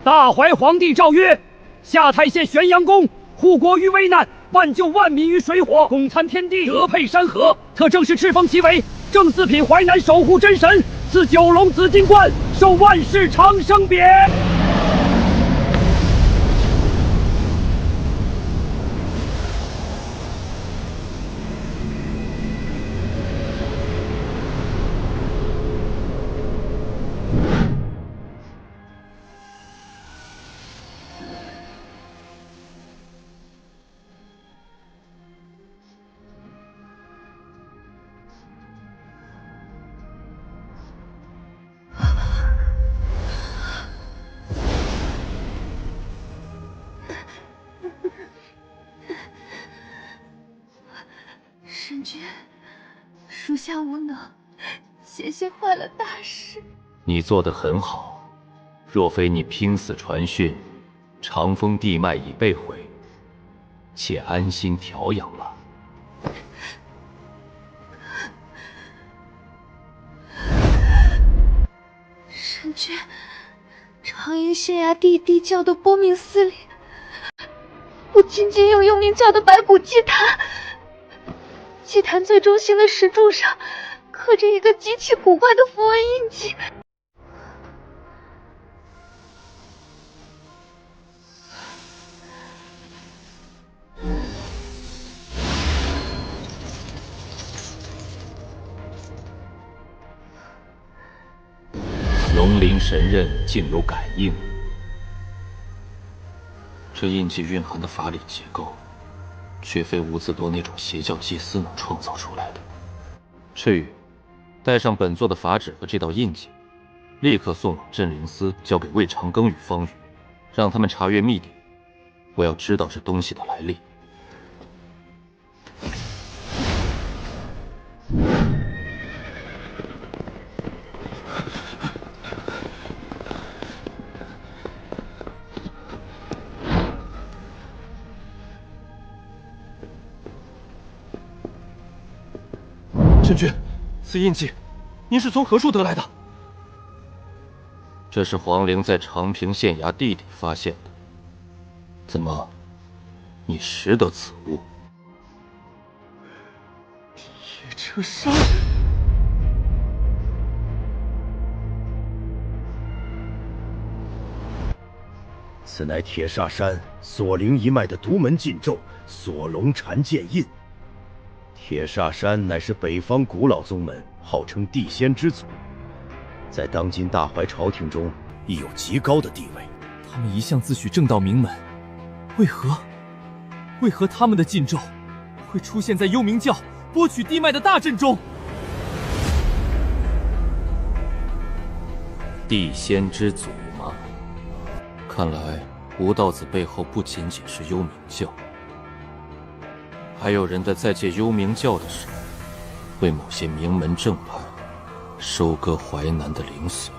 大怀皇帝诏曰：下太县玄阳宫护国于危难，挽救万民于水火，共参天地，德配山河。特正式敕封其为正四品淮南守护真神，赐九龙紫金冠，受万世长生匾。神君，属下无能，险些坏了大事。你做得很好，若非你拼死传讯，长风地脉已被毁，且安心调养吧。神君，长阴县衙第一地教的波明寺里，不仅仅有幽冥教的白骨祭坛，祭坛最中心的石柱上刻着一个极其古怪的符文印记。龙鳞神刃竟有感应，这印记蕴含的法理结构，绝非吴自多那种邪教祭司能创造出来的。赤羽，带上本座的法旨和这道印记，立刻送往镇灵司，交给魏长庚与方宇，让他们查阅密典。我要知道这东西的来历。真君，此印记，您是从何处得来的？这是皇陵在长平县衙地里发现的。怎么，你识得此物？铁车山。此乃铁煞山锁灵一脉的独门禁咒——锁龙禅剑印。铁煞山乃是北方古老宗门，号称地仙之祖，在当今大怀朝廷中亦有极高的地位。他们一向自诩正道名门，为何他们的禁咒会出现在幽冥教剥取地脉的大阵中？地仙之祖吗？看来吴道子背后不仅仅是幽冥教，还有人在借幽冥教的手，为某些名门正派收割淮南的灵髓。